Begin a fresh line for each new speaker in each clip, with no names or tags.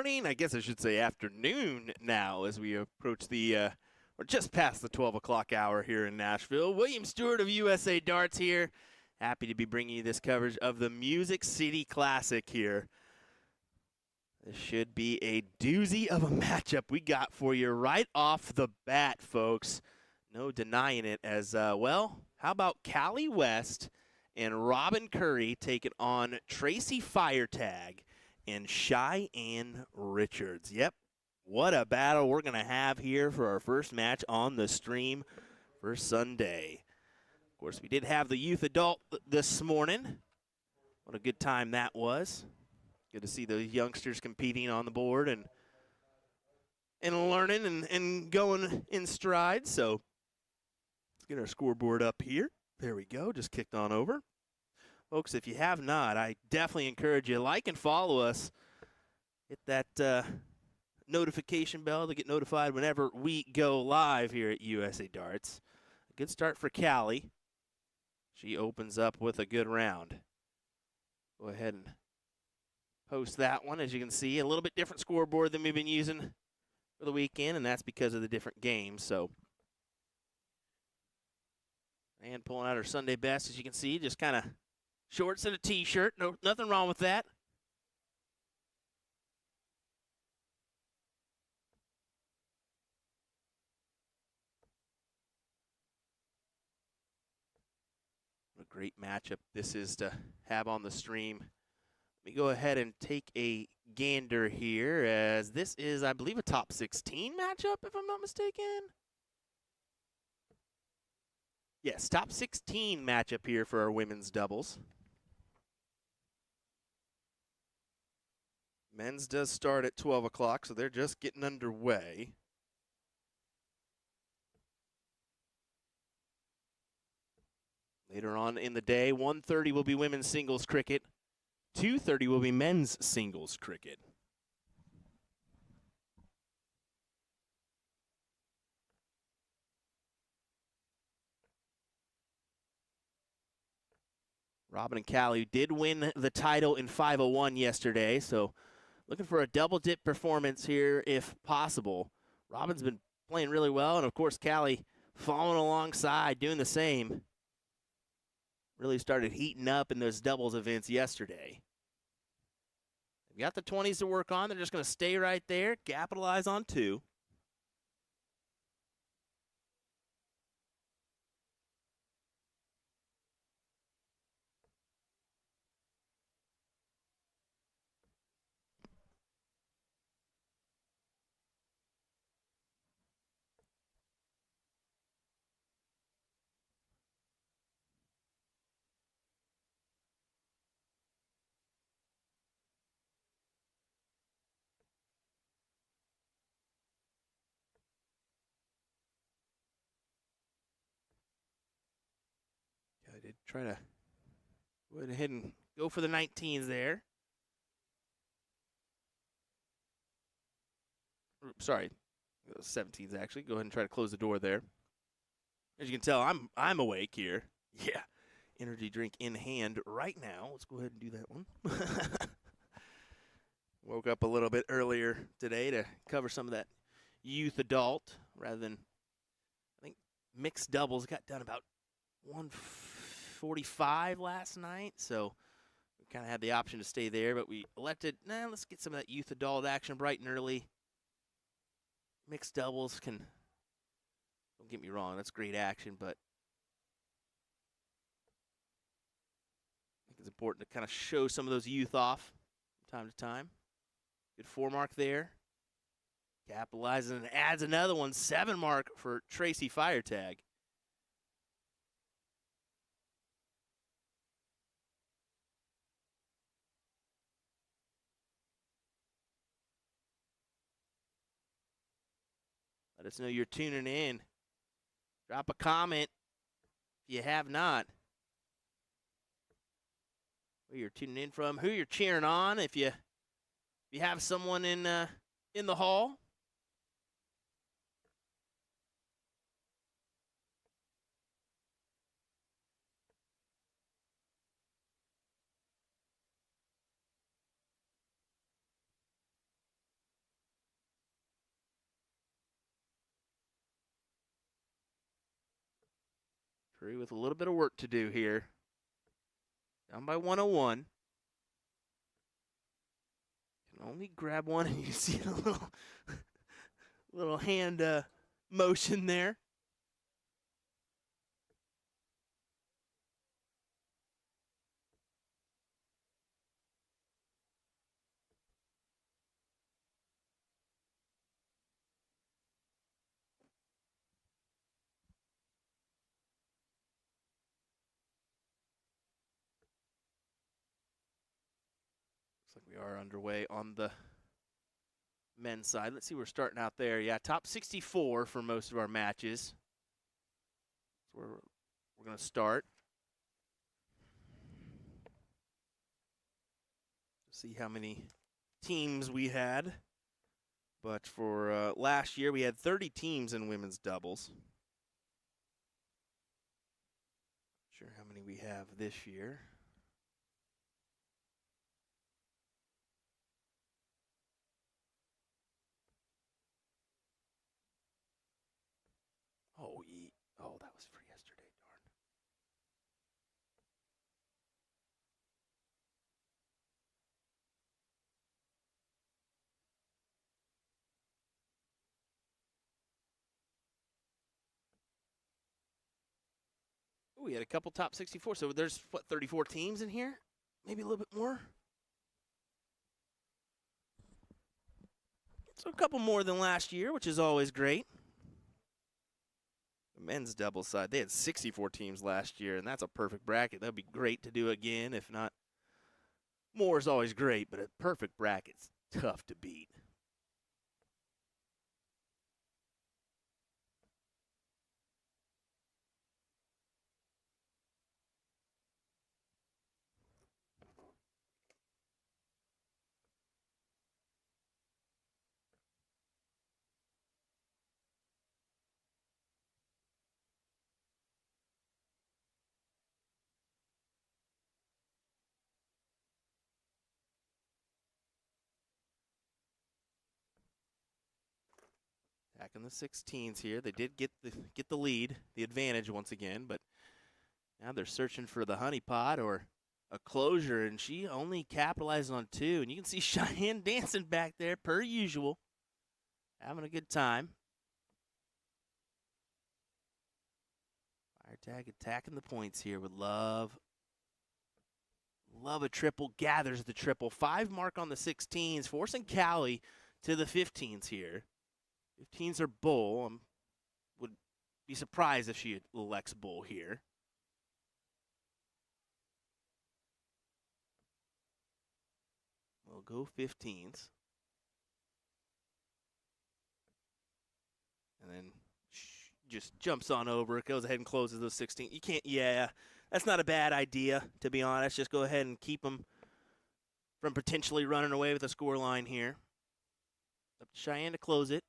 morning. I guess I should say afternoon now as we approach we're just past the 12 o'clock hour here in Nashville. William Stewart of USA Darts here. Happy to be bringing you this coverage of the Music City Classic here. This should be a doozy of a matchup we got for you right off the bat, folks. No denying it as well. How about Callie West and Robin Curry taking on Tracy Firetag and Cheyenne Richards? Yep, what a battle we're going to have here for our first match on the stream for Sunday. Of course, we did have the youth adult this morning. What a good time that was. Good to see those youngsters competing on the board and learning and going in stride. So let's get our scoreboard up here. There we go, just kicked on over. Folks, if you have not, I definitely encourage you, like and follow us. Hit that notification bell to get notified whenever we go live here at USA Darts. A good start for Callie. She opens up with a good round. Go ahead and post that one. As you can see, a little bit different scoreboard than we've been using for the weekend, and that's because of the different games. So, and pulling out her Sunday best, as you can see, just kind of shorts and a t-shirt. No, nothing wrong with that. What a great matchup this is to have on the stream. Let me go ahead and take a gander here, as this is, I believe, a top 16 matchup, if I'm not mistaken. Yes, top 16 matchup here for our women's doubles. Men's does start at 12 o'clock, so they're just getting underway. Later on in the day, 1:30 will be women's singles cricket. 2:30 will be men's singles cricket. Robin and Callie did win the title in 501 yesterday, so looking for a double-dip performance here if possible. Robin's been playing really well, and of course Callie following alongside, doing the same. Really started heating up in those doubles events yesterday. They've got the 20s to work on. They're just going to stay right there, capitalize on two. I did try to go ahead and go for the 19s there. Sorry, 17s actually. Go ahead and try to close the door there. As you can tell, I'm awake here. Yeah, energy drink in hand right now. Let's go ahead and do that one. Woke up a little bit earlier today to cover some of that youth adult rather than, I think, mixed doubles. Got done about 1:45 last night, so we kind of had the option to stay there, but we elected, let's get some of that youth adult action bright and early. Mixed doubles can, don't get me wrong, that's great action, but I think it's important to kind of show some of those youth off from time to time. Good 4 mark there. Capitalizes and adds another one, 7 mark for Tracy Firetag. Let us know you're tuning in. Drop a comment if you have not. Where you're tuning in from, who you're cheering on, if you have someone in the hall. Curry with a little bit of work to do here. Down by 101. Can only grab one, and you see a little hand motion there. Looks like we are underway on the men's side. Let's see, we're starting out there. Yeah, top 64 for most of our matches. That's where we're going to start. See how many teams we had. But for last year, we had 30 teams in women's doubles. Not sure how many we have this year. Oh, that was for yesterday, darn. Ooh, we had a couple top 64, so there's, 34 teams in here? Maybe a little bit more? So a couple more than last year, which is always great. The men's doubles side, they had 64 teams last year, and that's a perfect bracket. That would be great to do again. If not, more is always great, but a perfect bracket's tough to beat. Back in the 16s here. They did get the lead, the advantage once again, but now they're searching for the honeypot or a closure, and she only capitalized on 2. And you can see Cheyenne dancing back there, per usual, having a good time. Fire tag attacking the points here with Love. Love a triple, gathers the triple. 5 mark on the 16s, forcing Callie to the 15s here. 15s are bull. Would be surprised if she elects bull here. We'll go 15s. And then just jumps on over, goes ahead and closes those 16. You can't, yeah, that's not a bad idea, to be honest. Just go ahead and keep them from potentially running away with a score line here. Up to Cheyenne to close it.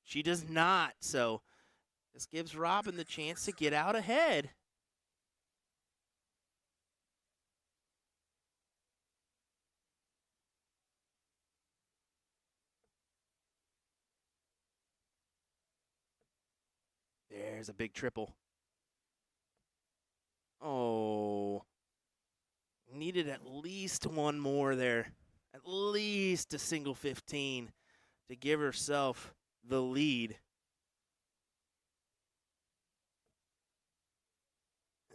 She does not, so this gives Robin the chance to get out ahead. There's a big triple. Oh, needed at least one more there. At least a single 15 to give herself the lead.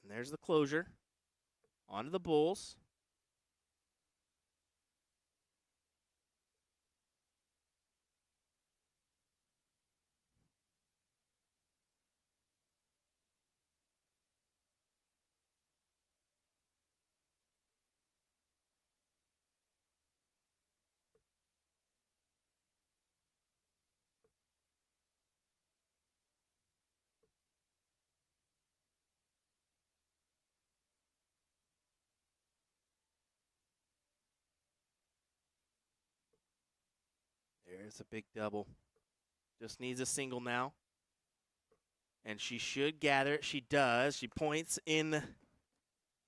And there's the closure. Onto the bulls. There's a big double. Just needs a single now. And she should gather it. She does. She points in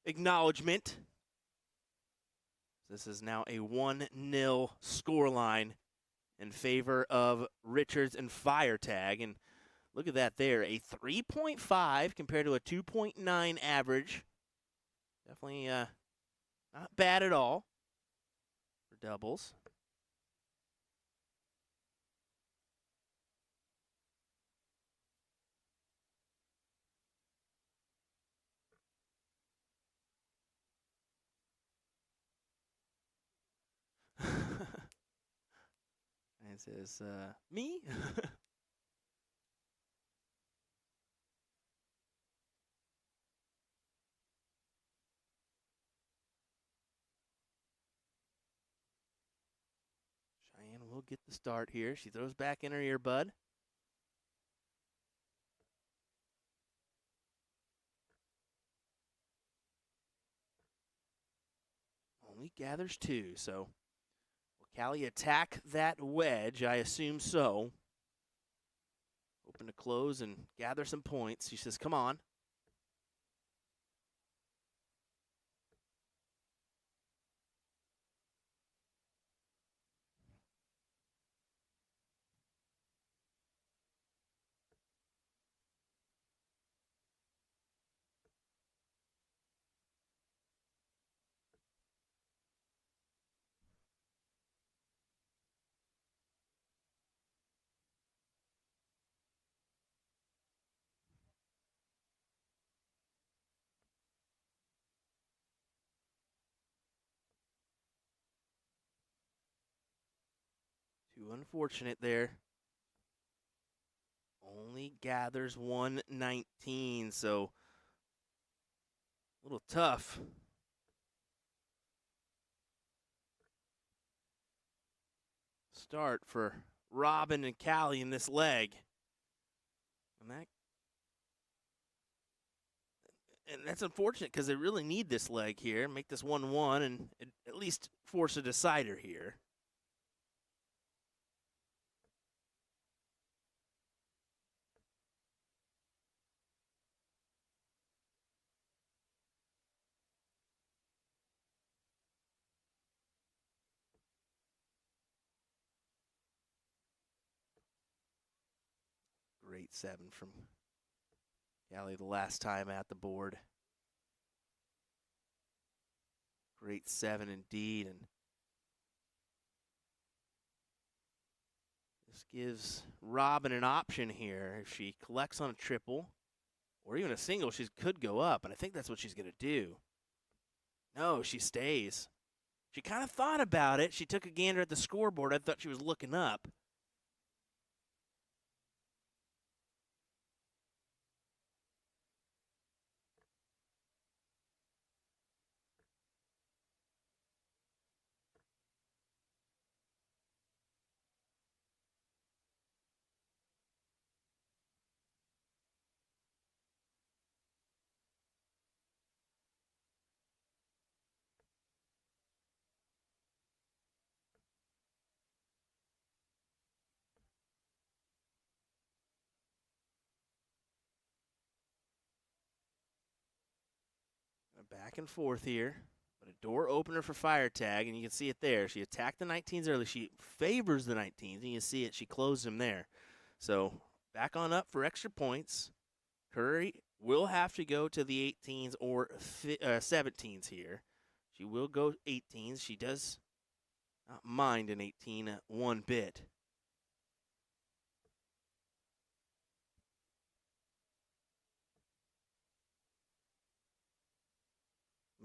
acknowledgement. This is now a 1-0 scoreline in favor of Richards and Fire Tag. And Look at that there, a 3.5 compared to a 2.9 average. Definitely not bad at all for doubles. And it says, me? Cheyenne will get the start here. She throws back in her earbud. Only gathers 2, so will Callie attack that wedge? I assume so. Open to close and gather some points. She says, come on. Too unfortunate there. Only gathers 119, so a little tough. Start for Robin and Callie in this leg. And that's unfortunate because they really need this leg here. Make this 1-1 and at least force a decider here. Great 7 from Callie the last time at the board. Great 7 indeed. And this gives Robin an option here. If she collects on a triple or even a single, she could go up. And I think that's what she's going to do. No, she stays. She kind of thought about it. She took a gander at the scoreboard. I thought she was looking up. Back and forth here, but a door opener for fire tag, and you can see it there. She attacked the 19s early. She favors the 19s, and you see it. She closed them there. So back on up for extra points. Curry will have to go to the 18s or 17s here. She will go 18s. She does not mind an 18 one bit.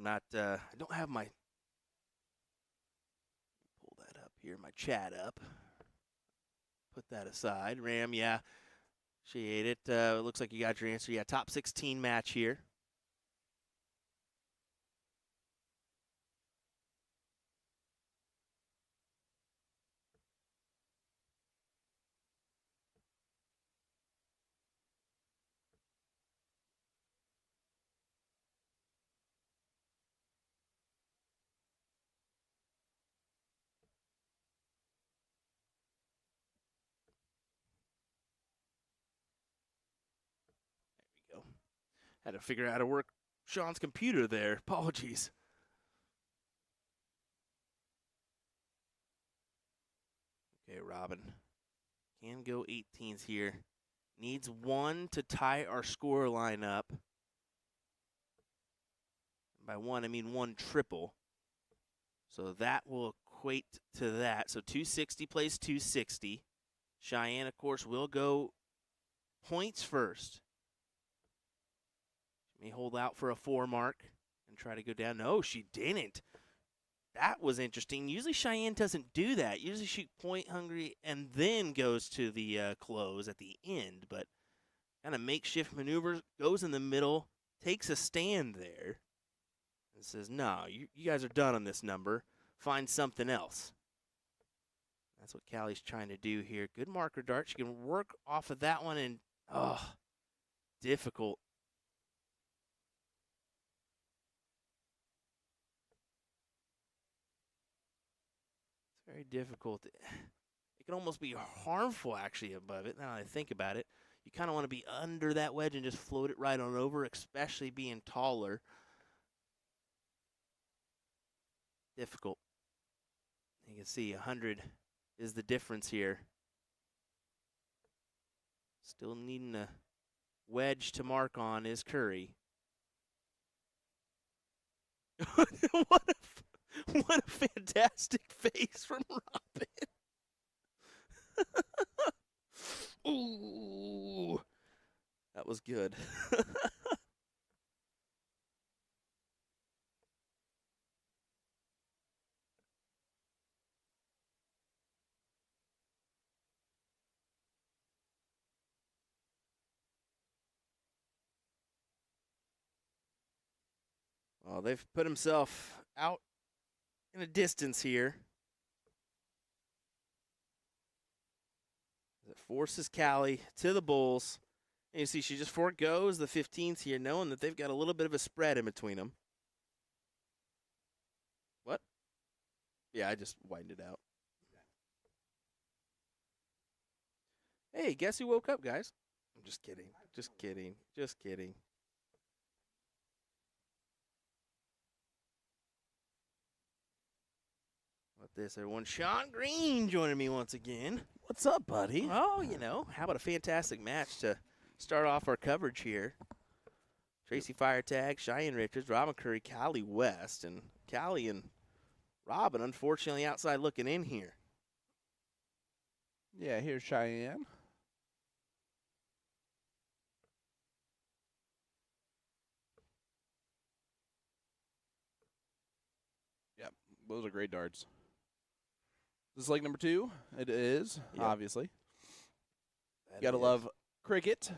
I don't have my, pull that up here, my chat up. Put that aside. Ram, yeah, she ate it. It looks like you got your answer. Yeah, top 16 match here. Had to figure out how to work Sean's computer there. Apologies. Okay, Robin can go 18s here Needs one to tie our score line up. By one, I mean one triple. So that will equate to that. So 260 plays 260. Cheyenne, of course, will go points first. She may hold out for a 4 mark and try to go down. No, she didn't. That was interesting. Usually Cheyenne doesn't do that. Usually she point hungry and then goes to the close at the end. But kind of makeshift maneuver, goes in the middle, takes a stand there, and says, no, you guys are done on this number. Find something else. That's what Callie's trying to do here. Good marker dart. She can work off of that one, and, difficult. It's very difficult. It can almost be harmful, actually, above it, now that I think about it. You kind of want to be under that wedge and just float it right on over, especially being taller. Difficult. You can see 100 is the difference here. Still needing a wedge to mark on is Curry. what a fantastic face from Robin. Ooh, that was good. Well, they've put himself out in a distance here. It forces Callie to the Bulls. And you see she just forgoes the 15s here, knowing that they've got a little bit of a spread in between them. What? Yeah, I just widened it out. Hey, guess who woke up, guys? I'm just kidding. Just kidding. Just kidding. What this, everyone? Sean Green joining me once again.
What's up, buddy?
Oh, how about a fantastic match to start off our coverage here. Tracy Firetag, Cheyenne Richards, Robin Curry, Callie West, and Callie and Robin, unfortunately, outside looking in here.
Yeah, here's Cheyenne. Yep, those are great darts. This is leg number 2. It is,
Yep.
obviously. Gotta love cricket.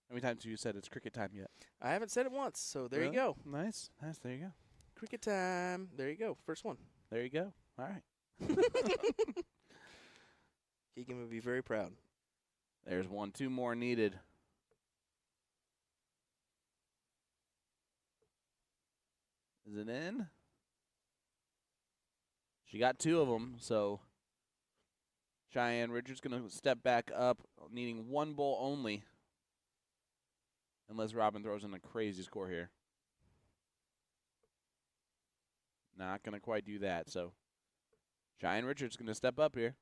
How many times have you said it's cricket time yet?
I haven't said it once, so there
Really?
you go.
Nice. There you go.
Cricket time. There you go. First one.
There you go. All right.
Keegan would be very proud.
There's 1, 2 more needed. Is it in? She got 2 of them, so Cheyenne Richards going to step back up, needing 1 bowl only. Unless Robin throws in a crazy score here. Not going to quite do that, so Cheyenne Richards going to step up here.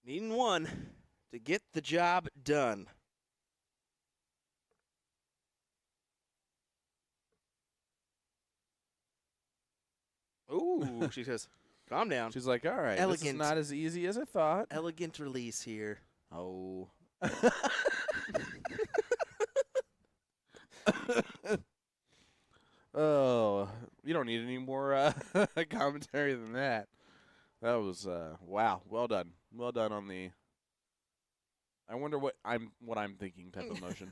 Needing 1 to get the job done. Ooh, she says, calm down.
She's like, all right, this is not as easy as I thought.
Elegant release here.
Oh. Oh, you don't need any more commentary than that. That was wow, well done. Well done on the I wonder what I'm thinking type of motion.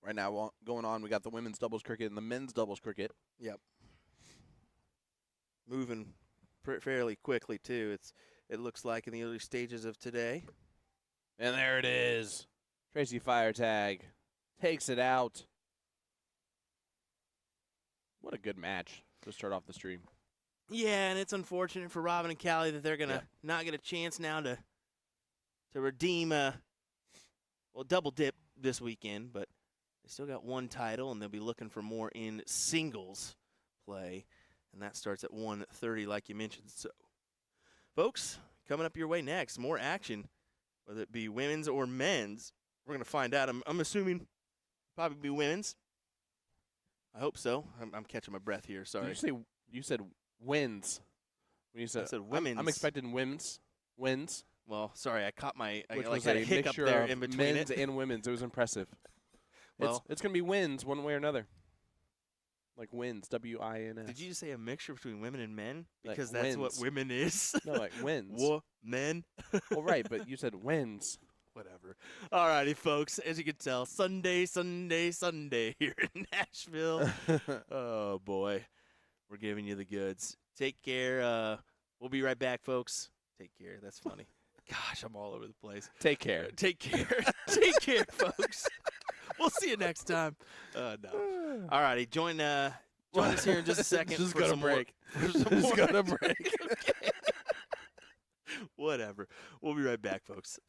Right now, going on, we got the women's doubles cricket and the men's doubles cricket.
Yep. Moving fairly quickly, too. It looks like in the early stages of today.
And there it is. Tracy Firetag takes it out. What a good match to start off the stream.
Yeah, and it's unfortunate for Robin and Callie that they're going to not get a chance now to redeem double dip this weekend, but they still got one title, and they'll be looking for more in singles play, and that starts at 1:30 like you mentioned. So, folks, coming up your way next, more action, whether it be women's or men's. We're going to find out. I'm assuming probably be women's. I hope so. I'm catching my breath here. Sorry.
You said wins. When you said,
I said women's.
I'm expecting wins.
Well, sorry, I caught my
Which
I
was
had a
a
hiccup
mixture
there
of
in between
men's
it.
and women's. It was impressive.
Well,
it's going to be wins one way or another. Like wins, W-I-N-S.
Did you just say a mixture between women and men?
Like
Because that's what
wins.
women is.
No, like wins.
Men.
Well, right, but you said wins.
Whatever. All righty, folks. As you can tell, Sunday here in Nashville. Oh, boy. We're giving you the goods. Take care. We'll be right back, folks. Take care. That's funny. Gosh, I'm all over the place.
Take care.
Take care. Take care, folks. We'll see you next time. No. All righty. Join us here in just a second.
Just
for
got a
some
break.
More, for some
Just
more.
got a break.
Okay. Whatever. We'll be right back, folks.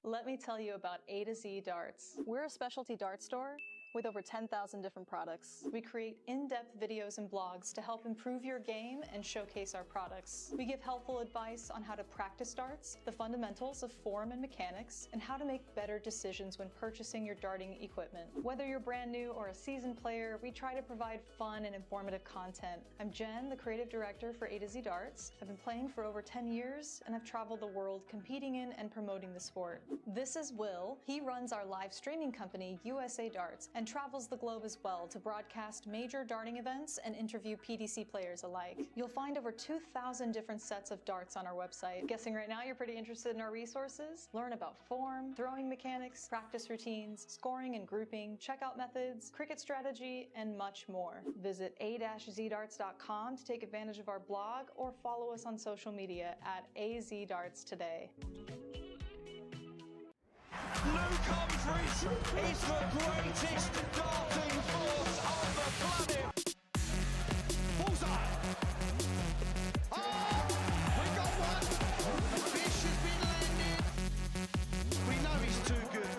Let me tell you about A to Z Darts. We're a specialty dart store with over 10,000 different products. We create in-depth videos and blogs to help improve your game and showcase our products. We give helpful advice on how to practice darts, the fundamentals of form and mechanics, and how to make better decisions when purchasing your darting equipment. Whether you're brand new or a seasoned player, we try to provide fun and informative content. I'm Jen, the creative director for A to Z Darts. I've been playing for over 10 years, and I've traveled the world competing in and promoting the sport. This is Will. He runs our live streaming company, USA Darts, and travels the globe as well to broadcast major darting events and interview PDC players alike. You'll find over 2,000 different sets of darts on our website. Guessing right now you're pretty interested in our resources? Learn about form, throwing mechanics, practice routines, scoring and grouping, checkout methods, cricket strategy, and much more. Visit a-zdarts.com to take advantage of our blog or follow us on social media at azdarts today.
Luke Humphries is the greatest darting force on the planet. Bullseye. Oh, we got one. The fish has been landed. We know he's too good.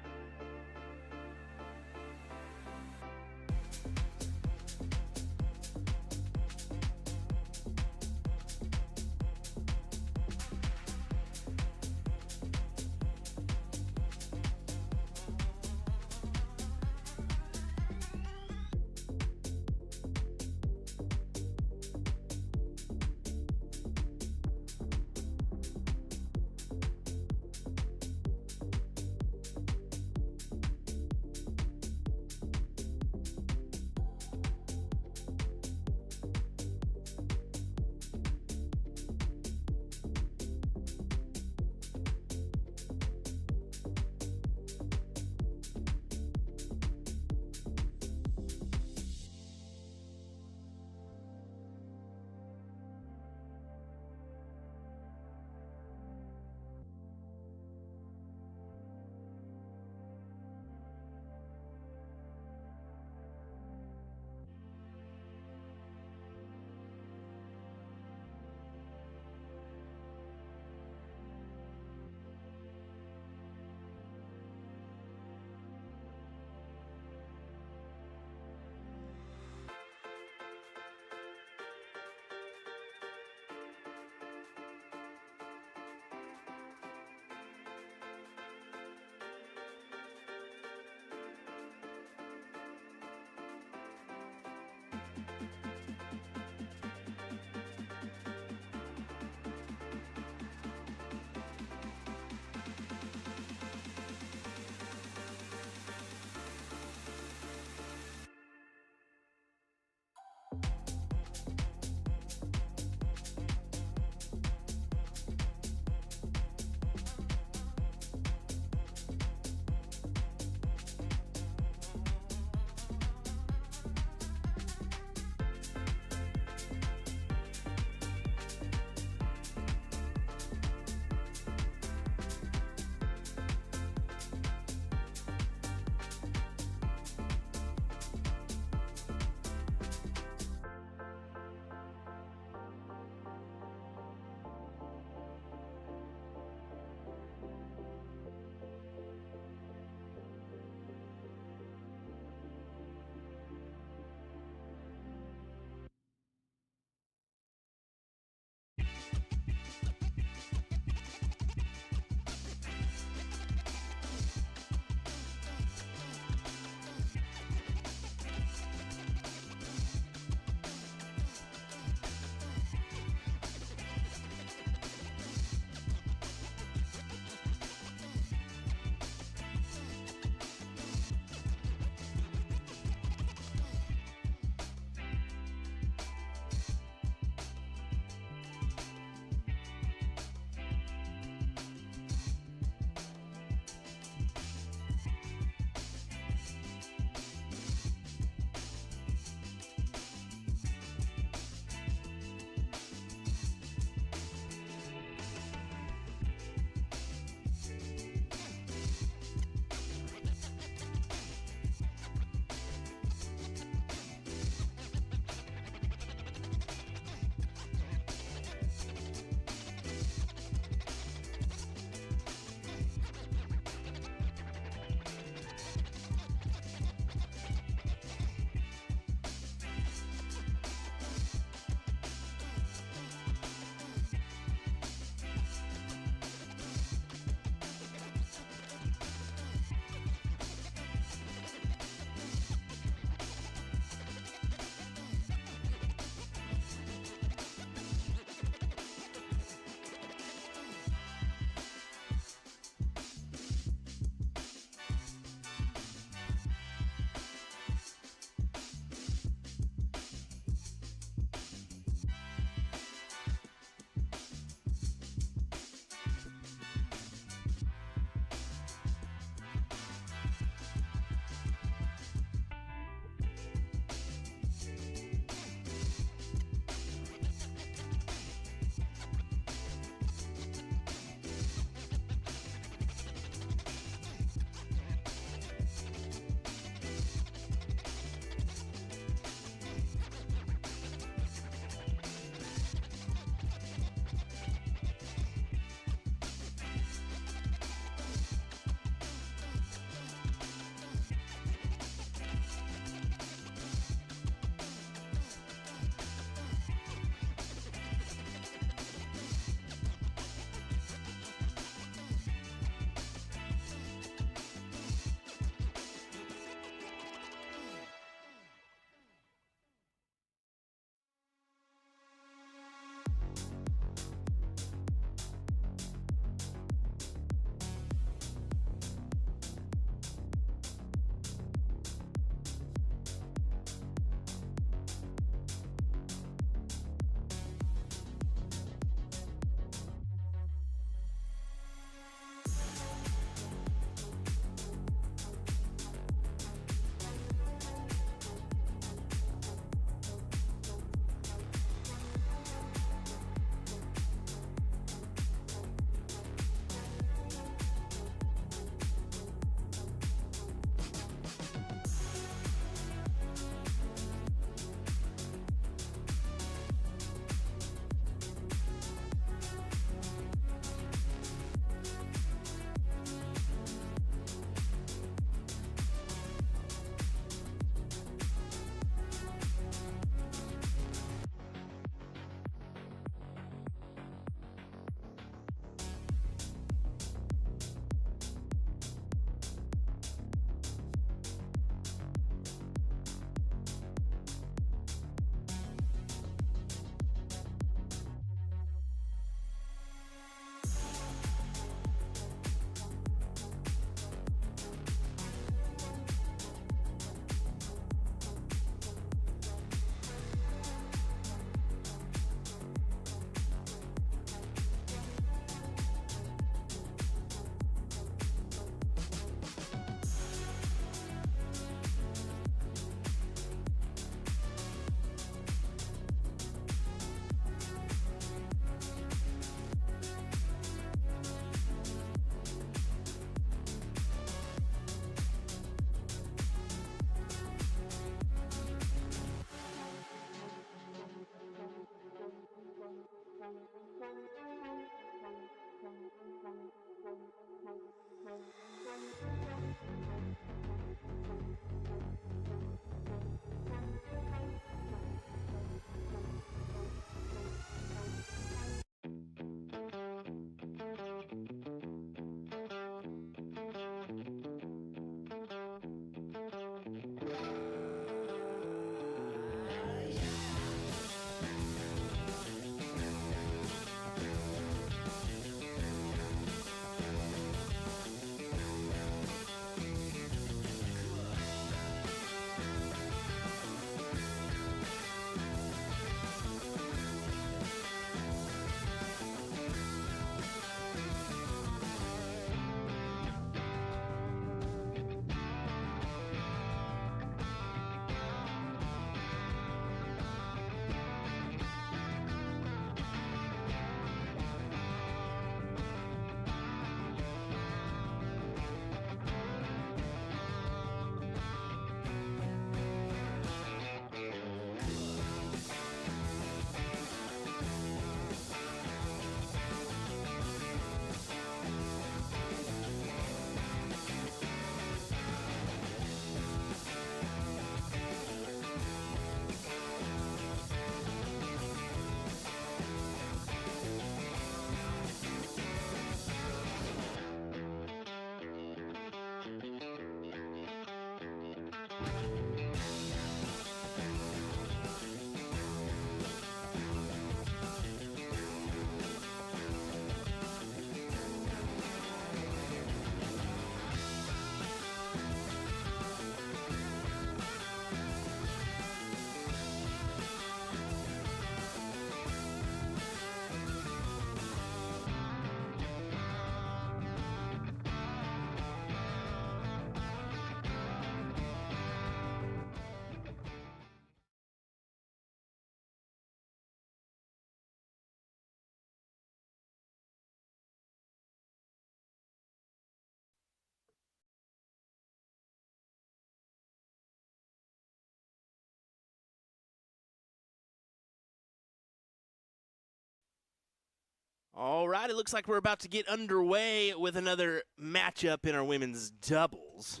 All right, it looks like we're about to get underway with another matchup in our women's doubles,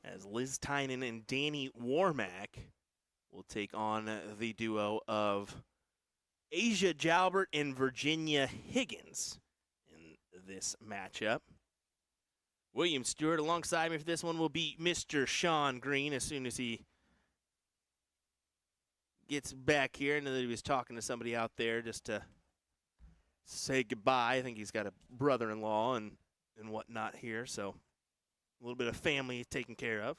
as Liz Tynan and Danny Warmack will take on the duo of Asia Jalbert and Virginia Higgins in this matchup. William Stewart alongside me for this one will be Mr. Sean Green as soon as he gets back here. I know that he was talking to somebody out there just to say goodbye. I think he's got a brother-in-law and whatnot here, so a little bit of family taken care of.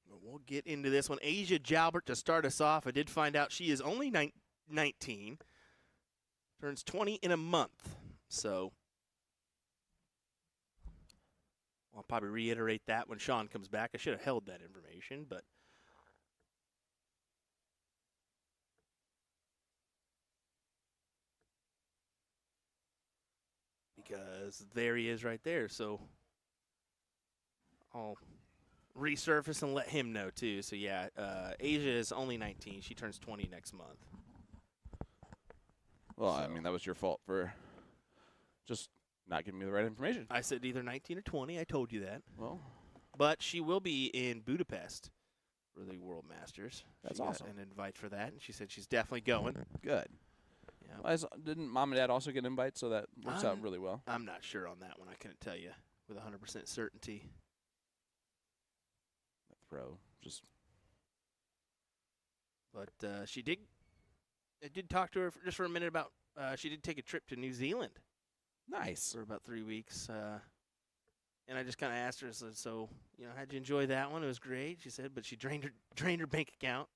But we'll get into this one. Asia Jalbert to start us off. I did find out she is only 19, turns 20 in a month, so I'll probably reiterate that when Sean comes back. I should have held that information, but because there he is right there. So I'll resurface and let him know too. So yeah, Asia is only 19. She turns 20 next month.
Well,
So-
I mean, that was your fault for just not giving me the right information.
I said either 19 or 20. I told you that.
Well,
But she will be in Budapest for the World Masters.
That's
She got
awesome.
an invite for that, and she said she's definitely going.
good.
Yeah.
Didn't Mom and Dad also get invites, so that works out really well?
I'm not sure on that one. I couldn't tell you with 100% certainty.
Throw. Just
But she did. I did talk to her just for a minute about. She did take a trip to New Zealand
nice.
for about 3 weeks, and I just kind of asked her, so how'd you enjoy that one? It was great, she said. But she drained her bank account.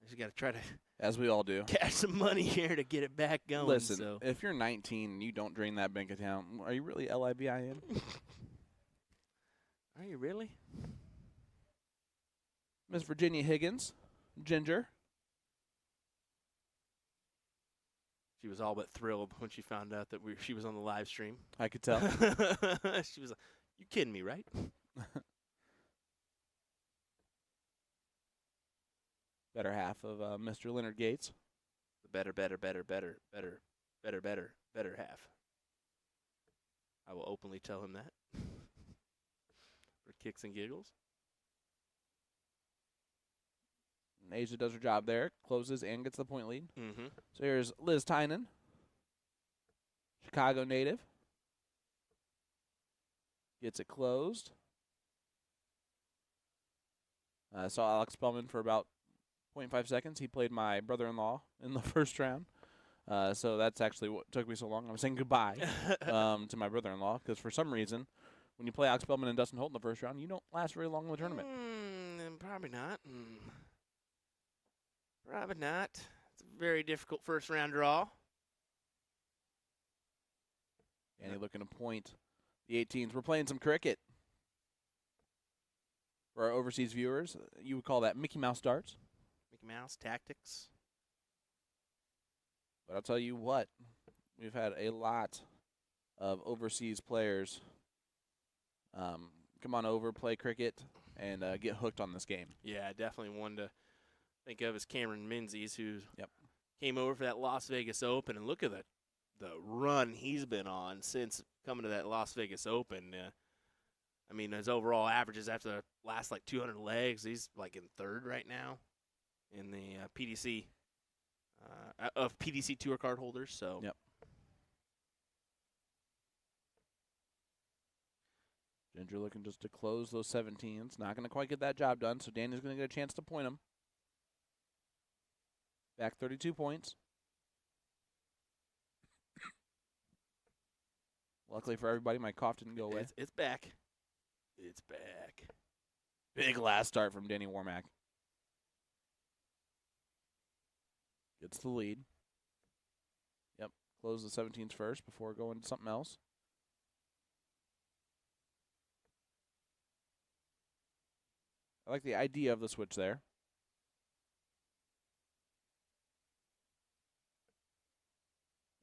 She got to try to
As we all do.
cash some money here to get it back going.
Listen,
so.
if you're 19 and you don't drain that bank account, are you really LIVIN?
Are you really?
Miss Virginia Higgins, Ginger.
She was all but thrilled when she found out that she was on the live stream.
I could tell.
She was like, "You kidding me, right?"
Better half of Mr. Leonard Gates.
The better half. I will openly tell him that for kicks and giggles.
And Asia does her job there, closes and gets the point lead.
Mm-hmm.
So here's Liz Tynan, Chicago native. Gets it closed. I saw Alex Spellman for about 0.5 seconds. He played my brother-in-law in the first round. So that's actually what took me so long. I'm saying goodbye to my brother-in-law because for some reason, when you play Alex Spellman and Dustin Holt in the first round, you don't last very long in the tournament.
Probably not. Probably not. It's a very difficult first round draw.
Danny looking to point the 18s. We're playing some cricket. For our overseas viewers, you would call that Mickey Mouse darts.
Mickey Mouse tactics.
But I'll tell you what, we've had a lot of overseas players come on over, play cricket, and get hooked on this game.
Yeah, definitely one to think of is Cameron Menzies, who
Yep.
came over for that Las Vegas Open, and look at the run he's been on since coming to that Las Vegas Open. I mean, his overall averages after the last 200 legs, he's in third right now in the PDC of PDC Tour card holders. So
Yep. Ginger looking just to close those 17s. Not going to quite get that job done, so Danny's going to get a chance to point them. Back 32 points. Luckily for everybody, my cough didn't go away.
it's back. It's back.
Big last start from Danny Warmack. Gets the lead. Yep, close the 17s first before going to something else. I like the idea of the switch there.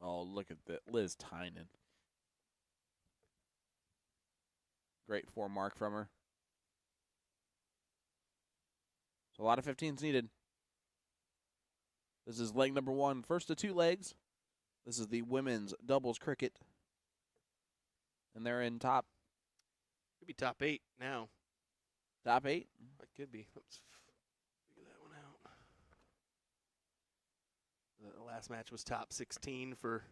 Oh, look at that. Liz Tynan. Great form mark from her. So a lot of 15s needed. This is leg number 1. First of 2 legs. This is the women's doubles cricket. And they're in top
Could be top 8 now.
8.
It could be. Let's figure that one out. The last match was top 16 for.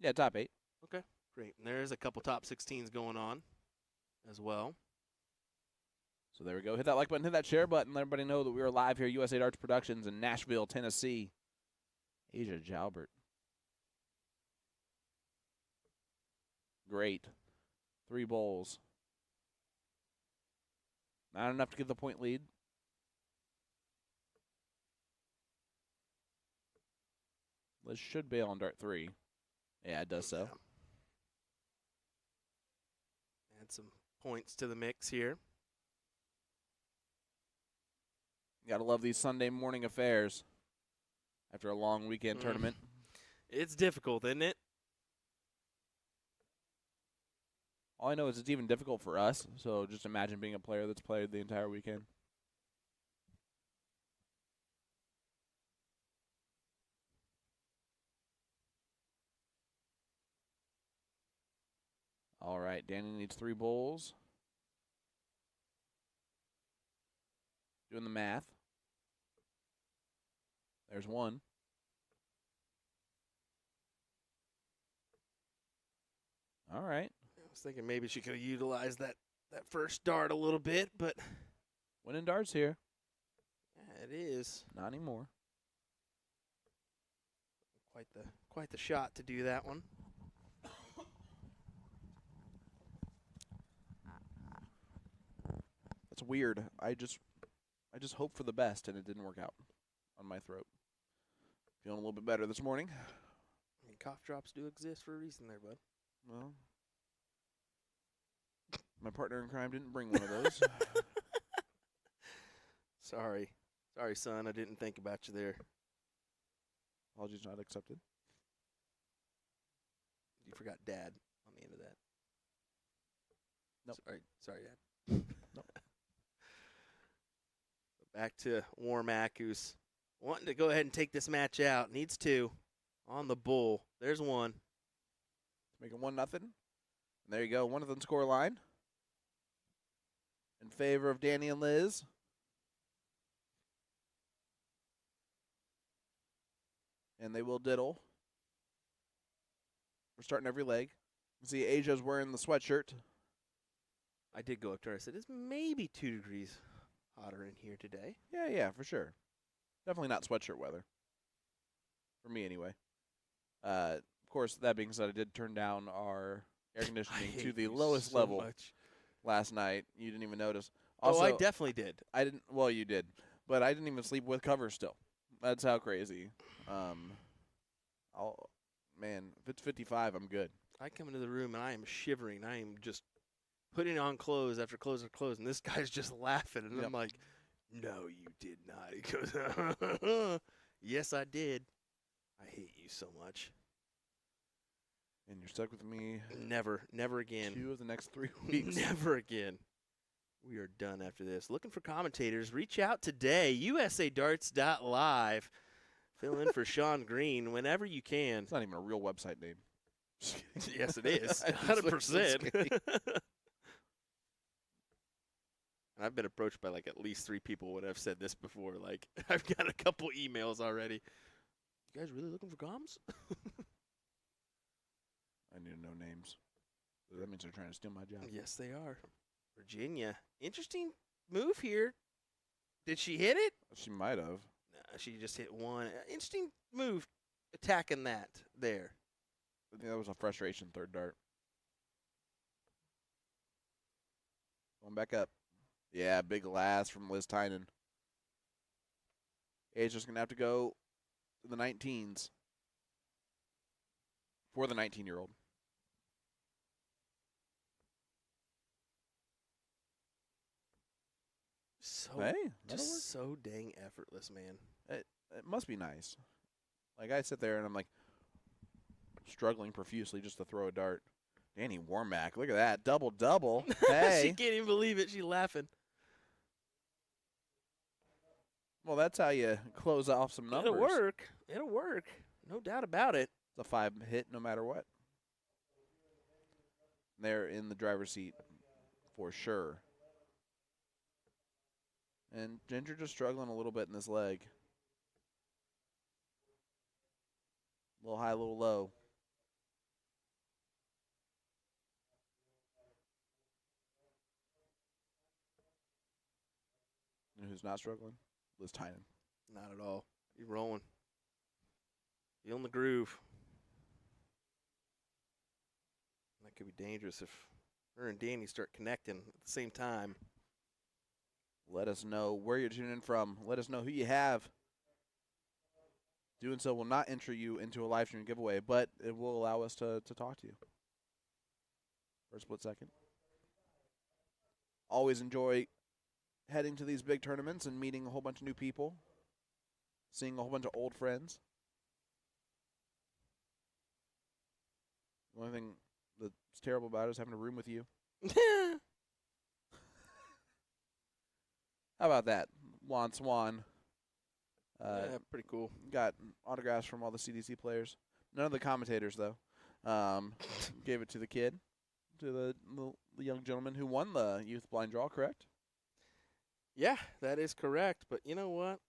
Yeah, top 8.
Okay, great. And there's a couple top 16s going on as well.
So there we go. Hit that like button, hit that share button. Let everybody know that we are live here at USA Darts Productions in Nashville, Tennessee. Asia Jalbert. Great. 3 bowls. Not enough to get the point lead. Liz should bail on dart 3. Yeah, it does so.
Add some points to the mix here.
You gotta love these Sunday morning affairs after a long weekend tournament.
It's difficult, isn't it?
All I know is it's even difficult for us, so just imagine being a player that's played the entire weekend. All right, Danny needs 3 bowls. Doing the math. There's 1. All right.
I was thinking maybe she could have utilized that first dart a little bit, but
Winning darts here.
yeah, it is
Not anymore.
quite the shot to do that one.
That's weird. I just hope for the best, and it didn't work out on my throat. Feeling a little bit better this morning.
I mean, cough drops do exist for a reason there, bud.
Well, my partner in crime didn't bring one of those.
Sorry, son. I didn't think about you there.
Apologies not accepted.
You forgot Dad on the end of that.
Nope.
Sorry, Dad.
Nope.
Back to Warmack, who's wanting to go ahead and take this match out. Needs 2 on the bull. There's 1.
Make it 1-0. And there you go. 1-0 score line in favor of Danny and Liz. And they will diddle. We're starting every leg. See, Asia's wearing the sweatshirt.
I did go up to her. I said, it's maybe 2 degrees hotter in here today.
Yeah, for sure. Definitely not sweatshirt weather. For me, anyway. Of course, that being said, I did turn down our air conditioning to the lowest level last night. You didn't even notice. Also,
I definitely did.
I didn't. Well, you did, but I didn't even sleep with covers still. That's how crazy. If it's 55, I'm good.
I come into the room and I am shivering. I am just putting on clothes after clothes after clothes, and this guy's just laughing. And I'm like, no, you did not. He goes, yes, I did. I hate you so much.
And you're stuck with me.
Never again.
2 of the next 3 weeks.
Never again. We are done after this. Looking for commentators, reach out today. USAdarts.live. Fill in for Sean Green whenever you can.
It's not even a real website name.
Yes, it is.
I'm just
100%.
kidding.
And I've been approached by like at least 3 people when I've said this before. Like, I've got a couple emails already. You guys really looking for comms?
I need to know names. That means they're trying to steal my job.
Yes, they are. Virginia. Interesting move here. Did she hit it?
She might have.
Nah, she just hit 1. Interesting move attacking that there.
I think that was a frustration 3rd dart. Going back up. Yeah, big last from Liz Tynan. Asia's going to have to go to the 19s for the 19-year-old.
Just so dang effortless, man.
It must be nice. Like, I sit there and I'm like struggling profusely just to throw a dart. Danny Warmack, look at that. Double. Hey.
She can't even believe it. She's laughing.
Well, that's how you close off some numbers.
It'll work. It'll work. No doubt about it.
It's a 5 hit no matter what. They're in the driver's seat for sure. And Ginger just struggling a little bit in this leg. A little high, a little low. You know who's not struggling? Liz Tynan.
Not at all. You're rolling. Feeling the groove. That could be dangerous if her and Danny start connecting at the same time.
Let us know where you're tuning in from. Let us know who you have. Doing so will not enter you into a live stream giveaway, but it will allow us to talk to you for a split second. Always enjoy heading to these big tournaments and meeting a whole bunch of new people, seeing a whole bunch of old friends. The only thing that's terrible about it is having a room with you. How about that? Juan Swan.
Yeah, pretty cool.
Got autographs from all the CDC players. None of the commentators, though. Gave it to the kid, to the young gentleman who won the youth blind draw, correct?
Yeah, that is correct. But you know what?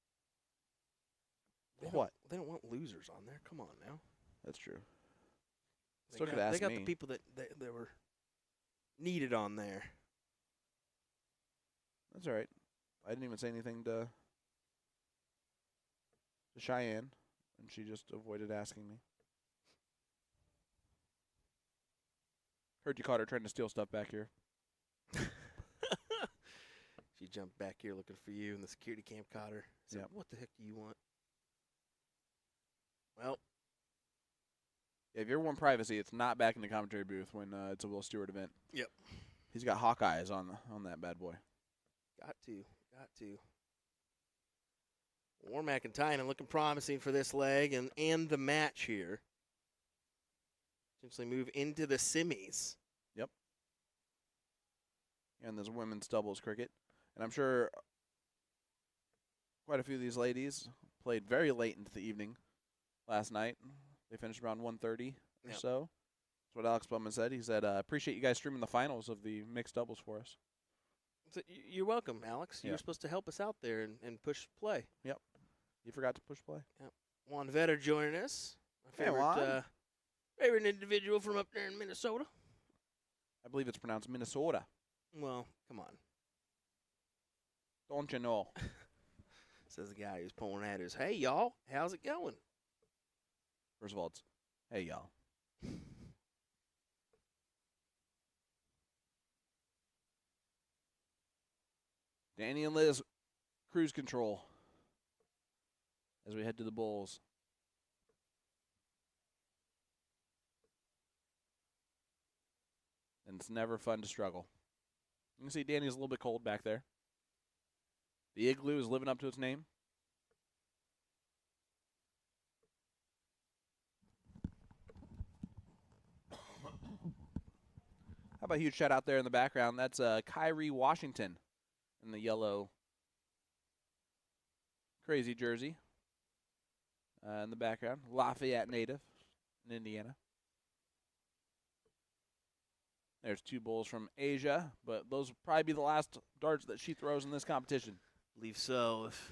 What?
They don't want losers on there. Come on now.
That's true.
They
Still
got,
could ask
they got
me.
the people that were needed on there.
That's all right. I didn't even say anything to Cheyenne, and she just avoided asking me. Heard you caught her trying to steal stuff back here.
She jumped back here looking for you, and the security cam caught her. Said,
Yep.
What the heck do you want? Well,
Yeah, if you ever want privacy, it's not back in the commentary booth when it's a Will Stewart event.
Yep.
He's got Hawkeyes on that bad boy.
got to. Warmack and Tynan looking promising for this leg and the match here. Potentially move into the semis.
And there's women's doubles cricket. And I'm sure quite a few of these ladies played very late into the evening last night. They finished around 1:30 or
Yep.
so. That's what Alex Bowman said. He said, appreciate you guys streaming the finals of the mixed doubles for us.
So you're welcome, Alex. You
Yeah.
were supposed to help us out there and push play.
You forgot to push play.
Juan Vetter joining us. My
Hey,
favorite,
Juan.
favorite individual from up there in Minnesota.
I believe it's pronounced Minnesota.
Well, come on.
Don't you know?
Says the guy who's pulling at us. Hey, y'all. How's it going?
First of all, it's, hey, y'all. Danny and Liz, cruise control as we head to the Bulls. And it's never fun to struggle. You can see Danny's a little bit cold back there. The igloo is living up to its name. How about a huge shout out there in the background? That's Kyrie Washington in the yellow crazy jersey. In the background, Lafayette native in Indiana. There's two bulls from Asia, but those will probably be the last darts that she throws in this competition.
Believe so. If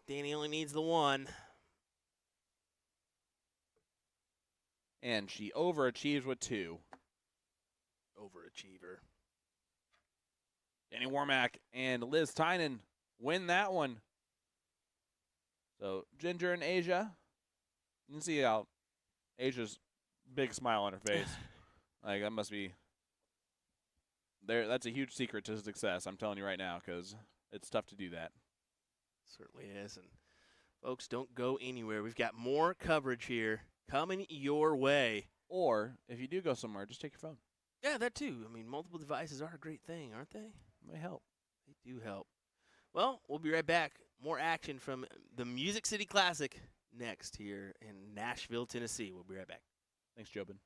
Danny only needs the one.
And she overachieves with two.
Overachiever.
Danny Warmack and Liz Tynan win that one. So Ginger and Asia, you can see how Asia's big smile on her face. Like, that must be there. That's a huge secret to success, I'm telling you right now, because it's tough to do that.
Certainly is. And folks, don't go anywhere. We've got more coverage here coming your way.
Or if you do go somewhere, just take your phone.
Yeah, that too. I mean, multiple devices are a great thing, aren't they?
It may help.
They do help. Well, we'll be right back. More action from the Music City Classic next here in Nashville, Tennessee. We'll be right back.
Thanks, Jobin.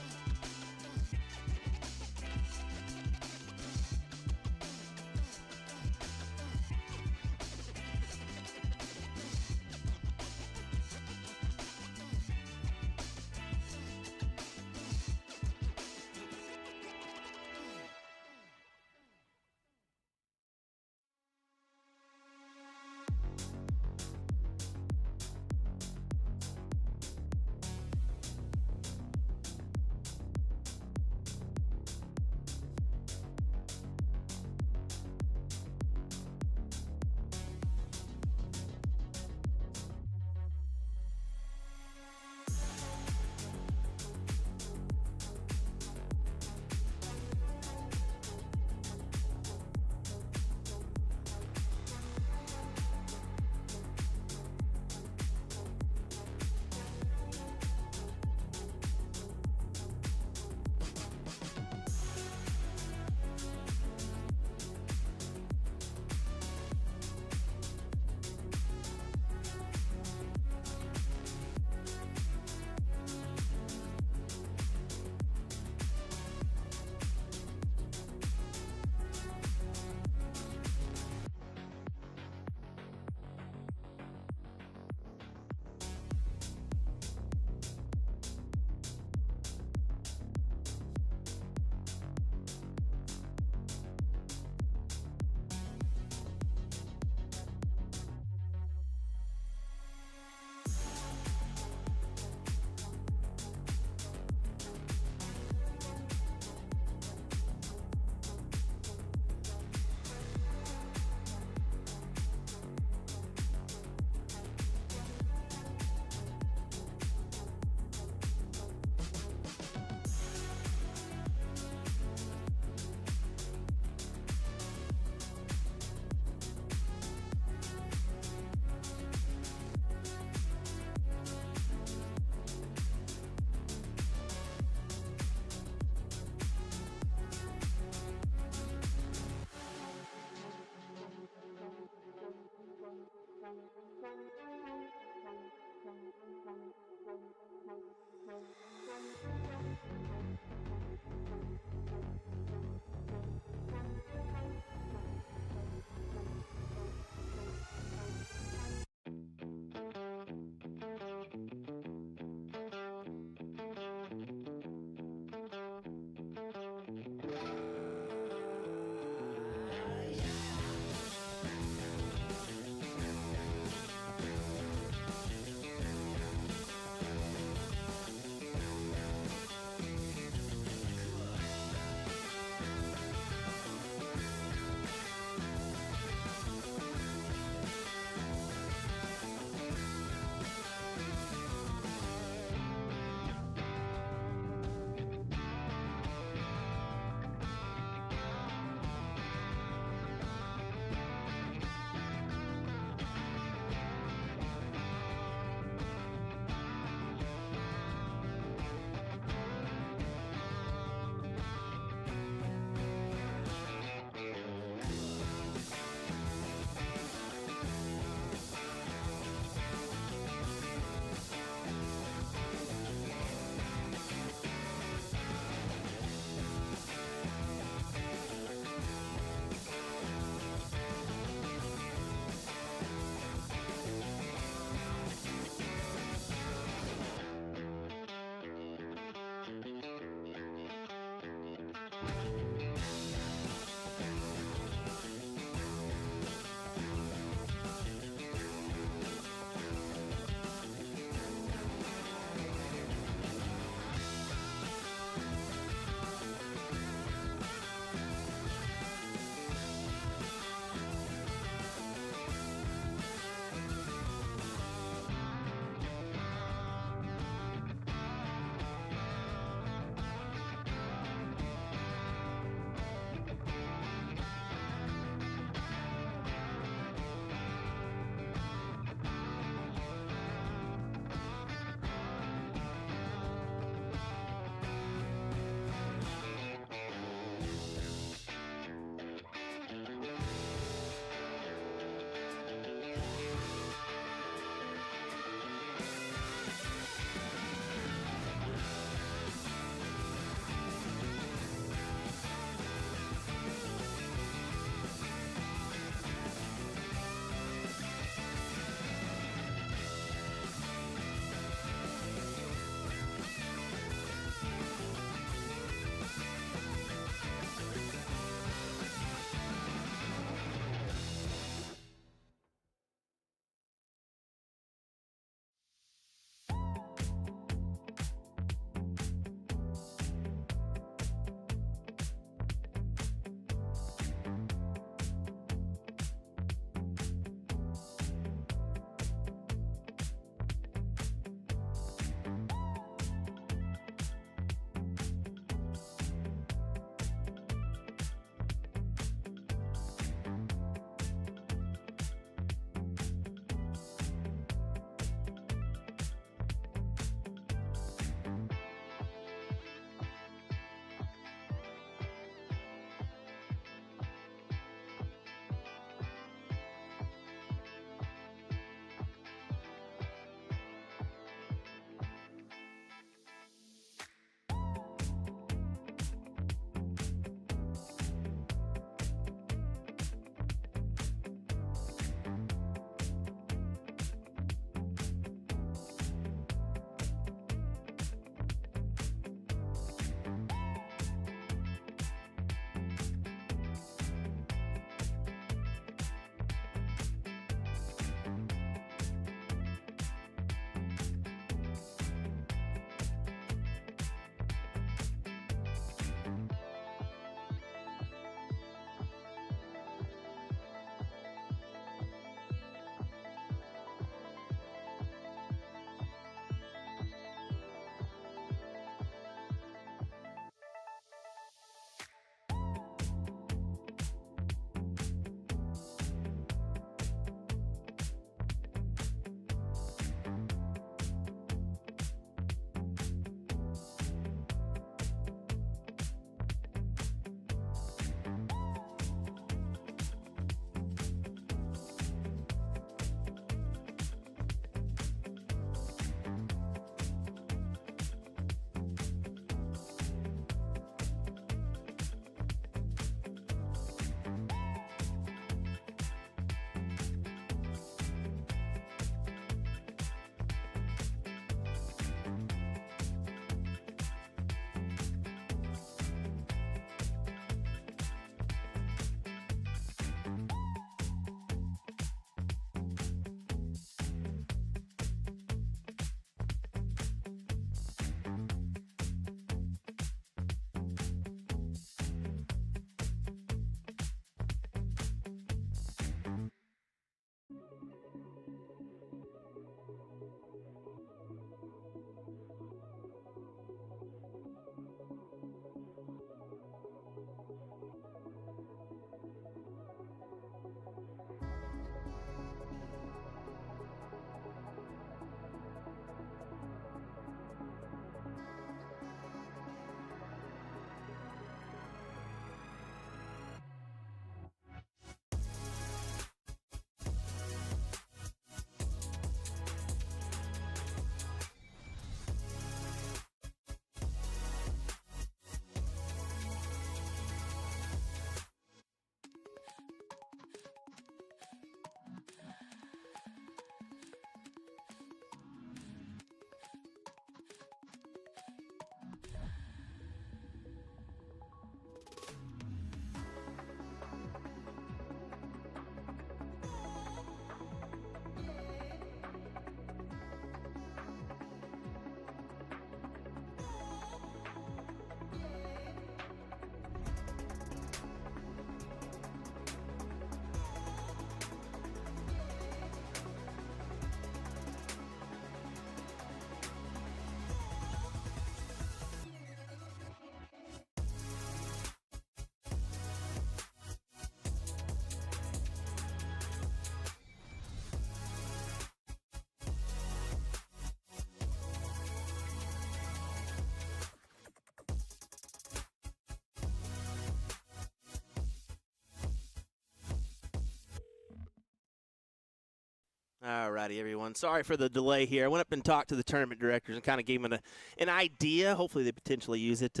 righty, everyone. Sorry for the delay here. I went up and talked to the tournament directors and kind of gave them an idea. Hopefully they potentially use it.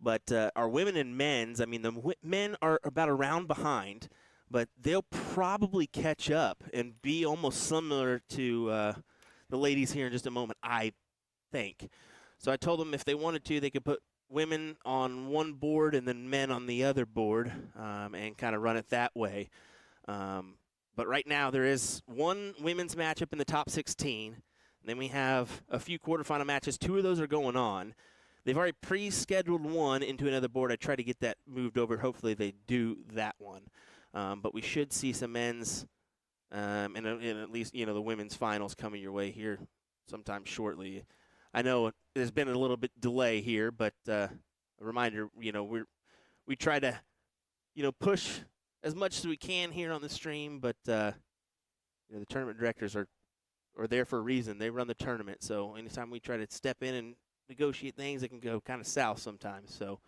But our women and men's, I mean, the men are about a round behind, but they'll probably catch up and be almost similar to the ladies here in just a moment, I think. So I told them if they wanted to, they could put women on one board and then men on the other board and kind of run it that way. But right now there is one women's matchup in the top 16. And then we have a few quarterfinal matches. 2 of those are going on. They've already pre-scheduled one into another board. I try to get that moved over. Hopefully they do that one. But we should see some men's and at least, the women's finals coming your way here sometime shortly. I know there's been a little bit delay here, but a reminder, we try to, push as much as we can here on the stream, but the tournament directors are there for a reason. They run the tournament, so anytime we try to step in and negotiate things, it can go kind of south sometimes. So,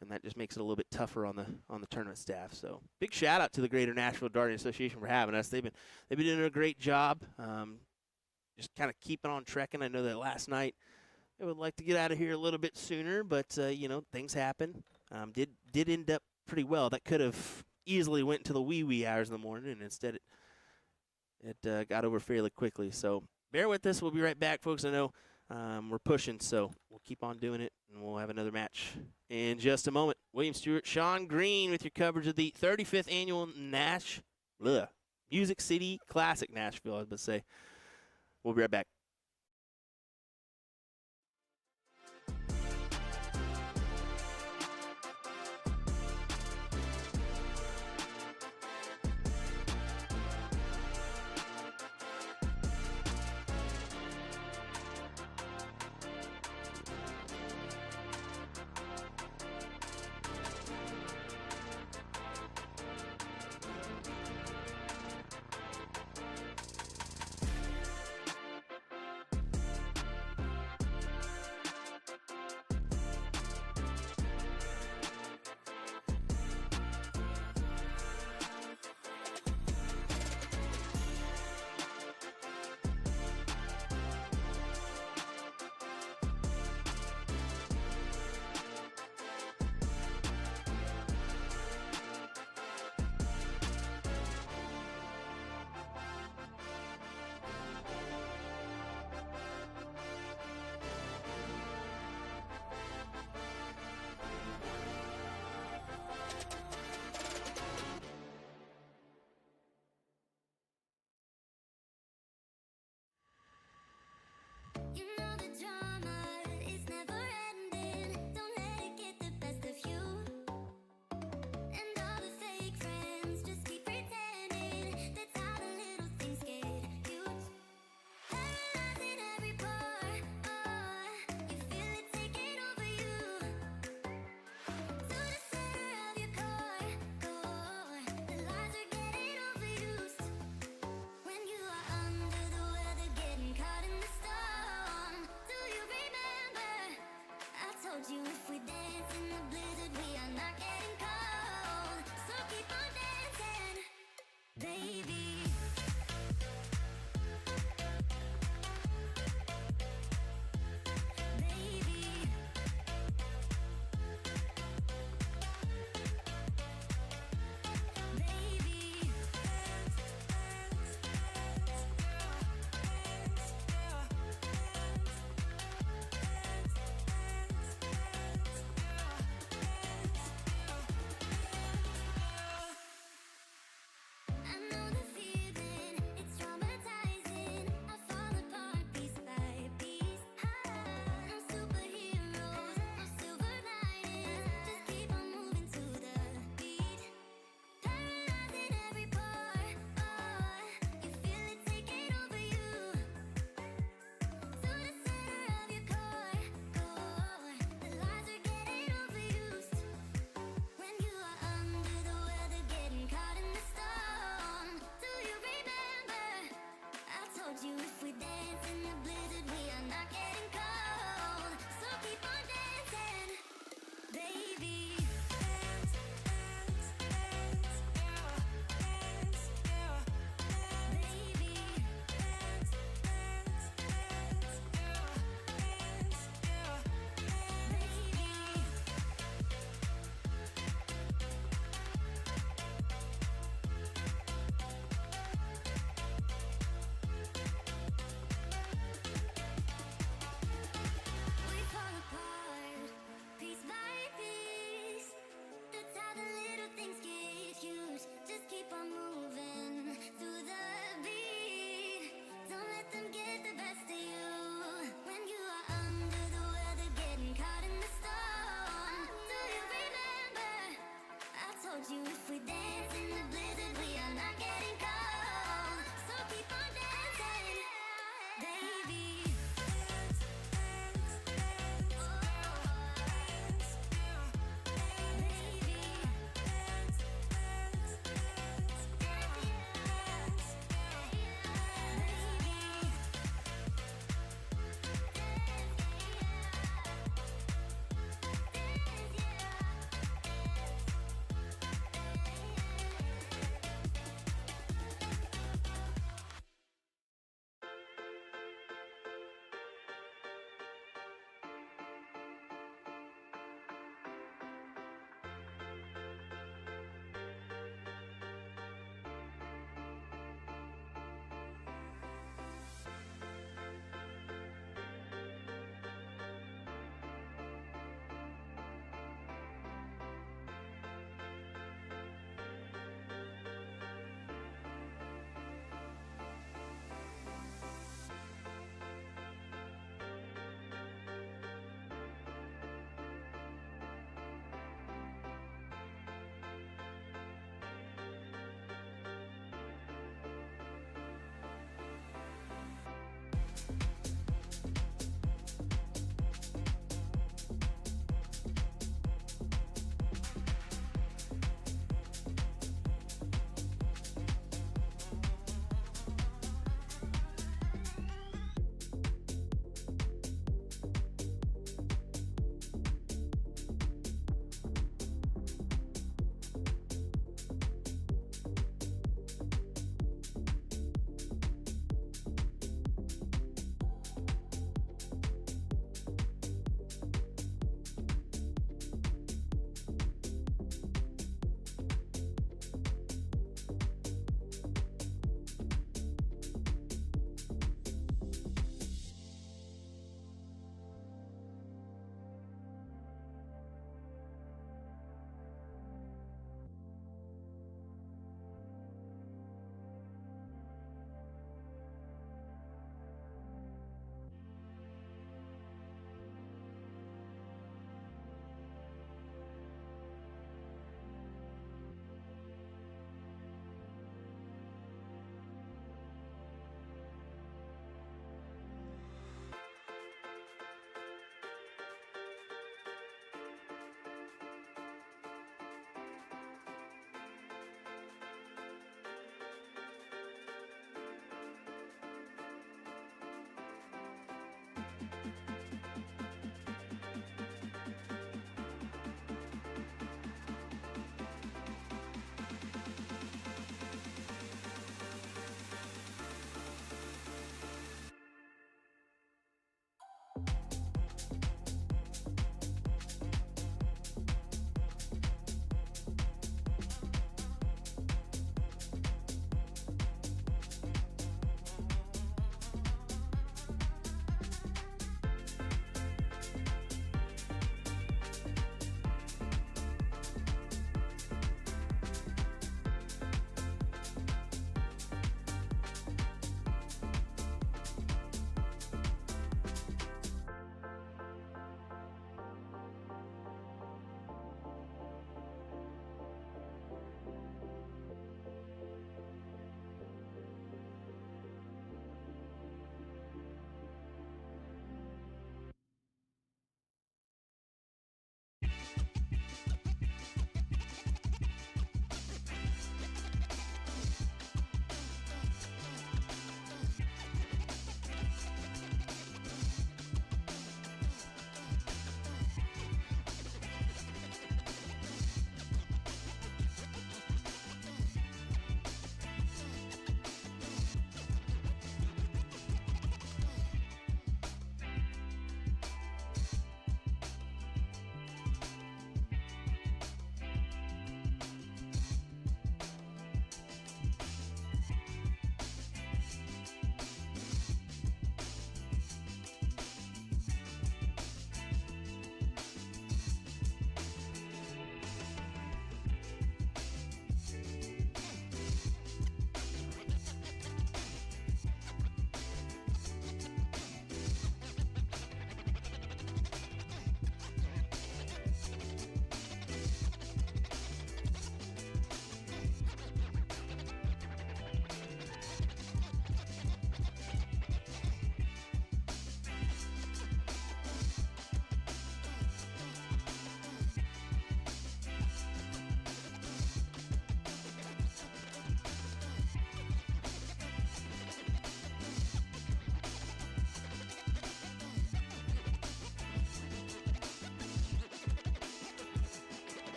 and that just makes it a little bit tougher on the tournament staff. So, big shout out to the Greater Nashville Darting Association for having us. They've been doing a great job. Just kind of keeping on trekking. I know that last night they would like to get out of here a little bit sooner, but things happen. Did end up pretty well. That could have easily went into the wee hours in the morning, and instead it got over fairly quickly. So bear with us. We'll be right back, folks. I know we're pushing, so we'll keep on doing it, and we'll have another match in just a moment. William Stewart, Sean Green with your coverage of the 35th annual Music City Classic Nashville, I was going to say. We'll be right back.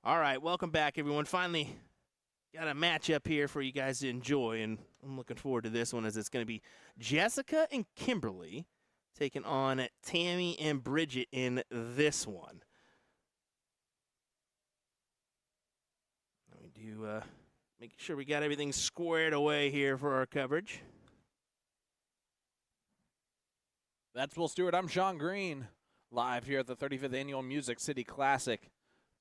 All right, welcome back, everyone. Finally got a matchup here for you guys to enjoy, and I'm looking forward to this one as it's going to be Jessica and Kimberly taking on Tammy and Bridget in this one. We do make sure we got everything squared away here for our coverage.
That's Will Stewart. I'm Sean Green, live here at the 35th Annual Music City Classic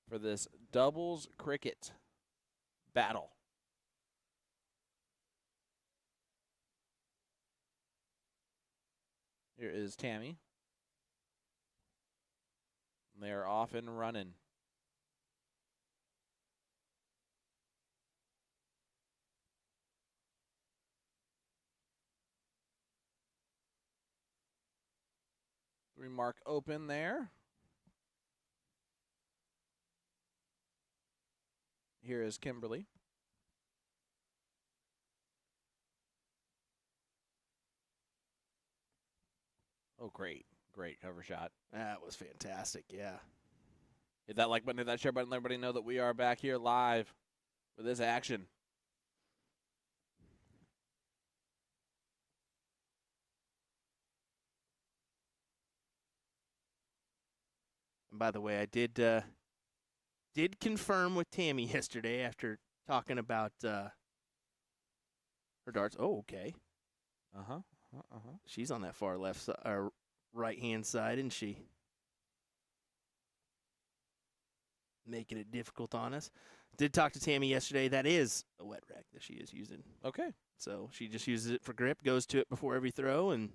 for this doubles cricket battle. Here is Tammy. They are off and running. Three mark open there. Here is Kimberly. Oh, great. Great cover shot.
That was fantastic, yeah.
Hit that like button, hit that share button, let everybody know that we are back here live with this action.
And by the way, I did confirm with Tammy yesterday after talking about her darts. Oh, okay. She's on that far left or right-hand side, isn't she? Making it difficult on us. Did talk to Tammy yesterday. That is a wet rack that she is using.
Okay.
So she just uses it for grip, goes to it before every throw, and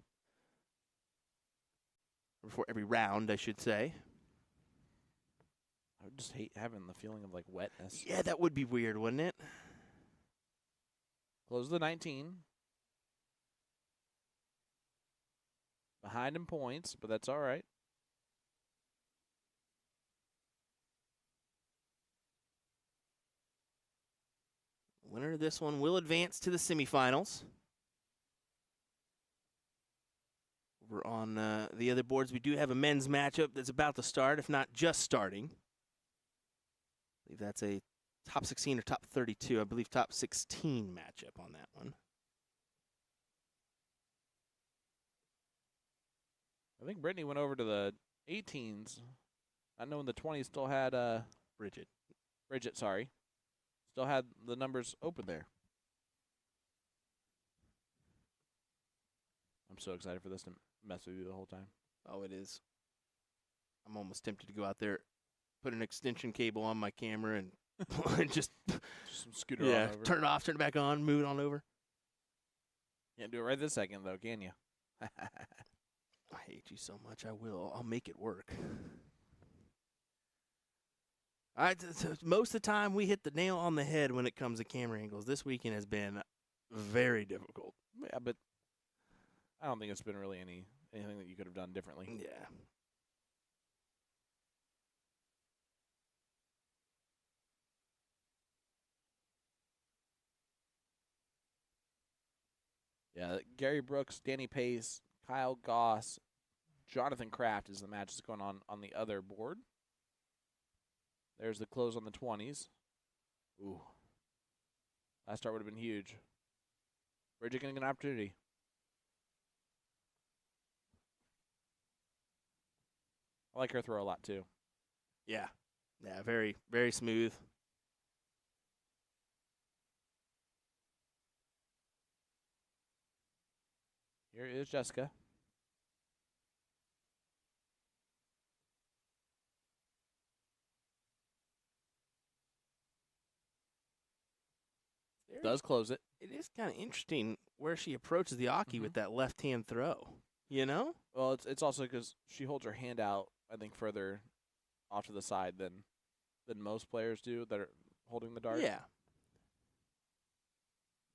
before every round, I should say.
I would just hate having the feeling of like wetness.
Yeah, that would be weird, wouldn't it?
Close the 19. Behind in points, but that's all right.
Winner of this one will advance to the semifinals. Over on the other boards, we do have a men's matchup that's about to start, if not just starting. I believe that's a top 16 or top 32. I believe top 16 matchup on that one.
I think Brittany went over to the 18s. I know in the 20s still had
Bridget,
sorry. Still had the numbers open there. I'm so excited for this to mess with you the whole time.
Oh, it is. I'm almost tempted to go out there, put an extension cable on my camera, and just
scoot on over.
Turn it off, turn it back on, move it on over.
Can't do it right this second, though, can you?
I hate you so much. I will. I'll make it work. All right, so most of the time we hit the nail on the head when it comes to camera angles. This weekend has been very difficult.
Yeah, but I don't think it's been really anything that you could have done differently.
Yeah.
Yeah, Gary Brooks, Danny Pace, Kyle Goss, Jonathan Kraft is the match that's going on the other board. There's the close on the 20s. Ooh. Last start would have been huge. Bridget getting an opportunity. I like her throw a lot, too.
Yeah. Yeah, very, very smooth.
Here is Jessica. Does close it.
It is kind of interesting where she approaches the Aki with that left-hand throw. You know?
Well, it's also because she holds her hand out, I think, further off to the side than most players do that are holding the dart.
Yeah.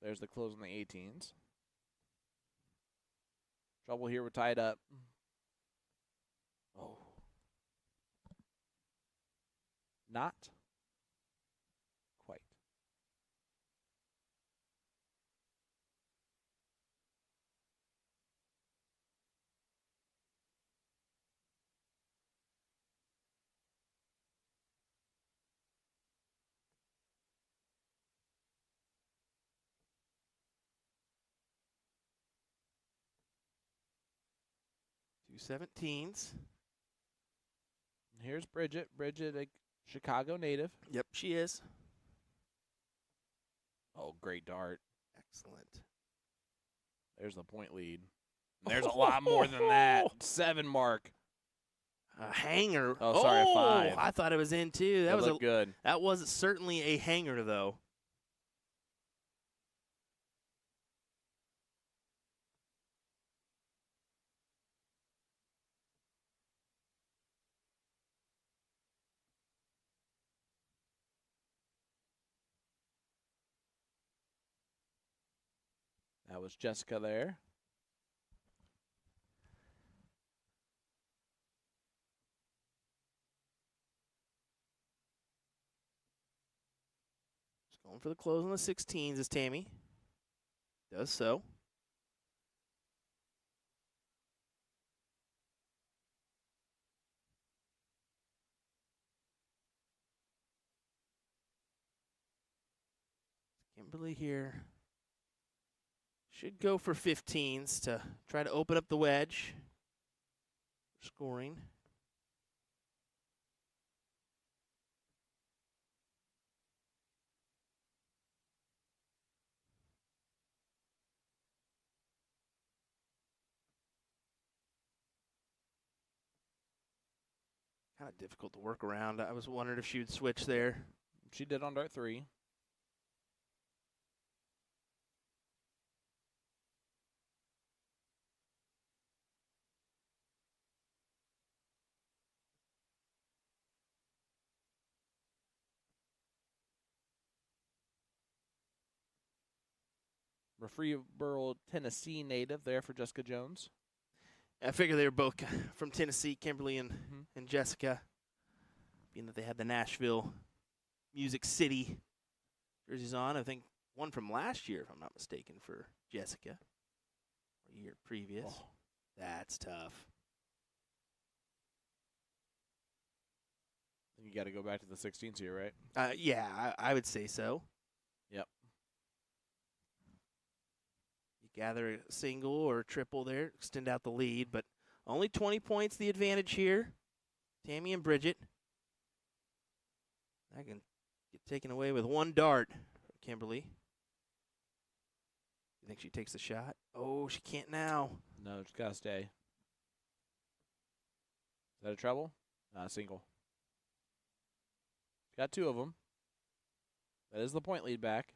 There's the close on the 18s. Trouble here, we're tied up. Oh. Not quite.
217s.
Here's Bridget. Bridget, a Chicago native.
Yep, she is.
Oh, great dart.
Excellent.
There's the point lead. And there's a lot more than that. 7 mark.
A hanger.
Oh, sorry, a 5.
I thought it was in too. That was
looked good.
That was certainly a hanger, though.
That was Jessica there.
Just going for the close on the 16s is Tammy. Does so. Kimberly here should go for 15s to try to open up the wedge for scoring. Kind of difficult to work around. I was wondering if she would switch there.
She did on dart 3. Murfreesboro, Tennessee native there for Jessica Jones.
I figure they were both from Tennessee, Kimberly and Jessica, being that they had the Nashville Music City jerseys on. I think one from last year, if I'm not mistaken, for Jessica, or a year previous.
Oh.
That's tough.
You got to go back to the 16s here, right?
Yeah, I would say so.
Yep.
You gather a single or a triple there, extend out the lead, but only 20 points the advantage here. Tammy and Bridget. I can get taken away with one dart, Kimberly. You think she takes the shot? Oh, she can't now.
No, just got to stay. Is that a treble? Single. Got 2 of them. That is the point lead back.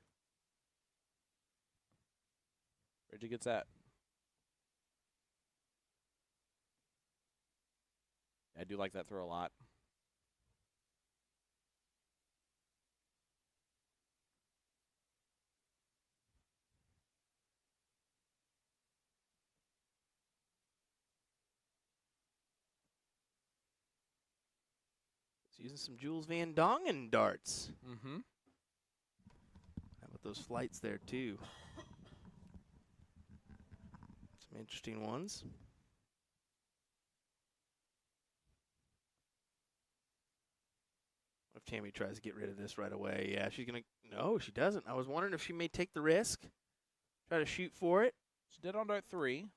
Bridget gets that. I do like that throw a lot.
Using some Jules Van Dongen darts.
Mm-hmm.
How about those flights there, too? Some interesting ones. What if Tammy tries to get rid of this right away? Yeah, she's going to. No, she doesn't. I was wondering if she may take the risk, try to shoot for it.
She did on dart 3.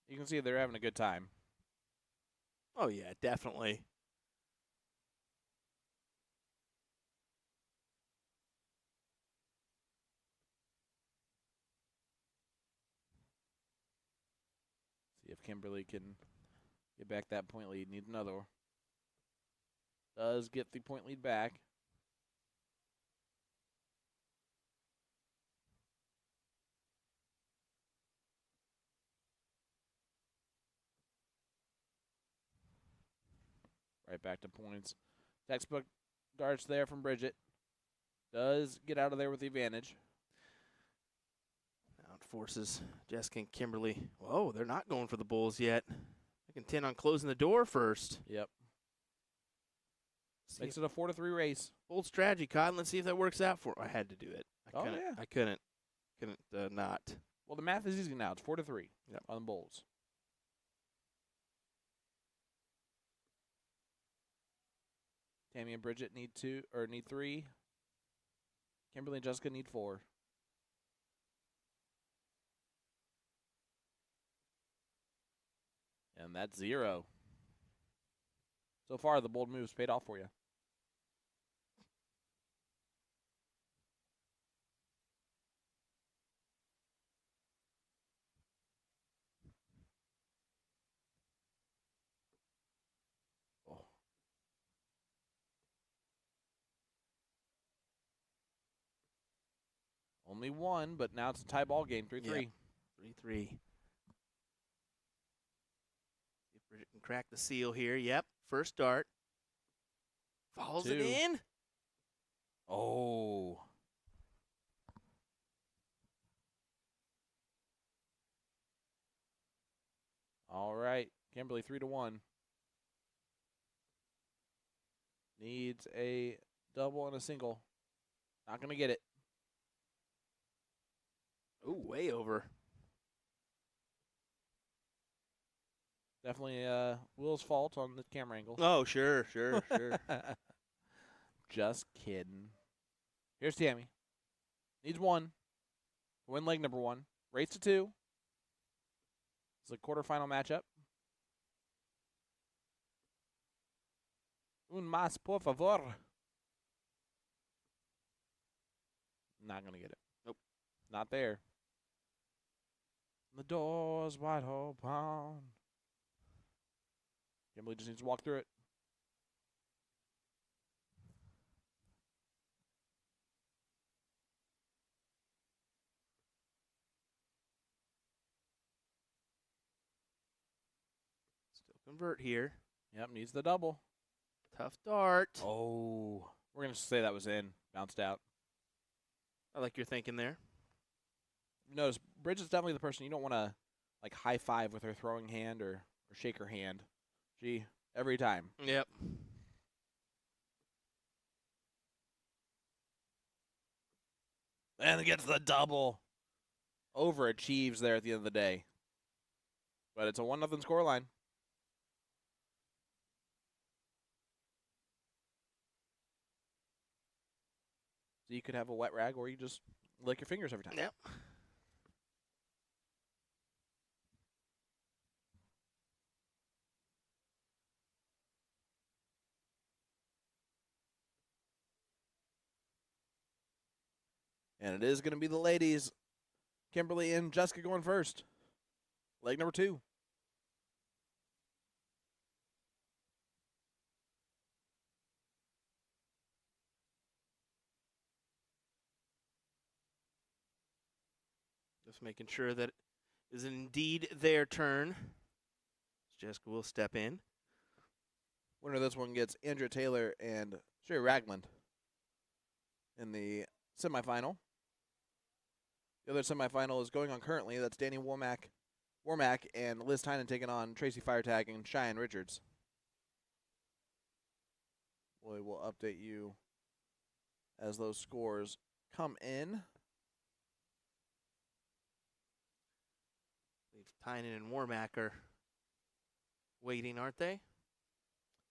You can see they're having a good time.
Oh, yeah, definitely.
See if Kimberly can get back that point lead. Need another one. Does get the point lead back. Right back to points. Textbook darts there from Bridget. Does get out of there with the advantage.
Now it forces Jessica and Kimberly. Whoa, they're not going for the Bulls yet. They can intend on closing the door first.
Yep.
See
Makes it a 4-3 race.
bold strategy, Cotton. Let's see if that works out for. I had to do it. I couldn't not.
Well, the math is easy now. It's 4-3
Yep.
on the Bulls. Tammy and Bridget need 3. Kimberly and Jessica need 4. And that's 0. So far, the bold moves paid off for you. Oh. Only one, but now it's a tie ball game, 3-3.
Yep. 3-3. See if Bridget can crack the seal here. Yep. First dart. Follows it
2.
in.
Oh. All right. Kimberly 3-1. Needs a double and a single. Not going to get it.
Ooh, way over.
Definitely Will's fault on the camera angle.
Oh, sure.
Just kidding. Here's Tammy. Needs 1 to win leg number 1. Race to 2. It's a quarterfinal matchup. Un más, por favor. Not going to get it.
Nope.
Not there. The door's wide open. Kimberly just needs to walk through it.
Still convert here.
Yep, needs the double.
Tough dart.
Oh. We're going to say that was in. Bounced out.
I like your thinking there.
Notice, Bridget's definitely the person you don't want to like high five with her throwing hand or shake her hand. She, every time.
Yep.
And gets the double. Overachieves there at the end of the day. But it's a 1-0 scoreline. So you could have a wet rag or you just lick your fingers every time.
Yep.
And it is going to be the ladies. Kimberly and Jessica going first. Leg number 2.
Just making sure that it is indeed their turn. Jessica will step in.
Winner of this one gets Andrea Taylor and Sherry Ragland in the semifinal. The other semifinal is going on currently. That's Danny Womack and Liz Tynan taking on Tracy Firetag and Cheyenne Richards. We will update you as those scores come in.
I believe Tynan and Warmack are waiting, aren't they?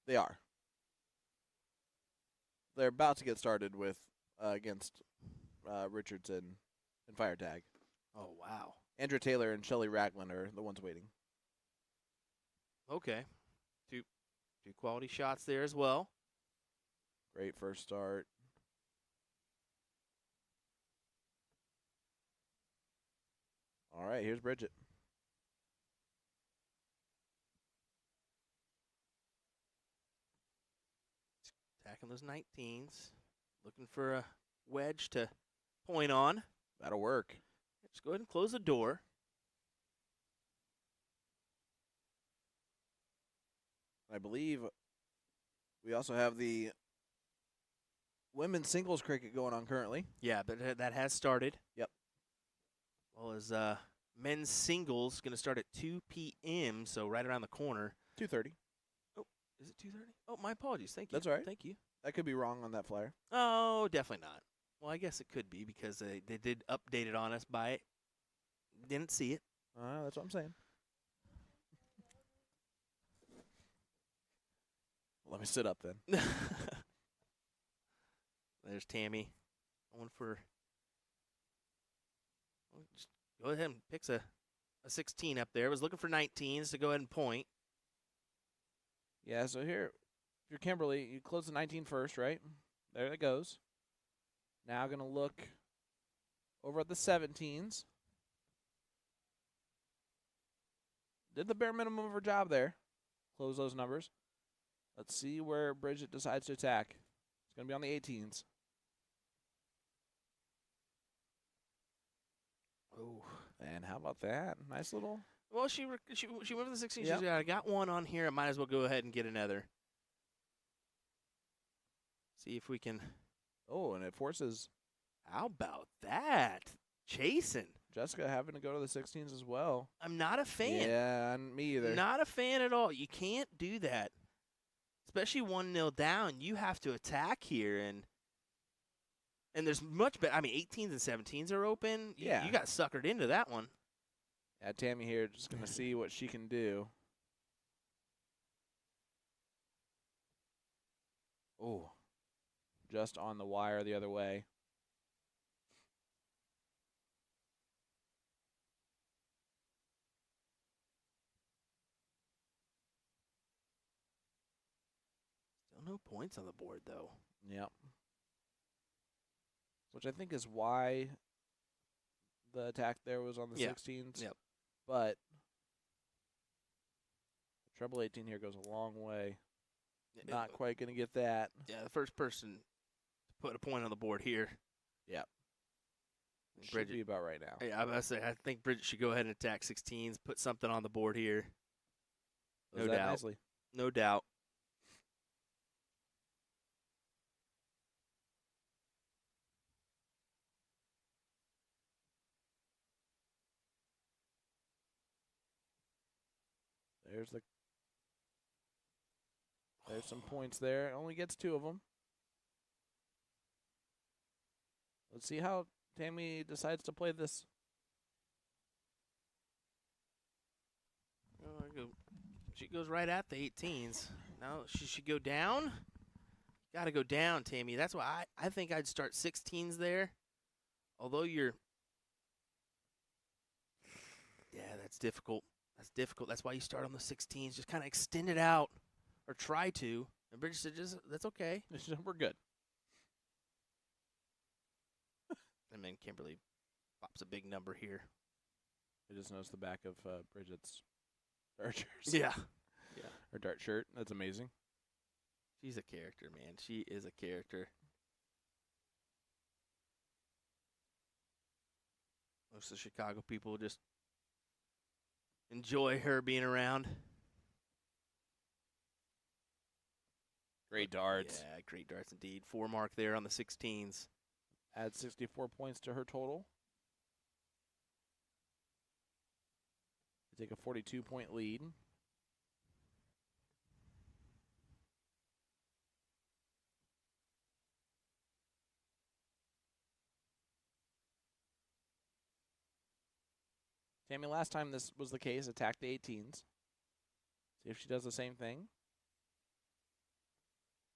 They are. They're about to get started with against Richards and Firetag.
Oh, wow.
Andrea Taylor and Shelly Ragland are the ones waiting.
Okay. Two quality shots there as well.
Great first start. All right, here's Bridget.
Attacking those 19s. Looking for a wedge to point on.
That'll work.
Just go ahead and close the door.
I believe we also have the women's singles cricket going on currently.
Yeah, but that has started.
Yep.
Well, as men's singles going to start at 2 p.m., so right around the corner.
2:30.
Oh, is it 2:30? Oh, my apologies. Thank you.
That's all right.
Thank you.
That could be wrong on that flyer.
Oh, definitely not. Well, I guess it could be because they did update it on us by it. Didn't see it.
That's what I'm saying. Let me sit up then.
There's Tammy going for. Just go ahead and picks a 16 up there. Was looking for 19s to go ahead and point.
Yeah, so here, if you're Kimberly, you close the 19 first, right? There it goes. Now going to look over at the 17s. Did the bare minimum of her job there. Close those numbers. Let's see where Bridget decides to attack. It's going to be on the 18s.
Oh.
And how about that? Nice little.
Well, she went for the 16.
Yep.
She's I got one on here. I might as well go ahead and get another. See if we can.
Oh, and it forces
How about that? Chasing.
Jessica having to go to the 16s as well.
I'm not a fan.
Yeah, and me either.
Not a fan at all. You can't do that. Especially 1-0 down. You have to attack here. And there's much better. I mean, 18s and 17s are open.
Yeah.
You got suckered into that one.
Yeah, Tammy here just going to see what she can do. Oh, just on the wire the other way.
Still no points on the board, though.
Yep. Which I think is why the attack there was on the
Yeah.
16s.
Yep.
But the treble 18 here goes a long way. Not quite going to get that.
Yeah, the first person to put a point on the board here.
Yep. Should
Bridget.
be about right now.
Yeah, I was about to say, I think Bridget should go ahead and attack 16s, put something on the board here.
Does
No
that
doubt.
nicely.
No doubt.
There's some points there. Only gets 2 of them. Let's see how Tammy decides to play this.
She goes right at the 18s. Now she should go down. Got to go down, Tammy. That's why I think I'd start 16s there. Although you're. Yeah, that's difficult. That's difficult. That's why you start on the 16s. Just kind of extend it out. Or try to. And Bridget said, that's okay.
We're good.
And then Kimberly pops a big number here.
I just noticed the back of Bridget's dart shirt.
Yeah.
Her dart shirt. That's amazing.
She's a character, man. She is a character. Most of the Chicago people just enjoy her being around.
Great darts.
Yeah, great darts indeed. 4 mark there on the 16s.
Add 64 points to her total. Take a 42-point lead. Tammy, last time this was the case, attacked the 18s. See if she does the same thing.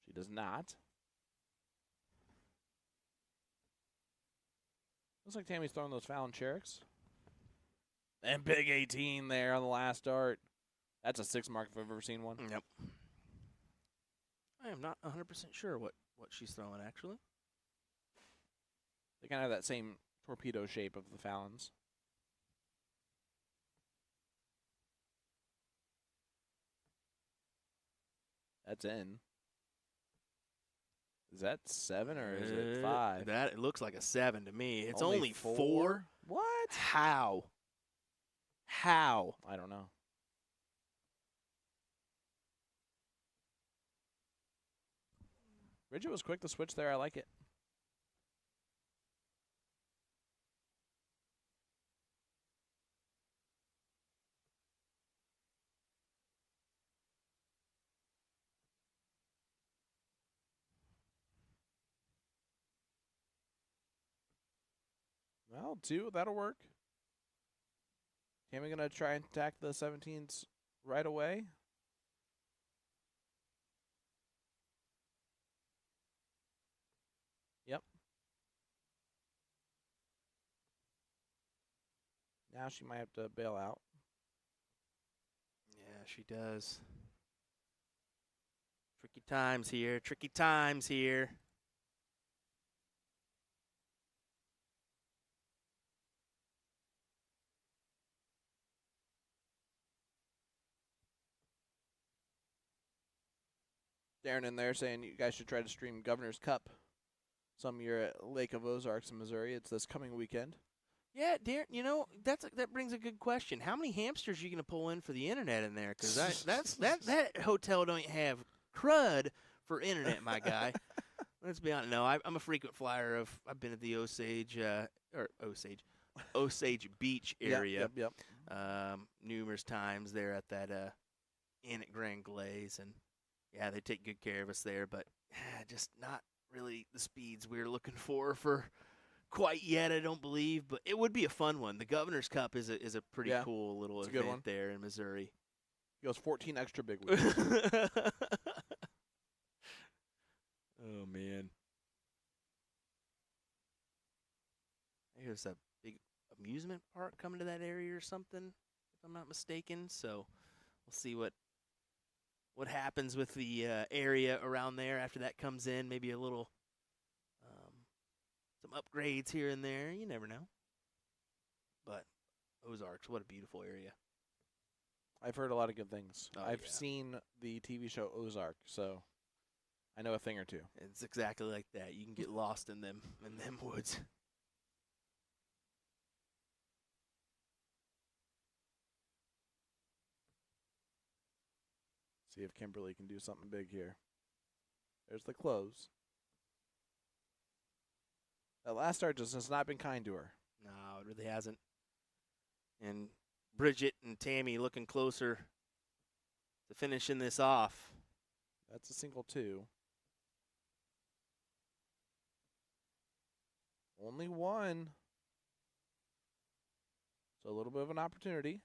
She does not. Looks like Tammy's throwing those Fallon Chericks. And big 18 there on the last dart. That's a 6 mark if I've ever seen one.
Yep. I am not 100% sure what she's throwing, actually.
They kind of have that same torpedo shape of the Fallons. That's in. Is that 7 or is it 5?
That it looks like a 7 to me. It's only 4.
What?
How?
I don't know. Bridget was quick to switch there. I like it. Well, 2, that'll work. Tammy gonna try and attack the 17s right away. Yep. Now she might have to bail out.
Yeah, she does. Tricky times here. Tricky times here.
Darren in there saying you guys should try to stream Governor's Cup. Some year at Lake of Ozarks in Missouri. It's this coming weekend.
Yeah, Darren, that brings a good question. How many hamsters are you going to pull in for the internet in there? Because that hotel don't have crud for internet, my guy. Let's be honest. No, I'm a frequent flyer I've been at the Osage Beach area.
Yep.
Numerous times there at that inn at Grand Glaze, and yeah, they take good care of us there, but just not really the speeds we were looking for quite yet, I don't believe, but it would be a fun one. The Governor's Cup is a pretty cool little event there in Missouri.
He goes 14 extra big weeks.
Oh, man. There's a big amusement park coming to that area or something, if I'm not mistaken. So we'll see what happens with the area around there after that comes in. Maybe a little some upgrades here and there. You never know. But Ozarks, what a beautiful area.
I've heard a lot of good things.
Oh,
I've
yeah.
seen the TV show Ozark, so I know a thing or two.
It's exactly like that. You can get lost in them woods.
See if Kimberly can do something big here. There's the close. That last start just has not been kind to her.
No, it really hasn't. And Bridget and Tammy looking closer to finishing this off.
That's a single two. Only one. So a little bit of an opportunity.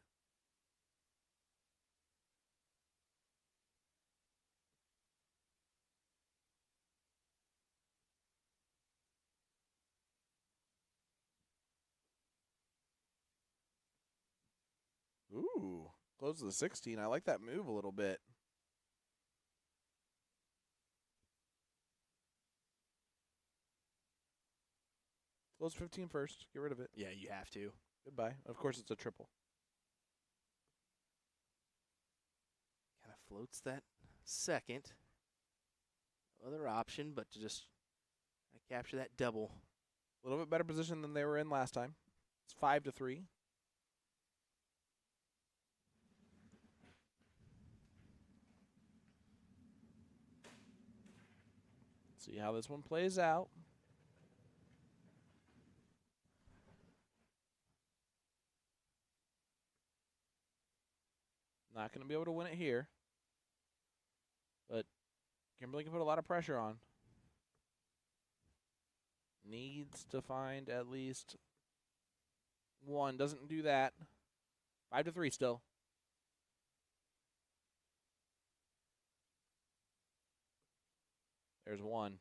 Ooh, close to the 16. I like that move a little bit. Close 15 first. Get rid of it.
Yeah, you have to.
Goodbye. Of course, it's a triple.
Kind of floats that second. Other option, but to just capture that double.
A little bit better position than they were in last time. It's 5-3. See how this one plays out. Not going to be able to win it here. But Kimberly can put a lot of pressure on. Needs to find at least one. Doesn't do that. 5-3 still. There's one.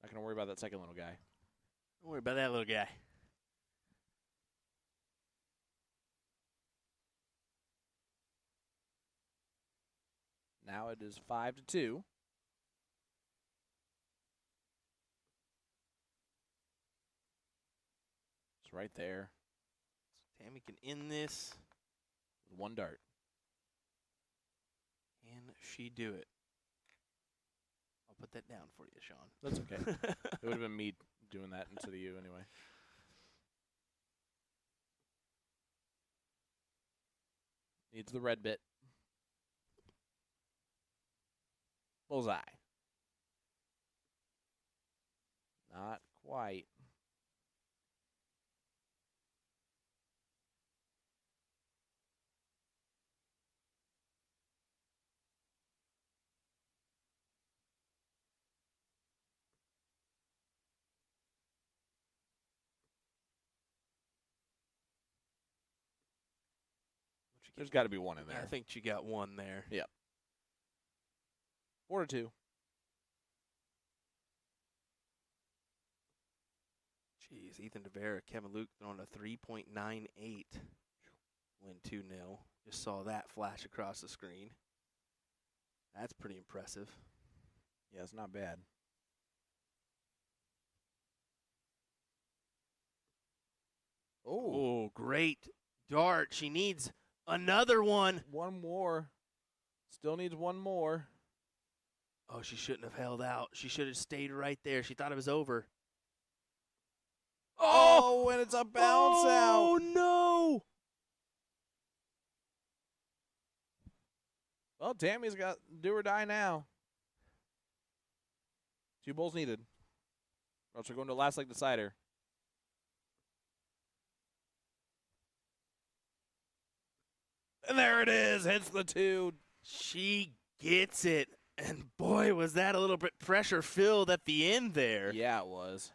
Not going to worry about that second little guy.
Don't worry about that little guy.
Now it is 5-2. It's right there.
So Tammy can end this.
With one dart.
Can she do it? I'll put that down for you, Sean.
That's okay. It would have been me doing that instead of you anyway. Needs the red bit. Bullseye. Not quite. There's got to be one in there.
I think she got one there.
Yep. 4-2.
Jeez, Ethan DeVera, Kevin Luke throwing a 3.98. Win 2-0. Just saw that flash across the screen. That's pretty impressive.
Yeah, it's not bad. Oh,
Oh, great dart. She needs another one.
one more. Still needs one more.
Oh, she shouldn't have held out. She should have stayed right there. She thought it was over.
Oh, and it's a bounce
Oh,
out.
no.
Well, Tammy's got do or die now. 2 bowls needed. Or else we're going to last leg decider. And there it is. Hits the 2.
She gets it. And boy, was that a little bit pressure filled at the end there.
Yeah, it was.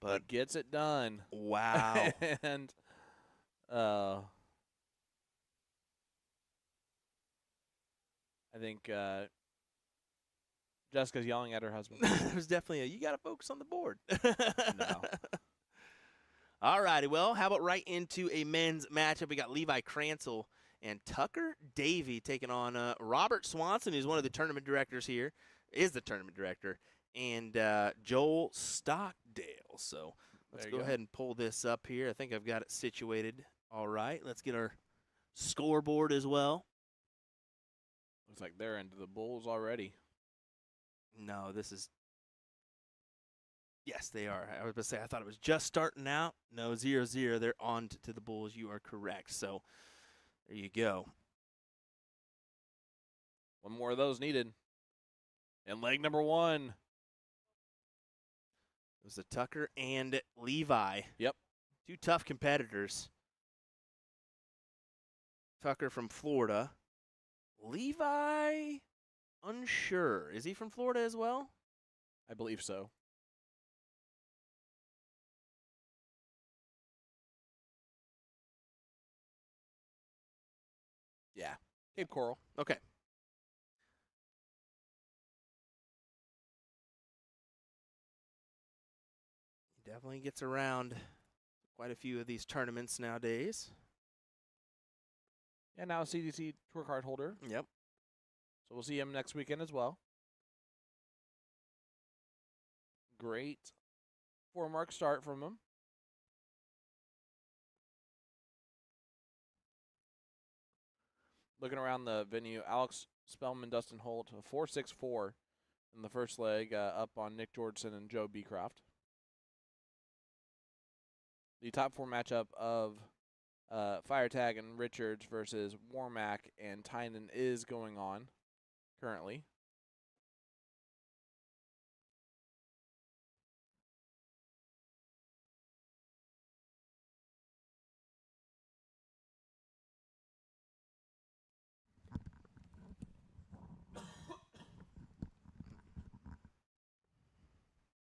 But
Gets it done.
wow.
And I think Jessica's yelling at her husband.
There's definitely you got to focus on the board.
No.
All righty. Well, how about right into a men's matchup? We got Levi Cransell and Tucker Davey taking on Robert Swanson, who's one of the tournament directors here, is the tournament director, and Joel Stockdale. So let's go ahead and pull this up here. I think I've got it situated. All right. Let's get our scoreboard as well.
Looks like they're into the Bulls already.
No, this is. Yes, they are. I was about to say, I thought it was just starting out. No, 0-0. They're on to the Bulls. You are correct. So there you go.
One more of those needed. And leg number 1.
It was the Tucker and Levi.
Yep.
2 tough competitors. Tucker from Florida. Levi, unsure. Is he from Florida as well?
I believe so. Yeah. Cape Coral.
Okay. He definitely gets around quite a few of these tournaments nowadays.
And now a CDC tour card holder.
Yep.
So we'll see him next weekend as well. Great 4-mark start from him. Looking around the venue, Alex Spellman, Dustin Holt, a 4.64 in the first leg, up on Nick Georgeson and Joe Beecroft. The top 4 matchup of Firetag and Richards versus Warmack and Tynan is going on currently.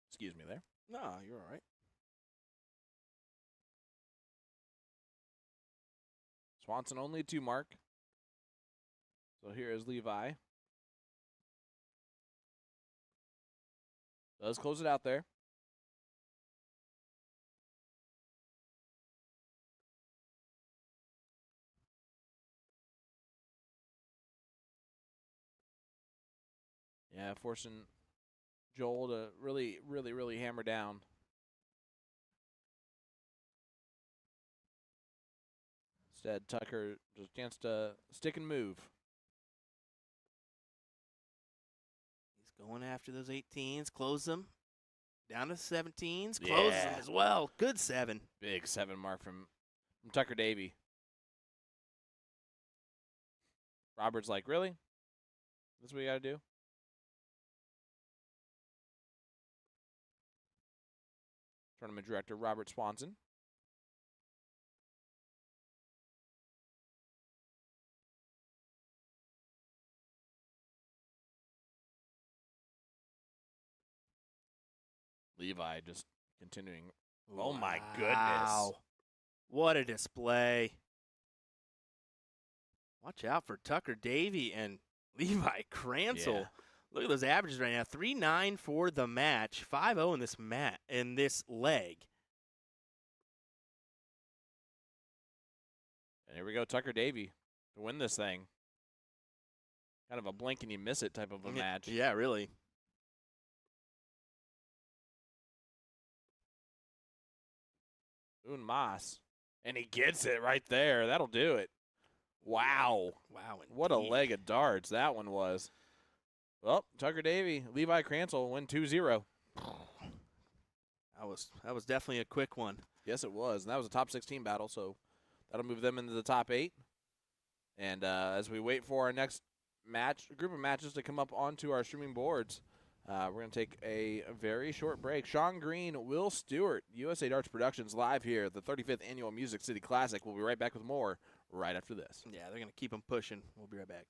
Excuse me there.
No, you're all right.
Swanson only a 2-mark. So here is Levi. Does close it out there. Yeah, forcing Joel to really hammer down. Instead, Tucker just a chance to stick and move.
He's going after those 18s. Close them. Down to 17s. Close them
Yeah.
as well. Good 7.
Big 7-mark from Tucker Davey. Robert's like, really? That's what you got to do? Tournament director Robert Swanson. Levi just continuing. Oh, my goodness.
Wow. What a display. Watch out for Tucker Davey and Levi Cransell.
Yeah.
Look at those averages right now. 3-9 for the match. 5-0 in this leg.
And here we go, Tucker Davey to win this thing. Kind of a blink and you miss it type of a match.
Yeah, really.
Unmas. And he gets it right there. That'll do it. Wow.
Wow.
What a
indeed.
leg of darts that one was. Well, Tucker Davey, Levi Cransel win 2-0.
That was definitely a quick one.
Yes, it was. And that was a top 16 battle, so that'll move them into the top 8. And as we wait for our next group of matches to come up onto our streaming boards, we're going to take a very short break. Sean Green, Will Stewart, USA Darts Productions live here at the 35th Annual Music City Classic. We'll be right back with more right after this.
Yeah, they're going to keep them pushing. We'll be right back.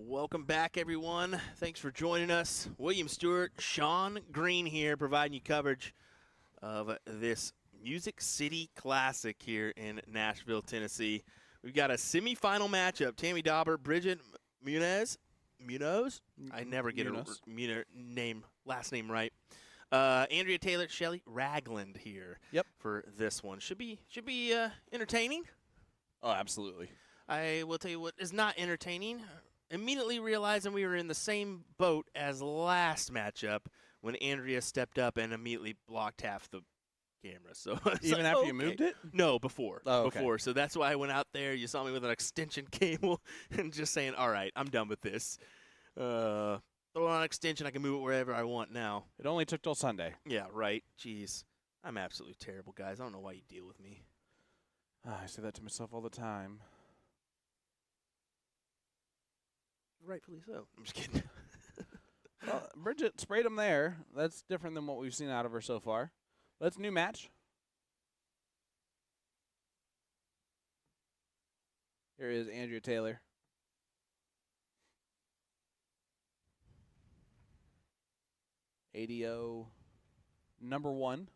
Welcome back, everyone. Thanks for joining us. William Stewart, Sean Green here, providing you coverage of this Music City Classic here in Nashville, Tennessee. We've got a semifinal matchup. Tammy Dauber, Bridget Munoz. I never get last name right. Andrea Taylor, Shelly Ragland here.
Yep.
For this one. Should be entertaining.
Oh, absolutely.
I will tell you what is not entertaining. Immediately realizing we were in the same boat as last matchup when Andrea stepped up and immediately blocked half the camera. So
Even after you moved it?
No, before.
Oh, okay.
Before. So that's why I went out there. You saw me with an extension cable and just saying, all right, I'm done with this. Throw on an extension. I can move it wherever I want now.
It only took till Sunday.
Yeah, right. Jeez. I'm absolutely terrible, guys. I don't know why you deal with me.
I say that to myself all the time.
Rightfully so. I'm just kidding.
Well, Bridget sprayed him there. That's different than what we've seen out of her so far. Let's new match. Here is Andrea Taylor. ADO number 1.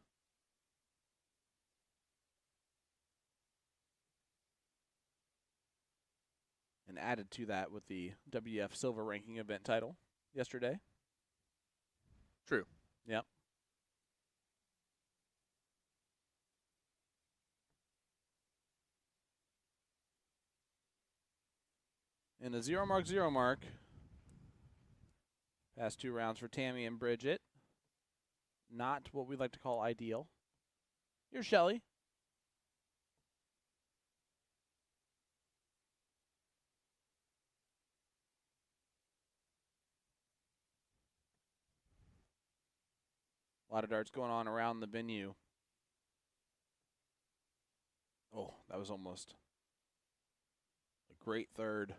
And added to that with the WF Silver Ranking event title yesterday.
True.
Yep. And a 0 mark. Past 2 rounds for Tammy and Bridget. Not what we like to call ideal. Here's Shelly. A lot of darts going on around the venue. Oh, that was almost a great third.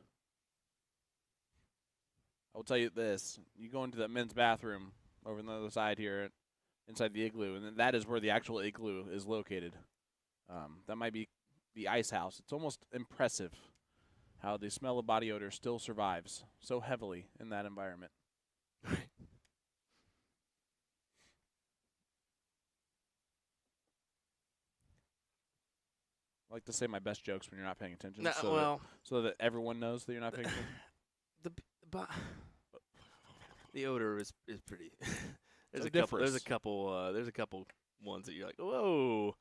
I will tell you this. You go into that men's bathroom over on the other side here inside the igloo, and that is where the actual igloo is located. That might be the ice house. It's almost impressive how the smell of body odor still survives so heavily in that environment. I like to say my best jokes when you're not paying attention, so that everyone knows that you're not paying attention.
The odor is pretty. There's a couple ones that you're like, whoa.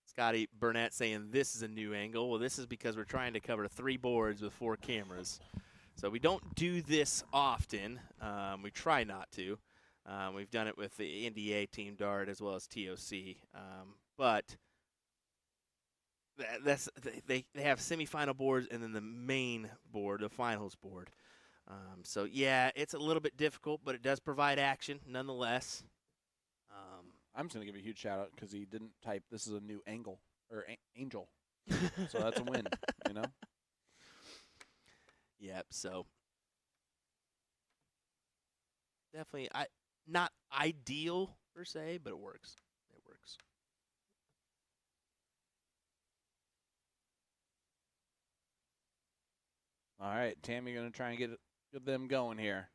Scotty Burnett saying this is a new angle. Well, this is because we're trying to cover 3 boards with 4 cameras. So we don't do this often. We try not to. We've done it with the NDA Team Dart as well as TOC. But they have semifinal boards and then the main board, the finals board. So, yeah, it's a little bit difficult, but it does provide action nonetheless.
I'm just going to give a huge shout-out because he didn't type this is a new angle or angel. So that's a win, you know?
Yep, so definitely not ideal per se, but it works. It works.
All right, Tammy going to try and get them going here.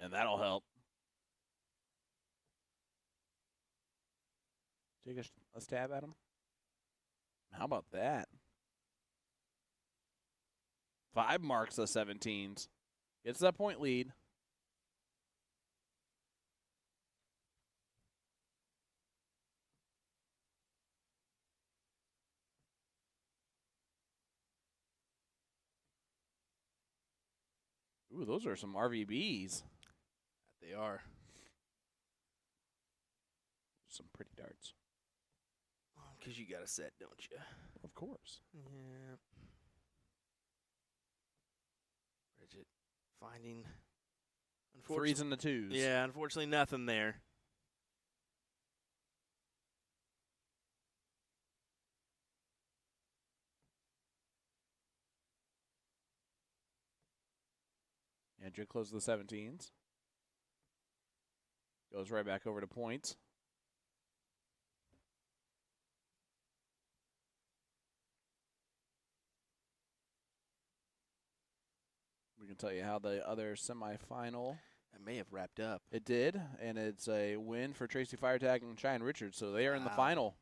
And that'll help. Take a stab at him. How about that? 5 marks the 17s. Gets that point lead. Ooh, those are some RVBs.
They are.
Some pretty darts.
Because you got a set, don't you?
Of course.
Yeah. Bridget finding.
3s and the 2s.
Yeah, unfortunately nothing there.
Andrea closes the 17s. Goes right back over to points. can tell you how the other semifinal.
That may have wrapped up.
It did, and it's a win for Tracy Firetag and Cheyenne Richards. So they are in the
Wow.
final.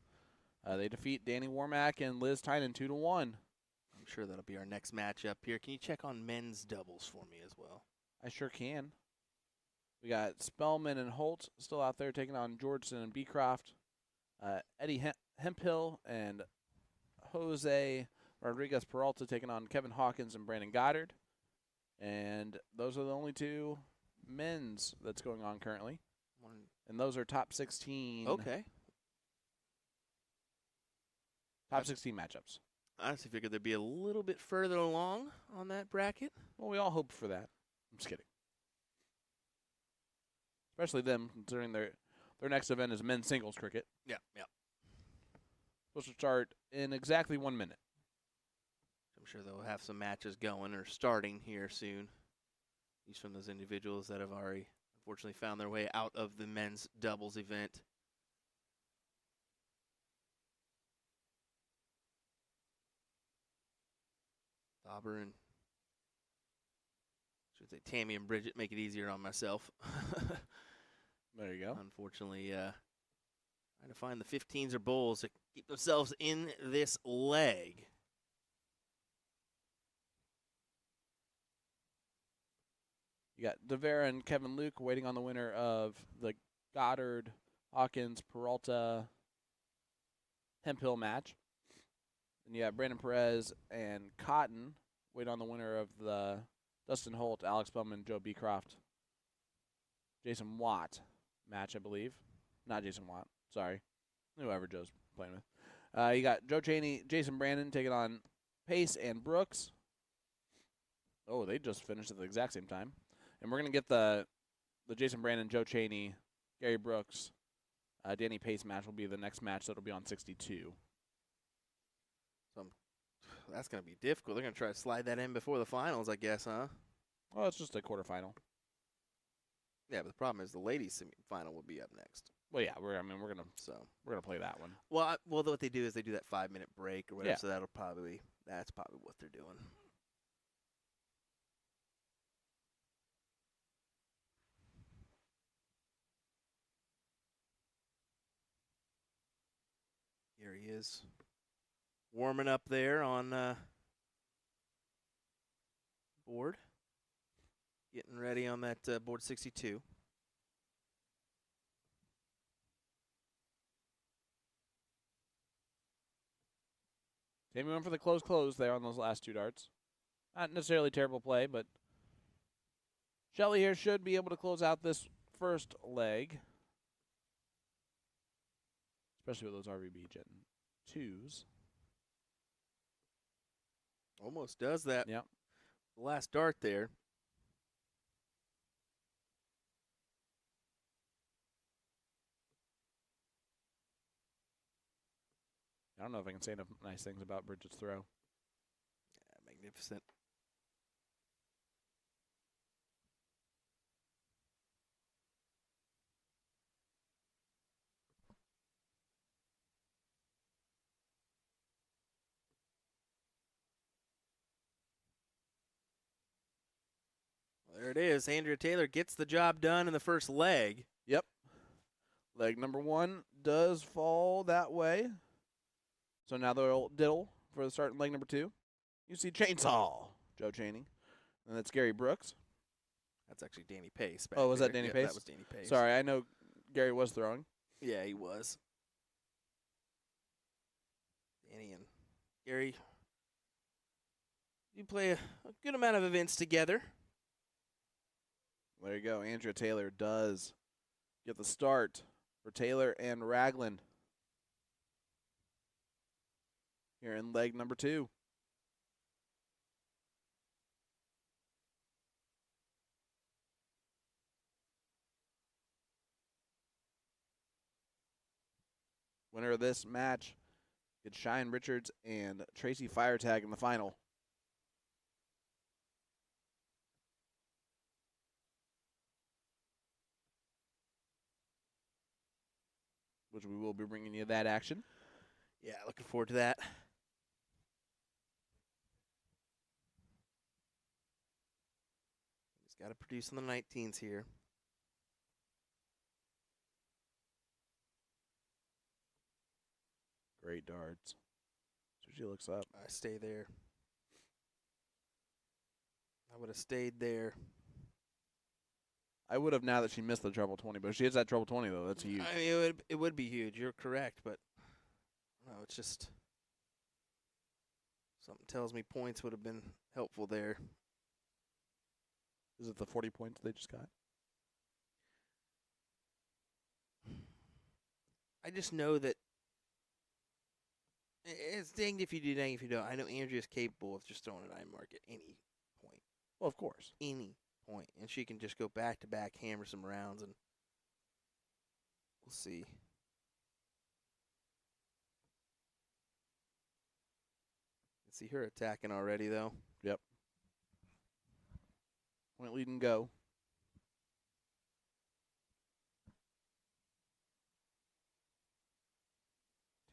They defeat Danny Warmack and Liz Tynan 2-1.
I'm sure that'll be our next matchup here. Can you check on men's doubles for me as well?
I sure can. We got Spellman and Holt still out there taking on Georgeson and Beecroft. Eddie Hemphill and Jose Rodriguez Peralta taking on Kevin Hawkins and Brandon Goddard. And those are the only two men's that's going on currently. And those are top 16.
Okay.
Top 16 matchups.
I honestly figured they'd be a little bit further along on that bracket.
Well, we all hope for that. I'm just kidding. Especially them, considering their next event is men's singles cricket.
Yeah.
Supposed to start in exactly 1 minute.
I'm sure they'll have some matches going or starting here soon. At least from those individuals that have already, unfortunately, found their way out of the men's doubles event. Dauber and should say Tammy and Bridget make it easier on myself.
There you go.
Unfortunately, trying to find the 15s or bowls to keep themselves in this leg.
You got DeVera and Kevin Luke waiting on the winner of the Goddard, Hawkins, Peralta, Hemphill match. And you got Brandon Perez and Cotton waiting on the winner of the Dustin Holt, Alex Bowman, Joe Beecroft, Jason Watt match, I believe. Not Jason Watt, sorry. Whoever Joe's playing with. You got Joe Cheney, Jason Brandon taking on Pace and Brooks. Oh, they just finished at the exact same time. And we're going to get the Jason Brandon, Joe Cheney, Gary Brooks, Danny Pace match will be the next match that will be on 62.
That's going to be difficult. They're going to try to slide that in before the finals, I guess, huh?
Well, it's just a quarterfinal.
Yeah, but the problem is the ladies' semifinal will be up next.
Well, yeah, we're gonna play that one.
Well, what they do is they do that 5-minute break or whatever.
Yeah.
So that's probably what they're doing. Here he is, warming up there on board, getting ready on that board 62.
Tammy went for the close there on those last two darts. Not necessarily terrible play, but Shelly here should be able to close out this first leg. Especially with those RVB Gen 2s.
Almost does that.
Yep.
The last dart there.
I don't know if I can say enough nice things about Bridget's throw.
Yeah, magnificent. Well, there it is. Andrea Taylor gets the job done in the first leg.
Yep. Leg number 1 does fall that way. So now the old diddle for the start in leg number 2. You see Chainsaw, Joe Cheney. And that's Gary Brooks.
That's actually Danny Pace.
Oh, was that
there.
Danny
Yeah,
Pace?
That was Danny Pace.
Sorry, I know Gary was throwing.
Yeah, he was. Danny and Gary, you play a good amount of events together.
There you go. Andrea Taylor does get the start for Taylor and Ragland here in leg number 2. Winner of this match gets Cheyenne Richards and Tracy Firetag in the final. Which we will be bringing you that action.
Yeah, looking forward to that. Got to produce on the 19s here.
Great darts. So she looks up.
I stay there. I would have stayed there.
I would have now that she missed the treble 20, but if she hits that treble 20 though, that's huge.
I mean, it would be huge. You're correct, but no, it's just something tells me points would have been helpful there.
Is it the 40 points they just got?
I just know that it's danged if you do, danged if you don't. I know Andrea's capable of just throwing an iron mark at any point.
Well, of course.
Any point. And she can just go back to back, hammer some rounds, and we'll see. See her attacking already, though.
Yep. Point lead and go.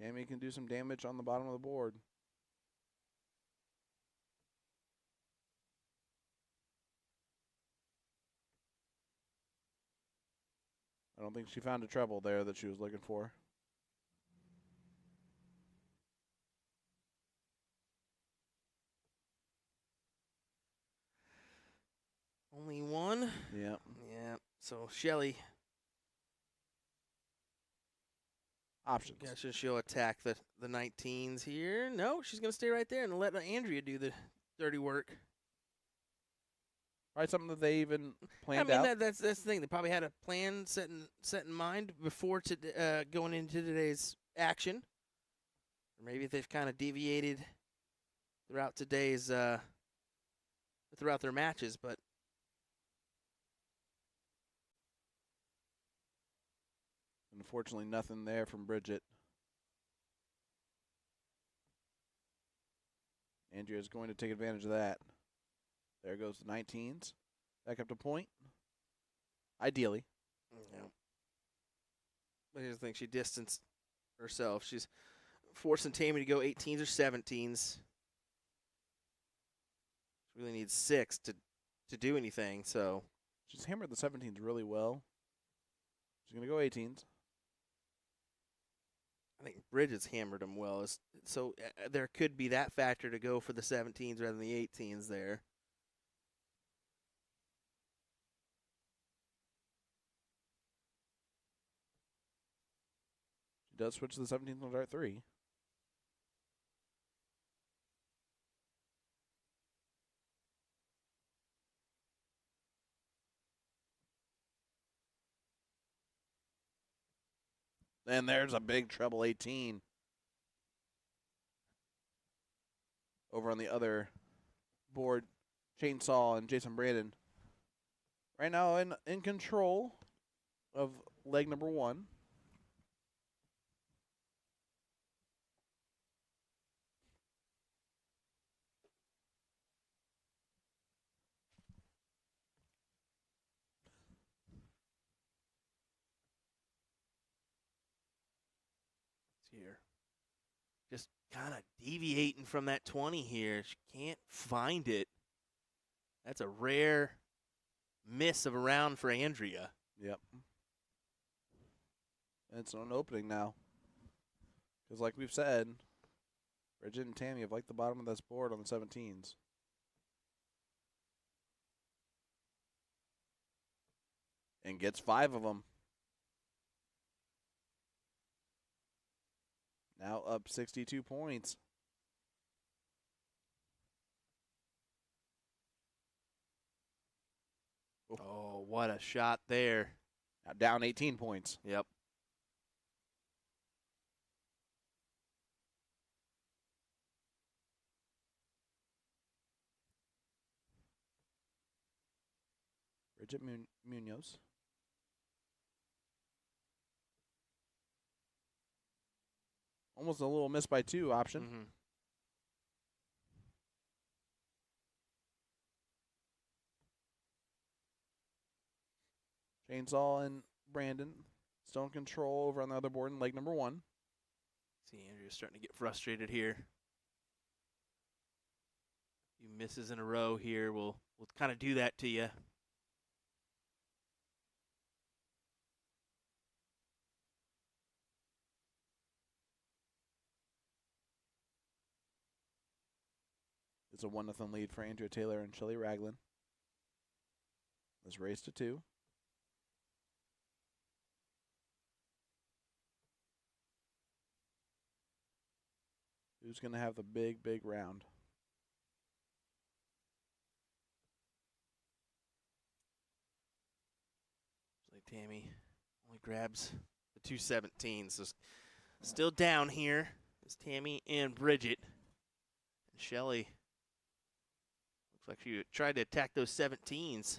Tammy can do some damage on the bottom of the board. I don't think she found a treble there that she was looking for.
Only one?
Yep.
Yeah. So Shelly,
Options.
guess she'll attack the 19s here. No, she's going to stay right there and let Andrea do the dirty work.
Right, something that they even planned
I mean,
out.
that's the thing. They probably had a plan set in mind before going into today's action. Or maybe they've kind of deviated throughout today's throughout their matches, but
Unfortunately, nothing there from Bridget. Andrea's going to take advantage of that. There goes the 19s. Back up to point. Ideally.
yeah. But here's the thing: she distanced herself. She's forcing Tammy to go 18s or 17s. She really needs 6 to do anything. So
She's hammered the 17s really well. She's going to go 18s.
I think Bridget's hammered them well. So there could be that factor to go for the 17s rather than the 18s there.
She does switch to the 17s on dart 3. And there's a big treble 18. Over on the other board, Chainsaw and Jason Brandon. Right now in control of leg number 1.
Here. Just kind of deviating from that 20 here. She can't find it. That's a rare miss of a round for Andrea.
Yep. And it's an opening now. Because like we've said, Bridget and Tammy have liked the bottom of this board on the 17s. And gets 5 of them. Now up 62 points.
Oh, what a shot there.
Now down 18 points.
Yep.
Bridget Munoz. Almost a little miss by 2 option.
Mm-hmm.
Chainsaw and Brandon still in control over on the other board in leg number 1.
See, Andrea's starting to get frustrated here. A few misses in a row here will kind of do that to you.
It's a 1-0 lead for Andrea Taylor and Shelly Ragland. Let's race to 2. Who's going to have the big, big round?
Looks like Tammy only grabs the 217s. So still down here is Tammy and Bridget. And Shelly looks like she tried to attack those 17s.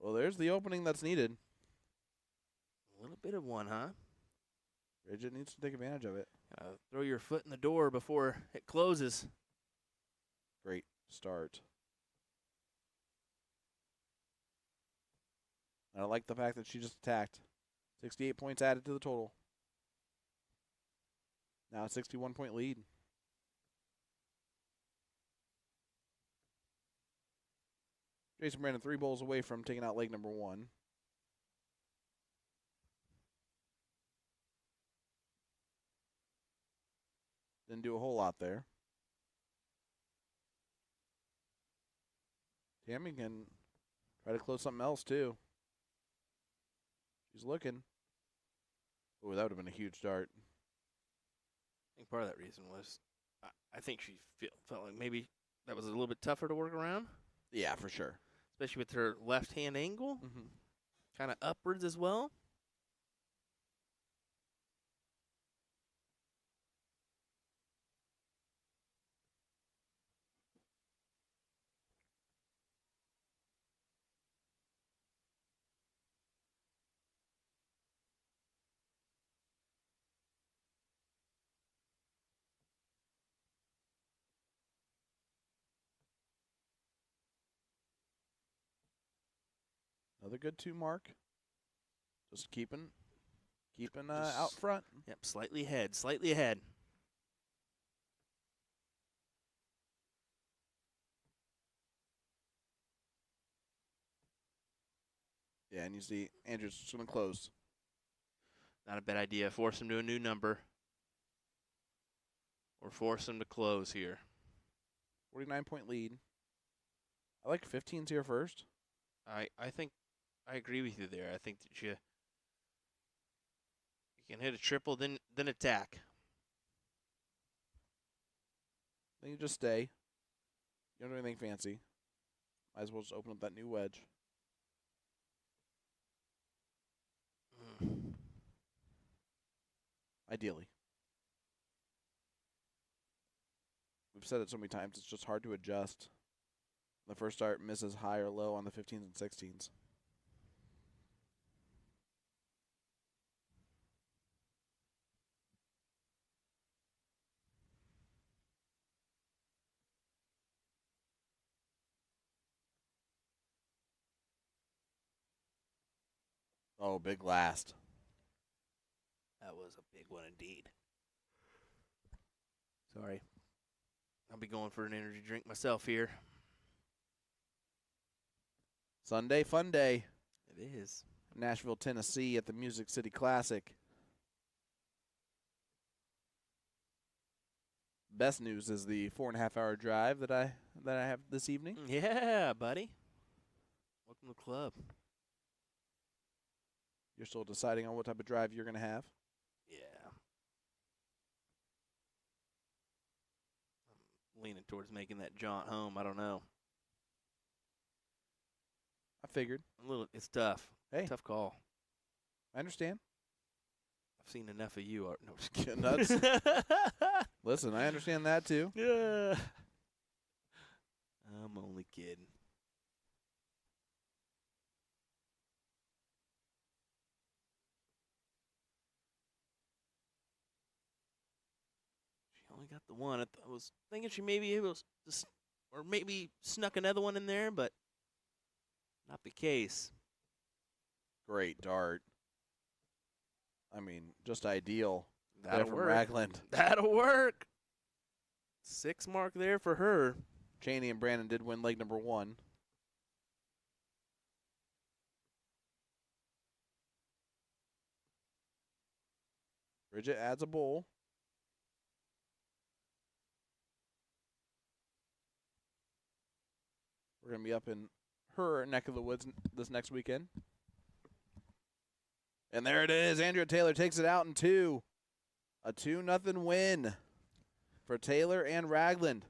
Well, there's the opening that's needed.
A little bit of one, huh?
Bridget needs to take advantage of it.
Throw your foot in the door before it closes.
Great start. I like the fact that she just attacked. 68 points added to the total. Now a 61-point lead. Jason Brandon 3 bowls away from taking out leg number 1. Didn't do a whole lot there. Tammy can try to close something else, too. She's looking. Oh, that would have been a huge dart.
I think part of that reason was I think she felt like maybe that was a little bit tougher to work around,
Yeah, for sure.
especially with her left-hand angle,
Mm-hmm.
kind of upwards as well.
Another good 2 mark. Just keeping out front.
Yep, slightly ahead, slightly ahead.
Yeah, and you see Andrew's just going to close.
Not a bad idea. Force him to a new number. Or force him to close here.
49-point lead. I like 15s here first.
I think I agree with you there. I think that you can hit a triple, then attack.
Then you just stay. You don't do anything fancy. Might as well just open up that new wedge. Ideally. We've said it so many times, it's just hard to adjust. The first start misses high or low on the 15s and 16s. Oh, big last.
That was a big one indeed. Sorry. I'll be going for an energy drink myself here.
Sunday, fun day.
It is.
Nashville, Tennessee at the Music City Classic. Best news is the 4.5-hour drive that I have this evening.
Yeah, buddy. Welcome to the club.
You're still deciding on what type of drive you're going to have.
Yeah. I'm leaning towards making that jaunt home. I don't know.
I figured.
It's tough.
Hey.
Tough call.
I understand.
I've seen enough of you. No, just kidding.
Nuts. Listen, I understand that too.
Yeah. I'm only kidding. She only got the one. I was thinking she maybe able to, or maybe snuck another one in there, but not the case.
Great dart. I mean, just ideal. There
That'll
from
work.
Ragland.
That'll work. 6 mark there for her.
Cheney and Brandon did win leg number 1. Bridget adds a bowl. We're going to be up in her neck of the woods this next weekend. And there it is. Andrea Taylor takes it out in 2. A 2-0 win for Taylor and Ragland.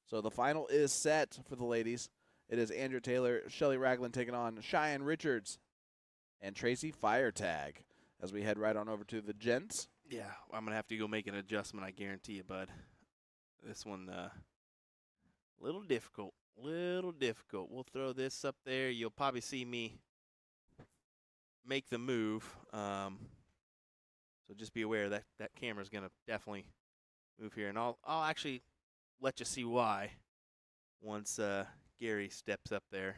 So the final is set for the ladies. It is Andrea Taylor, Shelly Ragland taking on Cheyenne Richards and Tracy Firetag as we head right on over to the gents.
Yeah, I'm going to have to go make an adjustment, I guarantee you, bud. This one, little difficult. We'll throw this up there. You'll probably see me make the move. So just be aware that that camera's going to definitely move here. And I'll actually let you see why once Gary steps up there.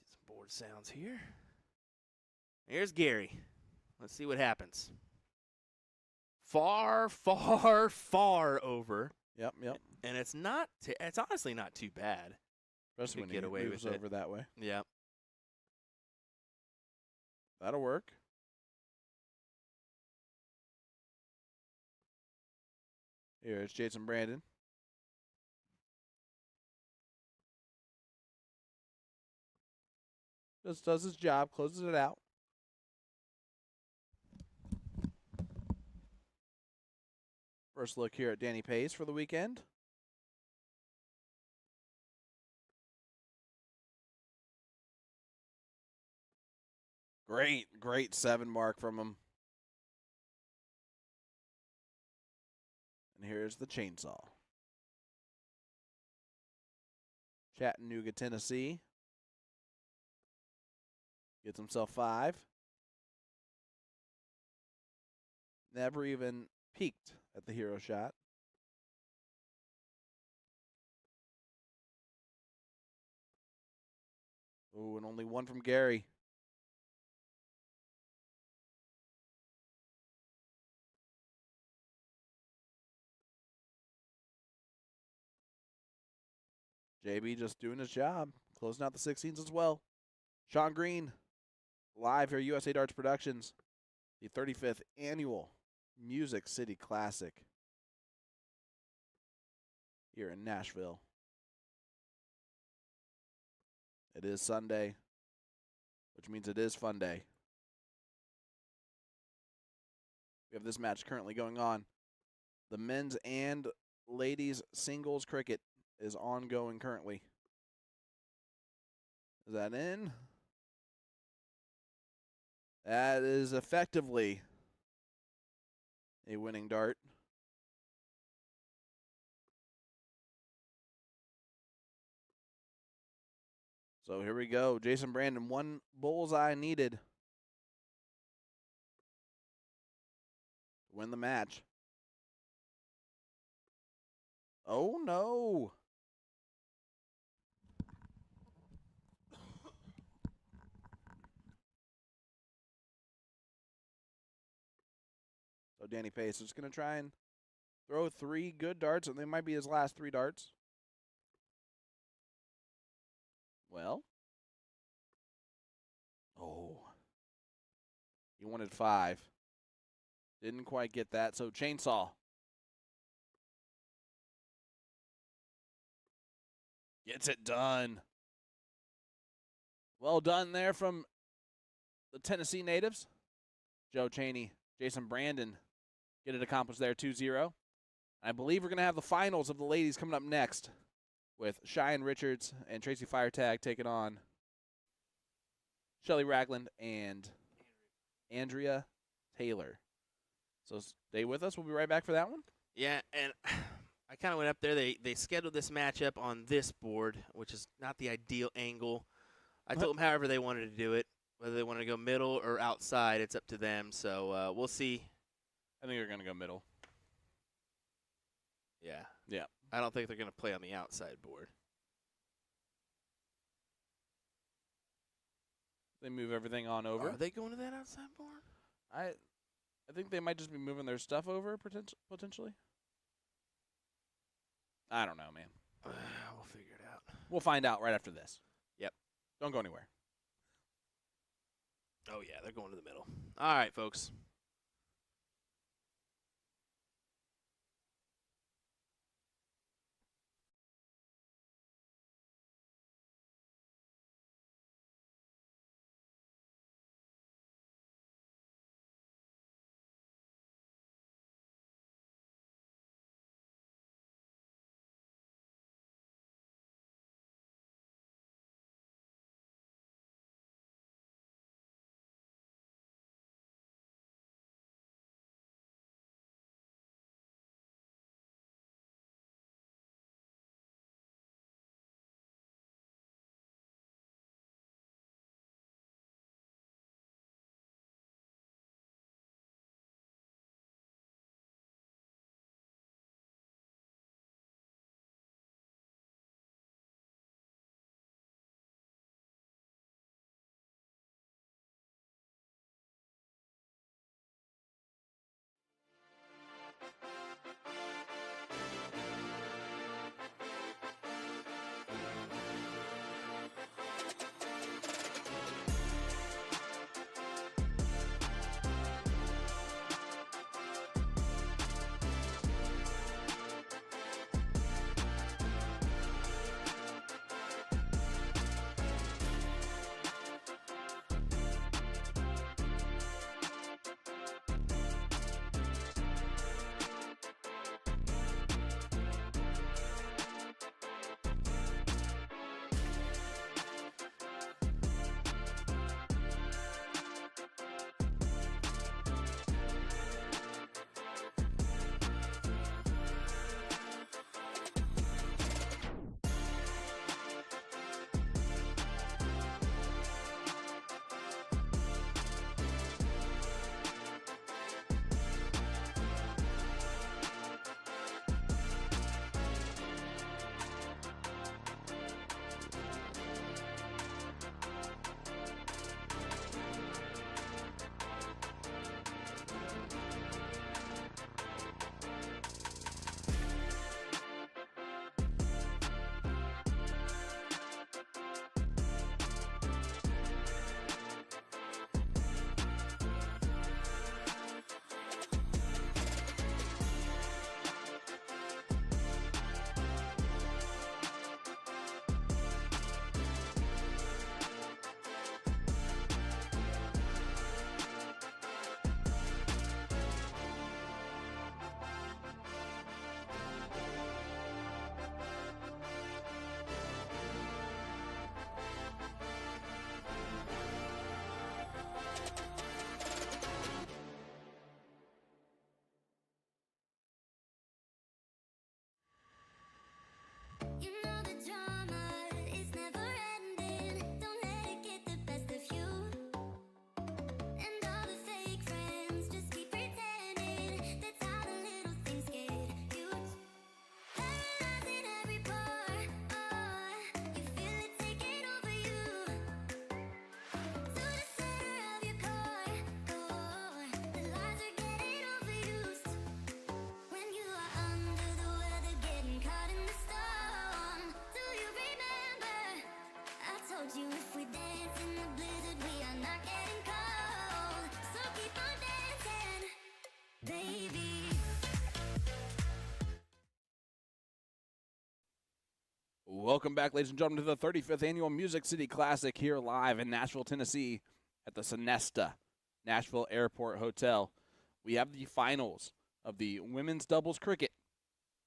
Get some board sounds here. Here's Gary. Let's see what happens. Far over.
Yep.
And it's not. It's honestly not too bad.
Especially
Could
when
get
he
away
moves
with it.
over that way.
Yeah.
That'll work. Here's Jason Brandon. Just does his job, closes it out. First look here at Danny Pace for the weekend. Great 7 mark from him. And here's the chainsaw. Chattanooga, Tennessee. Gets himself 5. Never even peeked at the hero shot. Ooh, and only 1 from Gary. JB just doing his job, closing out the 16s as well. Sean Green, live here, USA Darts Productions, the 35th annual Music City Classic here in Nashville. It is Sunday, which means it is fun day. We have this match currently going on. The men's and ladies singles cricket is ongoing currently. Is that in? That is effectively a winning dart. So here we go. Jason Brandon, 1 bullseye needed to win the match. Oh, no. So Danny Pace is going to try and throw 3 good darts, and they might be his last 3 darts. Well. Oh. He wanted 5. Didn't quite get that, so chainsaw. Gets it done. Well done there from the Tennessee natives. Joe Chaney, Jason Brandon get it accomplished there, 2-0. I believe we're going to have the finals of the ladies coming up next with Cheyenne Richards and Tracy Firetag taking on Shelly Ragland and Andrea Taylor. So stay with us. We'll be right back for that one.
Yeah, and I kind of went up there. They scheduled this matchup on this board, which is not the ideal angle. I told them however they wanted to do it. Whether they wanted to go middle or outside, it's up to them. So we'll see.
I think they're going to go middle.
Yeah.
Yeah.
I don't think they're going to play on the outside board.
They move everything on over.
Are they going to that outside board?
I think they might just be moving their stuff over potentially. I don't know, man.
We'll figure it out.
We'll find out right after this.
Yep.
Don't go anywhere.
Oh, yeah, they're going to the middle. All right, folks.
You know the drama is never ending. Don't let it get the best of you. And all the fake friends just keep pretending. That's how the little things get huge. Paralyzing every part. Oh, you feel it taking over you. To the center of your core. Oh, the lies are getting overused. When you are under the weather, getting caught in the storm. Do you remember? I told you if we dance in the blizzard, we are not getting cold. So keep on dancing, baby.
Welcome back, ladies and gentlemen, to the 35th Annual Music City Classic here live in Nashville, Tennessee at the Sonesta Nashville Airport Hotel. We have the finals of the women's doubles cricket,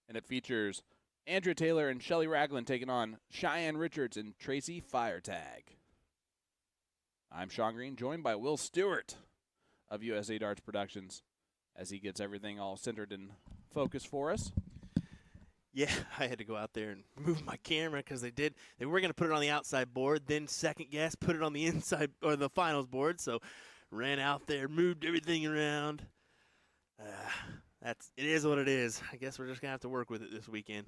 and it features Andrea Taylor and Shelly Ragland taking on Cheyenne Richards and Tracy Firetag. I'm Sean Green, joined by Will Stewart of USA Darts Productions as he gets everything all centered and focused for us.
Yeah, I had to go out there and move my camera because they were going to put it on the outside board, then second guess, put it on the inside or the finals board. So ran out there, moved everything around. It is what it is. I guess we're just going to have to work with it this weekend.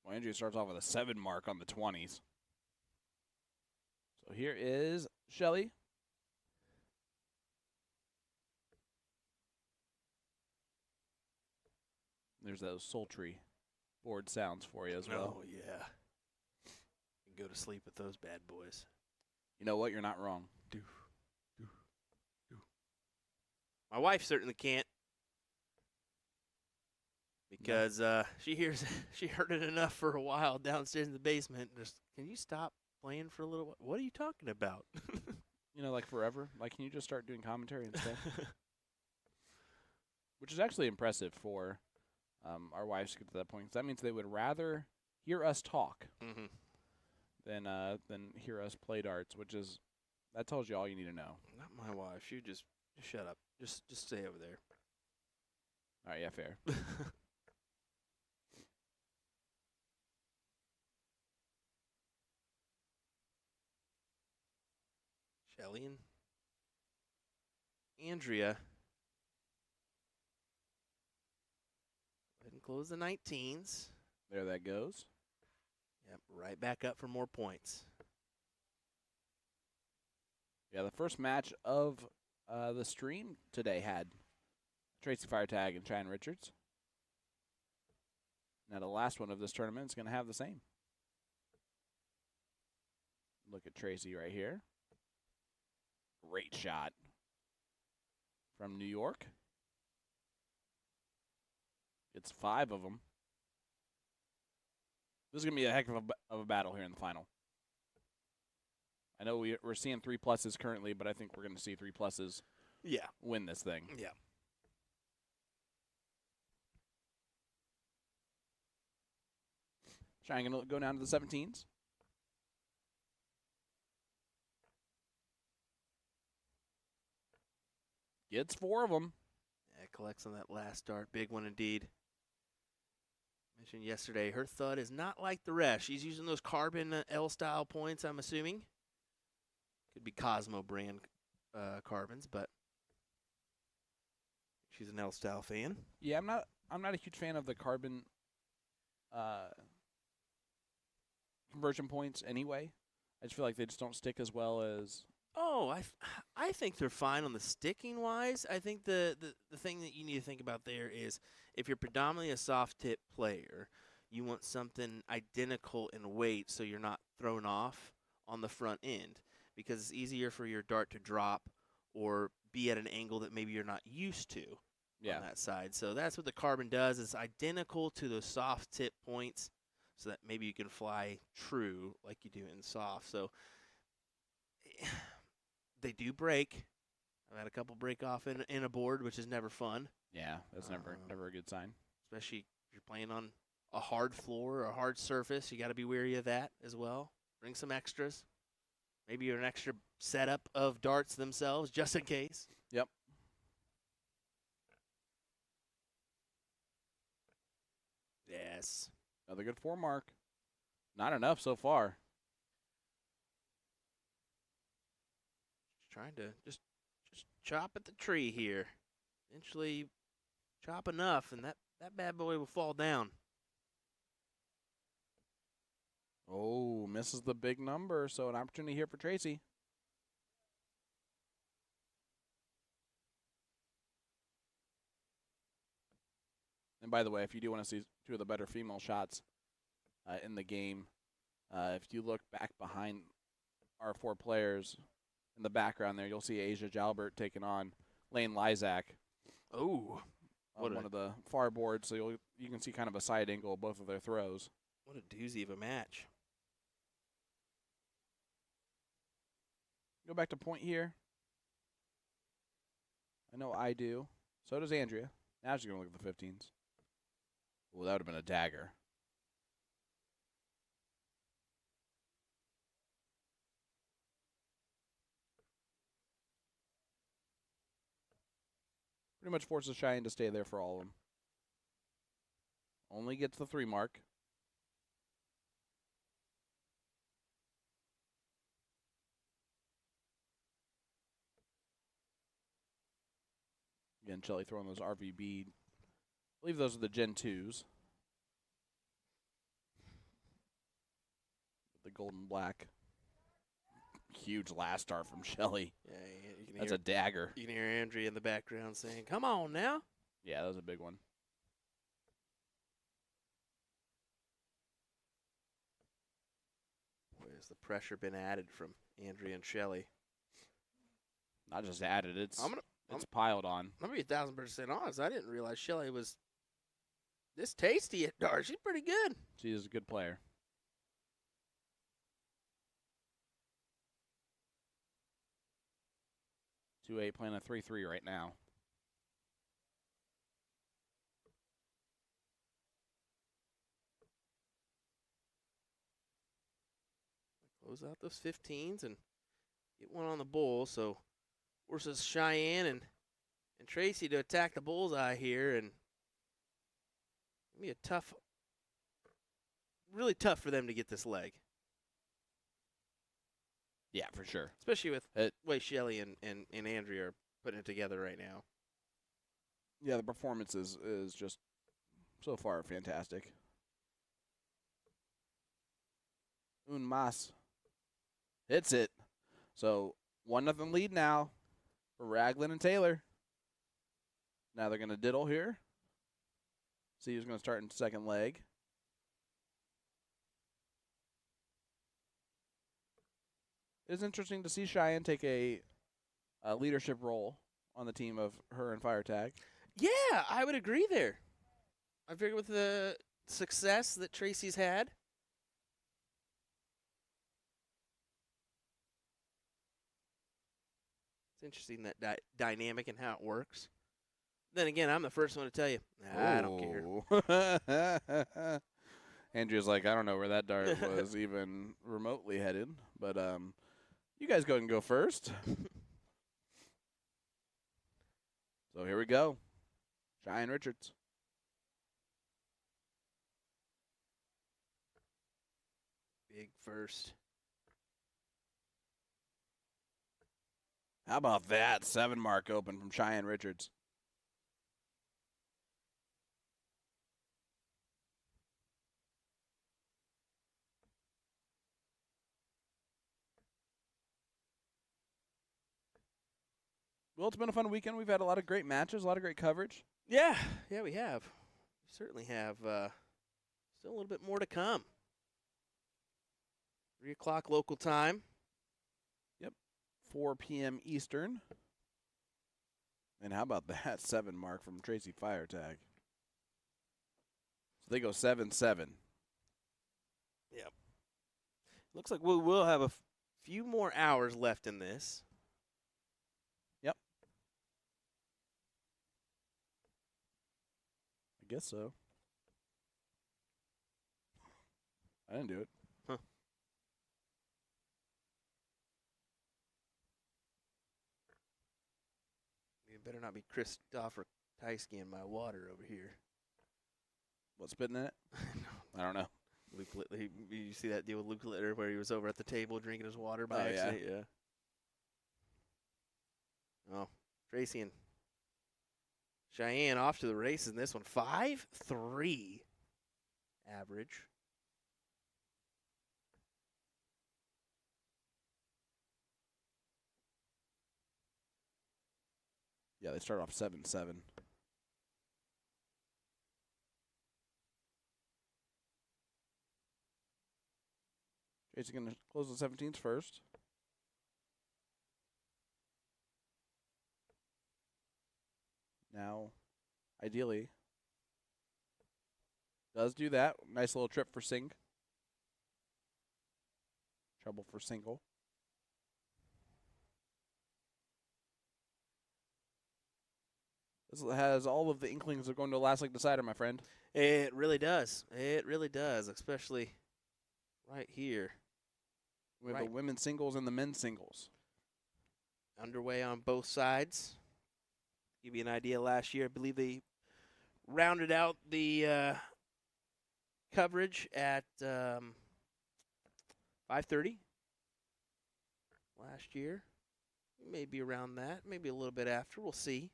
Well, Andrea starts off with a 7 mark on the 20s. So here is Shelly. There's those sultry board sounds for you as well.
Oh, yeah. go to sleep with those bad boys.
You know what? You're not wrong.
My wife certainly can't. Because she heard it enough for a while downstairs in the basement. Just, can you stop playing for a little while? What are you talking about?
You know, like forever. Like, can you just start doing commentary instead? Which is actually impressive for our wives to get to that point. 'Cause that means they would rather hear us talk
Mm-hmm.
than hear us play darts, that tells you all you need to know.
Not my wife. She just shut up. Just stay over there.
All right, yeah, fair.
Shelly and Andrea. Go ahead and close the 19s.
There that goes.
Yep, right back up for more points.
Yeah, the first match of the stream today had Tracy Firetag and Cheyenne Richards. Now the last one of this tournament is going to have the same. Look at Tracy right here. Great shot from New York. It's 5 of them. This is going to be a heck of a battle here in the final. I know we're seeing 3 pluses currently, but I think we're going to see 3 pluses win this thing.
Yeah.
Trying to go down to the 17s. Gets 4 of them.
Yeah, collects on that last dart. Big one indeed. Mentioned yesterday, her thud is not like the rest. She's using those carbon L-style points, I'm assuming. Could be Cosmo brand carbons, but she's an L-style fan.
Yeah, I'm not a huge fan of the carbon conversion points anyway. I just feel like they just don't stick as well as.
Oh, I think they're fine on the sticking wise. I think the thing that you need to think about there is if you're predominantly a soft tip player, you want something identical in weight so you're not thrown off on the front end because it's easier for your dart to drop or be at an angle that maybe you're not used to on that side. So that's what the carbon does. It's identical to those soft tip points so that maybe you can fly true like you do in soft. So they do break. I've had a couple break off in a board, which is never fun.
Yeah, that's never a good sign.
Especially if you're playing on a hard floor or a hard surface. You got to be wary of that as well. Bring some extras. Maybe an extra setup of darts themselves, just in case.
Yep.
Yes.
Another good 4 mark. Not enough so far.
Trying to just chop at the tree here. Eventually chop enough, and that bad boy will fall down.
Oh, misses the big number, so an opportunity here for Tracy. And by the way, if you do want to see 2 of the better female shots in the game, if you look back behind our 4 players in the background there, you'll see Asia Jalbert taking on Lane Lysak.
Oh,
On one of the far boards, so you can see kind of a side angle of both of their throws.
what a doozy of a match.
Go back to point here. I know I do. So does Andrea. Now she's going to look at the 15s. Well, that would have been a dagger. Pretty much forces Cheyenne to stay there for all of them. Only gets the 3 mark. Again, Shelly throwing those RVB. I believe those are the Gen 2s. The golden black. Huge last start from Shelly.
Yeah, you can
That's
hear,
a dagger.
You can hear Andrea in the background saying, "Come on now."
Yeah, that was a big one.
Boy, Has the pressure been added from Andrea and Shelley?
Not just added, it's
I'm
piled on.
gonna be 1,000% honest. I didn't realize Shelley was this tasty at darts. She's pretty good.
She is a good player. 2-8 playing a 3-3 right now.
Close out those 15s and get one on the bull. So forces Cheyenne and Tracy to attack the bullseye here, and it'll be a tough, really tough for them to get this leg,
Yeah, for sure.
especially with
It-
the way Shelley and Andrea are putting it together right now.
Yeah, the performance is just so far fantastic. Un Mas hits it. So 1-0 lead now for Raglan and Taylor. Now they're going to diddle here. See who's going to start in second leg. It's interesting to see Cheyenne take a leadership role on the team of her and Fire Tag.
Yeah, I would agree there. I figure with the success that Tracy's had, it's interesting that dynamic and how it works. Then again, I'm the first one to tell you, I don't care.
Andrea's like, I don't know where that dart was even remotely headed, but you guys go and go first. So here we go. Cheyenne Richards.
Big first.
How about that 7 mark open from Cheyenne Richards? Well, it's been a fun weekend. We've had a lot of great matches, a lot of great coverage.
Yeah, we have. We certainly have. Still a little bit more to come. 3 o'clock local time.
4 p.m. Eastern. And how about that 7 mark from Tracy Fire Tag? So they go 7-7.
Looks like we will have a few more hours left in this.
I guess so. I didn't do it.
Huh. It better not be Christopher Tysky in my water over here.
What, spitting in it? I don't know.
Luke you see that deal with Luke Litter where he was over at the table drinking his water by
Oh, yeah.
accident? Yeah. Oh, Tracy and Cheyenne off to the races in this one. 5-3 average.
Yeah, they start off 7-7. Tracy's going to close the 17s first. Now, ideally, does do that. Nice little trip for Sink. Trouble for single. This has all of the inklings of going to a last leg decider, my friend.
It really does. It really does, especially right here.
We have
Right.
the women's singles and the men's singles.
Underway on both sides. Give you an idea, last year, I believe they rounded out the coverage at 5:30 last year. Maybe around that, maybe a little bit after. We'll see.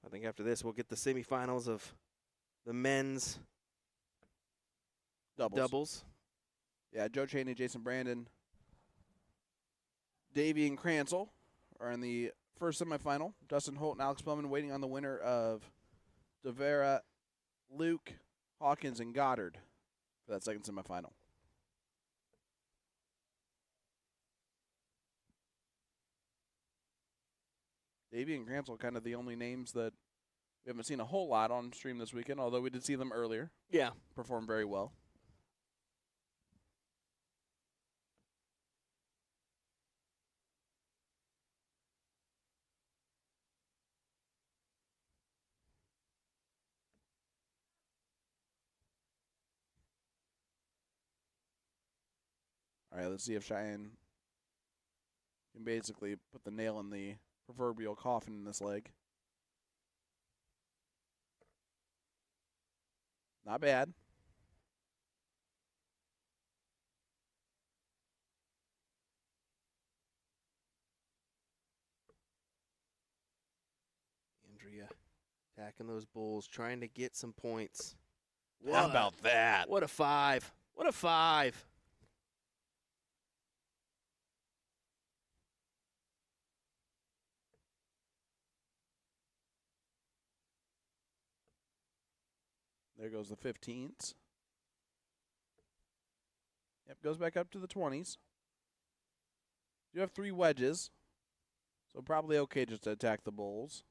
I think after this, we'll get the semifinals of the men's doubles.
Yeah, Joe Cheney, Jason Brandon, Davey and Cransell are in the first semifinal. Dustin Holt and Alex Plumman waiting on the winner of Devera, Luke, Hawkins, and Goddard for that second semifinal. Davey and Gransel kind of the only names that we haven't seen a whole lot on stream this weekend, although we did see them earlier.
Yeah.
Perform very well. All right, let's see if Cheyenne can basically put the nail in the proverbial coffin in this leg. Not bad.
Andrea attacking those bulls, trying to get some points.
How about that?
What a 5. What a 5.
There goes the 15s. Yep, goes back up to the 20s. You have 3 wedges, so probably okay just to attack the bulls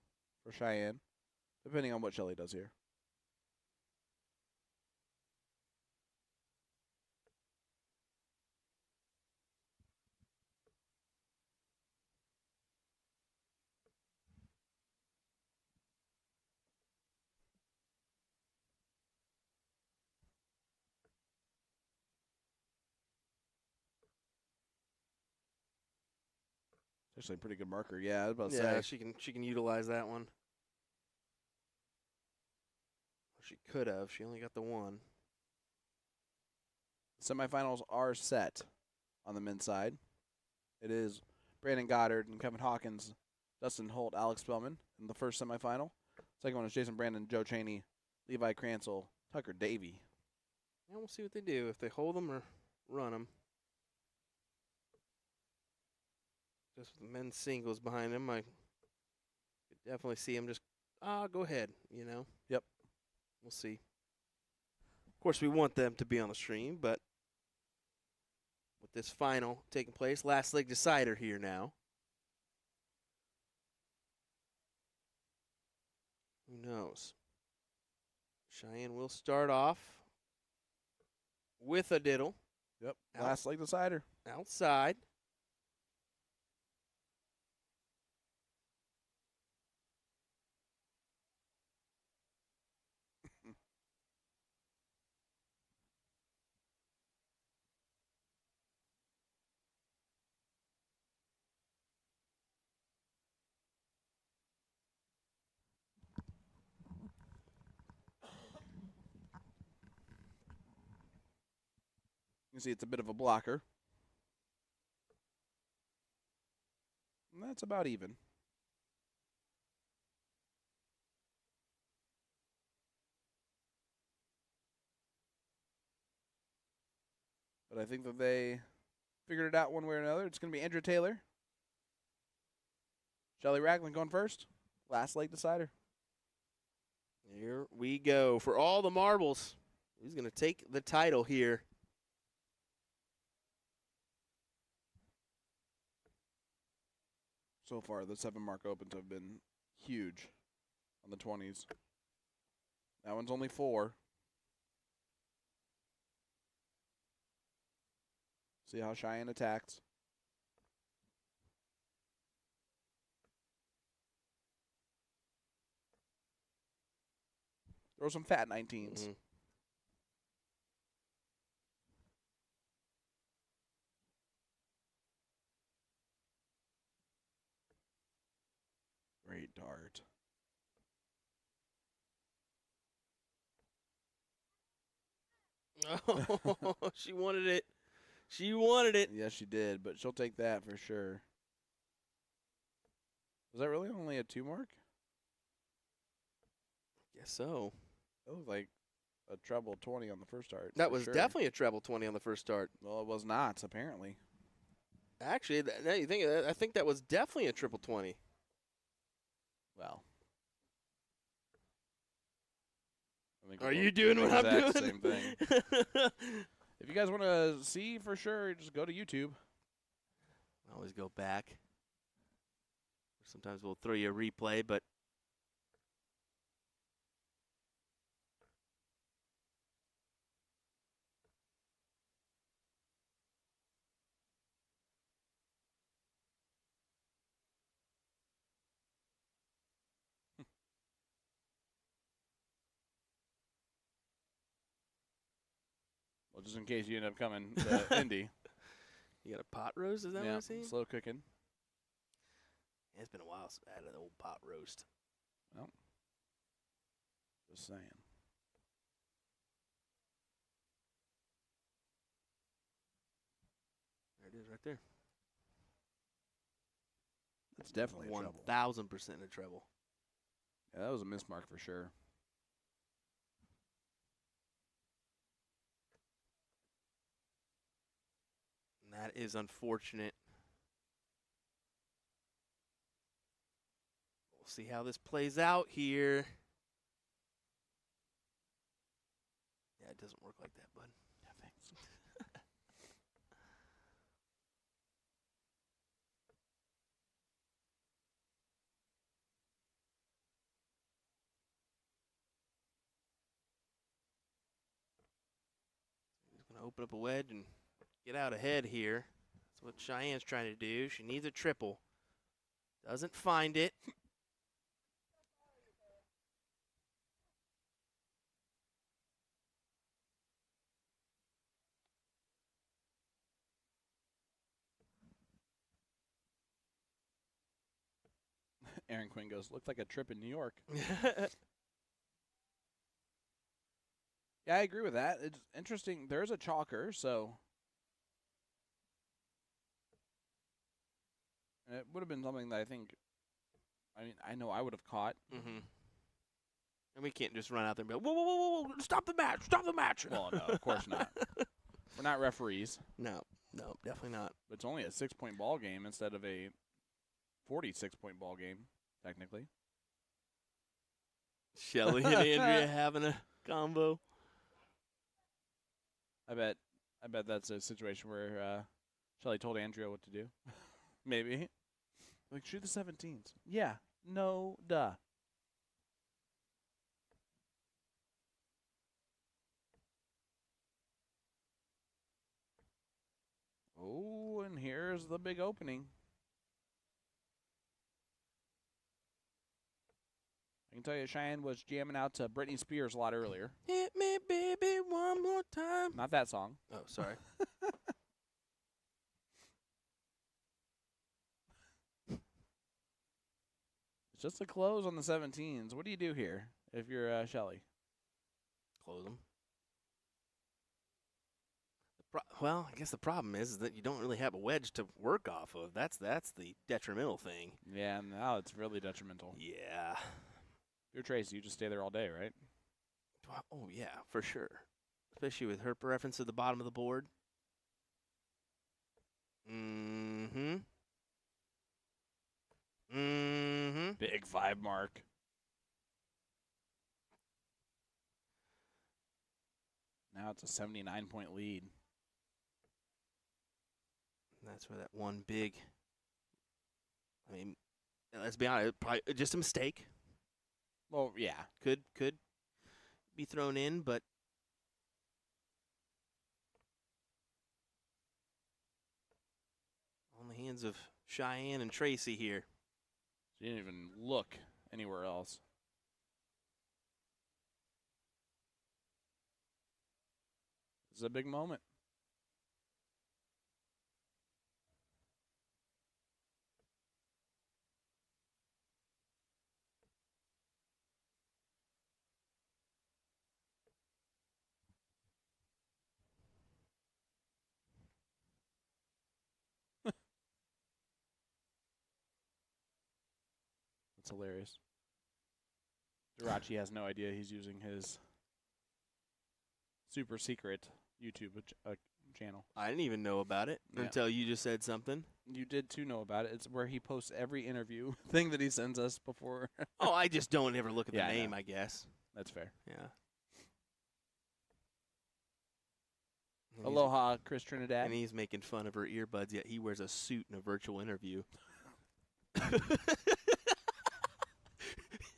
for Cheyenne, depending on what Shelly does here. Actually, a pretty good marker. Yeah, I was about to
Yeah,
say.
she can utilize that one. She could have. She only got the 1.
Semifinals are set on the men's side. It is Brandon Goddard and Kevin Hawkins, Dustin Holt, Alex Spellman in the first semifinal. Second one is Jason Brandon, Joe Chaney, Levi Cransel, Tucker Davey.
And we'll see what they do, if they hold them or run them. Just with the men's singles behind him, I could definitely see him just, go ahead, you know?
Yep.
We'll see. Of course, we want them to be on the stream, but with this final taking place, last leg decider here now. Who knows? Cheyenne will start off with a diddle.
Yep, last leg decider.
Outside.
You can see it's a bit of a blocker. And that's about even. But I think that they figured it out one way or another. It's going to be Andrew Taylor. Shelly Ragland going first. Last leg decider.
Here we go. For all the marbles, who's going to take the title here?
So far, the 7 mark opens have been huge on the 20s. That one's only 4. See how Cheyenne attacks. Throw some fat 19s. Great dart.
Oh, she wanted it. She wanted it.
Yes, she did, but she'll take that for sure. Was that really only a 2 mark?
Guess so.
That was like a treble 20 on the first start.
That
for
was
sure.
definitely a treble 20 on the first start.
Well, it was not, apparently.
Actually, now you think of that, I think that was definitely a triple 20.
Well. think
Are
we'll
you doing what I'm
exact
doing?
Same thing. If you guys want to see for sure, just go to YouTube.
Always go back. Sometimes we'll throw you a replay, but
Well, just in case you end up coming to Indy.
you got a pot roast? Is that what
Yeah,
I'm seeing?
slow cooking.
It's been a while since I had an old pot roast.
Well, just saying.
There it is right there.
It's definitely a trouble.
1,000% a treble.
Yeah, that was a mismark for sure.
And that is unfortunate. We'll see how this plays out here. Yeah, it doesn't work like that, bud.
Yeah, thanks.
He's going to open up a wedge and get out ahead here. That's what Cheyenne's trying to do. She needs a triple. Doesn't find it.
Aaron Quinn goes, looked like a trip in New York. Yeah, I agree with that. It's interesting. There's a chalker, so it would have been something that I know I would have caught.
Mm-hmm. And we can't just run out there and be like, whoa, whoa, whoa, whoa, stop the match, stop the match.
Well, no, of course not. We're not referees.
No, definitely not.
But it's only a 6-point ball game instead of a 46-point ball game, technically.
Shelly and Andrea having a combo.
I bet that's a situation where Shelly told Andrea what to do. Maybe. Like, shoot the 17s. Yeah. No, duh. Oh, and here's the big opening. I can tell you Cheyenne was jamming out to Britney Spears a lot earlier.
Hit me, baby, one more time.
Not that song.
Oh, sorry.
It's just a close on the 17s. What do you do here if you're Shelly?
Close them. Well, I guess the problem is that you don't really have a wedge to work off of. That's the detrimental thing.
Yeah, now it's really detrimental.
Yeah.
If you're Tracy, you just stay there all day, right?
Oh, yeah, for sure. Especially with her preference at the bottom of the board. Mm-hmm. Mm-hmm.
Big 5 mark. Now it's a 79-point lead.
That's where that one big, I mean, let's be honest, probably just a mistake.
Well, yeah.
Could be thrown in, but on the hands of Cheyenne and Tracy here.
She didn't even look anywhere else. This is a big moment. That's hilarious. Jirachi has no idea he's using his super secret YouTube channel.
I didn't even know about it until you just said something.
You did too know about it. It's where he posts every interview thing that he sends us before.
Oh, I just don't ever look at the
Yeah, I
name,
know.
I guess.
That's fair.
Yeah. And he's-
Aloha, Chris Trinidad.
And he's making fun of her earbuds, yet he wears a suit in a virtual interview.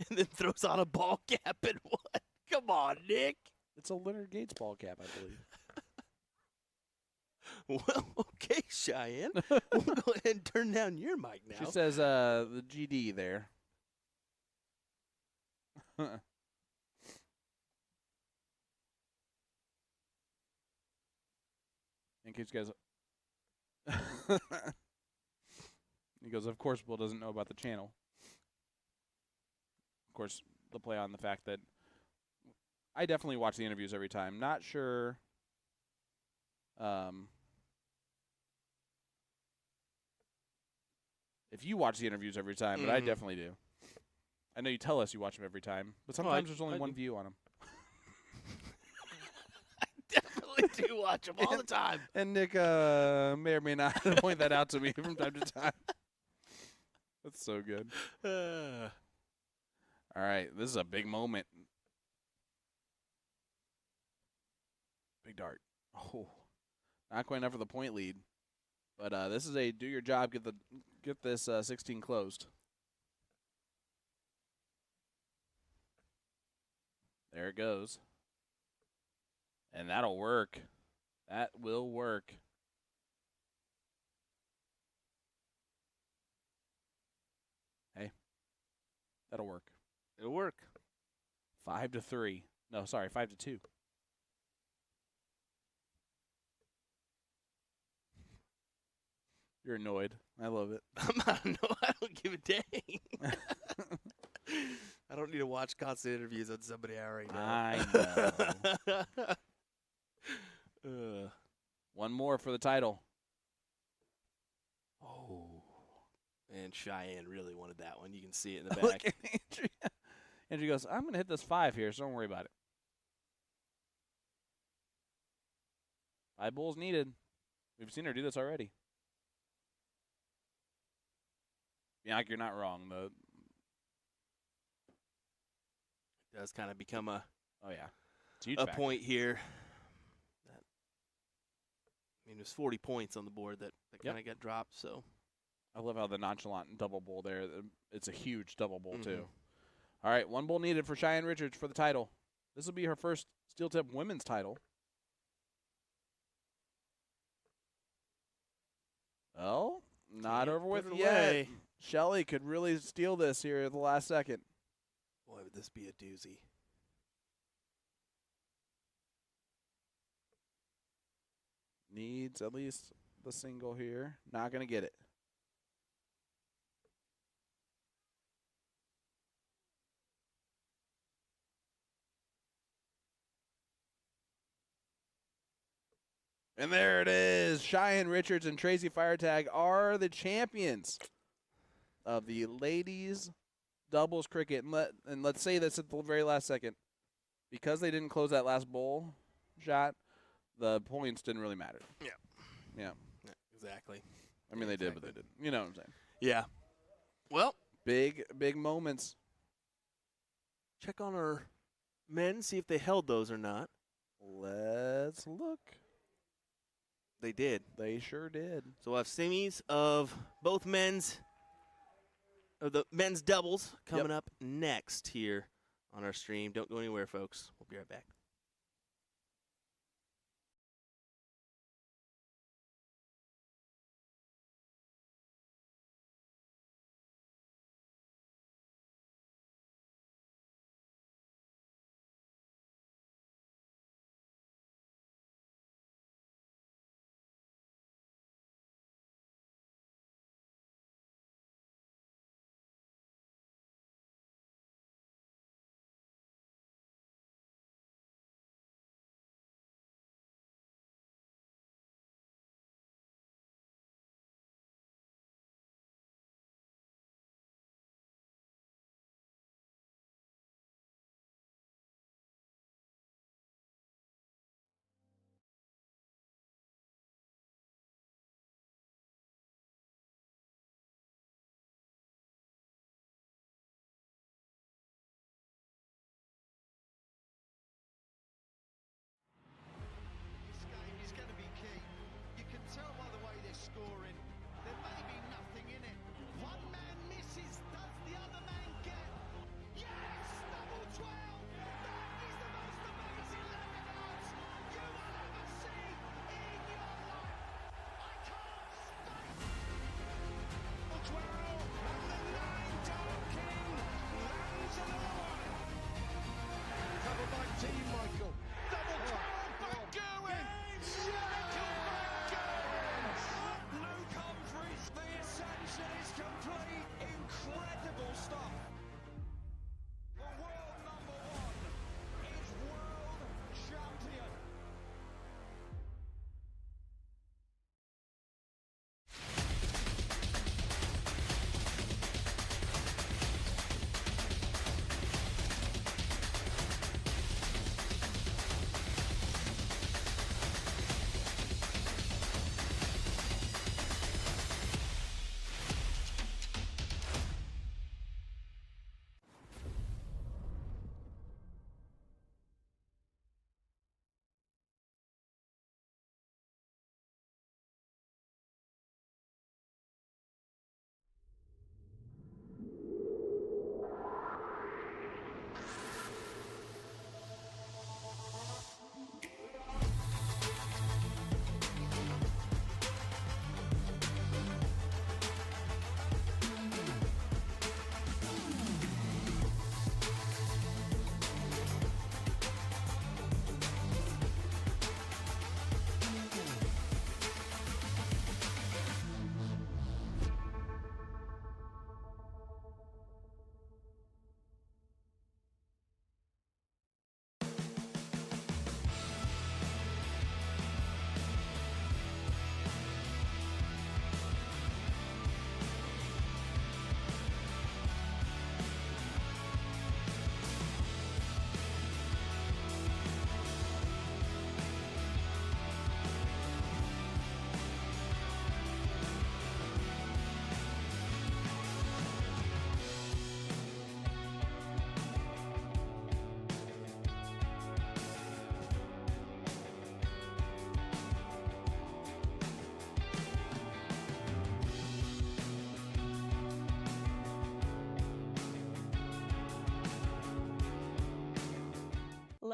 And then throws on a ball cap and what? Come on, Nick.
It's a Leonard Gates ball cap, I believe.
Well, okay, Cheyenne. We'll go ahead and turn down your mic now.
She says the GD there. In case you guys. He goes, of course, Will doesn't know about the channel. Of course, the play on the fact that I definitely watch the interviews every time. Not sure. If you watch the interviews every time, but I definitely do. I know you tell us you watch them every time, but sometimes there's only one view on them.
Definitely do watch them all the time.
And Nick may or may not point that out to me from time to time. That's so good. All right, this is a big moment. Big dart. Oh, not quite enough for the point lead, but this is a do your job. Get this 16 closed. There it goes, and that'll work. That will work. Hey, that'll work.
It'll work.
5-3. No, sorry, 5-2. You're annoyed. I love it.
I'm not, no, I don't give a dang. I don't need to watch constant interviews on somebody I already know.
I know. One more for the title.
Oh. And Cheyenne really wanted that one. You can see it in the
Look
back.
at Andrea. Andrea goes, I'm going to hit this 5 here, so don't worry about it. 5 bulls needed. We've seen her do this already. Bianca, you're not wrong.
It does kind of become a
Oh, yeah. It's a huge
a
factor.
point here. I mean, there's 40 points on the board that kind of got dropped. So
I love how the nonchalant double bull there. It's a huge double bull, too.
Mhm.
All right, 1 bull needed for Cheyenne Richards for the title. This will be her first steel tip women's title. Well, not
Can't
over with
put it
yet.
away.
Shelly could really steal this here at the last second.
boy, would this be a doozy.
Needs at least the single here. Not going to get it. And there it is. Cheyenne Richards and Tracy Firetag are the champions of the ladies doubles cricket. And let's say this at the very last second. Because they didn't close that last bowl shot, the points didn't really matter.
Yeah.
Yeah.
Yeah, exactly.
I mean, they did, but they didn't. You know what I'm saying.
Yeah. Well,
Big moments.
check on our men, see if they held those or not.
Let's look.
They did.
They sure did.
So we'll have semis of both the men's doubles coming up next here on our stream. Don't go anywhere, folks. We'll be right back.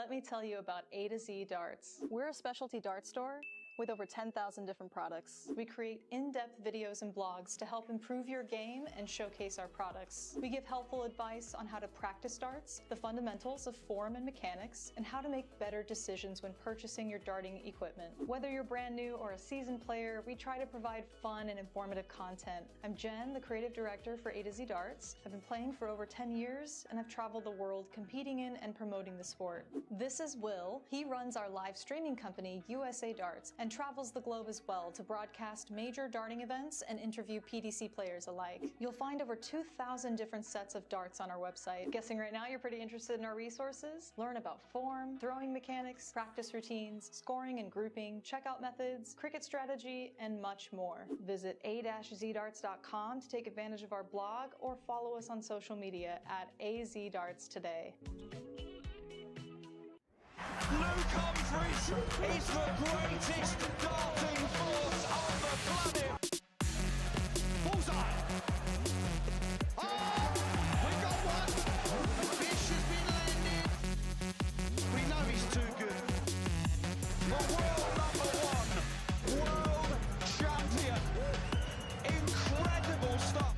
Let me tell you about A to Z Darts. We're a specialty dart store with over 10,000 different products. We create in-depth videos and blogs to help improve your game and showcase our products. We give helpful advice on how to practice darts, the fundamentals of form and mechanics, and how to make better decisions when purchasing your darting equipment. Whether you're brand new or a seasoned player, we try to provide fun and informative content. I'm Jen, the creative director for A to Z Darts. I've been playing for over 10 years and I've traveled the world competing in and promoting the sport. This is Will. He runs our live streaming company, USA Darts, and travels the globe as well to broadcast major darting events and interview PDC players alike. You'll find over 2,000 different sets of darts on our website. Guessing right now you're pretty interested in our resources? Learn about form, throwing mechanics, practice routines, scoring and grouping, checkout methods, cricket strategy, and much more. Visit a-zdarts.com to take advantage of our blog or follow us on social media at azdarts today.
Luke Humphries is the greatest darting force on the planet. Bullseye. Oh, we got one. The fish has been landed. We know he's too good. The world number 1, world champion. Incredible stuff.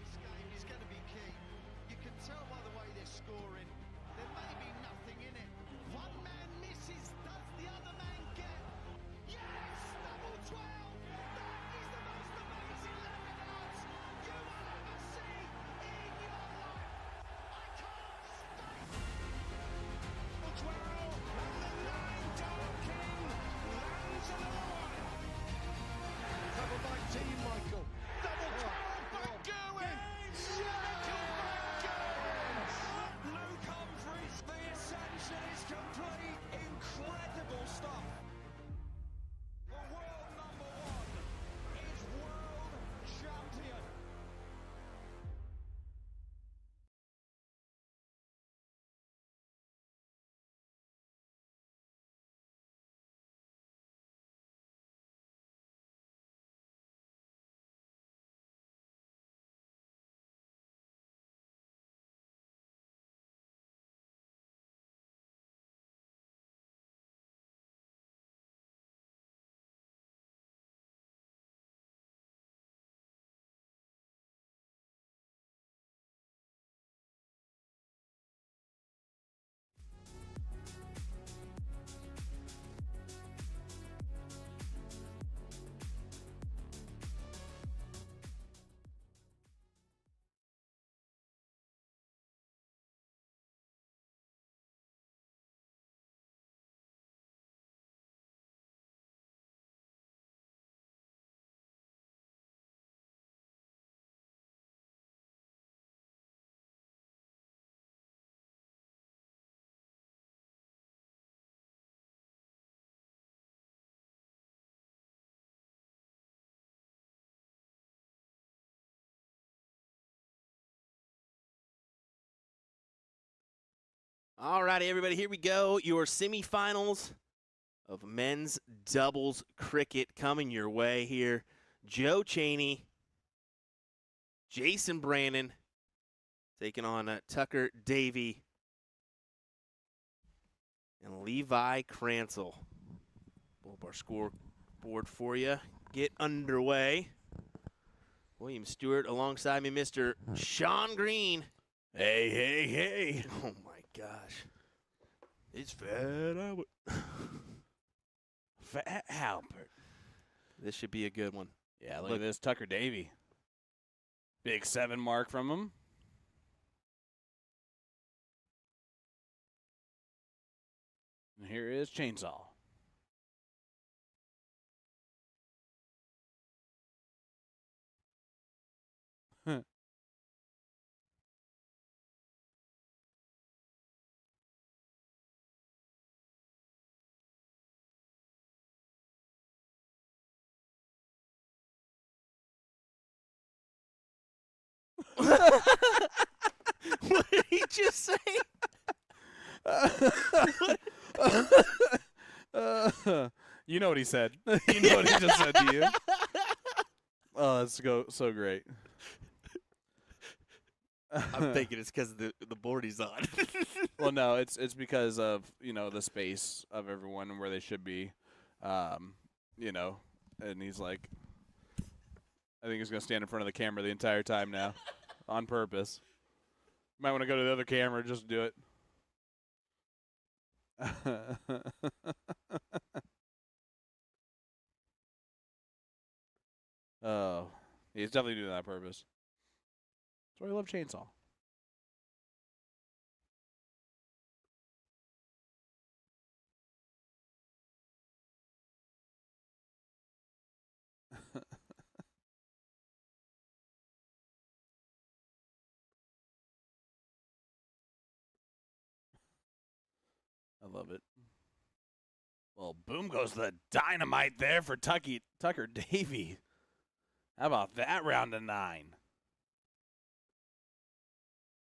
This game is going to be key. You can tell by the way they're scoring. There may be nothing in it. One man misses, does the other man get? Yes! Double 12! That is the most amazing lemon dance you will ever see in your life. I can't state. Double 12, and the 9 Dart King lands another one. Double 19, Michael. Double 12, back going. Michael back going. Luke Humphries, the ascension is complete. Incredible stuff. The world number 1 is world champion.
All righty, everybody, here we go. Your semifinals of men's doubles cricket coming your way here. Joe Cheney, Jason Brandon taking on Tucker Davey and Levi Cransel. Pull up our scoreboard for you. Get underway. William Stewart alongside me, Mr. Sean Green.
Hey, hey, hey.
Oh, my gosh. It's Fat Albert.
Fat Albert.
This should be a good one.
Yeah, look at this Tucker Davey. Big 7 mark from him. And here is Chainsaw.
What did he just say?
You know what he said. You know what he just said to you. Oh, that's so great.
I'm thinking it's because of the board he's on.
Well, no, it's because of the space of everyone and where they should be, and he's like, I think he's gonna stand in front of the camera the entire time now, on purpose. Might want to go to the other camera just to do it. Oh, he's definitely doing that on purpose. That's why I love Chainsaw. I love it. Well, boom goes the dynamite there for Tucker Davey. How about that round of 9?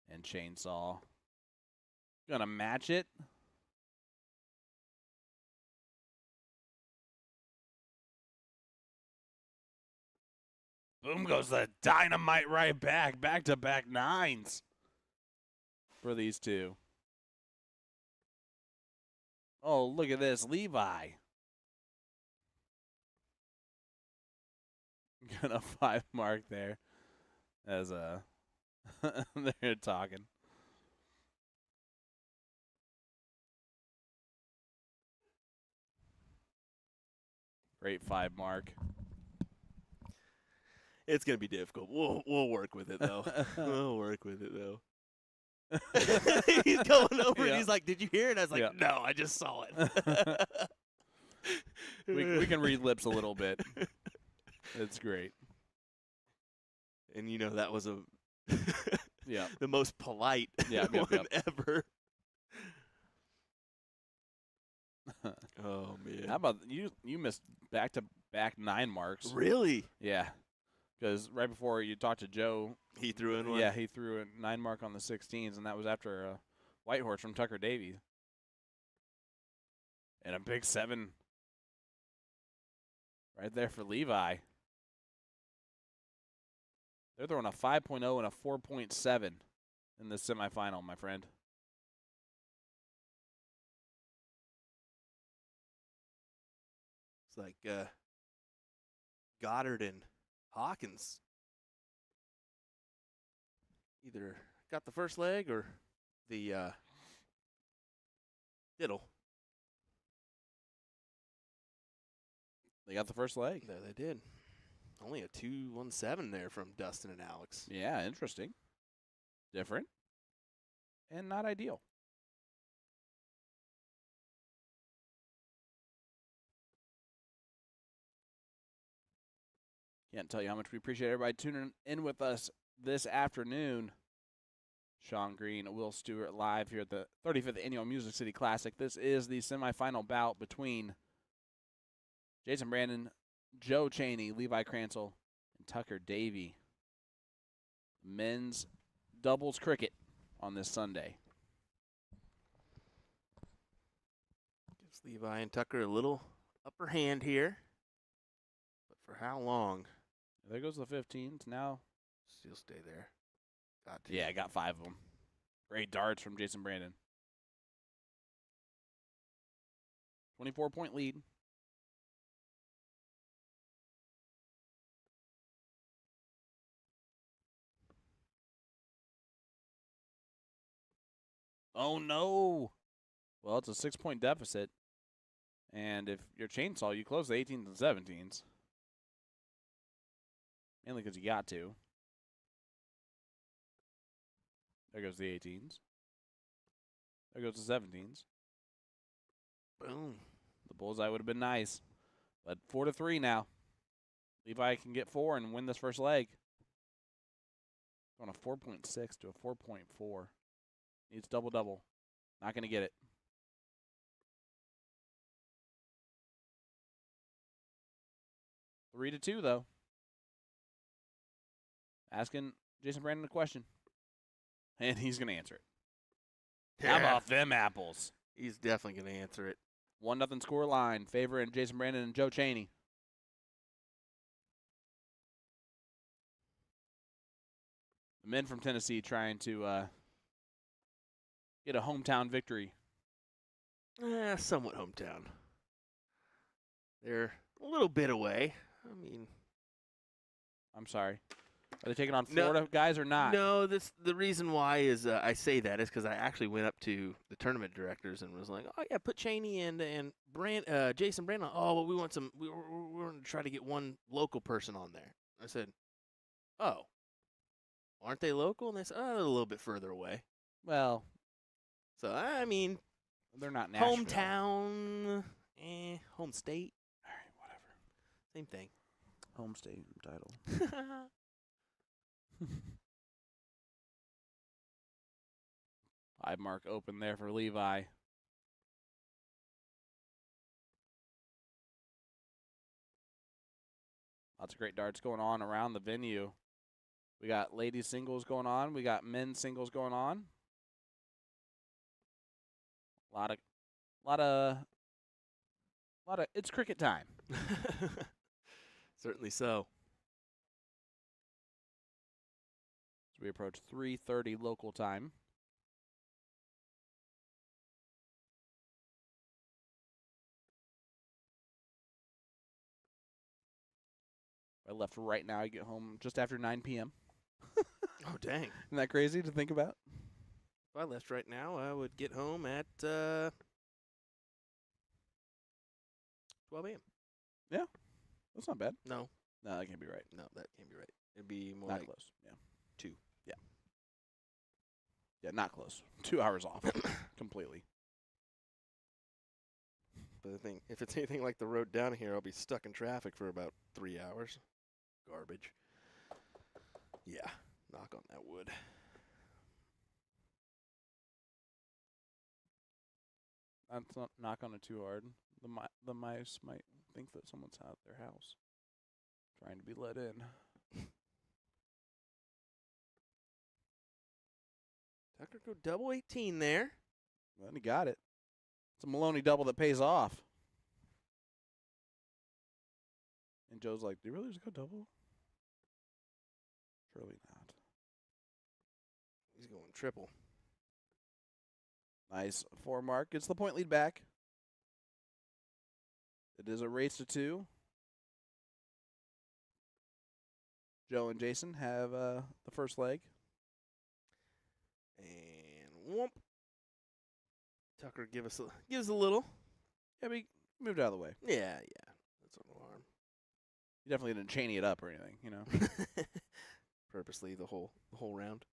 And Chainsaw gonna match it. Boom goes the dynamite right back. Back-to-back 9s for these two. Oh, look at this. Levi. Gonna 5 mark there as they're talking. Great 5 mark.
It's gonna be difficult. We'll work with it though. We'll work with it though. He's going over and he's like, "Did you hear it?" I was like, "No, I just saw it."
we can read lips a little bit. It's great.
And that was
Yeah.
the most polite one ever. Oh man.
How about you missed back-to-back 9 marks.
Really?
Yeah. Because right before you talked to Joe,
He threw in one?
Yeah, he threw a 9 mark on the 16s, and that was after a white horse from Tucker Davies. And a big 7 right there for Levi. They're throwing a 5.0 and a 4.7 in the semifinal, my friend.
It's like Goddard and Hawkins either got the first leg or the diddle.
They got the first leg.
There they did. Only a 2-1-7 there from Dustin and Alex.
Yeah, interesting. Different. And not ideal. Can't tell you how much we appreciate everybody tuning in with us this afternoon. Sean Green, Will Stewart live here at the 35th Annual Music City Classic. This is the semifinal bout between Jason Brandon, Joe Chaney, Levi Cransel, and Tucker Davey. Men's doubles cricket on this Sunday.
Gives Levi and Tucker a little upper hand here. But for how long?
There goes the 15s. Now,
Still stay there. Got to.
yeah, I got 5 of them. Great darts from Jason Brandon. 24-point lead. Oh, no. Well, it's a 6-point deficit. And if you're Chainsaw, you close the 18s and 17s. Mainly because you got to. There goes the 18s. There goes the 17s.
Boom.
The bullseye would have been nice. But 4-3 now. Levi can get 4 and win this first leg. On a 4.6 to a 4.4. Needs double-double. Not going to get it. 3-2, though. Asking Jason Brandon a question. And he's going to answer it. How
Yeah.
about them apples?
He's definitely going to answer it.
1-0 score line, favoring Jason Brandon and Joe Chaney. The men from Tennessee trying to get a hometown victory.
Somewhat hometown. They're a little bit away. I mean,
I'm sorry. Are they taking on
No.
Florida guys or not?
no. The reason why is I say that is because I actually went up to the tournament directors and was like, "Oh yeah, put Cheney and Jason Brandon. Oh, well, we want some. We want to try to get one local person on there." I said, "Oh, aren't they local?" And they said, "Oh, they're a little bit further away."
Well,
So I mean,
they're not Nashville.
hometown, home state,
All right, whatever.
same thing.
Home state title. High mark open there for Levi. Lots of great darts going on around the venue. We got ladies singles going on. We got men's singles going on. A lot of. It's cricket time.
Certainly so.
As we approach 3:30 local time. I left right now. I get home just after 9 p.m.
Oh dang!
Isn't that crazy to think about?
If I left right now, I would get home at 12 a.m.
That's not bad.
No,
No, that can't be right.
no, that can't be right. It'd be more
Not
like
close. Yeah.
2.
Yeah, not close. 2 hours off completely.
But the thing, if it's anything like the road down here, I'll be stuck in traffic for about 3 hours. Garbage. Yeah, knock on that wood.
That's not knock on it too hard. The mice might think that someone's out their house, trying to be let in.
Tucker go double 18 there.
Well, he got it. It's a Maloney double that pays off. And Joe's like, "Do you really just go double?" Surely not.
He's going triple.
Nice 4 mark. Gets the point lead back. It is a race to 2. Joe and Jason have the first leg.
And whoop. Tucker gives a little.
Yeah, we moved out of the way.
Yeah. That's an alarm.
You definitely didn't Cheney it up or anything, you know.
Purposely the whole round.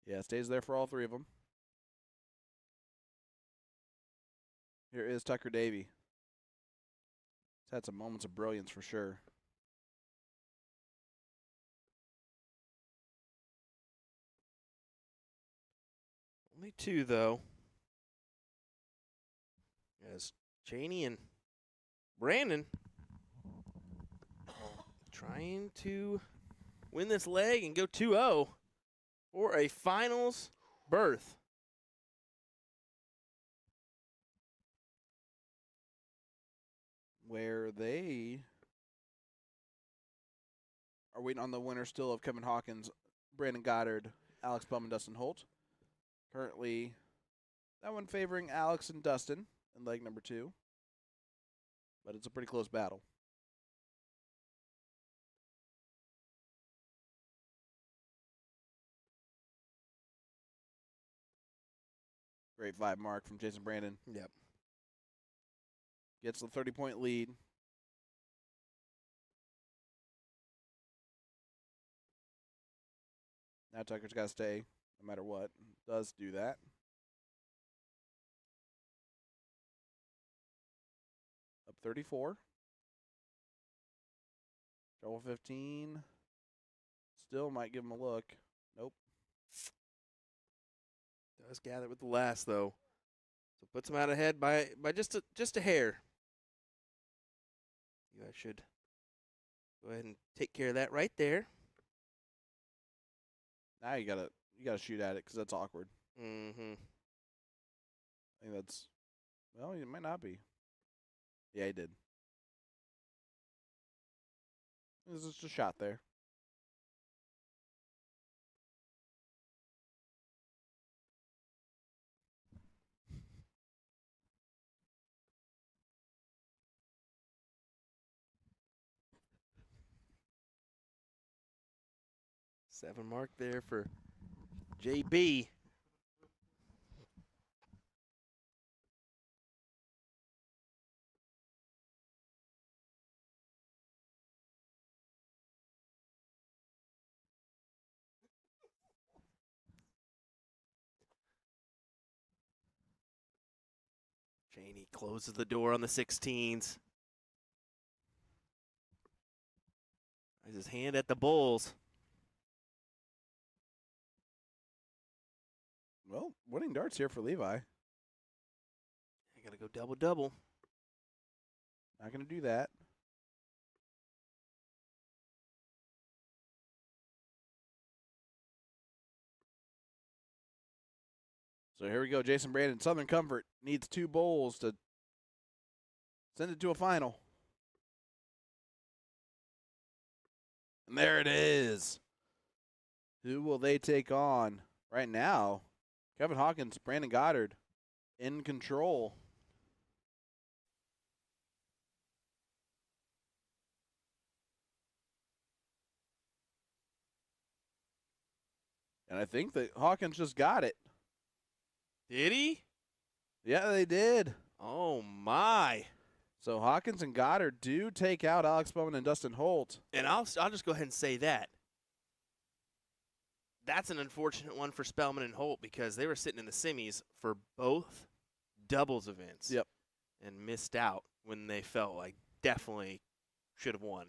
Yeah, stays there for all 3 of them. Here is Tucker Davey. He's had some moments of brilliance for sure.
Only 2 though. As Cheney and Brandon trying to win this leg and go 2-0 for a finals berth.
Where they are waiting on the winner still of Kevin Hawkins, Brandon Goddard, Alex Bum, and Dustin Holt. Currently, that one favoring Alex and Dustin in leg number 2. But it's a pretty close battle. Great 5 mark from Jason Brandon.
Yep.
Gets the 30-point lead. Now Tucker's got to stay no matter what. Does do that. Up 34. Trouble 15. Still might give him a look. Nope.
Does gather with the last, though. So puts him out ahead by just a hair. You guys should go ahead and take care of that right there.
Now you gotta shoot at it because that's awkward.
Mm-hmm.
I think that's, well, it might not be. Yeah, he did. There's just a shot there.
Seven mark there for JB. Cheney closes the door on the 16s. Has his hand at the Bulls.
Well, winning darts here for Levi.
I gotta go double-double.
Not going to do that. So here we go. Jason Brandon, Southern Comfort, needs 2 bowls to send it to a final. And there it is. Who will they take on? Right now, Kevin Hawkins, Brandon Goddard in control. And I think that Hawkins just got it.
Did he?
Yeah, they did.
Oh, my.
So Hawkins and Goddard do take out Alex Bowman and Dustin Holt.
And I'll just go ahead and say that. That's an unfortunate one for Spellman and Holt because they were sitting in the semis for both doubles events.
Yep.
And missed out when they felt like definitely should have won.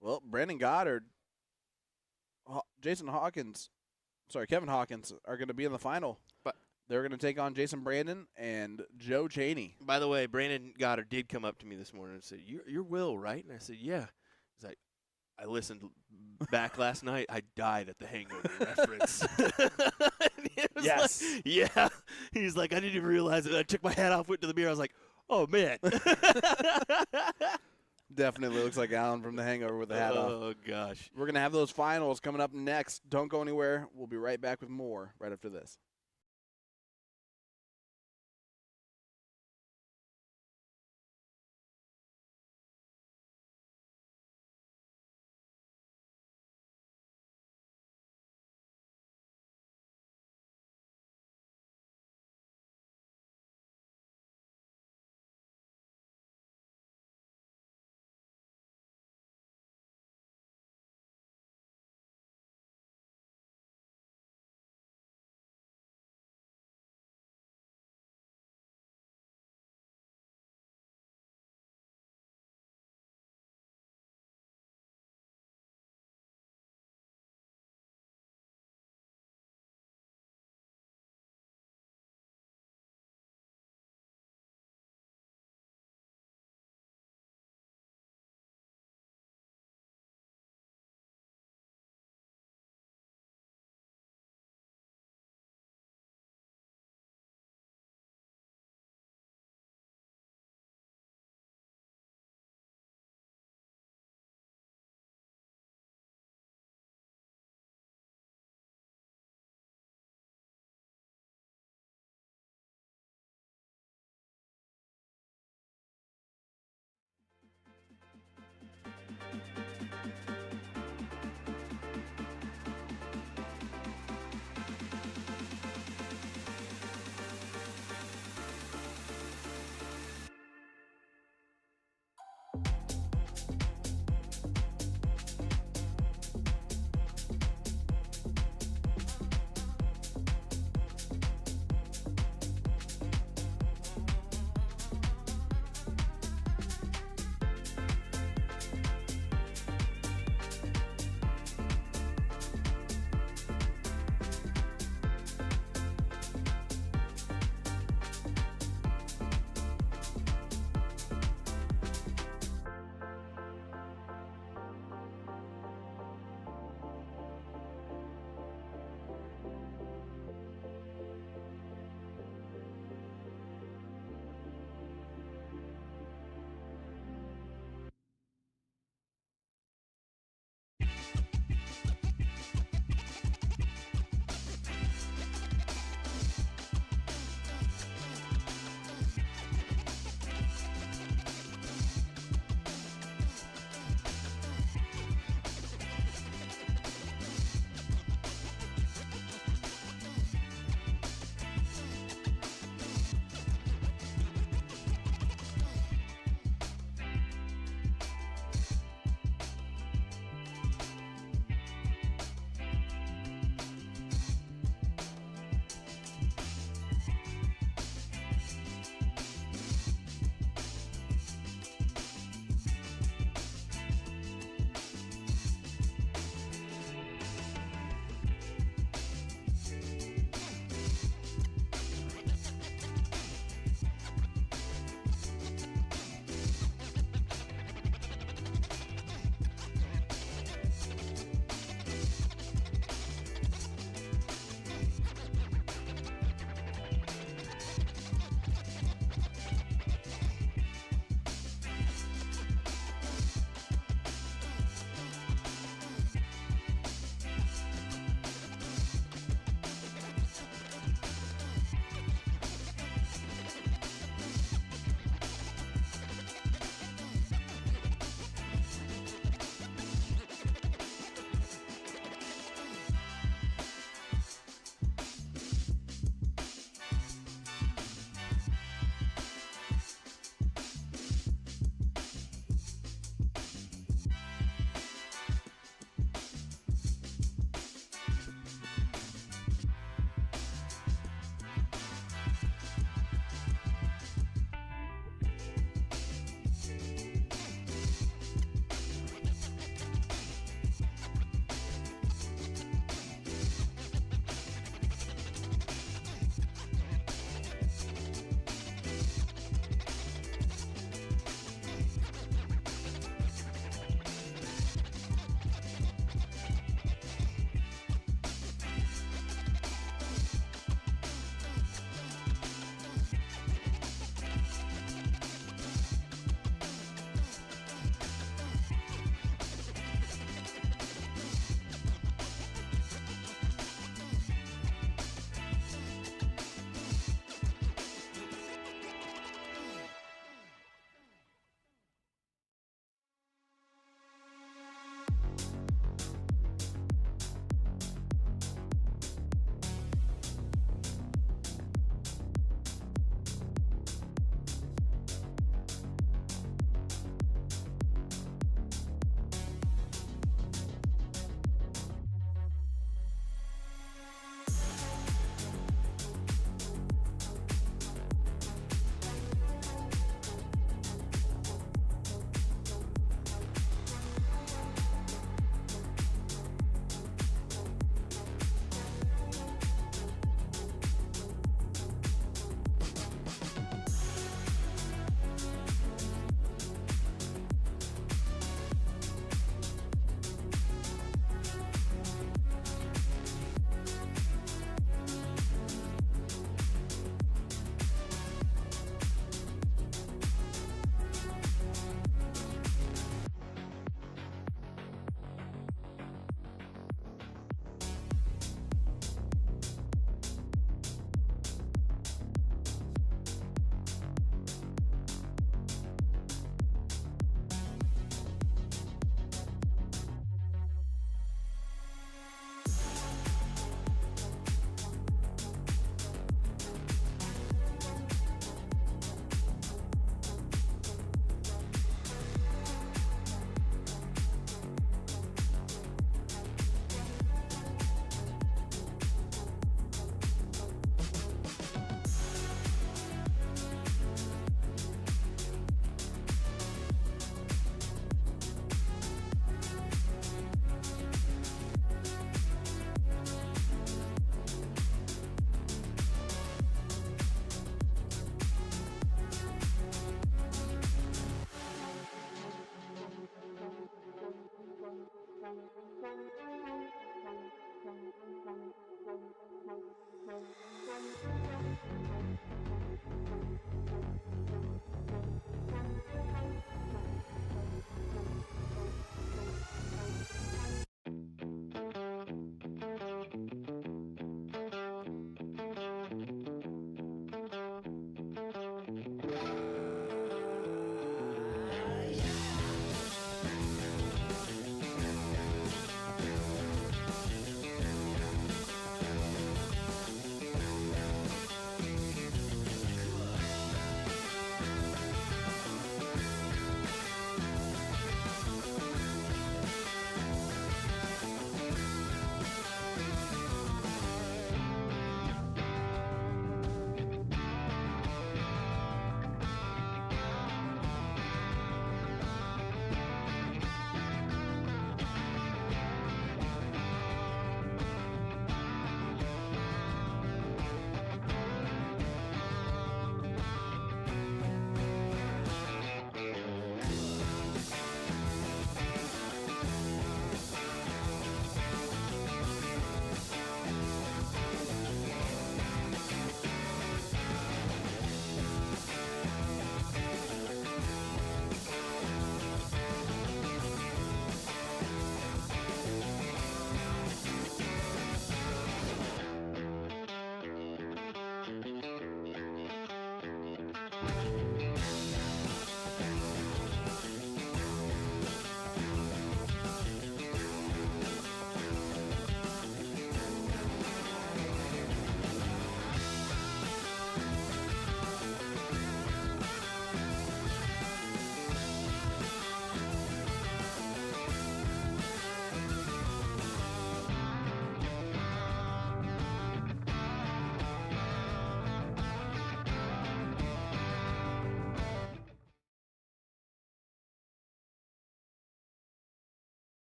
Well, Brandon Goddard, Kevin Hawkins are going to be in the final.
But
they're going to take on Jason Brandon and Joe Cheney.
by the way, Brandon Goddard did come up to me this morning and said, "You're Will, right?" And I said, "Yeah." He's like, "I listened back last night. I died at the Hangover reference." And he was
Yes.
like, yeah. He's like, "I didn't even realize it. I took my hat off, went to the mirror. I was like, oh man."
Definitely looks like Alan from The Hangover with the hat off.
Oh gosh.
We're going to have those finals coming up next. Don't go anywhere. We'll be right back with more right after this.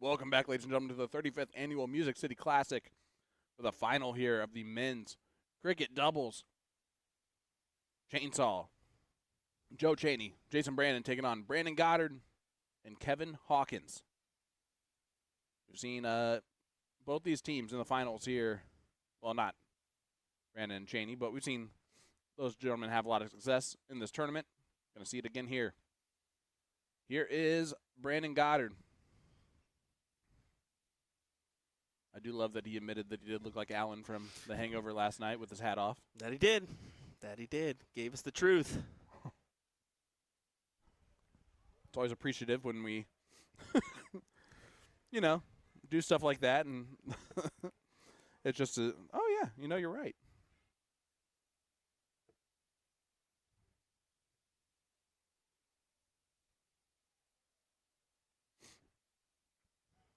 Welcome back, ladies and gentlemen, to the 35th Annual Music City Classic for the final here of the men's cricket doubles. Chainsaw, Joe Chaney, Jason Brandon taking on Brandon Goddard and Kevin Hawkins. We've seen both these teams in the finals here. Well, not Brandon and Chaney, but we've seen those gentlemen have a lot of success in this tournament. Going to see it again here. Here is Brandon Goddard. I do love that he admitted that he did look like Alan from The Hangover last night with his hat off.
That he did. That he did. Gave us the truth.
It's always appreciative when we, do stuff like that, and it's just oh, yeah, you're right.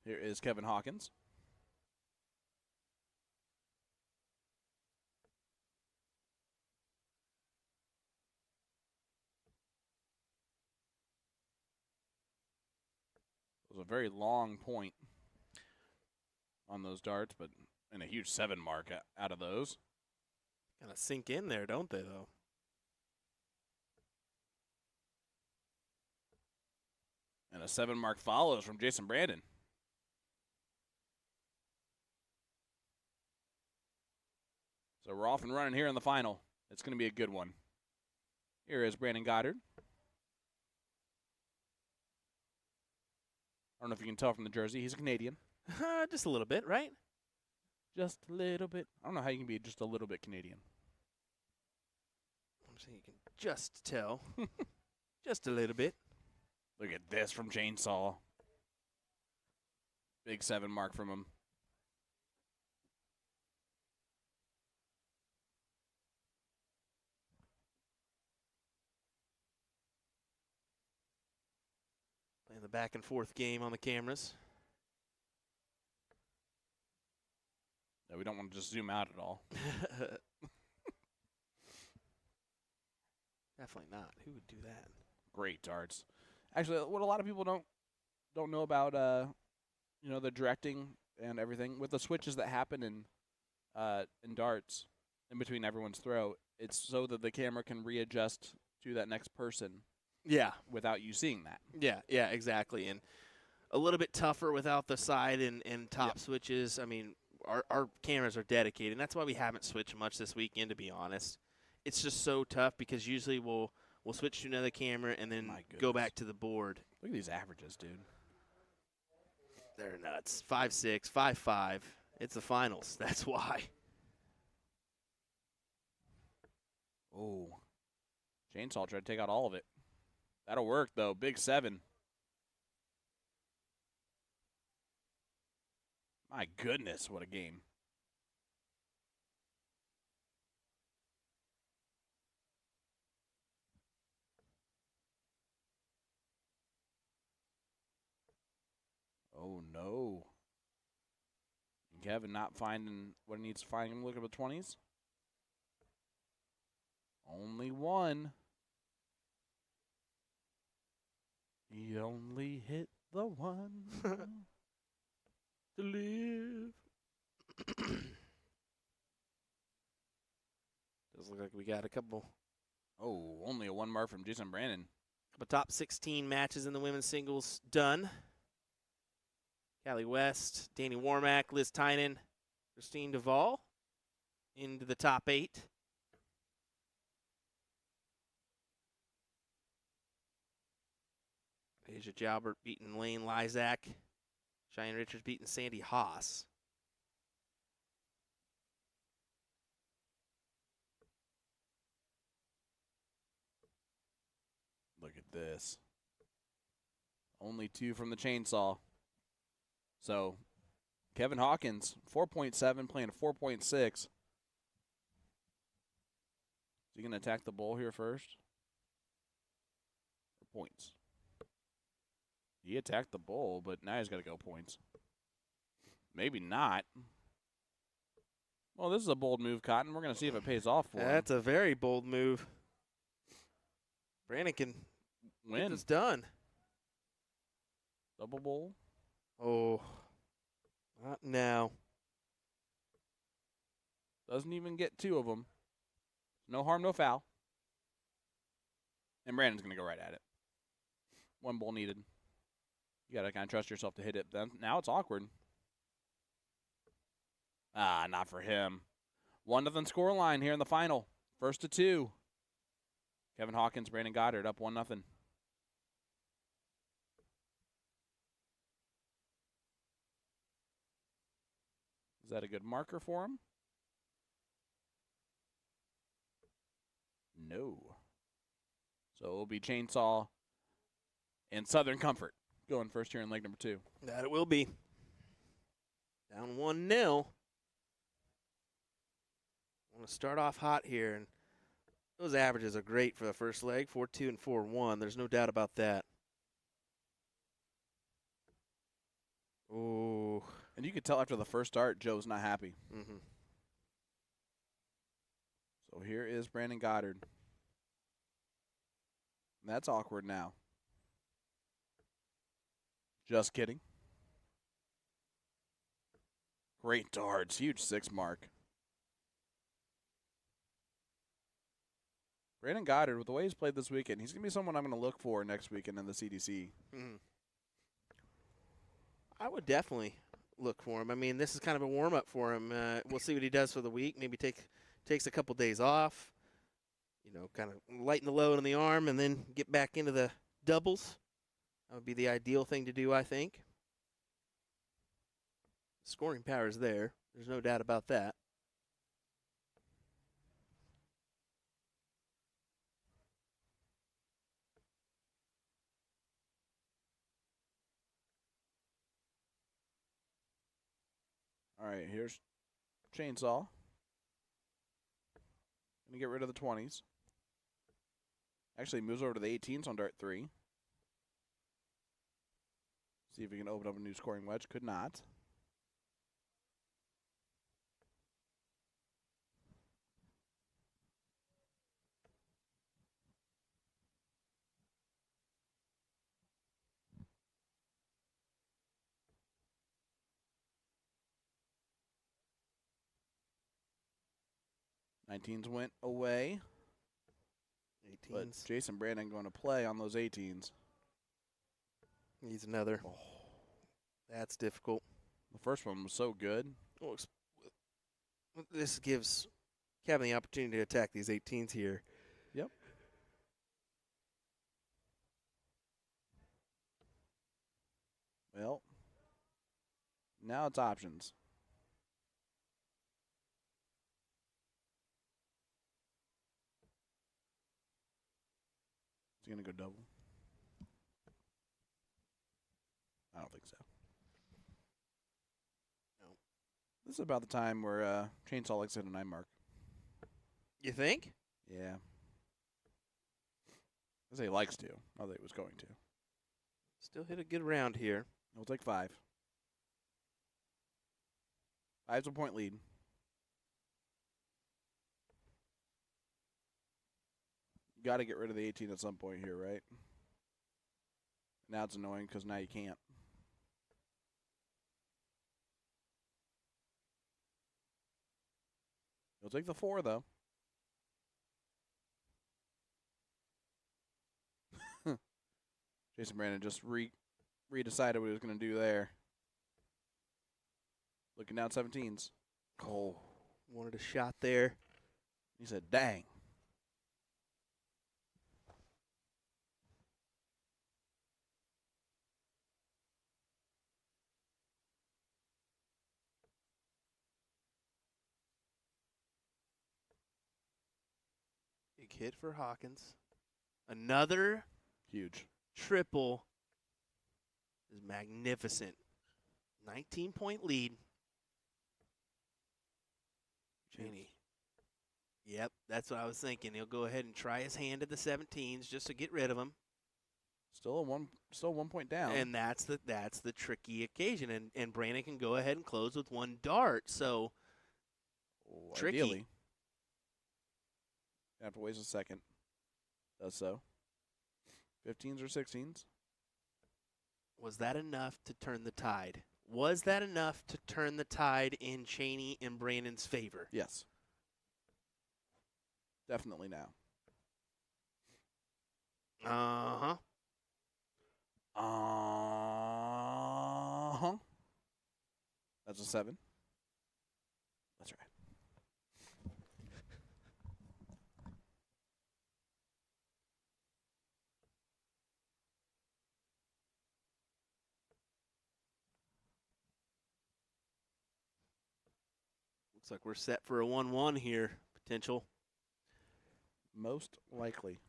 Here is Kevin Hawkins. It was a very long point on those darts, but and a huge 7 mark out of those.
Kind of sink in there, don't they, though?
And a 7 mark follows from Jason Brandon. So we're off and running here in the final. It's going to be a good one. Here is Brandon Goddard. I don't know if you can tell from the jersey. He's a Canadian.
Just a little bit, right?
Just a little bit. I don't know how you can be just a little bit Canadian.
I'm saying you can just tell. Just a little bit.
Look at this from Chainsaw. Big 7 mark from him.
Playing the back and forth game on the cameras.
No, we don't want to just zoom out at all.
Definitely not. Who would do that?
Great darts. Actually, what a lot of people don't know about the directing and everything with the switches that happen in darts in between everyone's throw, it's so that the camera can readjust to that next person
Yeah.
without you seeing that.
Yeah, exactly. And a little bit tougher without the side and top switches. I mean, our cameras are dedicated, and that's why we haven't switched much this weekend, to be honest. It's just so tough because usually we'll switch to another camera and then go back to the board.
Look at these averages, dude.
They're nuts. 5.6, 5.5. It's the finals. That's why.
Oh. Chainsaw tried to take out all of it. That'll work, though. Big 7. My goodness, what a game. Oh, no. Kevin not finding what he needs to find. Him look at the 20s. Only one. He only hit the one.
To live. Does look like we got a couple
Oh, only a 1 mark from Jason Brandon.
top 16 matches in the women's singles done. Callie West, Danny Warmack, Liz Tynan, Christine Duvall into the top 8. Asia Jalbert beating Lane Lysak. Cheyenne Richards beating Sandy Haas.
Look at this. Only 2 from the chainsaw. So, Kevin Hawkins, 4.7, playing a 4.6. Is he going to attack the bull here first? Or points? He attacked the bull, but now he's got to go points. Maybe not. Well, this is a bold move, Cotton. We're going to see if it pays off for him.
That's a very bold move. Brandon can
Win.
get this done.
Double bowl.
Oh, not now.
Doesn't even get 2 of them. No harm, no foul. And Brandon's going to go right at it. 1 bowl needed. You got to kind of trust yourself to hit it. Then now it's awkward. Ah, not for him. 1-0 score line here in the final. First to 2. Kevin Hawkins, Brandon Goddard up 1-0. Is that a good marker for him? No. So it will be Chainsaw and Southern Comfort going first here in leg number 2.
That it will be. Down 1-0. Want to start off hot here, and those averages are great for the first leg, 4-2 and 4-1. There's no doubt about that. Ooh.
And you could tell after the first start, Joe's not happy.
Mm-hmm.
So here is Brandon Goddard. That's awkward now. Just kidding. Great darts. Huge 6 mark. Brandon Goddard, with the way he's played this weekend, he's going to be someone I'm going to look for next weekend in the CDC.
Mm-hmm. I would definitely look for him. I mean, this is kind of a warm-up for him. We'll see what he does for the week. Maybe takes a couple days off. You know, kind of lighten the load on the arm and then get back into the doubles. That would be the ideal thing to do, I think. Scoring power is there. There's no doubt about that.
All right, here's Chainsaw. Going to get rid of the 20s. Actually moves over to the 18s on dart 3. See if he can open up a new scoring wedge. Could not. '19s went away. But
18s.
Jason Brandon going to play on those 18s.
Needs another.
Oh.
That's difficult.
The first one was so good.
Well, this gives Kevin the opportunity to attack these 18s here.
Yep. Well, now it's options. Is he going to go double? I don't think so.
No.
This is about the time where Chainsaw likes to hit a 9 mark.
You think?
Yeah. I say he likes to. Not that he was going to.
Still hit a good round here.
We'll take 5. 5's a point lead. You got to get rid of the 18 at some point here, right? Now it's annoying because now you can't. You'll take the 4, though. Jason Brandon just redecided what he was going to do there. Looking down 17s.
Oh, wanted a shot there.
He said, dang.
Big hit for Hawkins. Another
Huge.
triple is magnificent. 19-point lead. Cheney. Yep, that's what I was thinking. He'll go ahead and try his hand at the 17s just to get rid of them.
Still 1 point down.
And that's the tricky occasion. And Brandon can go ahead and close with 1 dart. So tricky.
Ideally. Have to waste a second. Does so. 15s or 16s.
was that enough to turn the tide? Was that enough to turn the tide in Cheney and Brandon's favor?
Yes. Definitely now.
Uh-huh.
Uh-huh. That's a 7. That's right.
Looks like we're set for a 1-1 here, potential.
Most likely.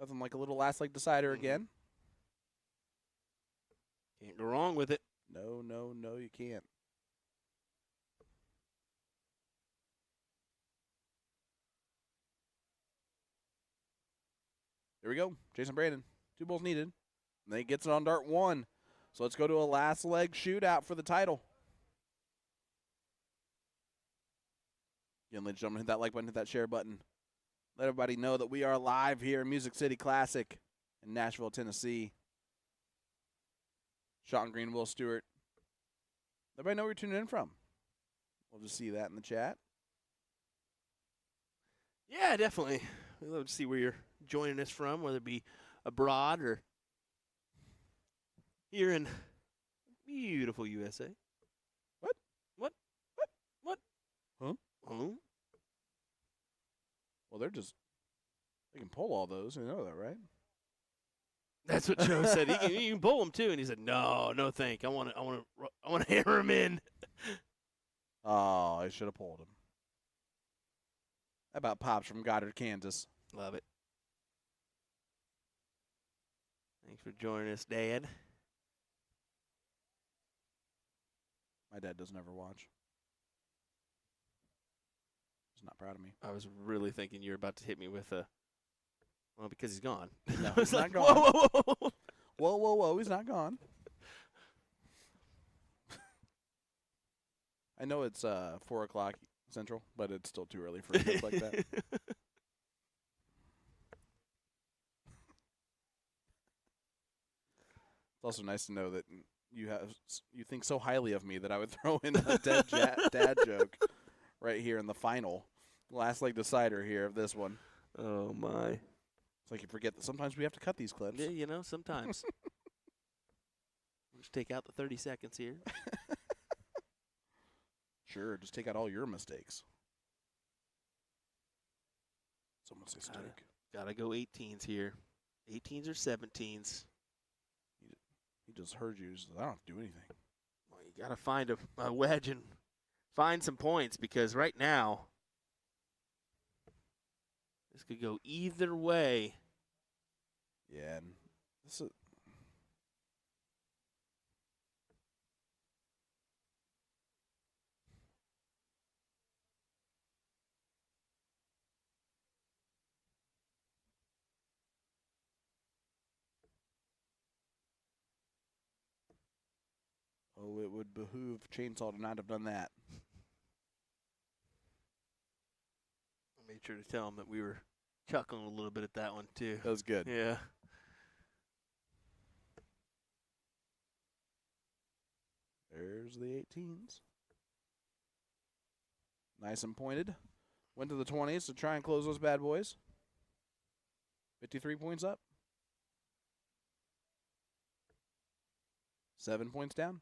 Nothing like a little last leg decider again.
Can't go wrong with it.
No, no, no, you can't. Here we go. Jason Brandon. 2 balls needed. And then he gets it on dart 1. So let's go to a last leg shootout for the title. Again, ladies and gentlemen, hit that like button, hit that share button. Let everybody know that we are live here in Music City Classic in Nashville, Tennessee. Sean Green, Will Stewart. Everybody know where you're tuning in from. We'll just see that in the chat.
Yeah, definitely. We'd love to see where you're joining us from, whether it be abroad or here in beautiful USA.
What?
What? What?
Huh?
Huh?
Well, they can pull all those. You know that, right?
That's what Joe said. You can pull them too, and he said, "No, no, thank. I want to hammer him in."
Oh, I should have pulled him. How about Pops from Goddard, Kansas?
Love it. Thanks for joining us, Dad.
My dad doesn't ever watch. He's not proud of me.
I was really thinking you were about to hit me with a. Well, because he's gone.
No,
I was
he's
like,
not gone.
whoa, whoa, whoa, whoa.
Whoa, whoa, whoa. He's not gone. I know it's 4 o'clock Central, but it's still too early for a joke like that. It's also nice to know that you think so highly of me that I would throw in a dad joke right here in the final. Last leg decider here of this one.
Oh, my.
It's like you forget that sometimes we have to cut these clips.
Yeah, you know, sometimes. We'll just take out the 30 seconds here.
Sure, just take out all your mistakes. Someone say strike.
Gotta go 18s here. 18s or 17s.
He just heard you. He said, I don't have to do anything.
Well, you gotta find a wedge and find some points because right now this could go either way.
Yeah, and this is. Oh, it would behoove Chainsaw to not have done that.
I made sure to tell him that we were chuckling a little bit at that one too.
That was good.
Yeah.
There's the 18s. Nice and pointed. Went to the 20s to try and close those bad boys. 53 points up. 7 points down.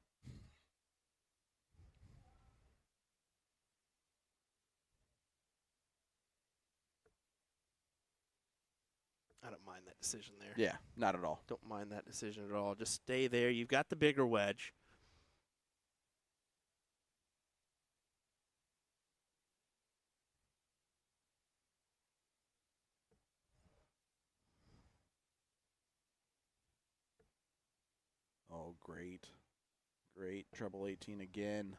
I don't mind that decision there.
Yeah, not at all.
Don't mind that decision at all. Just stay there. You've got the bigger wedge.
Oh, great. Great. Treble 18 again.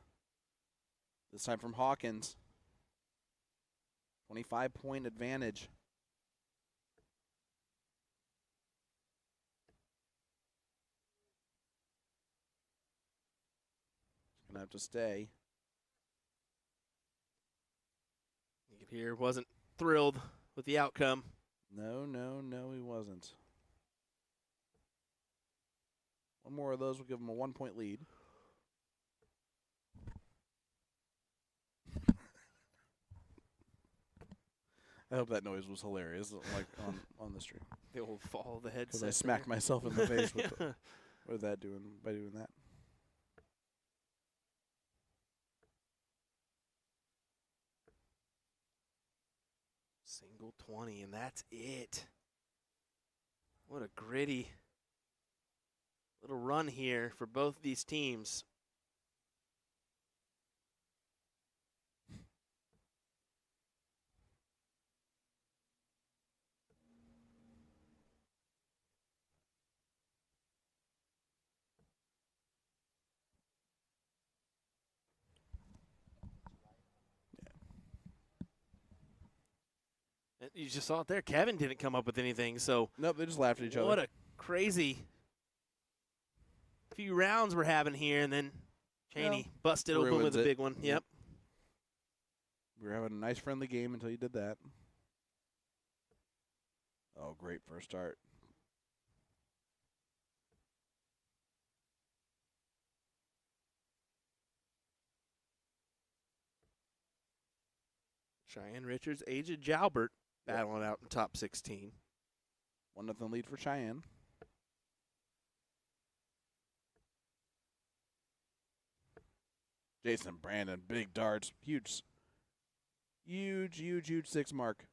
This time from Hawkins. 25-point advantage. Going to have to stay.
You can hear wasn't thrilled with the outcome.
No, he wasn't. One more of those will give him a 1-point lead. I hope that noise was hilarious, like on the stream.
They will follow the headset.
Because I smacked myself in the face with,
Yeah.
with that by doing that.
Single 20, and that's it. What a gritty little run here for both these teams. You just saw it there. Kevin didn't come up with anything, so
Nope, they just laughed at each other.
what a crazy few rounds we're having here, and then Cheney busted open
ruins
with a
it.
big one. Yep.
We were having a nice friendly game until you did that. Oh, great first start.
Cheyenne Richards, Aged Jalbert battling out in top 16.
1-0 lead for Cheyenne. Jason Brandon, big darts, huge 6 mark.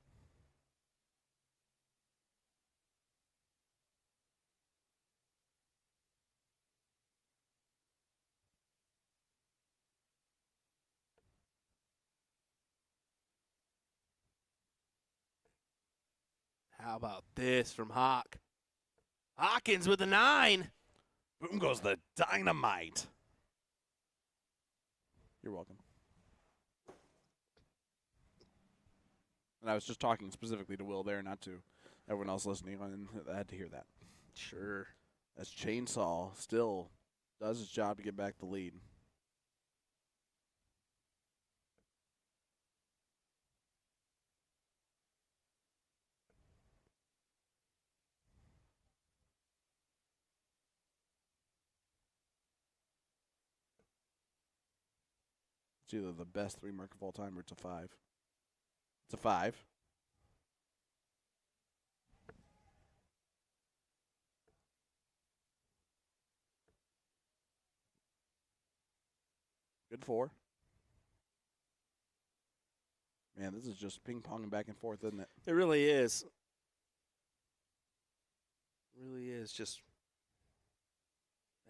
How about this from Hawk? Hawkins with a 9.
Boom goes the dynamite. You're welcome. And I was just talking specifically to Will there, not to everyone else listening. I had to hear that.
Sure.
As Chainsaw still does his job to get back the lead. It's either the best 3 mark of all time or it's a 5. It's a 5. Good 4. Man, this is just ping-ponging back and forth, isn't it?
It really is. Really is just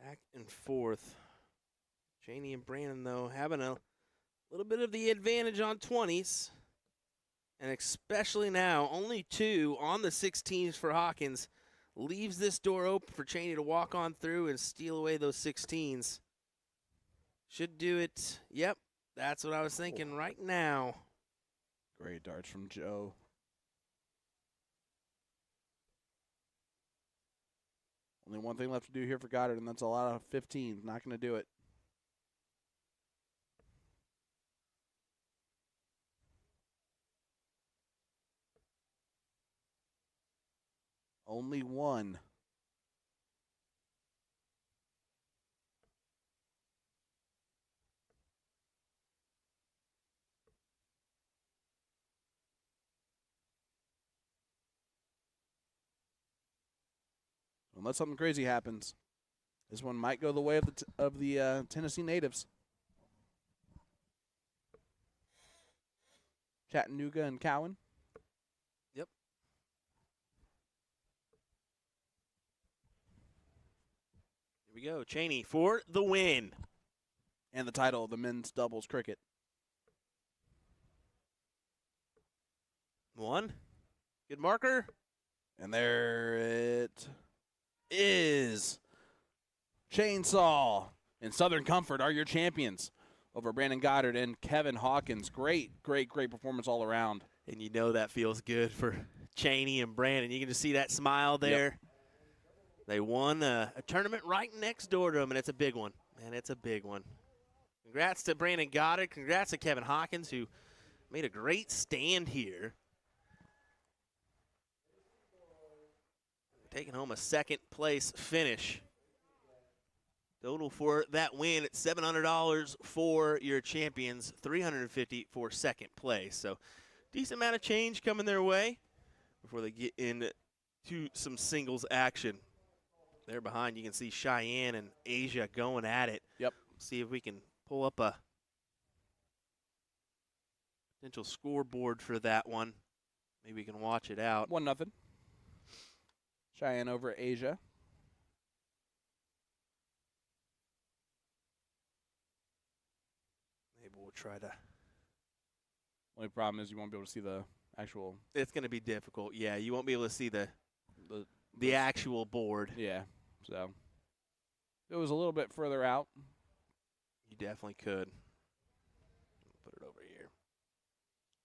back and forth. Cheney and Brandon, though, having a little bit of the advantage on 20s. And especially now, only 2 on the 16s for Hawkins. Leaves this door open for Cheney to walk on through and steal away those 16s. Should do it. Yep, that's what I was thinking right now.
Great darts from Joe. Only one thing left to do here for Goddard, and that's a lot of 15. Not going to do it. Only 1. Unless something crazy happens, this one might go the way of the Tennessee natives. Chattanooga and Cowan.
Yep. Here we go. Cheney for the win.
And the title of the men's doubles cricket.
1. Good marker.
And there it is. Chainsaw and Southern Comfort are your champions over Brandon Goddard and Kevin Hawkins. Great performance all around.
And you know that feels good for Cheney and Brandon. You can just see that smile there.
Yep.
They won a tournament right next door to them, and it's a big one. Man, it's a big one. Congrats to Brandon Goddard. Congrats to Kevin Hawkins, who made a great stand here. Taking home a second-place finish. Total for that win at $700 for your champions, $350 for second place. So decent amount of change coming their way before they get into some singles action. There behind, you can see Cheyenne and Asia going at it.
Yep.
See if we can pull up a potential scoreboard for that one. Maybe we can watch it out.
1-0. Cheyenne over Asia.
Maybe we'll try to.
Only problem is you won't be able to see the actual.
It's going to be difficult. Yeah, you won't be able to see the actual board.
Yeah, so it was a little bit further out.
You definitely could. Put it over here.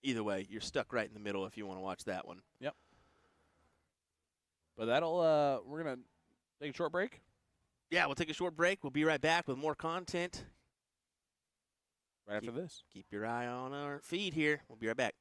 Either way, you're stuck right in the middle if you want to watch that one.
Yep. But that'll we're gonna take a short break.
Yeah, we'll take a short break. We'll be right back with more content
Right after this.
Keep your eye on our feed here. We'll be right back.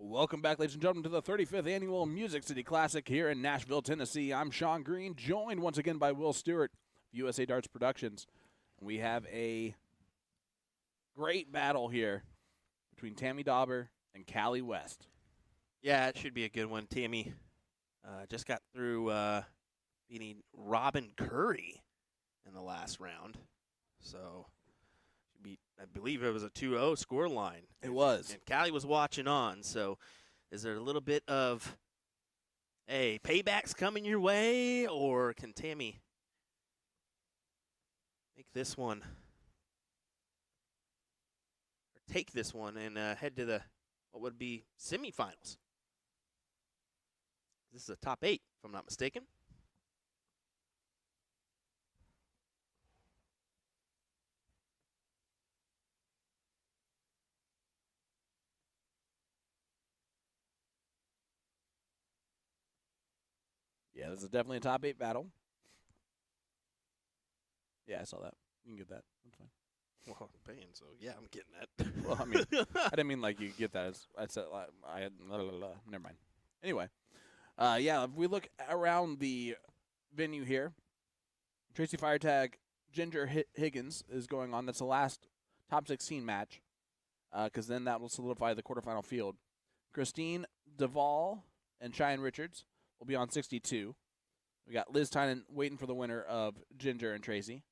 Welcome back, ladies and gentlemen, to the 35th Annual Music City Classic here in Nashville, Tennessee. I'm Sean Green, joined once again by Will Stewart, USA Darts Productions. We have a great battle here between Tammy Dauber and Callie West.
Yeah, it should be a good one. Tammy just got through beating Robin Curry in the last round. So, I believe it was a 2-0 score line.
It was.
And Callie was watching on. So, is there a little bit of, hey, payback's coming your way? Or can Tammy make this one, or take this one and head to the, what would be, semifinals? This is a top 8, if I'm not mistaken.
Yeah, this is definitely a top 8 battle. Yeah, I saw that. You can get that. That's fine.
Well, I'm paying, so yeah, I'm getting that.
Well, I mean, I didn't mean like you get that. I said I had never mind. Anyway, yeah, if we look around the venue here, Tracy Firetag, Ginger Higgins is going on. That's the last top 16 match, because then that will solidify the quarterfinal field. Christine Duvall and Cheyenne Richards will be on 62. We got Liz Tynan waiting for the winner of Ginger and Tracy.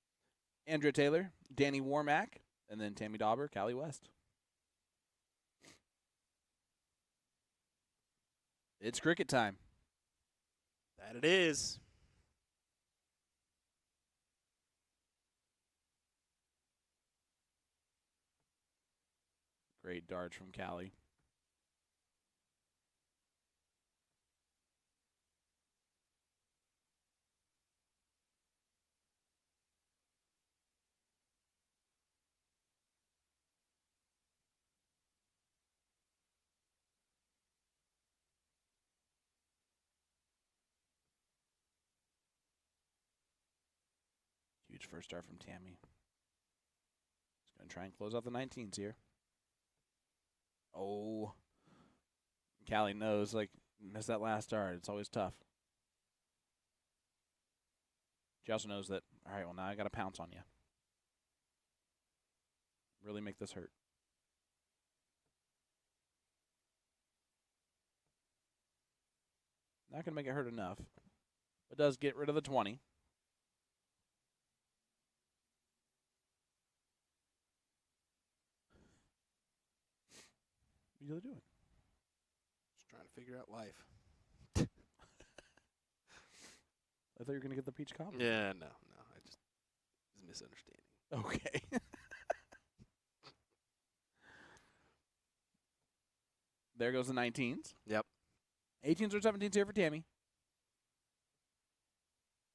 Andrea Taylor, Danny Warmack, and then Tammy Dauber, Callie West. It's cricket time.
That it is.
Great darts from Callie. Huge first start from Tammy. He's going to try and close out the 19s here. Oh. Callie knows, like, miss that last start. It's always tough. She also knows that, all right, well, now I got to pounce on you. Really make this hurt. Not going to make it hurt enough. But does get rid of the 20. What are you doing?
Just trying to figure out life.
I thought you were going to get the peach cobbler.
Yeah, no. It's a misunderstanding.
Okay. There goes the 19s.
Yep.
18s or 17s here for Tammy.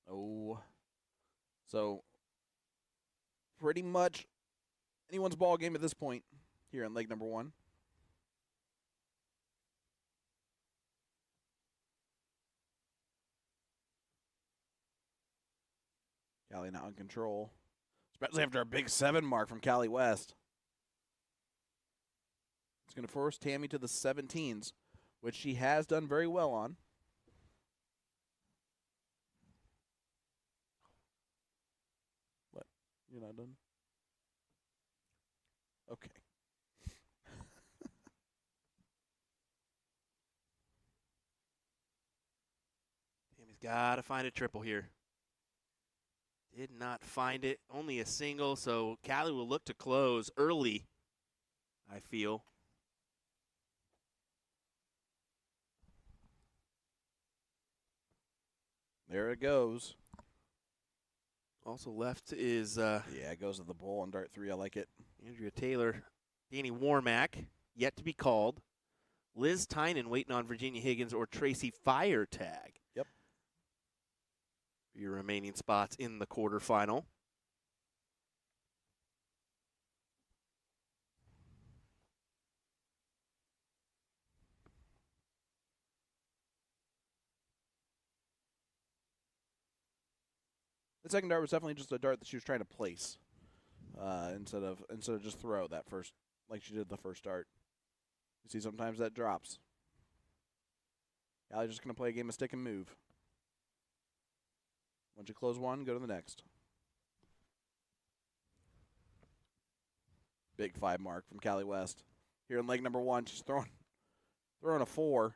Oh. So, pretty much anyone's ball game at this point here in leg number 1. Callie now in control, especially after a big 7 mark from Callie West. It's going to force Tammy to the 17s, which she has done very well on. What? You're not done? Okay.
Tammy's got to find a triple here. Did not find it. Only a single, so Callie will look to close early, I feel.
There it goes.
Also left is
Yeah, it goes to the bowl on dart 3. I like it.
Andrea Taylor, Danny Warmack, yet to be called. Liz Tynan waiting on Virginia Higgins or Tracy Firetag.
Yep.
For your remaining spots in the quarterfinal.
The second dart was definitely just a dart that she was trying to place, instead of just throw that first, like she did the first dart. You see, sometimes that drops. Callie's just going to play a game of stick and move. Once you close one, go to the next. Big 5 mark from Callie West. Here in leg number 1, she's throwing a 4.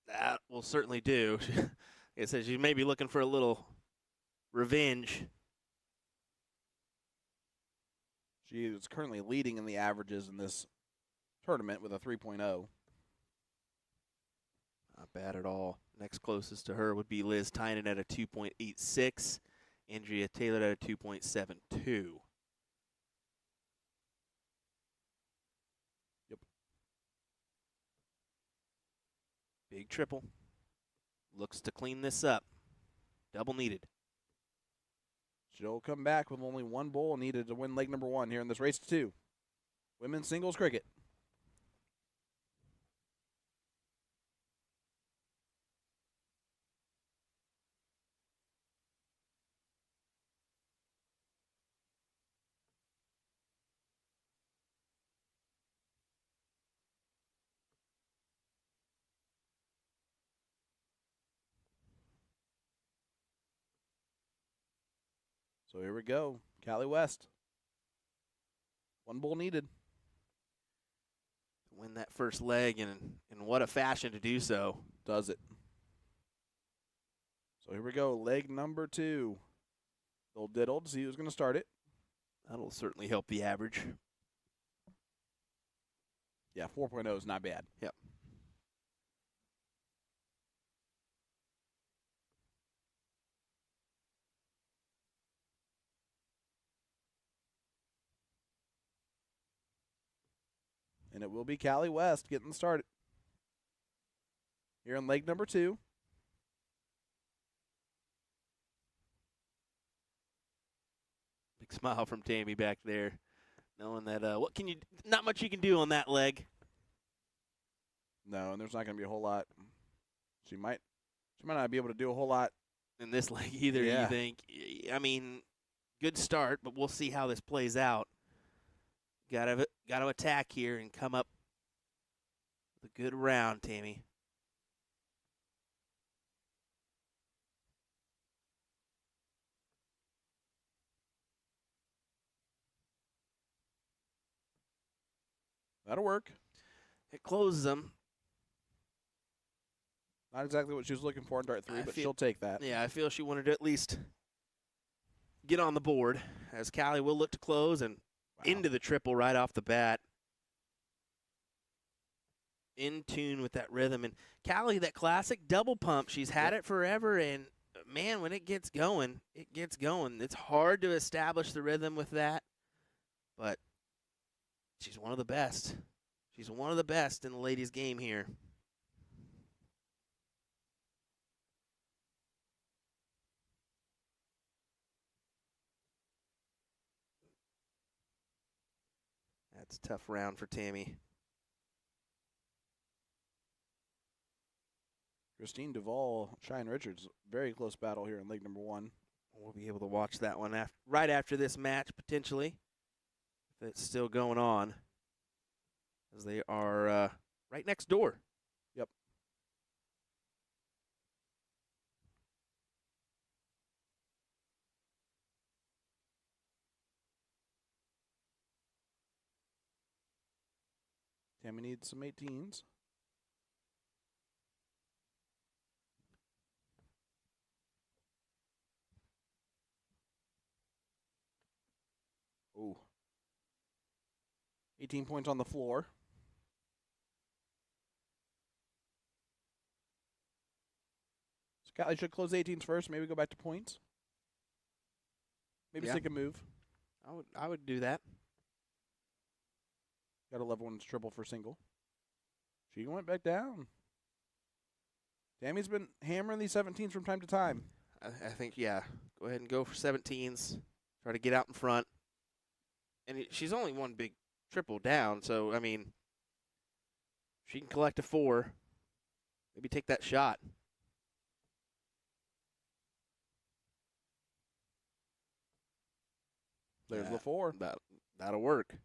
That will certainly do. It says you may be looking for a little revenge.
She is currently leading in the averages in this tournament with a 3.0.
Not bad at all. Next closest to her would be Liz Tynan at a 2.86. Andrea Taylor at a 2.72.
Yep.
Big triple. Looks to clean this up. Double needed.
She'll come back with only one bowl needed to win leg number 1 here in this race to 2. Women's singles cricket. So here we go. Callie West. One bowl needed.
Win that first leg, and in what a fashion to do so.
Does it. So here we go. Leg number 2. Little diddle to see who's going to start it.
That'll certainly help the average.
Yeah, 4.0 is not bad.
Yep.
And it will be Callie West getting started. Here in leg number 2.
Big smile from Tammy back there, knowing that not much you can do on that leg.
No, and there's not going to be a whole lot. She might not be able to do a whole lot
In this leg either,
Yeah.
you think? I mean, good start, but we'll see how this plays out. Got to attack here and come up with a good round, Tammy.
That'll work.
It closes them.
Not exactly what she was looking for in dart 3,
I
but
feel-
she'll take that.
Yeah, I feel she wanted to at least get on the board, as Callie will look to close and into the triple right off the bat. In tune with that rhythm. And Callie, that classic double pump, she's had it forever, and man, when it gets going, it gets going. It's hard to establish the rhythm with that, but she's one of the best. She's one of the best in the ladies' game here. That's a tough round for Tammy.
Christine Duvall, Cheyenne Richards, very close battle here in leg number 1.
We'll be able to watch that one right after this match, potentially, if it's still going on, as they are right next door.
Yep. Tammy needs some 18s. Ooh. 18 points on the floor. So Callie should close 18s first, maybe go back to points. Maybe
Yeah.
stick a move.
I would do that.
Got to love when it's triple for single. She went back down. Tammy's been hammering these 17s from time to time.
I think, yeah, go ahead and go for 17s. Try to get out in front. And she's only one big triple down, so, I mean, she can collect a 4. Maybe take that shot.
There's
Yeah,
the 4.
That'll work.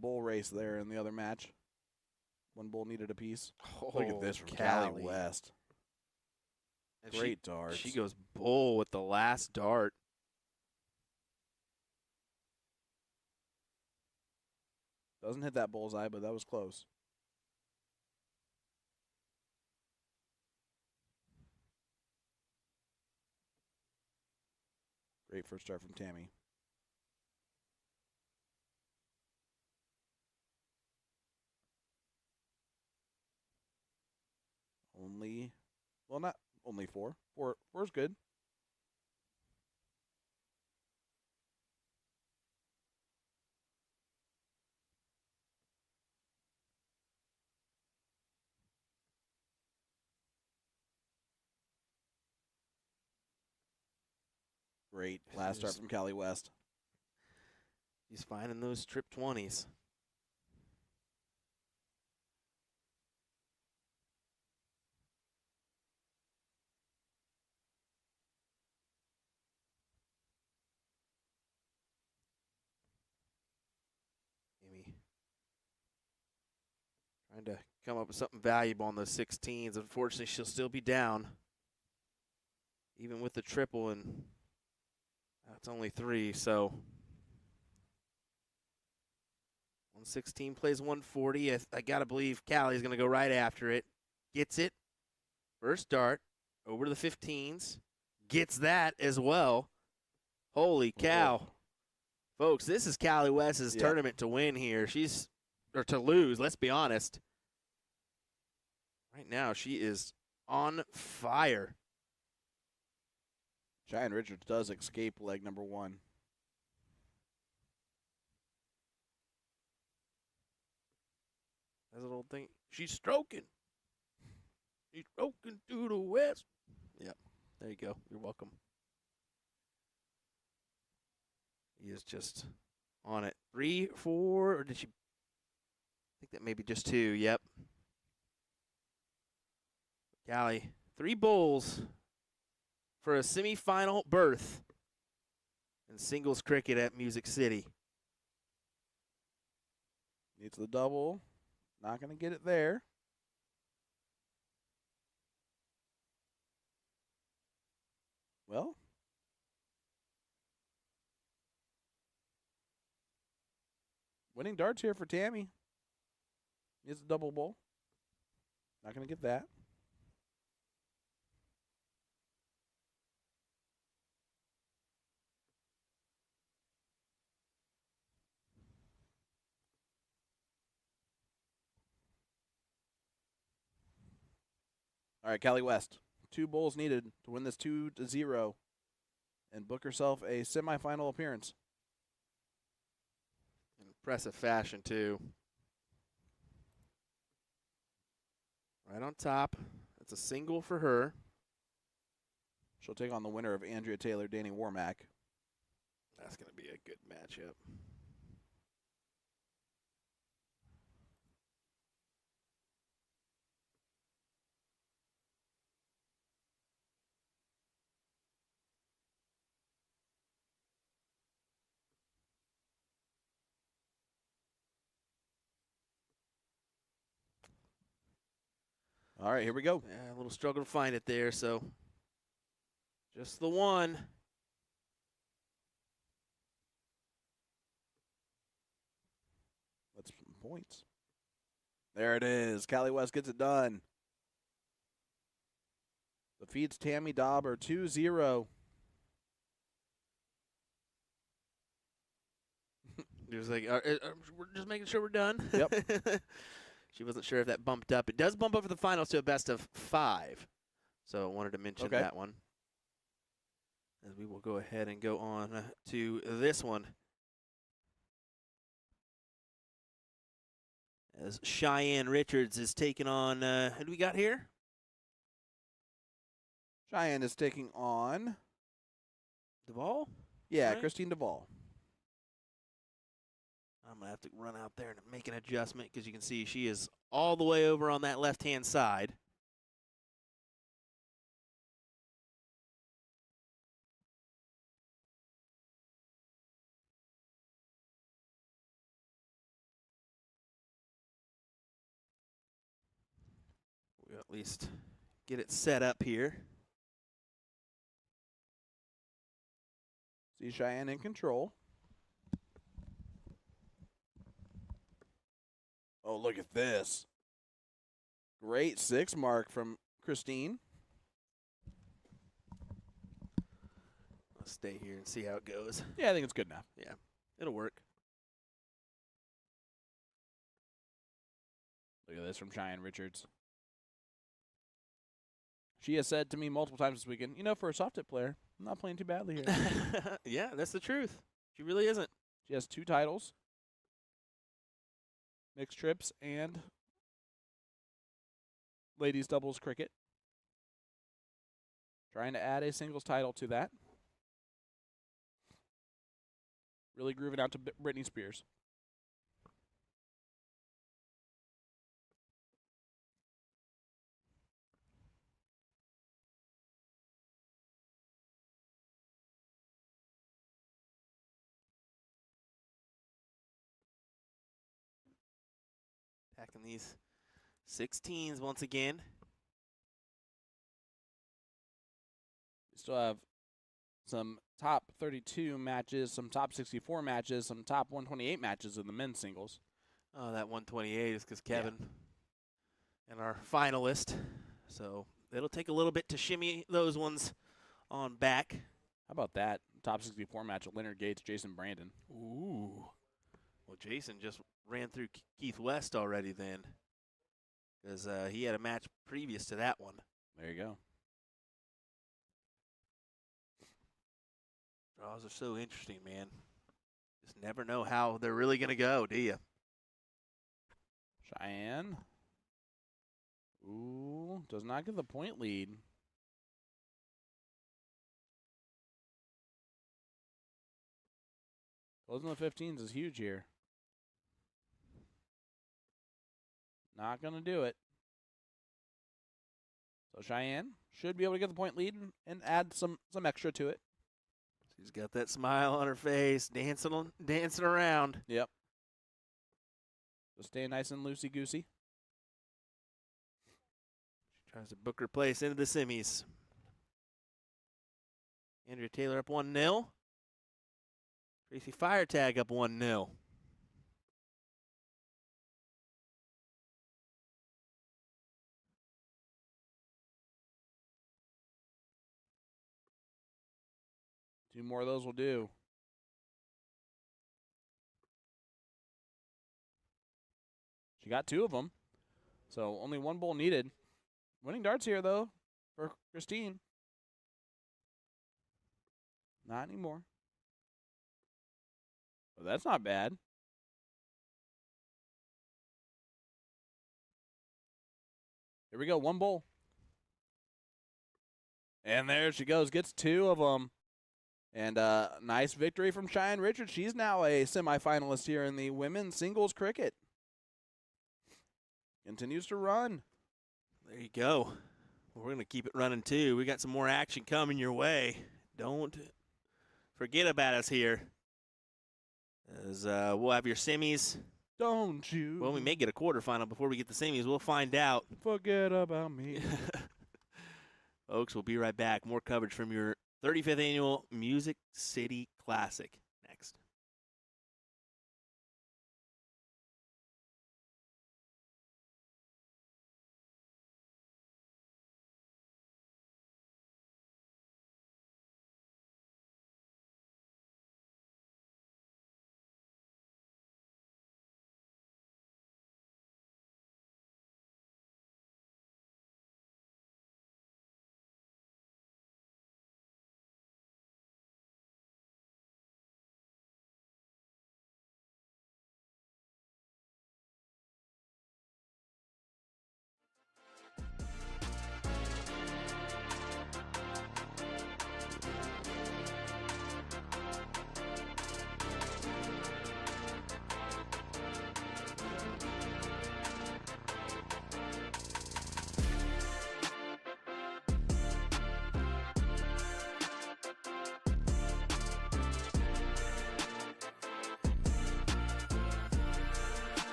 bull race there in the other match. One bull needed a piece.
Oh,
Look at this from Callie West.
And
Great darts.
She goes bull with the last dart.
Doesn't hit that bullseye, but that was close. Great first start from Tammy. Not only four. Four's good. Great last start from Callie West.
He's finding those trip 20s. Amy trying to come up with something valuable on those 16s. Unfortunately, she'll still be down. Even with the triple, and that's only 3, so 116 plays 140. I got to believe Callie's going to go right after it. Gets it. First dart over to the 15s. Gets that as well. Holy cow.
Oh.
Folks, this is Callie West's tournament to win here. Or to lose, let's be honest. Right now, she is on fire.
Cheyenne Richards does escape leg number 1.
That's a little thing. She's stroking. She's stroking to the west. Yep. There you go. You're welcome. He is just on it. 3, 4, or did she? I think that maybe just 2. Yep. Callie, 3 bowls for a semifinal berth in singles cricket at Music City.
Needs the double. Not going to get it there. Well, winning darts here for Tammy. Needs a double bowl. Not going to get that. All right, Callie West. 2 bowls needed to win this 2-0 and book herself a semifinal appearance.
In impressive fashion, too. Right on top. That's a single for her.
She'll take on the winner of Andrea Taylor, Danny Warmack.
That's going to be a good matchup.
All right, here we go.
Yeah, a little struggle to find it there, so just the one.
That's some points. There it is. Callie West gets it done. Defeats Tammy Dauber 2-0.
He was like, we're just making sure we're done.
Yep.
She wasn't sure if that bumped up. It does bump up for the finals to a best of 5. So I wanted to mention that one. As we will go ahead and go on to this one. As Cheyenne Richards is taking on, who do we got here?
Cheyenne is taking on,
Duvall?
yeah,
Right.
Christine Duvall.
I'm going to have to run out there and make an adjustment because you can see she is all the way over on that left-hand side. least get it set up here.
See Cheyenne in control. Oh, look at this. Great 6 mark from Christine.
Let's stay here and see how it goes.
Yeah, I think it's good enough.
Yeah, it'll work.
Look at this from Cheyenne Richards. She has said to me multiple times this weekend, for a soft tip player, I'm not playing too badly here.
Yeah, that's the truth. She really isn't.
She has 2 titles. Mixed trips and ladies doubles cricket. Trying to add a singles title to that. Really grooving out to Britney Spears.
Attacking these 16s once again.
We still have some top 32 matches, some top 64 matches, some top 128 matches in the men's singles.
Oh, that 128 is because Kevin and our finalist. So it'll take a little bit to shimmy those ones on back.
How about that? Top 64 match of Leonard Gates, Jason Brandon.
Ooh. Well, Jason just ran through Keith West already then, because he had a match previous to that one.
There you go.
Draws are so interesting, man. Just never know how they're really going to go, do you?
Cheyenne. Ooh, does not get the point lead. Closing the 15s is huge here. Not going to do it. So Cheyenne should be able to get the point lead and add some extra to it.
She's got that smile on her face, dancing around.
Yep. So staying nice and loosey-goosey.
She tries to book her place into the semis. Andrea Taylor up 1-0. Tracy Firetag up 1-0.
Two more of those will do. She got 2 of them. So only 1 bowl needed. Winning darts here, though, for Christine. Not anymore. But that's not bad. Here we go, 1 bowl. And there she goes, gets 2 of them. And nice victory from Cheyenne Richards. She's now a semifinalist here in the women's singles cricket. Continues to run.
There you go. We're going to keep it running, too. We got some more action coming your way. Don't forget about us here. As we'll have your semis.
Don't you?
Well, we may get a quarterfinal before we get the semis. We'll find out.
Forget about me.
Folks, we'll be right back. More coverage from your 35th Annual Music City Classic.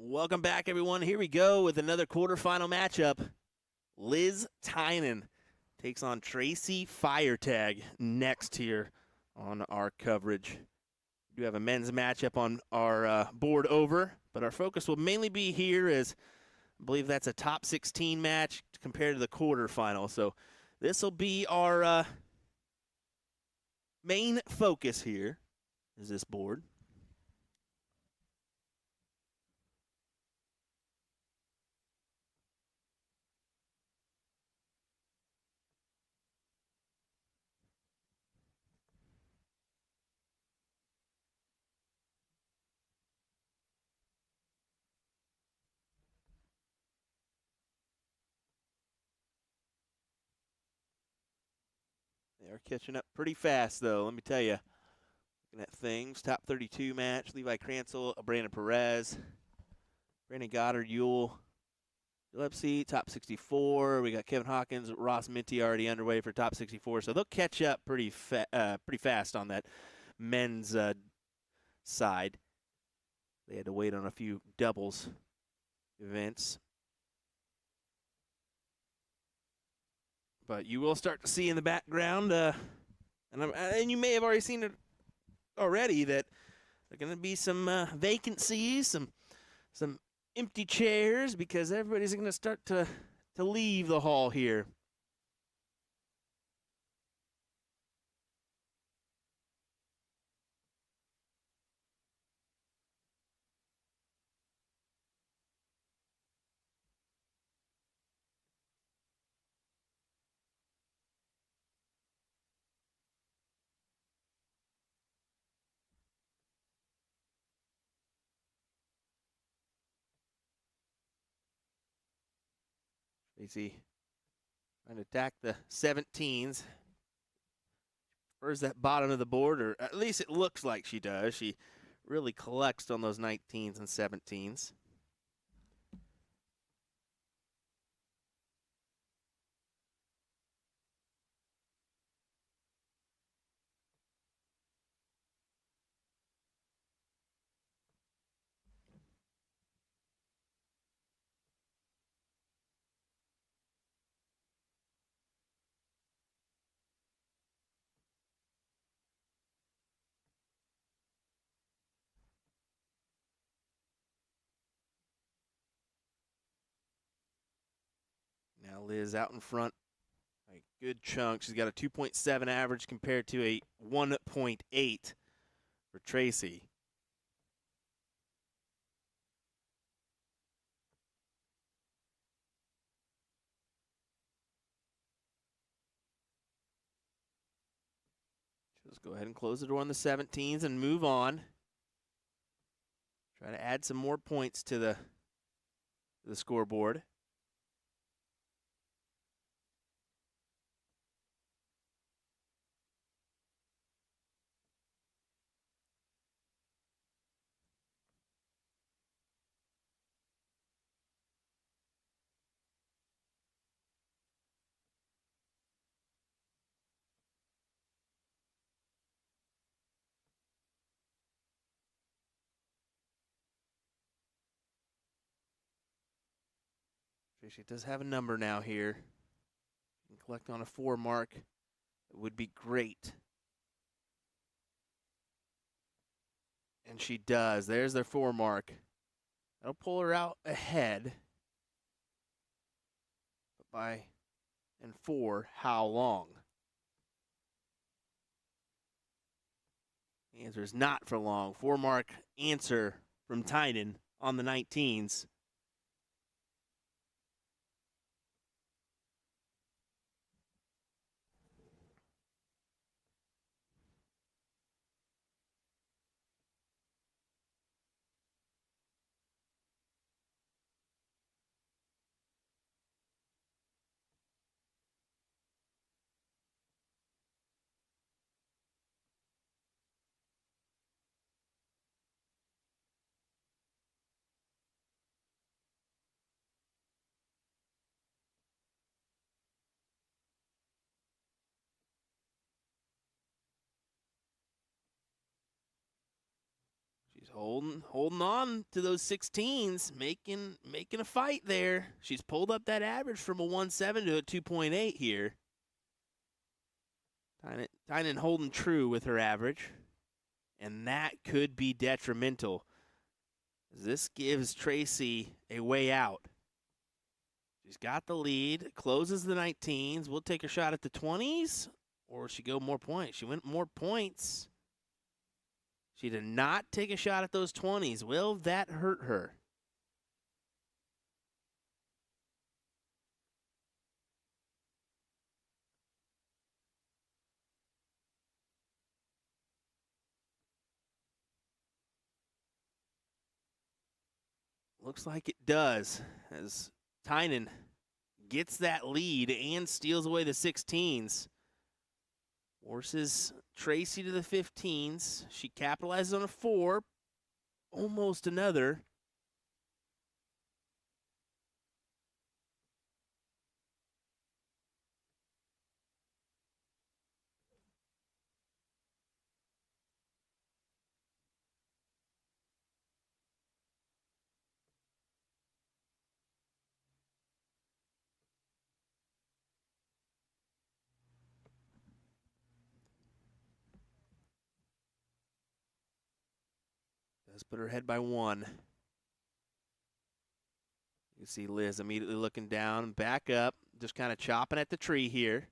Welcome back, everyone. Here we go with another quarterfinal matchup. Liz Tynan takes on Tracy Firetag next here on our coverage. We do have a men's matchup on our board over, but our focus will mainly be here as I believe that's a top 16 match compared to the quarterfinal. So this will be our main focus here is this board. They are catching up pretty fast, though, let me tell you. Looking at things, top 32 match, Levi Cransel, Brandon Perez, Brandon Goddard, Yule, Gillespie, top 64. We got Kevin Hawkins, Ross Minty already underway for top 64. So they'll catch up pretty fast on that men's side. They had to wait on a few doubles events. But you will start to see in the background, and you may have already seen it already, that there are going to be some vacancies, some empty chairs, because everybody's going to start to leave the hall here. Tracy trying to attack the 17s. Where's that bottom of the board, or at least it looks like she does. She really collects on those 19s and 17s. Now Liz out in front. A good chunk. She's got a 2.7 average compared to a 1.8 for Tracy. She'll just go ahead and close the door on the 17s and move on. Try to add some more points to the scoreboard. Tracy does have a number now here. Can collect on a 4 mark. It would be great. And she does. There's their 4 mark. That'll pull her out ahead. But by and 4, how long? The answer is not for long. 4 mark answer from Tynan on the 19s. holding on to those 16s, making a fight there. She's pulled up that average from a 1.7 to a 2.8 here. Tynan holding true with her average, and that could be detrimental. This gives Tracy a way out. She's got the lead, closes the 19s. We'll take a shot at the 20s, or she go more points. She went more points. She did not take a shot at those 20s. Will that hurt her? Looks like it does, as Tynan gets that lead and steals away the 16s. Forces Tracy to the 15s. She capitalizes on a 4. Almost another. Does put her ahead by 1. You see Liz immediately looking down, back up, just kind of chopping at the tree here.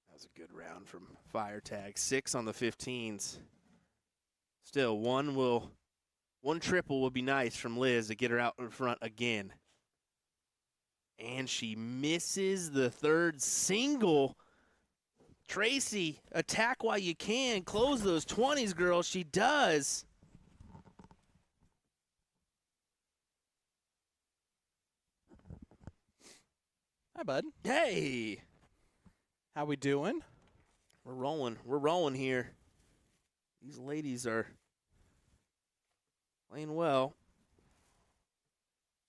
That was a good round from Fire Tag. 6 on the 15s. Still, one triple will be nice from Liz to get her out in front again. And she misses the third single. Tracy, attack while you can. Close those 20s, girl. She does.
Hi, bud.
Hey.
How we doing?
We're rolling. We're rolling here. These ladies are playing well.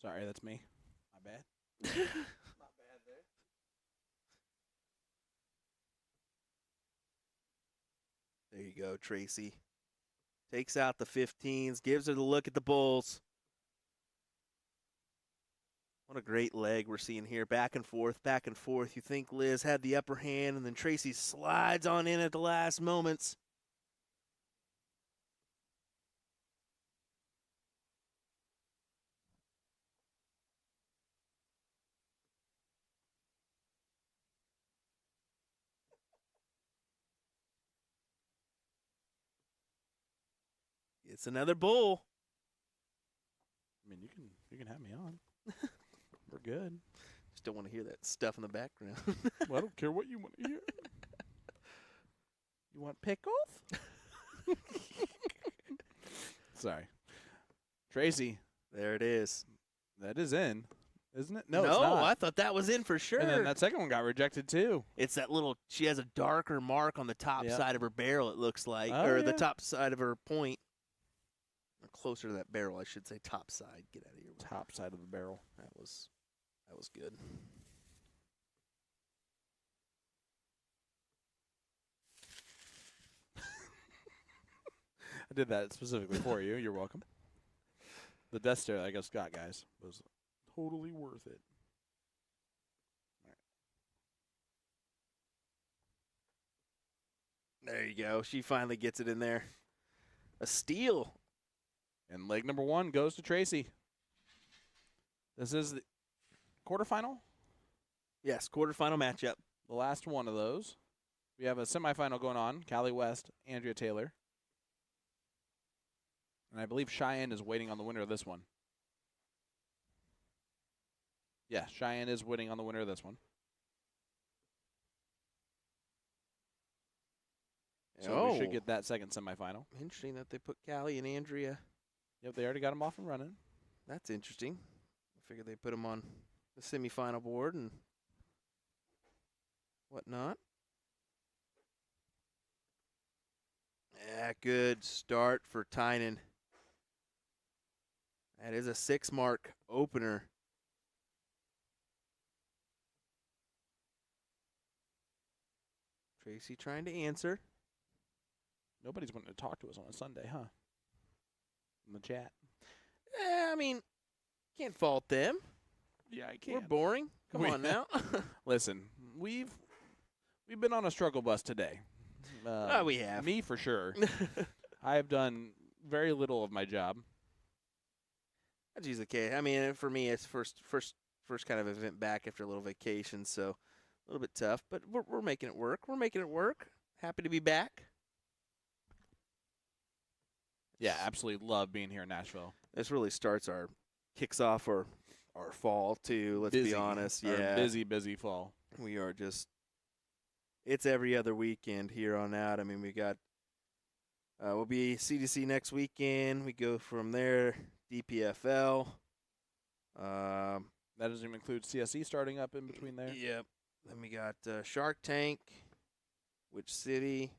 Sorry, that's me. My bad.
Not bad there. There you go, Tracy. Takes out the 15s, gives her the look at the bulls. What a great leg we're seeing here. Back and forth, back and forth. You think Liz had the upper hand, and then Tracy slides on in at the last moments. It's another bull.
I mean, you can have me on. We're good.
Just don't want to hear that stuff in the background.
Well, I don't care what you want to hear. You want pickles? Sorry. Tracy.
There it is.
That is in, isn't it? No,
No,
it's not.
I thought that was in for sure.
And then that second one got rejected, too.
It's that little, she has a darker mark on the top
Yep.
side of her barrel, it looks like,
Oh,
or the
yeah.
top side of her point. Or closer to that barrel, I should say top side. Get out of here.
Top side of the barrel.
That was good.
I did that specifically for you. You're welcome. The death stare I guess got, guys, was totally worth it.
There you go. She finally gets it in there. A steal.
And leg number 1 goes to Tracy. This is the quarterfinal,
Yes, quarterfinal matchup.
the last one of those. We have a semifinal going on. Callie West, Andrea Taylor. And I believe Cheyenne is waiting on the winner of this one. Yeah, Cheyenne is waiting on the winner of this one. So we should get that second semifinal.
Interesting that they put Callie and Andrea.
Yep, they already got them off and running.
That's interesting. I figured they put them on the semifinal board and whatnot. Yeah, good start for Tynan. That is a 6-mark opener. Tracy trying to answer.
Nobody's wanting to talk to us on a Sunday, huh? In the chat.
I mean, can't fault them.
Yeah, I
We're boring. Come on now.
Listen, we've been on a struggle bus today.
We have.
Me for sure. I have done very little of my job.
That's usually the case. I mean, for me, it's first kind of event back after a little vacation, so a little bit tough. But we're making it work. We're making it work. Happy to be back.
Yeah, absolutely love being here in Nashville.
This really kicks off our fall too. Let's be honest. Yeah,
busy fall.
We are just. It's every other weekend here on out. I mean, we got. We'll be CDC next weekend. We go from there. DPFL.
That doesn't even include CSE starting up in between there.
Yep. Then we got Shark Tank, Which City.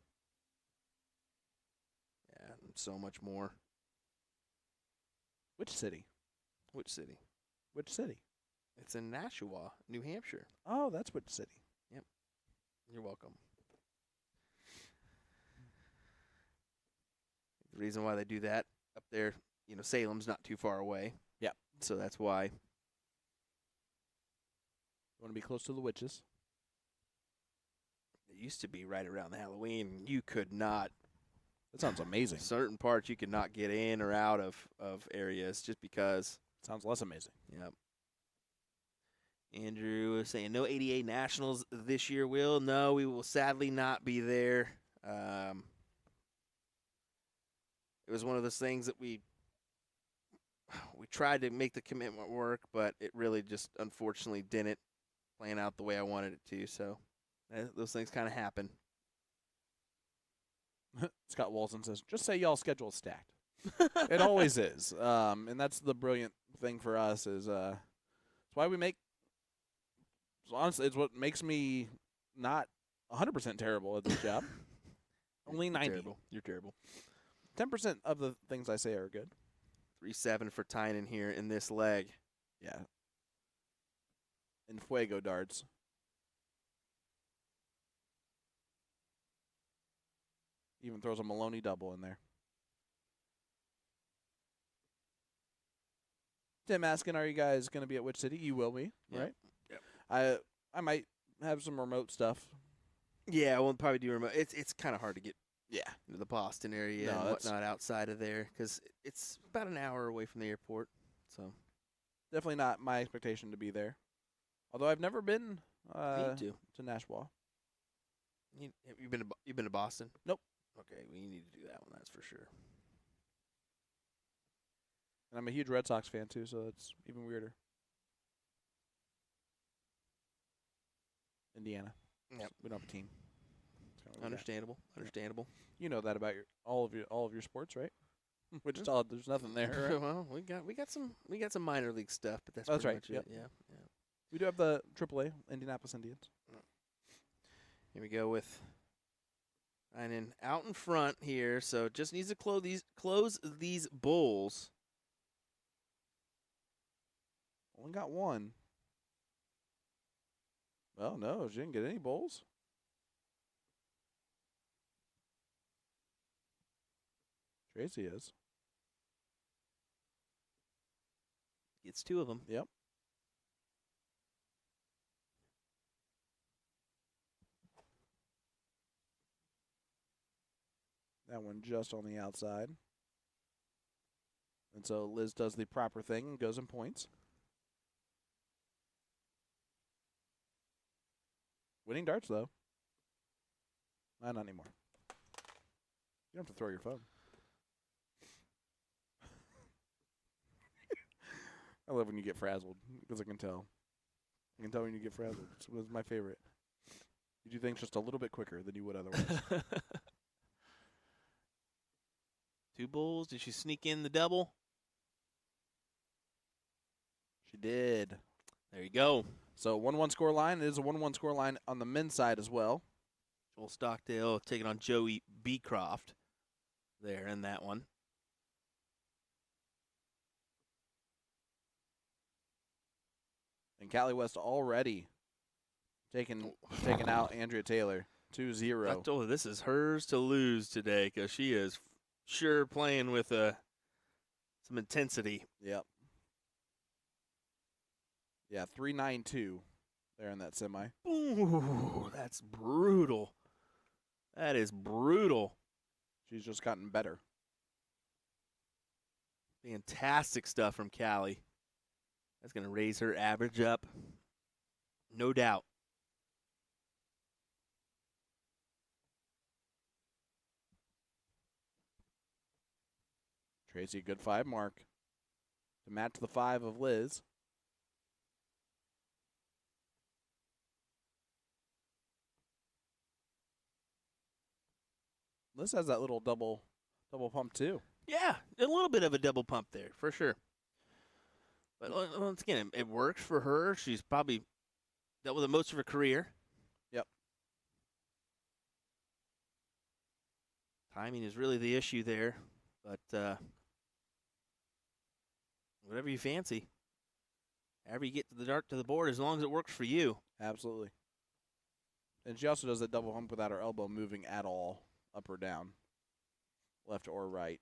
Yeah, and so much more.
Which city?
Which city?
Which city?
It's in Nashua, New Hampshire.
Oh, that's which city.
You're welcome. The reason why they do that up there, Salem's not too far away.
Yep.
So that's why.
You want to be close to the witches?
It used to be right around the Halloween. You could not.
That sounds amazing.
Certain parts you could not get in or out of areas just because.
Sounds less amazing.
Yep. Andrew was saying no 88 Nationals this year, Will. No, we will sadly not be there. It was one of those things that we tried to make the commitment work, but it really just unfortunately didn't plan out the way I wanted it to. So those things kind of happen.
Scott Wilson says, just say y'all schedule is stacked. It always is. And that's the brilliant thing for us is it's why we make. So honestly, it's what makes me not 100% terrible at this job. Only 90.
You're terrible.
10% of the things I say are good.
3-7 for Tynan here in this leg.
Yeah. In Fuego darts. Even throws a Maloney double in there. Tim asking, are you guys going to be at which city? You will be, right?
Yep.
I might have some remote stuff.
Yeah, we'll probably do remote. It's kind of hard to get
Yeah.
into the Boston area and whatnot outside of there because it's about an hour away from the airport. So
definitely not my expectation to be there. Although I've never been
to
Nashua.
You've been to Boston?
Nope.
Okay, well, you need to do that one. That's for sure.
And I'm a huge Red Sox fan too, so it's even weirder. Indiana.
Yep.
We don't have a team.
Understandable. Understandable.
You know that about all of your sports, right? Wichita, there's nothing there. Right?
Well, we got some minor league stuff, but that's
right.
pretty much
Yep.
it. Yeah.
We do have the AAA Indianapolis Indians.
Here we go with Tynan out in front here, so just needs to close these bowls.
Only got one. Well, no, she didn't get any bowls. Tracy is.
Gets two of them.
Yep. That one just on the outside. And so Liz does the proper thing and goes in points. Winning darts, though. Not anymore. You don't have to throw your phone. I love when you get frazzled, because I can tell. I can tell when you get frazzled. It's my favorite. You do things just a little bit quicker than you would otherwise.
Two bowls. Did she sneak in the double?
She did.
There you go.
So 1-1 score line. It is a 1-1 score line on the men's side as well.
Joel Stockdale taking on Joey Beecroft. there in that one.
And Callie West already taking out Andrea Taylor 2-0.
I told her this is hers to lose today because she is sure playing with some intensity.
Yep. Yeah, 3-9-2 there in that semi.
Ooh, that's brutal. That is brutal.
She's just gotten better.
Fantastic stuff from Callie. That's going to raise her average up. No doubt.
Tracy, good 5 mark to match the 5 of Liz. Liz has that little double pump too.
Yeah, a little bit of a double pump there, for sure. But once again, it works for her. She's probably dealt with it most of her career.
Yep.
Timing is really the issue there. But whatever you fancy. However you get to the dart to the board, as long as it works for you.
Absolutely. And she also does that double hump without her elbow moving at all, up or down, left or right.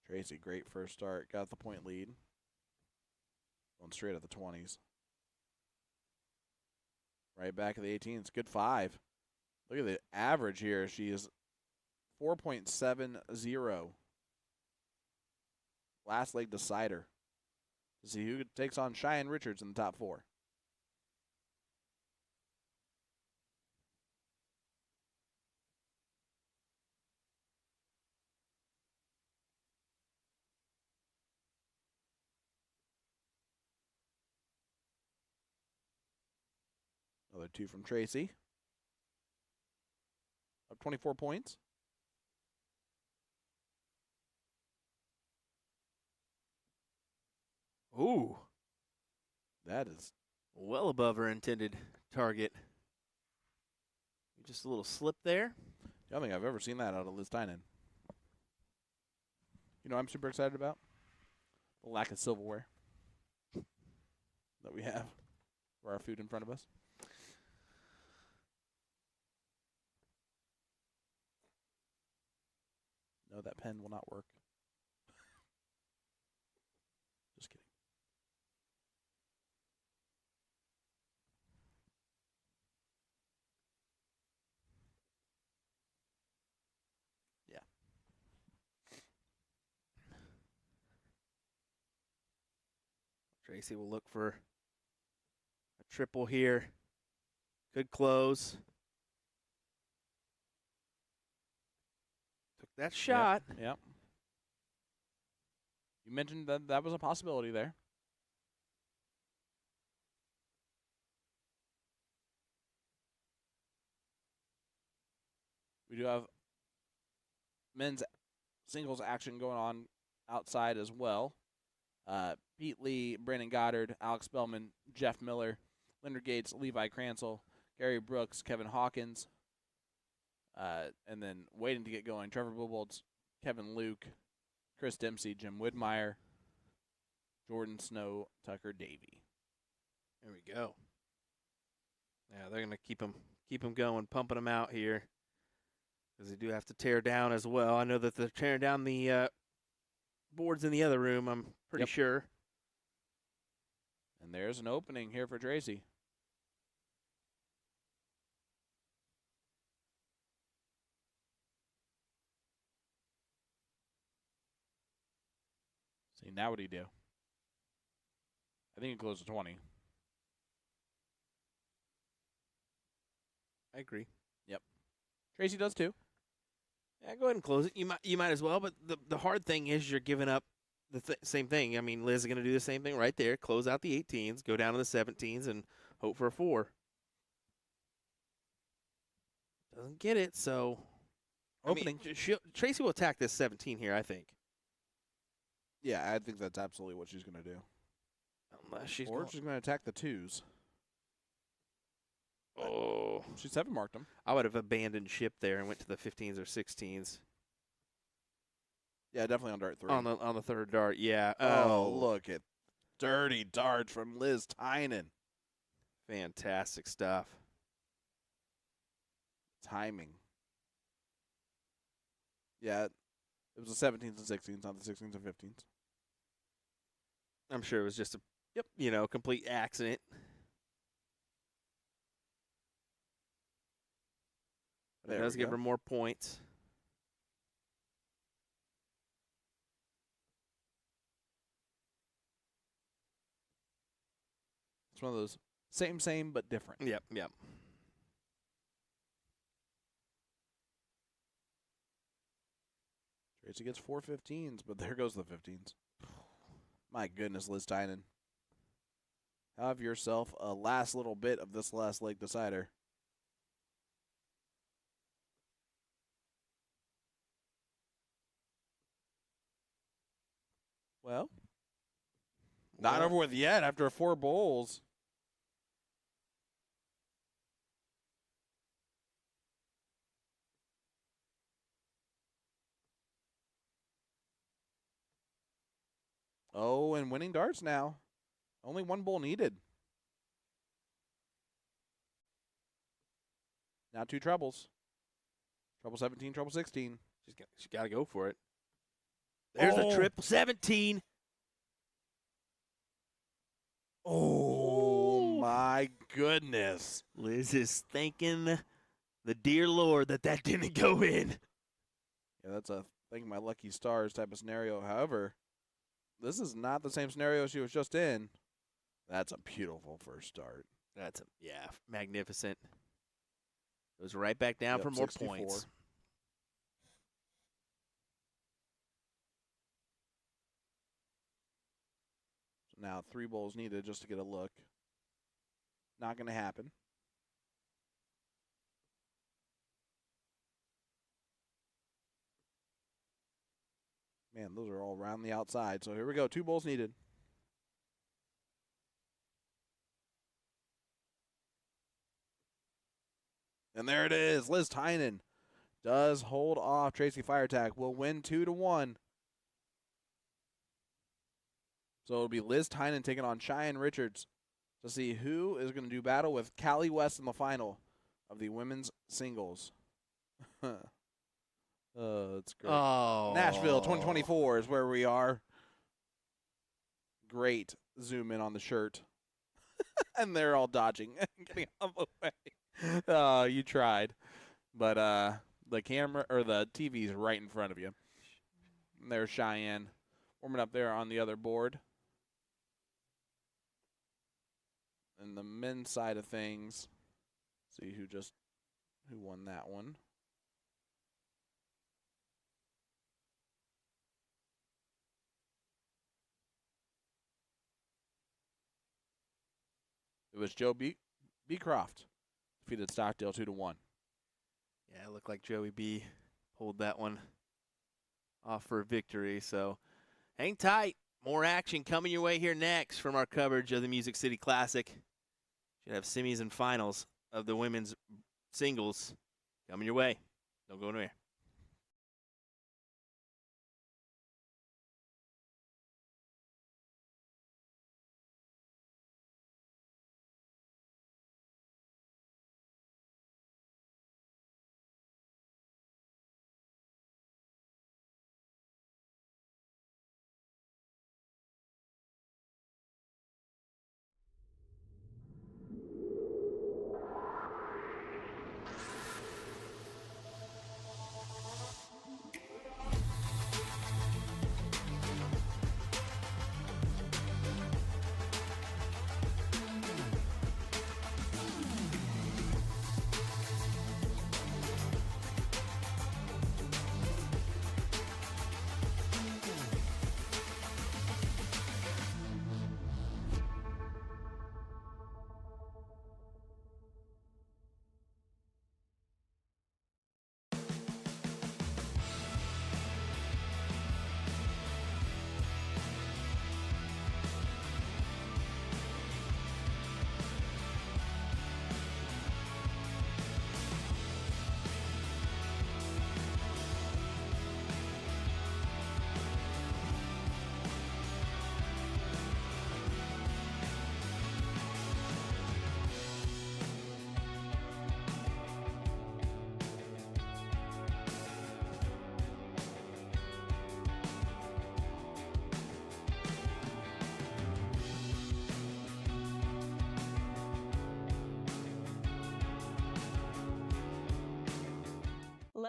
Tracy, great first start. Got the point lead. Going straight at the 20s. Right back at the 18s. Good 5. Look at the average here. She is 4.70. Last leg decider. To see who takes on Cheyenne Richards in the top 4. Another 2 from Tracy. Up 24 points.
Ooh.
That is
Well above her intended target. Just a little slip there.
I don't think I've ever seen that out of Liz Tynan. You know what I'm super excited about? The lack of silverware that we have for our food in front of us. No, that pen will not work. Just kidding. Yeah.
Tracy will look for a triple here. Good close. Took that shot.
Yep. You mentioned that that was a possibility there. We do have men's singles action going on outside as well. Pete Lee, Brandon Goddard, Alex Spellman, Jeff Miller, Leonard Gates, Levi Cransel, Gary Brooks, Kevin Hawkins, and then waiting to get going, Trevor Buboltz, Kevin Luke, Chris Dempsey, Jim Widmeyer, Jordan Snow, Tucker Davey.
There we go. Yeah, they're going to keep them going, pumping them out here because they do have to tear down as well. I know that they're tearing down the boards in the other room, I'm pretty sure.
And there's an opening here for Tracy. See, now what do you do? I think he closed to 20.
I agree.
Tracy does too.
Yeah, go ahead and close it. You might as well, but the hard thing is you're giving up the same thing. I mean, Liz is going to do the same thing right there. Close out the 18s, go down to the 17s, and hope for a 4. Doesn't get it, so
Opening.
I mean, Tracy will attack this 17 here, I think.
Yeah, I think that's absolutely what she's going to do.
Unless she's
Or she's going to attack the 2s.
Oh,
She 7 marked him.
I would have abandoned ship there and went to the 15s or 16s
Yeah, definitely on dart 3.
on the third dart. Yeah.
Oh, look at dirty darts from Liz Tynan.
Fantastic stuff.
Timing. Yeah, it was the 17s and 16s, not the 16s and 15s.
I'm sure it was just a complete accident. But it
There
does
we
give
go.
her more points.
It's one of those same, but different.
Yep.
Tracy gets 4 15s, but there goes the 15s. My goodness, Liz Tynan. Have yourself a last little bit of this last leg decider. Well, not over with yet after 4 bowls. Oh, and winning darts now. Only 1 bowl needed. Now 2 trebles. Treble 17, treble 16.
She's got to go for it. There's a triple 17.
Oh, my goodness.
Liz is thanking the dear Lord that didn't go in.
Yeah, that's a thank my lucky stars type of scenario. However, this is not the same scenario she was just in. That's a beautiful first start.
That's magnificent. Goes right back down
Yep,
for more
64.
points.
So now 3 bowls needed just to get a look. Not going to happen. Man, those are all around the outside. So here we go. 2 bowls needed. And there it is. Liz Tynan does hold off Tracy Firetak. Will win 2-1. So it'll be Liz Tynan taking on Cheyenne Richards to see who is going to do battle with Callie West in the final of the women's singles. That's great.
Oh.
Nashville 2024 is where we are. Great zoom in on the shirt. And they're all dodging and getting out of the way. Oh, you tried. But the camera or the TV is right in front of you. And there's Cheyenne warming up there on the other board. And the men's side of things, see who won that one. It was Joe Beecroft defeated Stockdale 2-1.
Yeah, it looked like Joey B pulled that one off for a victory. So hang tight. More action coming your way here next from our coverage of the Music City Classic. Should have semis and finals of the women's singles coming your way. Don't go anywhere.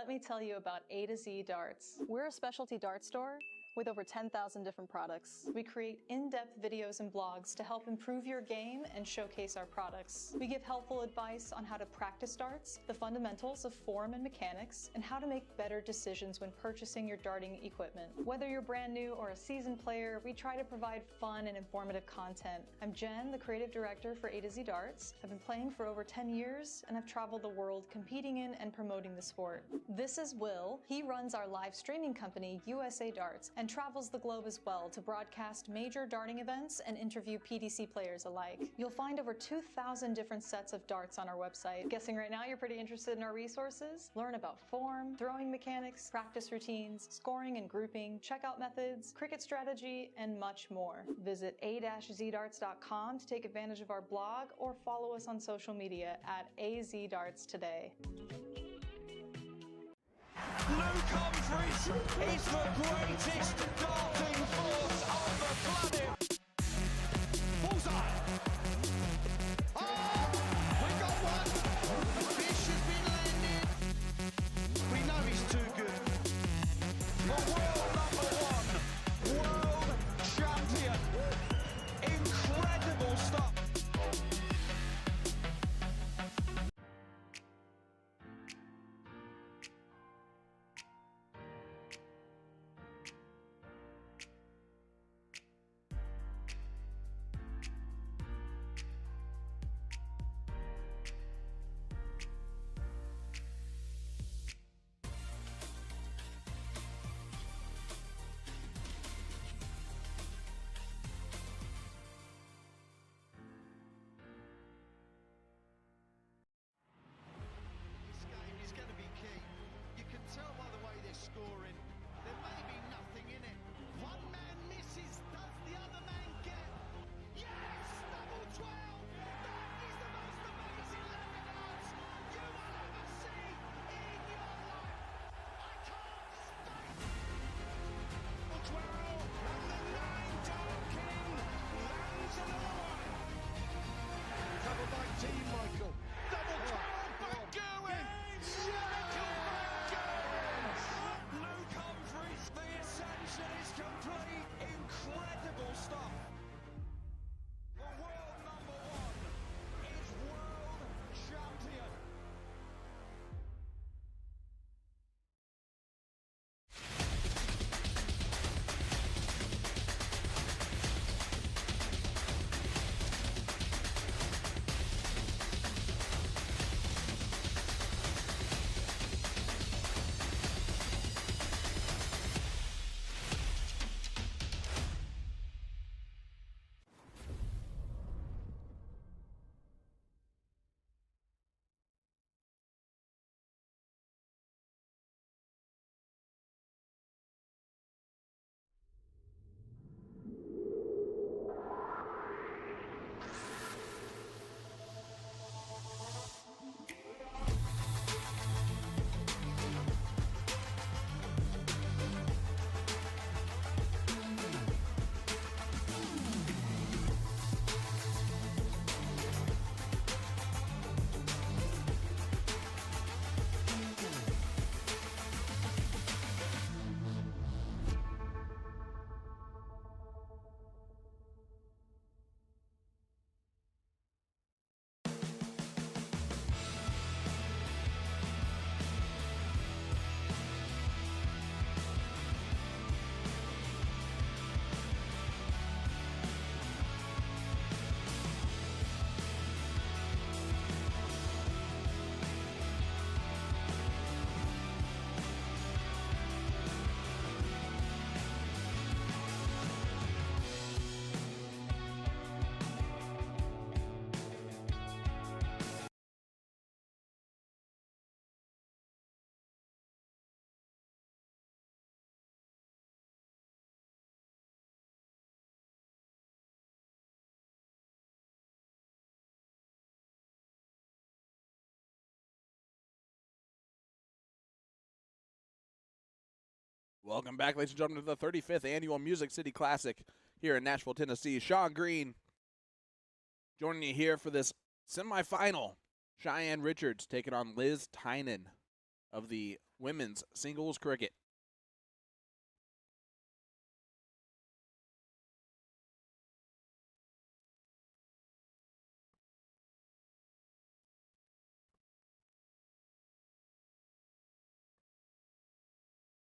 Let me tell you about A to Z Darts. We're a specialty dart store with over 10,000 different products. We create in-depth videos and blogs to help improve your game and showcase our products. We give helpful advice on how to practice darts, the fundamentals of form and mechanics, and how to make better decisions when purchasing your darting equipment. Whether you're brand new or a seasoned player, we try to provide fun and informative content. I'm Jen, the creative director for A to Z Darts. I've been playing for over 10 years and I've traveled the world competing in and promoting the sport. This is Will. He runs our live streaming company, USA Darts, and travels the globe as well to broadcast major darting events and interview PDC players alike. You'll find over 2,000 different sets of darts on our website. Guessing right now you're pretty interested in our resources? Learn about form, throwing mechanics, practice routines, scoring and grouping, checkout methods, cricket strategy, and much more. Visit a-zdarts.com to take advantage of our blog or follow us on social media at azdarts today.
Luke Humphries is the greatest darting force on the planet. Bullseye. Oh, we got one. The fish has been landed. We know he's too good. The world number one, world champion. Incredible stuff. This game is going to be key. You can tell by the way they're scoring. There may be nothing in it. One man misses, does the other man get? Yes! Double 12! That is the most amazing lemonades you will ever see in your life. I can't stay. 12 and the 9 Dark King lands another one. Covered by Team Michael. Double 12 back going. Michael back going. Luke Humphries. The ascension is complete. Incredible stuff. The world number one is world champion.
Welcome back, ladies and gentlemen, to the 35th Annual Music City Classic here in Nashville, Tennessee. Sean Green joining you here for this semifinal. Cheyenne Richards taking on Liz Tynan of the women's singles cricket.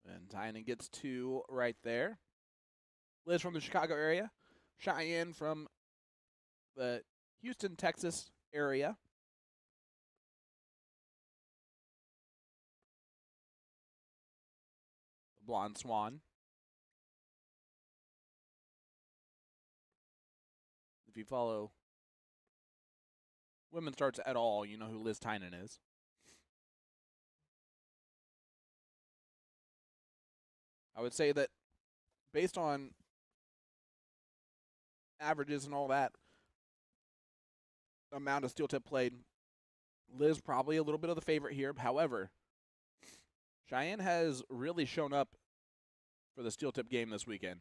And Tynan gets 2 right there. Liz from the Chicago area. Cheyenne from the Houston, Texas area. The Blonde Swan. If you follow women's darts at all, you know who Liz Tynan is. I would say that based on averages and all that, amount of steel tip played, Liz probably a little bit of the favorite here. However, Cheyenne has really shown up for the steel tip game this weekend.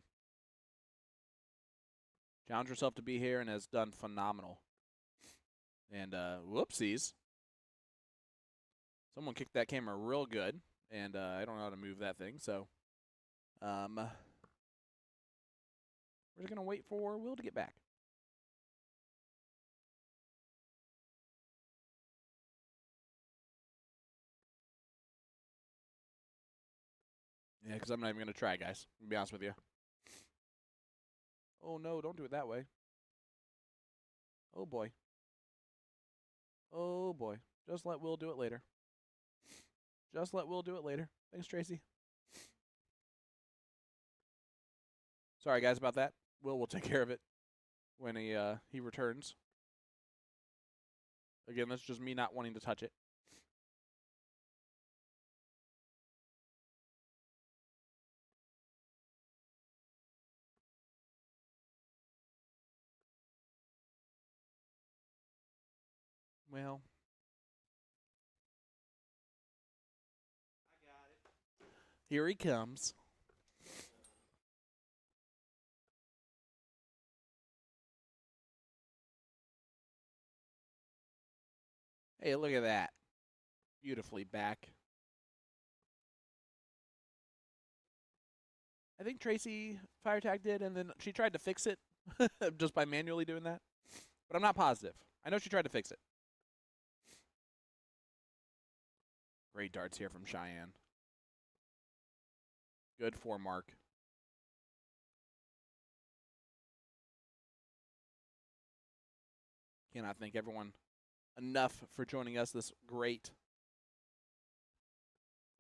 Challenged herself to be here and has done phenomenal. And whoopsies. Someone kicked that camera real good, and I don't know how to move that thing, so we're just going to wait for Will to get back. Yeah, because I'm not even going to try, guys. To be honest with you. Oh, no, don't do it that way. Oh, boy. Oh, boy. Just let Will do it later. Just let Will do it later. Thanks, Tracy. Sorry, guys, about that. Will take care of it when he returns. Again, that's just me not wanting to touch it. Well, I got it. Here he comes. Hey, look at that. Beautifully back. I think Tracy fire tagged it, and then she tried to fix it just by manually doing that. But I'm not positive. I know she tried to fix it. Great darts here from Cheyenne. Good 4 mark. Cannot thank everyone enough for joining us this great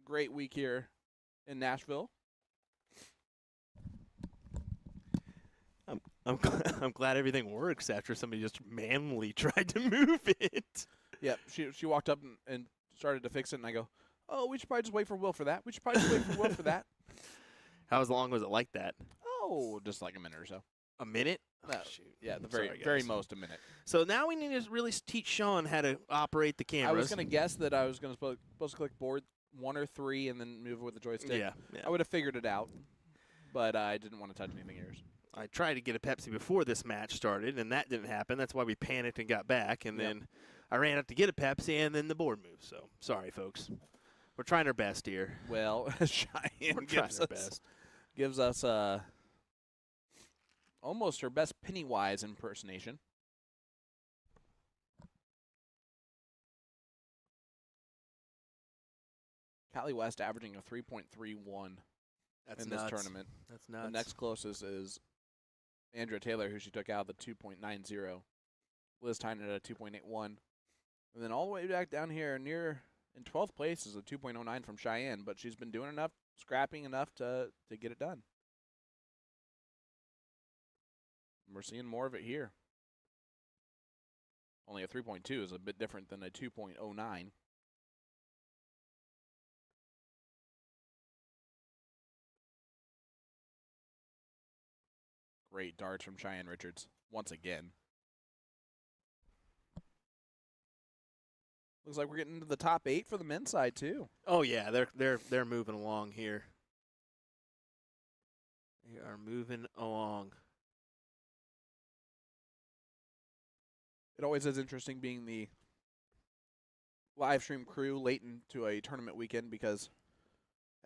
week here in Nashville.
I'm glad everything works after somebody just manually tried to move it.
Yep, she walked up and started to fix it, and I go, oh, we should probably just wait for Will for that. We should probably just wait for Will for that.
How long was it like that?
Oh, just like a minute or so.
A minute?
No,
Oh, shoot.
yeah, the
Sorry,
very
guys.
most a minute.
So now we need to really teach Sean how to operate the cameras.
I was going to guess that I was going to supposed to click board 1 or 3 and then move it with the joystick.
Yeah.
I would have figured it out, but I didn't want to touch anything yours.
I tried to get a Pepsi before this match started, and that didn't happen. That's why we panicked and got back. And then I ran up to get a Pepsi, and then the board moved. So sorry, folks. We're trying our best here.
Well, Cheyenne
We're trying our best.
Gives us almost her best Pennywise impersonation. Callie West averaging a 3.31
That's
in
nuts.
this tournament.
That's nuts.
The next closest is Andrea Taylor, who she took out the 2.90. Liz Tynan at a 2.81. And then all the way back down here near in 12th place is a 2.09 from Cheyenne, but she's been doing enough, scrapping enough to get it done. And we're seeing more of it here. Only a 3.2 is a bit different than a 2.09. Great darts from Cheyenne Richards once again. Looks like we're getting into the top 8 for the men's side too.
Oh yeah, they're moving along here. They are moving along.
It always is interesting being the live stream crew late into a tournament weekend because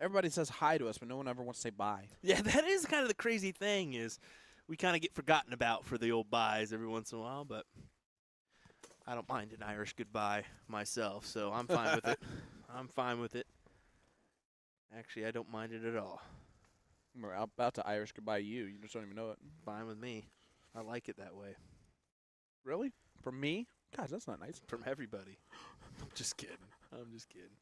Everybody says hi to us, but no one ever wants to say bye.
Yeah, that is kind of the crazy thing is we kind of get forgotten about for the old byes every once in a while, but I don't mind an Irish goodbye myself, so I'm fine with it. I'm fine with it. Actually, I don't mind it at all.
We're about to Irish goodbye you. You just don't even know it.
Fine with me. I like it that way.
Really? From me? God, that's not nice.
From everybody. I'm just kidding. I'm just kidding.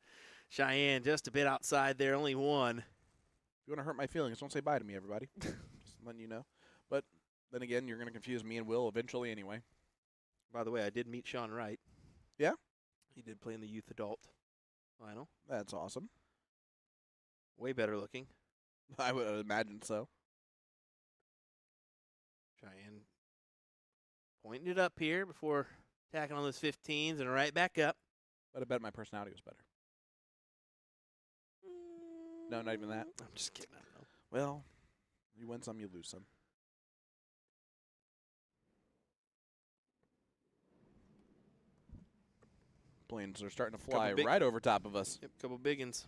Cheyenne, just a bit outside there, only one.
If you want to hurt my feelings, don't say bye to me, everybody. Just letting you know. But then again, you're going to confuse me and Will eventually anyway.
By the way, I did meet Sean Wright.
Yeah?
He did play in the youth adult final.
That's awesome.
Way better looking.
I would imagine so.
Cheyenne pointing it up here before tacking on those 15s and right back up.
But I bet my personality was better. No, not even that.
I'm just kidding. I don't know.
Well, you win some, you lose some. Planes are starting to fly
big-
right over top of us.
Yep, couple biggins.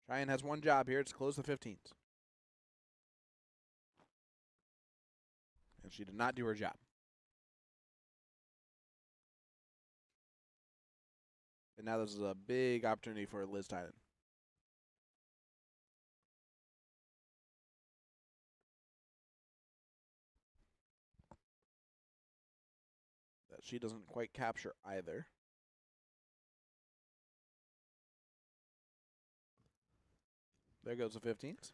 Cheyenne has one job here. It's to close the 15s. And she did not do her job. And now this is a big opportunity for Liz Tynan. That she doesn't quite capture either. There goes the 15s.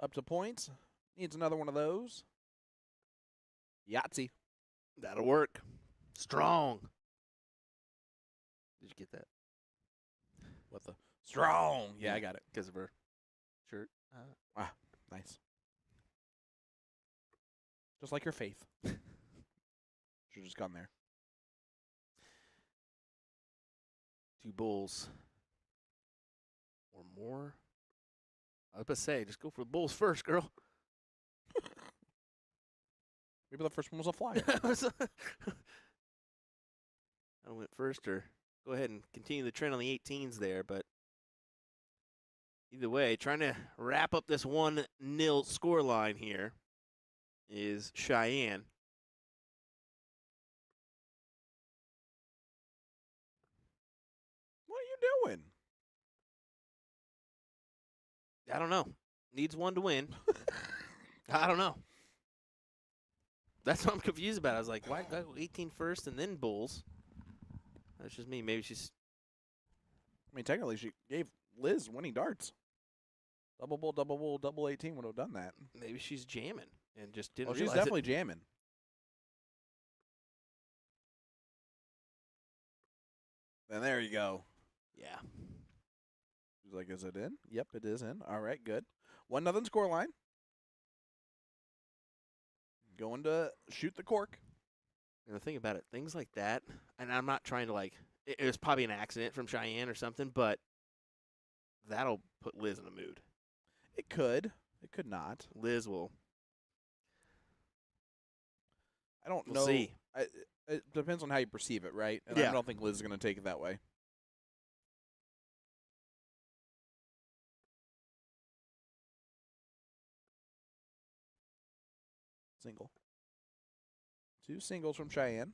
Up to points. Needs another one of those. Yahtzee.
That'll work. Strong. Did you get that?
What the? Strong. Yeah, I got it.
Because of her shirt.
Nice. Just like your faith. Should have just gone there.
2 bulls. Or more. I was about to say, just go for the bulls first, girl.
Maybe the first one was a flyer.
I went first, or go ahead and continue the trend on the 18s there, but either way, trying to wrap up this 1-0 score line here is Cheyenne.
What are you doing?
I don't know. Needs one to win. I don't know. That's what I'm confused about. I was like, why go 18 first and then bulls? That's just me. Maybe she's...
I mean, technically, she gave Liz winning darts. Double bull, double 18 would have done that.
Maybe she's jamming and just didn't
Oh, she's
realize
definitely jamming. And there you go.
Yeah.
She's like, is it in? Yep, it is in. All right, good. 1-0 scoreline. Going to shoot the cork.
And the thing about it, things like that, and I'm not trying to it was probably an accident from Cheyenne or something, but that'll put Liz in a mood.
It could. It could not.
Liz will.
I don't
We'll
know.
see.
It depends on how you perceive it, right? And
Yeah.
I don't think Liz is going to take it that way. Single. 2 singles from Cheyenne.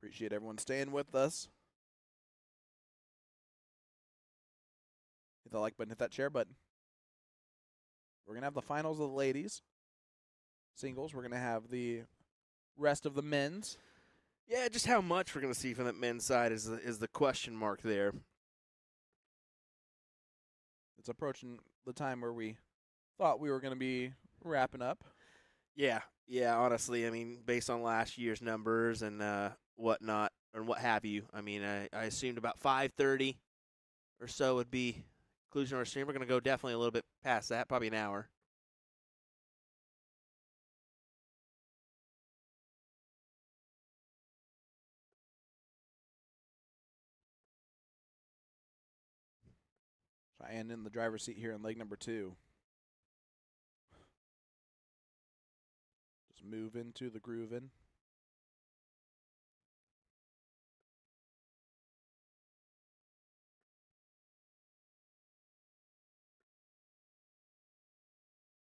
Appreciate everyone staying with us. Hit the like button, hit that share button. We're going to have the finals of the ladies. Singles. We're going to have the rest of the men's.
Yeah, just how much we're going to see from that men's side is the question mark there.
It's approaching the time where we thought we were going to be wrapping up.
Yeah, honestly, I mean, based on last year's numbers and whatnot, and what have you, I mean, I assumed about 5:30 or so would be conclusion of our stream. We're going to go definitely a little bit past that, probably an hour.
Cheyenne in the driver's seat here in leg number 2. Just move into the grooving.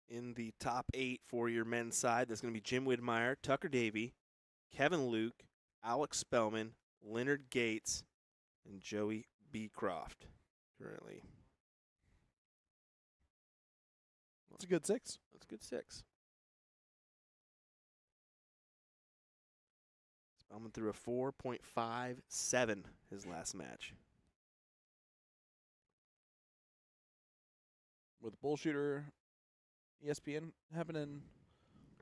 In the top 8 for your men's side, there's going to be Jim Widmeyer, Tucker Davey, Kevin Luke, Alex Spellman, Leonard Gates, and Joey B. Croft currently.
That's a good 6.
That's a good 6. Spellman threw a 4.57 his last match.
With Bull Shooter ESPN happening,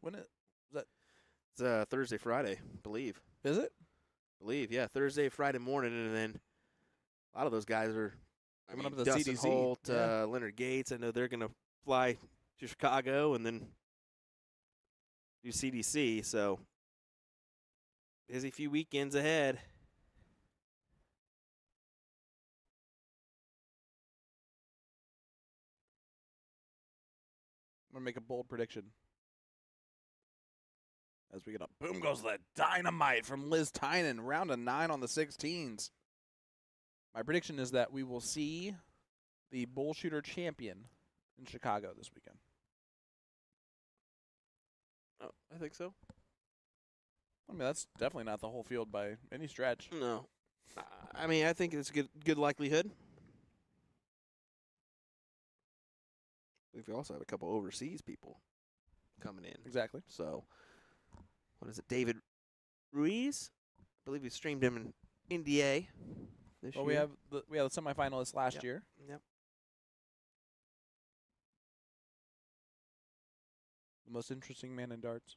when it was that?
It's Thursday, Friday, believe.
Is it?
Believe, yeah. Thursday, Friday morning, and then a lot of those guys are
Coming up to the
Dustin
CDC.
Holt,
Yeah.
Leonard Gates. I know they're going to fly to Chicago and then do CDC, so busy few weekends ahead.
I'm going to make a bold prediction. As we get up, boom goes the dynamite from Liz Tynan, round of 9 on the 16s. My prediction is that we will see the Bull Shooter champion in Chicago this weekend.
Oh, I think so.
I mean, that's definitely not the whole field by any stretch.
No. I mean, I think it's a good likelihood. I think we also have a couple overseas people coming in.
Exactly.
So, what is it? David Ruiz? I believe we streamed him in NDA this
Well,
year.
we have the semifinalists last
Yep.
year.
Yep.
The most interesting man in darts.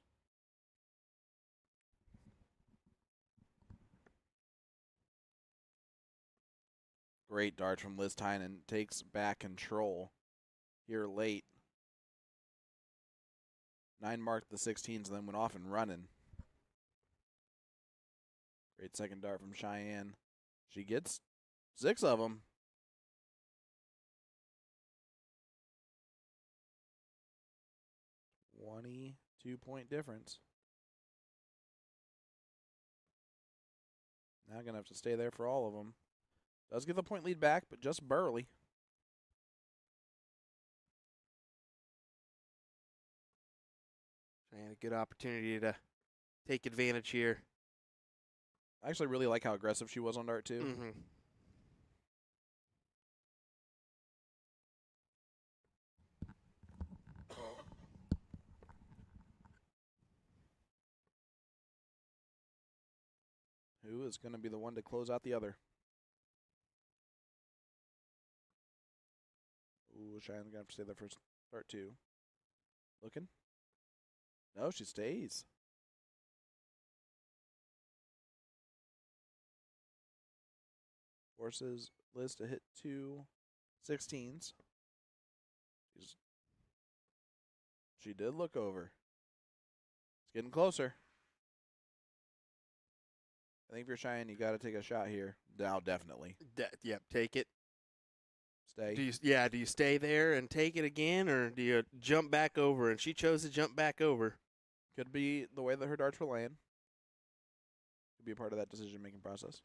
Great dart from Liz Tynan. Takes back control here late. 9 marked the 16s and then went off and running. Great second dart from Cheyenne. She gets 6 of them. .22 difference. Now going to have to stay there for all of them. Does get the point lead back, but just barely.
And a good opportunity to take advantage here.
I actually really like how aggressive she was on dart, too.
Mm-hmm.
Who is going to be the one to close out the other? Ooh, Cheyenne's going to have to stay there for start 2. Looking. No, she stays. Forces Liz to hit 2 16s. She did look over. It's getting closer. I think if you're Cheyenne, you got to take a shot here. Now, definitely.
Yep, take it.
Stay.
Do you stay there and take it again, or do you jump back over? And she chose to jump back over.
Could be the way that her darts were laying. Could be a part of that decision-making process.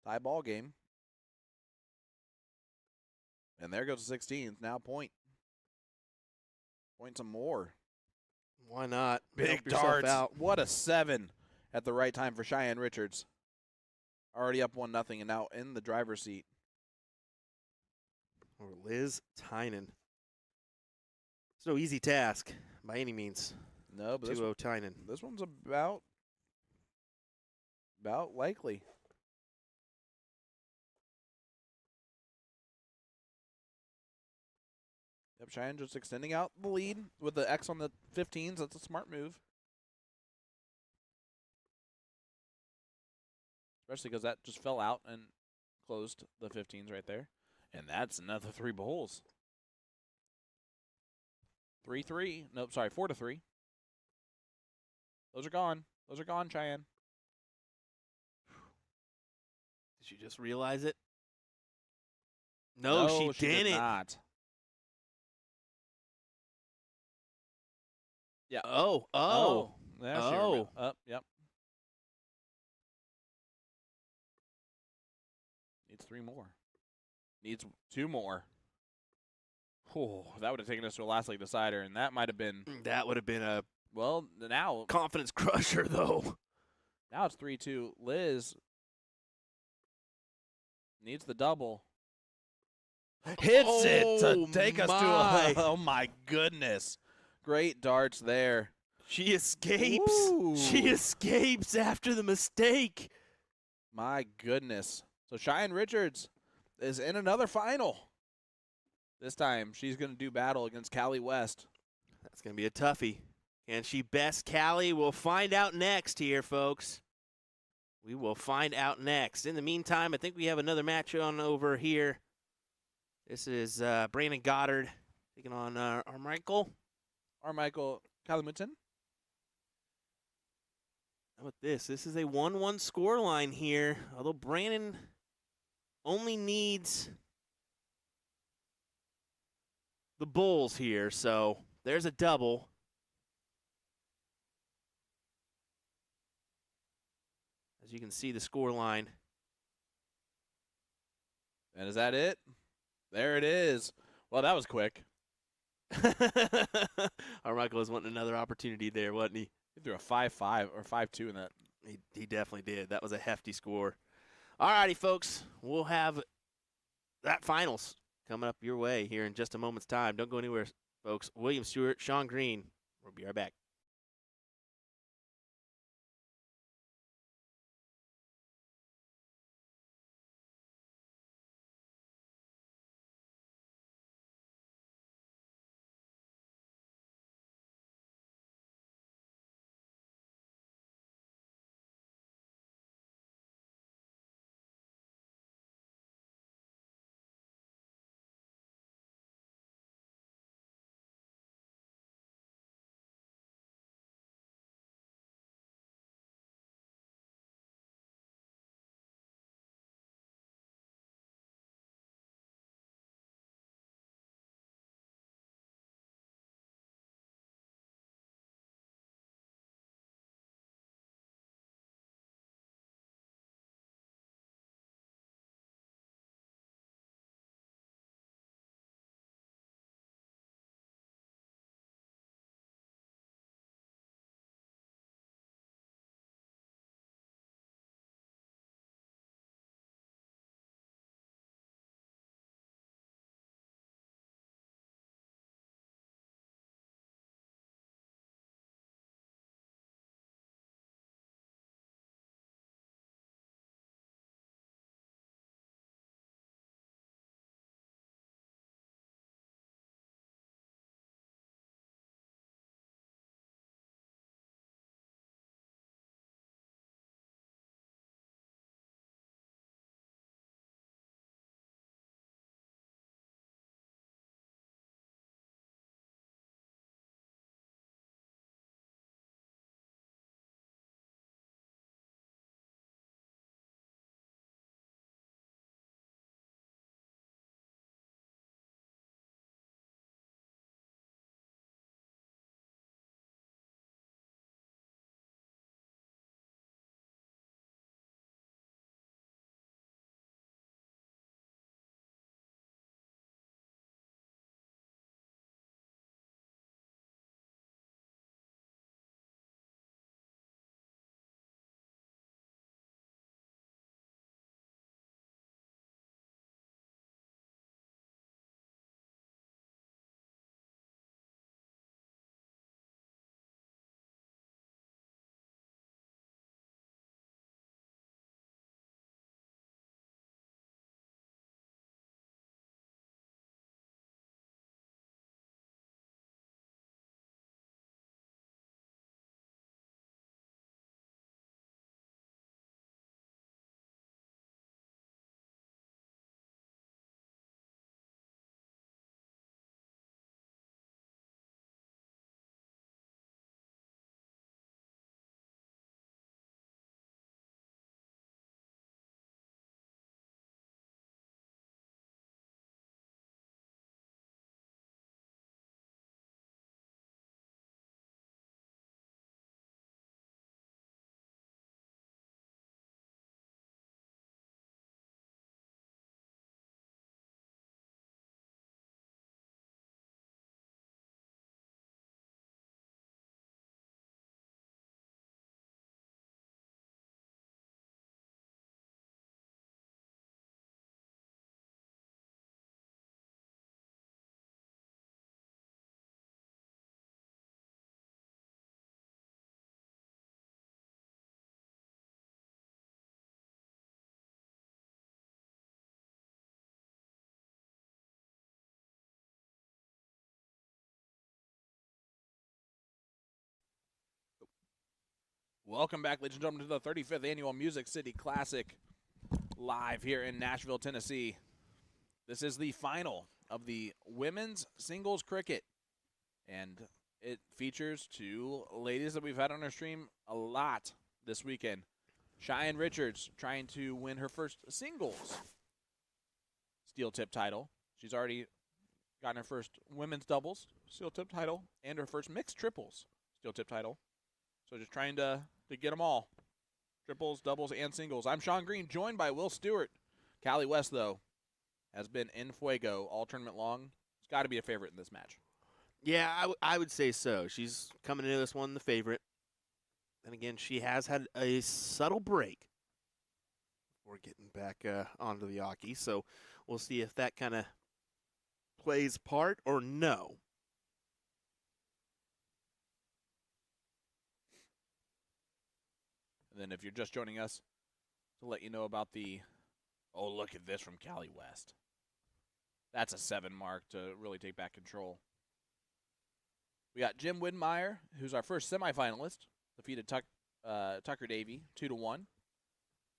Tie ball game. And there goes the 16th. Now point. Point some more.
Why not?
Big
Help yourself
darts.
out.
What a 7 at the right time for Cheyenne Richards. Already up 1-0 and now in the driver's seat.
Or Liz Tynan. It's no easy task by any means.
No, but
2-0 Tynan.
this one's about likely. Yep, Cheyenne just extending out the lead with the X on the 15s. That's a smart move. Especially because that just fell out and closed the 15s right there. And that's another 3 bowls. 3-3. Nope, sorry, 4-3. Those are gone. Those are gone, Cheyenne.
Did she just realize it? No, she
did
didn't.
not. Yeah.
Oh.
There she
Oh.
yep. Needs 3 more. Needs 2 more. Oh, that would have taken us to a last league decider, and that might have been,
That would have been a
well, now
confidence crusher, though.
now it's 3-2. Liz needs the double. Hits it to take us
my.
to a, oh my goodness. Great darts there.
She escapes.
Ooh.
She escapes after the mistake.
My goodness. So Cheyenne Richards is in another final. This time she's going to do battle against Callie West.
That's going to be a toughie. Can she best Callie? We'll find out next here, folks. We will find out next. In the meantime, I think we have another match on over here. This is Brandon Goddard taking on Armichael.
Armichael Calumitan.
How about this? This is a 1-1 score line here, although Brandon only needs the Bulls here, so there's a double. As you can see, the score line.
And is that it? There it is. Well, that was quick.
Armichael was wanting another opportunity there, wasn't he?
He threw a 5-5 or 5-2 in that.
He definitely did. That was a hefty score. All righty, folks. We'll have that finals coming up your way here in just a moment's time. Don't go anywhere, folks. William Stewart, Sean Green. We'll be right back.
Welcome back, ladies and gentlemen, to the 35th Annual Music City Classic, live here in Nashville, Tennessee. This is the final of the women's singles cricket, and it features two ladies that we've had on our stream a lot this weekend. Cheyenne Richards trying to win her first singles steel tip title. She's already gotten her first women's doubles steel tip title and her first mixed triples steel tip title. So just trying to get them all. Triples, doubles, and singles. I'm Sean Green, joined by Will Stewart. Callie West, though, has been in fuego all tournament long. It's got to be a favorite in this match.
Yeah, I would say so. She's coming into this one the favorite. And again, she has had a subtle break before getting back onto the hockey. So we'll see if that kind of plays part or no.
And then if you're just joining us, to let you know about the, oh, look at this from Callie West. That's a 7 mark to really take back control. We got Jim Widmeyer, who's our first semifinalist, defeated Tucker Davey 2-1.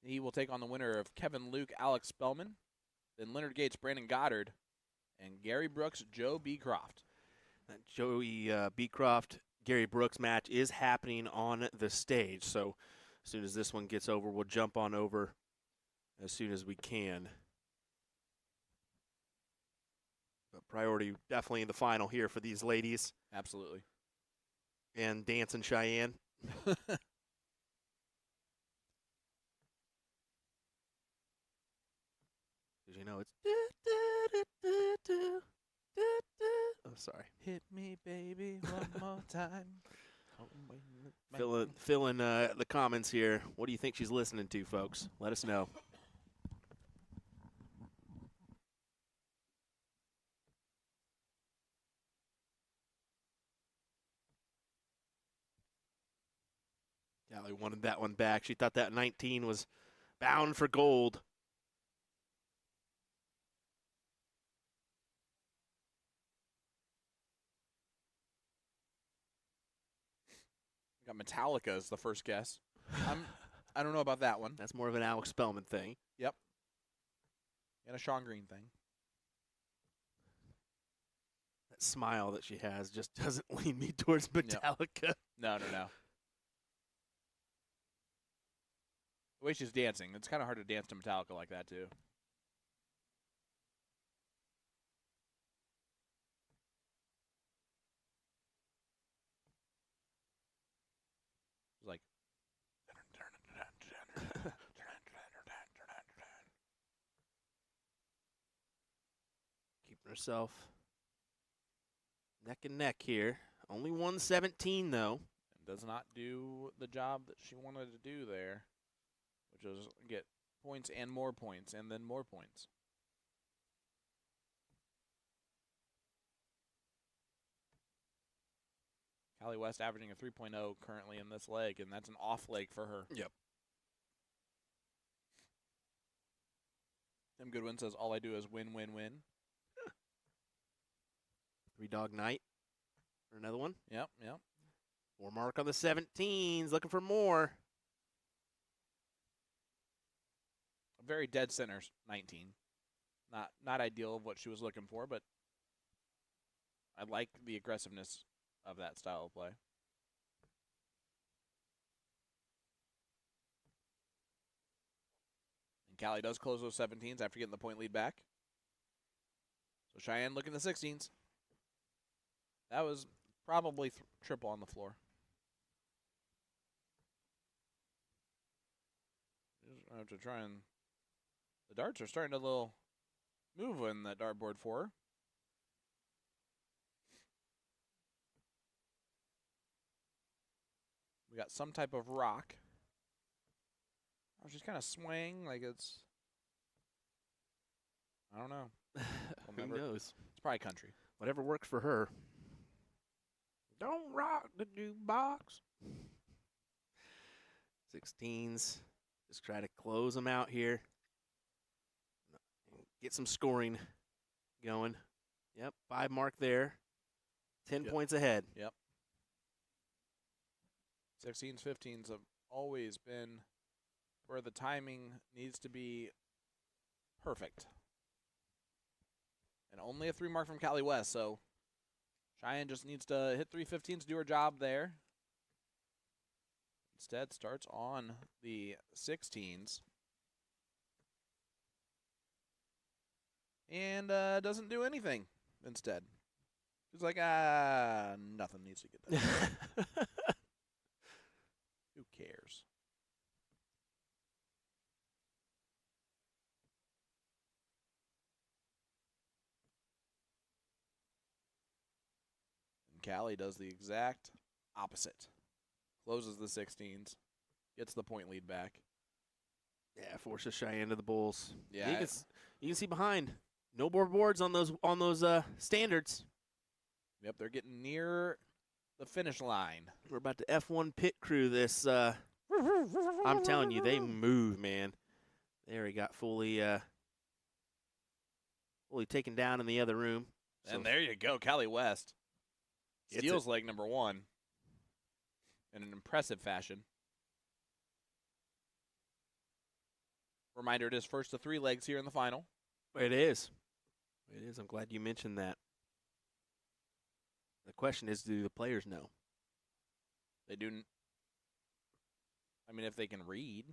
He will take on the winner of Kevin Luke, Alex Spellman, then Leonard Gates, Brandon Goddard, and Gary Brooks, Joe Beecroft.
That Joey Beecroft, Gary Brooks match is happening on the stage. So as soon as this one gets over, we'll jump on over as soon as we can. But priority definitely in the final here for these ladies.
Absolutely.
And Dance and Cheyenne. Because you know it's. Oh, sorry.
Hit me, baby, one more time.
Fill in the comments here. What do you think she's listening to, folks? Let us know. Callie wanted that one back. She thought that 19 was bound for gold.
Got Metallica as the first guess. I don't know about that one.
That's more of an Alex Spellman thing.
Yep. And a Sean Green thing.
That smile that she has just doesn't lead me towards Metallica.
No. The way she's dancing, it's kind of hard to dance to Metallica like that, too. It's like.
Keeping herself neck and neck here. Only 117, though.
And does not do the job that she wanted to do there, which was get points and more points and then more points. Callie West averaging a 3.0 currently in this leg, and that's an off leg for her.
Yep.
Tim Goodwin says, all I do is win, win, win.
3-dog night for another one.
Yep.
4 mark on the 17s. Looking for more.
A very dead center 19. Not ideal of what she was looking for, but I like the aggressiveness of that style of play. And Callie does close those 17s after getting the point lead back. So Cheyenne looking at the 16s. That was probably triple on the floor. Just have to try and... The darts are starting to little move in that dartboard for her. We got some type of rock. Oh, she's kind of swaying like it's... I don't know.
Who knows?
It's probably country.
Whatever works for her. Don't rock the jukebox. 16s. Just try to close them out here. Get some scoring going. Yep, 5 mark there. 10 points ahead.
Yep. 16s, 15s always been where the timing needs to be perfect. And only a 3 mark from Cali West, so Cheyenne just needs to hit 315s to do her job there. Instead, starts on the 16s. And doesn't do anything instead. He's like, nothing needs to get done. Who cares? And Callie does the exact opposite. Closes the 16s, gets the point lead back.
Yeah, forces Cheyenne to the bulls.
Yeah,
You can see behind. No more boards on those standards.
Yep, they're getting near the finish line.
We're about to F1 pit crew this. I'm telling you, they move, man. There, he got fully taken down in the other room.
And there you go, Cali West. Steals leg number 1 in an impressive fashion. Reminder, it is first to 3 legs here in the final.
It is. It is. I'm glad you mentioned that. The question is, do the players know?
They do. I mean, if they can read.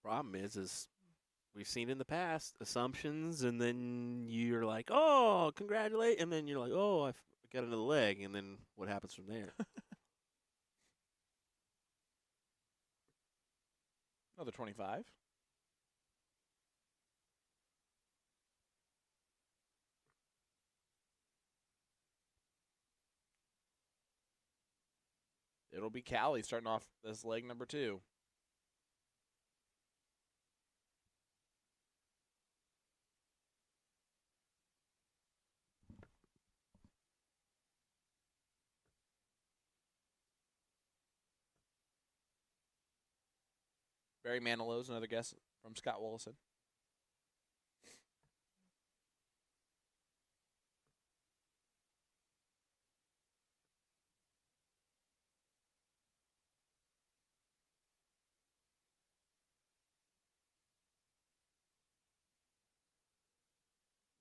Problem is we've seen in the past assumptions, and then you're like, oh, congratulate, and then you're like, oh, I got another leg, and then what happens from there?
Another 25. It'll be Callie starting off this leg number 2. Barry Manilow's another guess from Scott Willison.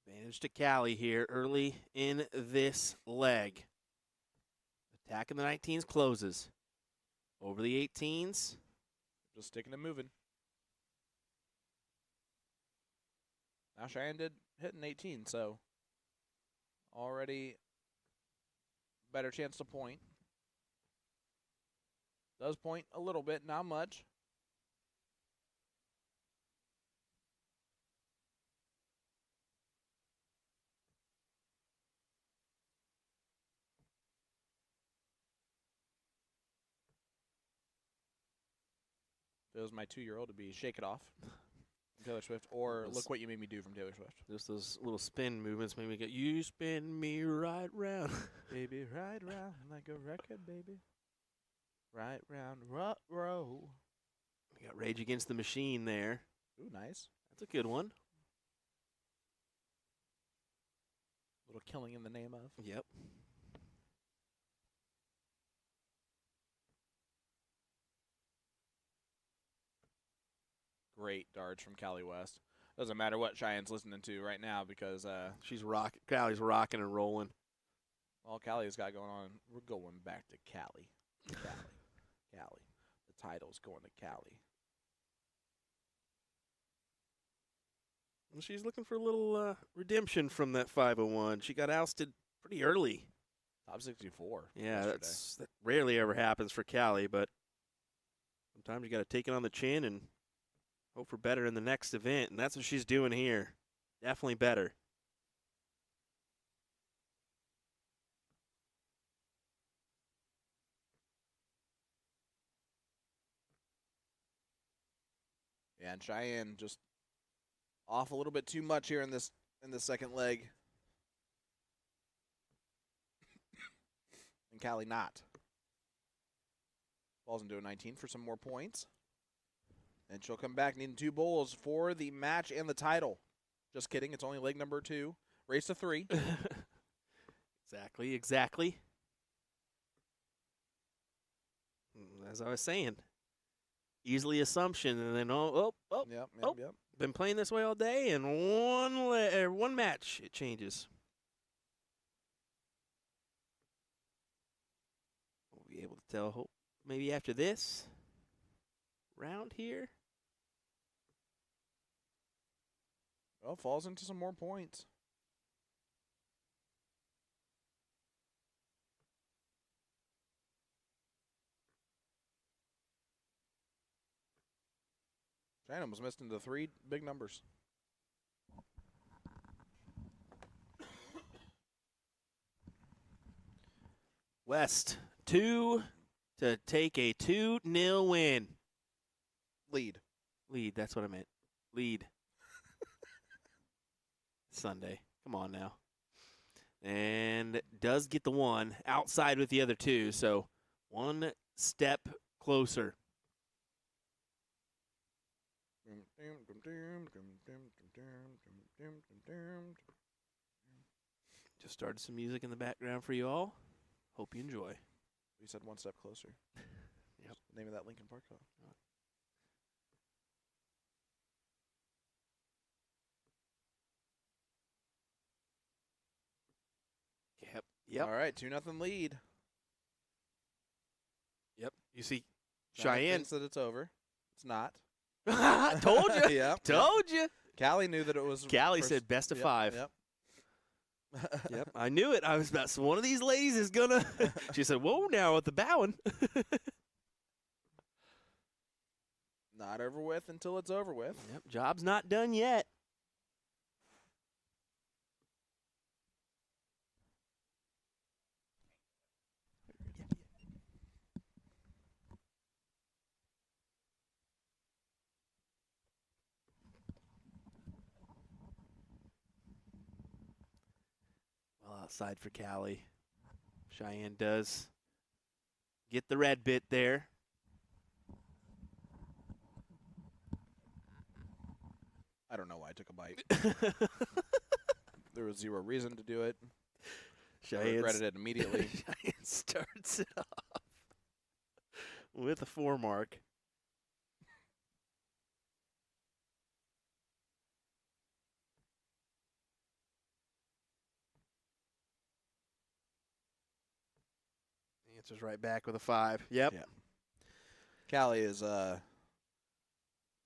Advantage to Cali here early in this leg. Attacking the 19s closes. Over the 18s.
Just sticking and moving. Now Cheyenne did hit an 18, so already better chance to point. Does point a little bit, not much. If it was my 2-year-old, it'd be Shake It Off from Taylor Swift, or Look What You Made Me Do from Taylor Swift.
Just those little spin movements made me go, you spin me right round.
Baby, right round like a record, baby. Right round, row.
We got Rage Against the Machine there.
Ooh, nice.
That's a good one.
Little Killing in the Name of.
Yep.
Great darts from Cali West. Doesn't matter what Cheyenne's listening to right now because
Cali's rocking and rolling.
all Cali's got going on, we're going back to Cali. Cali. The title's going to Cali.
Well, she's looking for a little redemption from that 501. She got ousted pretty early.
Top 64.
Yeah,
yesterday.
that rarely ever happens for Cali, but sometimes you got to take it on the chin and hope for better in the next event, and that's what she's doing here. Definitely better.
Yeah, and Cheyenne just off a little bit too much here in this second leg. And Cali not. Falls into a 19 for some more points. And she'll come back needing 2 bowls for the match and the title. Just kidding. It's only leg number 2. Race to 3.
Exactly. As I was saying, easily assumption, and then
Yep.
been playing this way all day, and one match it changes. We'll be able to tell maybe after this round here.
Well, falls into some more points. Shannon was missed into 3 big numbers.
West 2 to take a 2-0 win.
Lead.
Lead, that's what I meant. Lead. Sunday. Come on now. And does get the one outside with the other 2, so 1 step closer. Just started some music in the background for you all. Hope you enjoy.
We said 1 step closer.
Yep.
Name of that Lincoln Park song.
Yep.
All right, 2-0 lead.
Yep. You see,
Cheyenne
Cheyenne.
thinks that it's over. It's not.
Told you.
Yep.
Told you.
Callie knew that it was.
Callie said best of 5.
Yep.
Yep. I knew it. I was about, so one of these ladies is going to. She said, whoa, now with the bowing.
Not over with until it's over with.
Yep. Job's not done yet. Well, outside for Callie. Cheyenne does get the red bit there.
I don't know why I took a bite. There was 0 reason to do it. I
Cheyenne
regretted it immediately.
Cheyenne starts it off with a 4 mark. Answers right back with a 5. Yep.
Yeah. Callie is going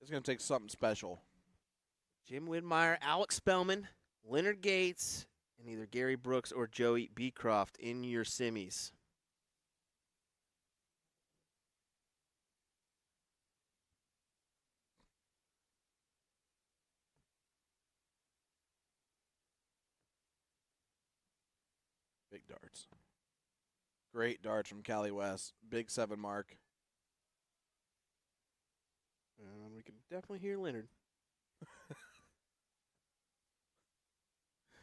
to take something special.
Jim Widmeyer, Alex Spellman, Leonard Gates, and either Gary Brooks or Joey Beecroft in your semis.
Big darts. Great darts from Callie West. Big 7 mark.
We can definitely hear Leonard.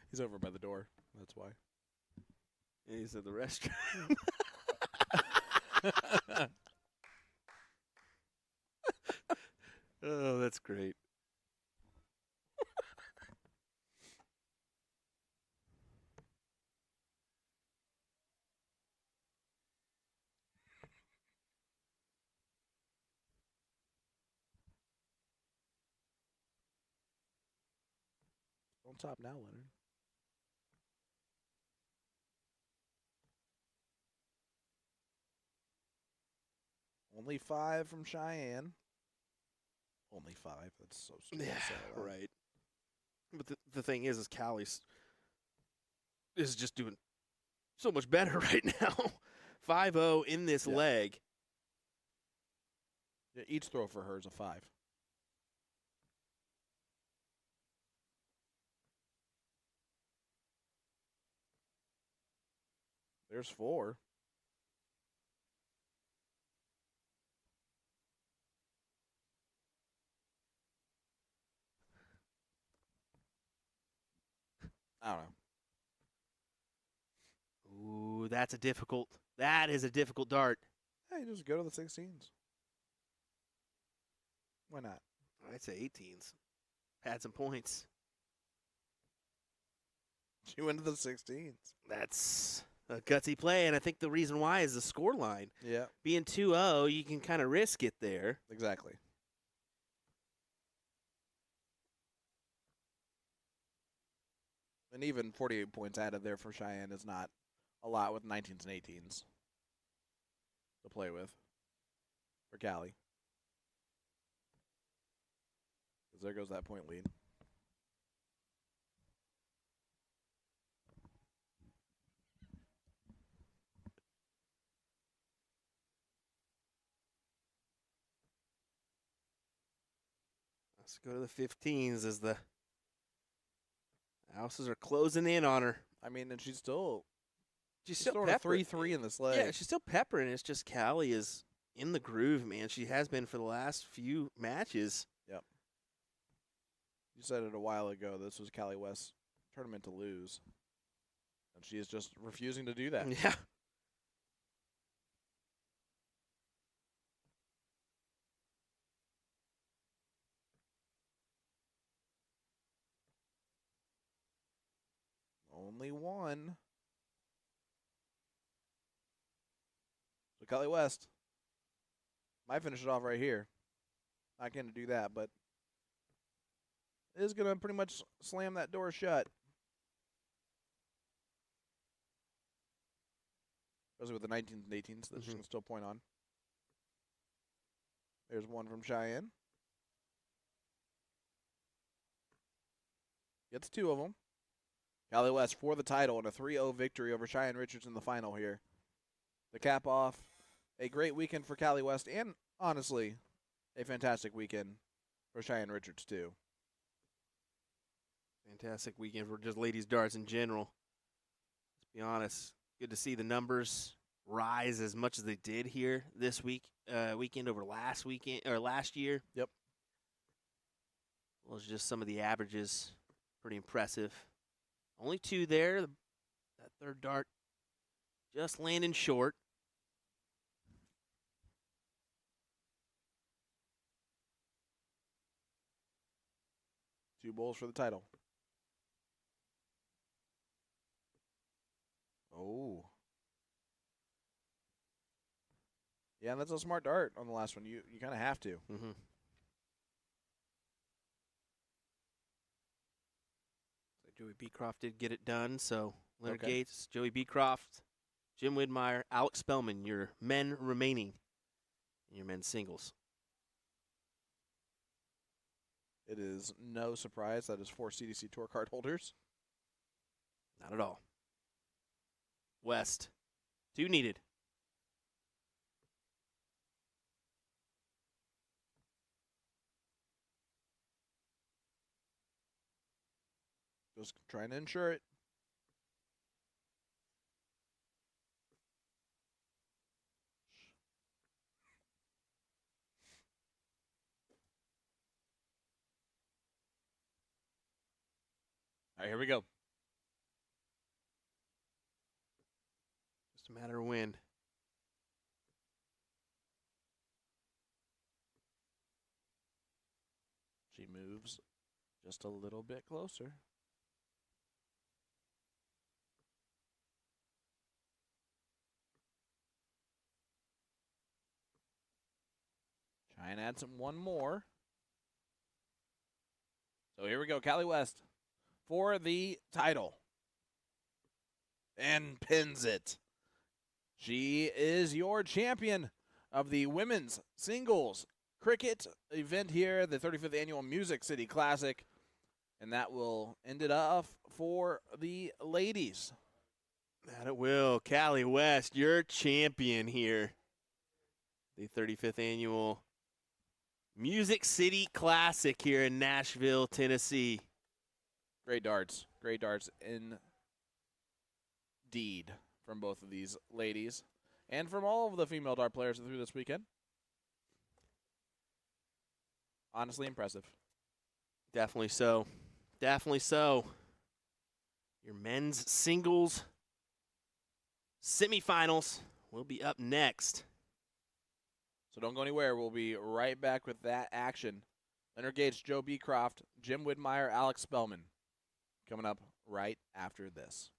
He's over by the door. That's why.
He's at the restroom. Oh, that's great.
On top now, Leonard. Only 5 from Cheyenne. Only 5. That's so stupid.
Right. But the thing is Callie's is just doing so much better right now. 5-0 in this leg.
Yeah, each throw for her is a 5. There's 4. I don't know.
Ooh, that is a difficult dart.
Hey, just go to the 16s. Why not?
I'd say 18s. Had some points.
She went to the 16s.
That's a gutsy play, and I think the reason why is the score line.
Yeah,
Being 2-0, you can kind of risk it there.
exactly. And even 48 points added there for Cheyenne is not a lot with 19s and 18s to play with for Cali. Because there goes that point lead.
Let's go to the 15s as the houses are closing in on her.
I mean, and she's still
She's
still
still
throwing a
peppering.
3-3 in this leg.
Yeah, she's still peppering. It's just Callie is in the groove, man. She has been for the last few matches.
You said it a while ago. This was Cali West's tournament to lose. And she is just refusing to do that.
Yeah.
Only one. So Cali West might finish it off right here. Not going to do that, but is going to pretty much slam that door shut. Especially with the 19s and 18s that she can still point on. There's one from Cheyenne. Gets two of them. Cali West for the title and a 3-0 victory over Cheyenne Richards in the final here. To cap off a great weekend for Cali West and, honestly, a fantastic weekend for Cheyenne Richards, too.
Fantastic weekend for just ladies darts in general. Let's be honest. Good to see the numbers rise as much as they did here this weekend over last weekend or last year.
Yep.
Well, it's just some of the averages. Pretty impressive. Only two there. That third dart just landing short.
Two bowls for the title. Oh. Yeah, that's a smart dart on the last one. You kind of have to.
Mm-hmm. Joey Beecroft did get it done, so Leonard
Okay.
Gates, Joey Beecroft, Jim Widmeyer, Alex Spellman, your men remaining in your men's singles.
It is no surprise that is 4 CDC Tour card holders.
Not at all. West, 2 needed.
Just trying to ensure it. All right, here we go.
Just a matter of when.
She moves just a little bit closer. Try and add one more. So here we go, Cali West for the title. And pins it. She is your champion of the women's singles cricket event here, the 35th annual Music City Classic. And that will end it off for the ladies.
That it will. Cali West, your champion here. The 35th annual Music City Classic here in Nashville, Tennessee.
Great darts. Great darts indeed from both of these ladies and from all of the female dart players through this weekend. Honestly impressive.
Definitely so. Definitely so. Your men's singles semifinals will be up next.
So don't go anywhere. We'll be right back with that action. Leonard Gates, Joe Beecroft, Jim Widmeyer, Alex Spellman coming up right after this.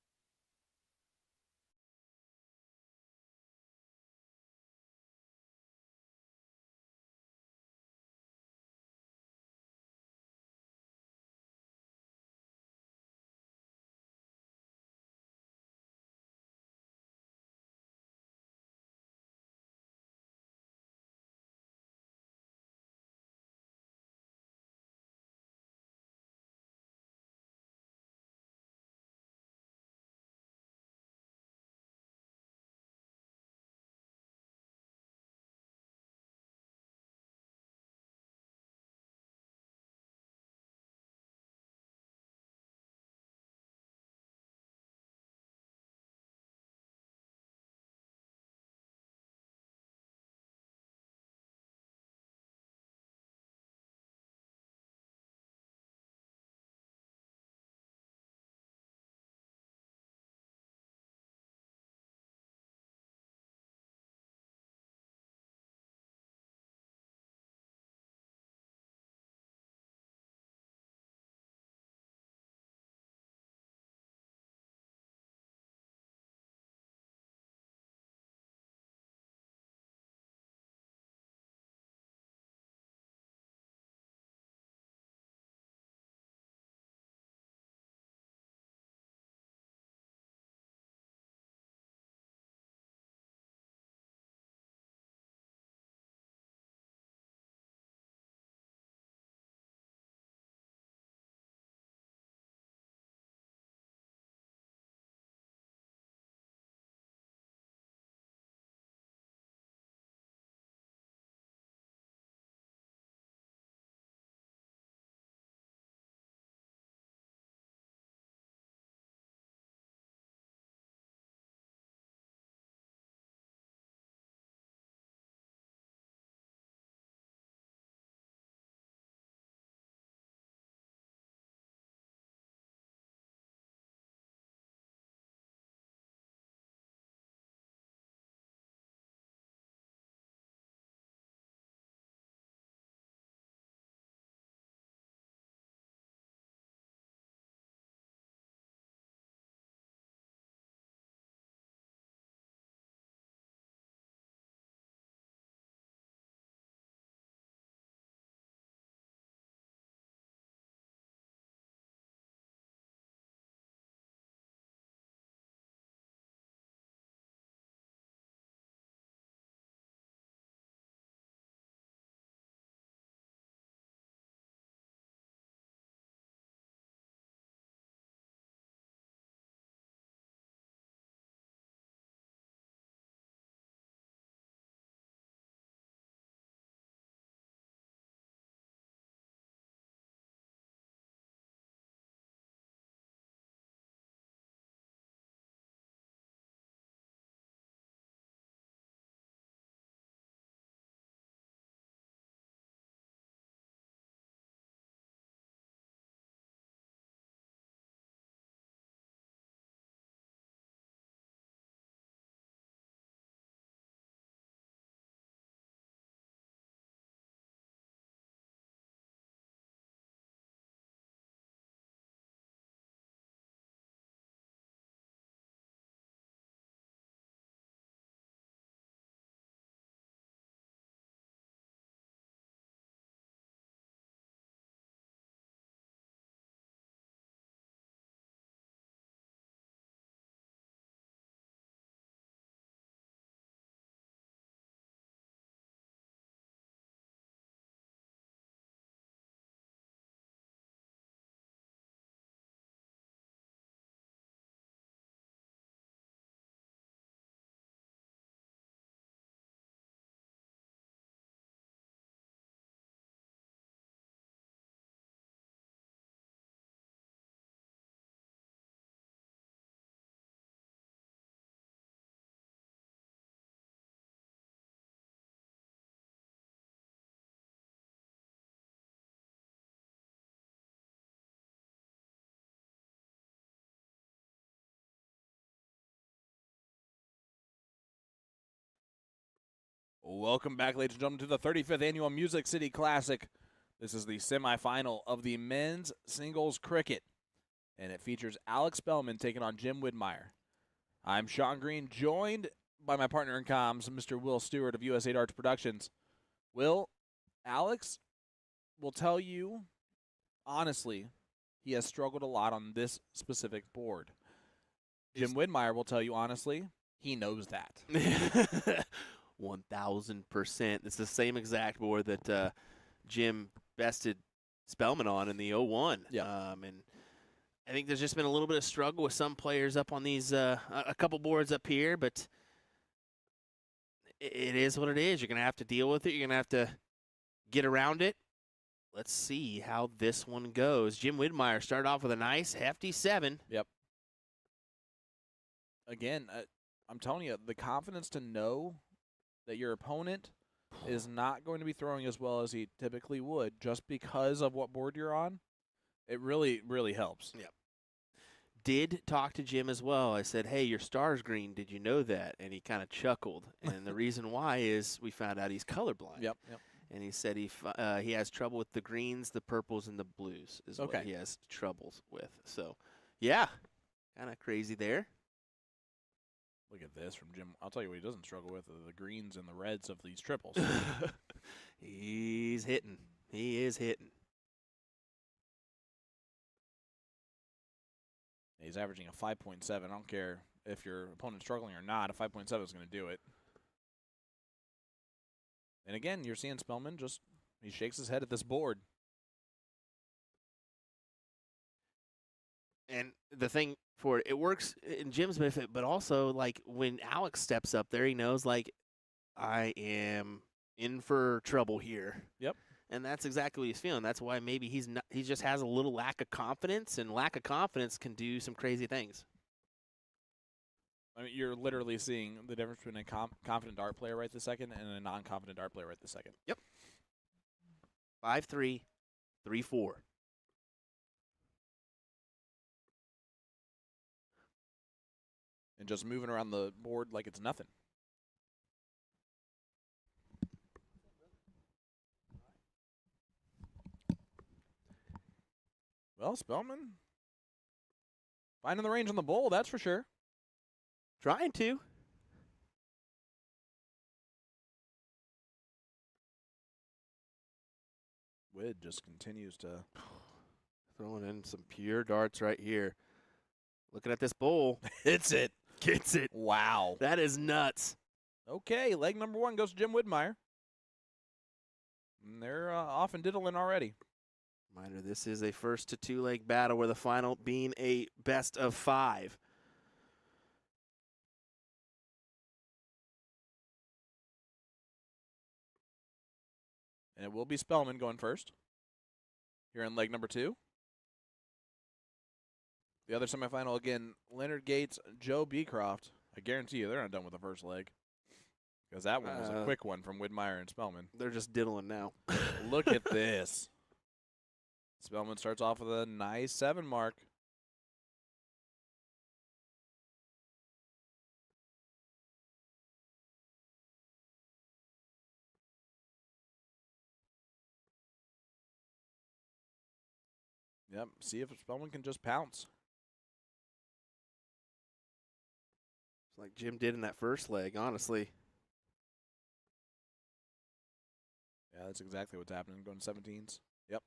Welcome back, ladies and gentlemen, to the 35th Annual Music City Classic. This is the semifinal of the men's singles cricket, and it features Alex Spellman taking on Jim Widmeyer. I'm Sean Green, joined by my partner in comms, Mr. Will Stewart of USA Darts Productions. Will, Alex will tell you, honestly, he has struggled a lot on this specific board. Jim Widmeyer will tell you, honestly, he knows that.
1,000%. It's the same exact board that Jim bested Spellman on in the 01.
Yeah.
And I think there's just been a little bit of struggle with some players up on these a couple boards up here, but it is what it is. You're going to have to deal with it. You're going to have to get around it. Let's see how this one goes. Jim Widmeyer started off with a nice, hefty 7.
Yep. Again, I'm telling you, the confidence to know that your opponent is not going to be throwing as well as he typically would just because of what board you're on, it really, really helps.
Yep. Did talk to Jim as well. I said, hey, your star's green. Did you know that? And he kind of chuckled. And the reason why is we found out he's colorblind.
Yep.
And he said he has trouble with the greens, the purples, and the blues is what he has troubles with. So, yeah, kind of crazy there.
Look at this from Jim. I'll tell you what he doesn't struggle with are the greens and the reds of these triples.
He's hitting. He is hitting.
He's averaging a 5.7. I don't care if your opponent's struggling or not. A 5.7 is going to do it. And again, you're seeing Spellman he shakes his head at this board.
And the thing for it works in Jim's benefit, but also, like, when Alex steps up there, he knows, like, I am in for trouble here.
Yep.
And that's exactly what he's feeling. That's why maybe he just has a little lack of confidence, and lack of confidence can do some crazy things.
I mean, you're literally seeing the difference between a confident dart player right this second and a non-confident dart player right this second.
Yep. 5-3, 3-4.
And just moving around the board like it's nothing. Well, Spellman finding the range on the bowl, that's for sure.
Trying to.
Wid just continues to
Throwing in some pure darts right here. Looking at this bowl.
hits it.
Gets it.
Wow.
That is nuts.
Okay, leg number 1 goes to Jim Widmeyer. And they're off and diddling already.
Reminder, this is a first to 2-leg battle where the final being a best of 5.
And it will be Spellman going first. Here in leg number 2. The other semifinal, again, Leonard Gates, Joe Beecroft. I guarantee you they're not done with the first leg. Because that one was a quick one from Widmeyer and Spellman.
They're just diddling now.
Look at this. Spellman starts off with a nice 7 mark. Yep, see if Spellman can just pounce.
It's like Jim did in that first leg, honestly.
Yeah, that's exactly what's happening, going 17s. Yep.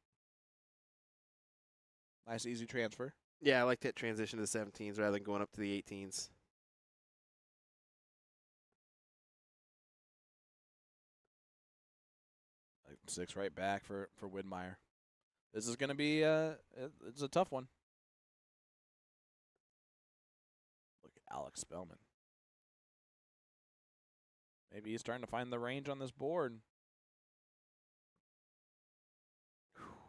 Nice, easy transfer.
Yeah, I like that transition to the 17s rather than going up to the 18s.
Like 6 right back for Widmeyer. This is going to be it's a tough one. Look at Alex Spellman. Maybe he's trying to find the range on this board.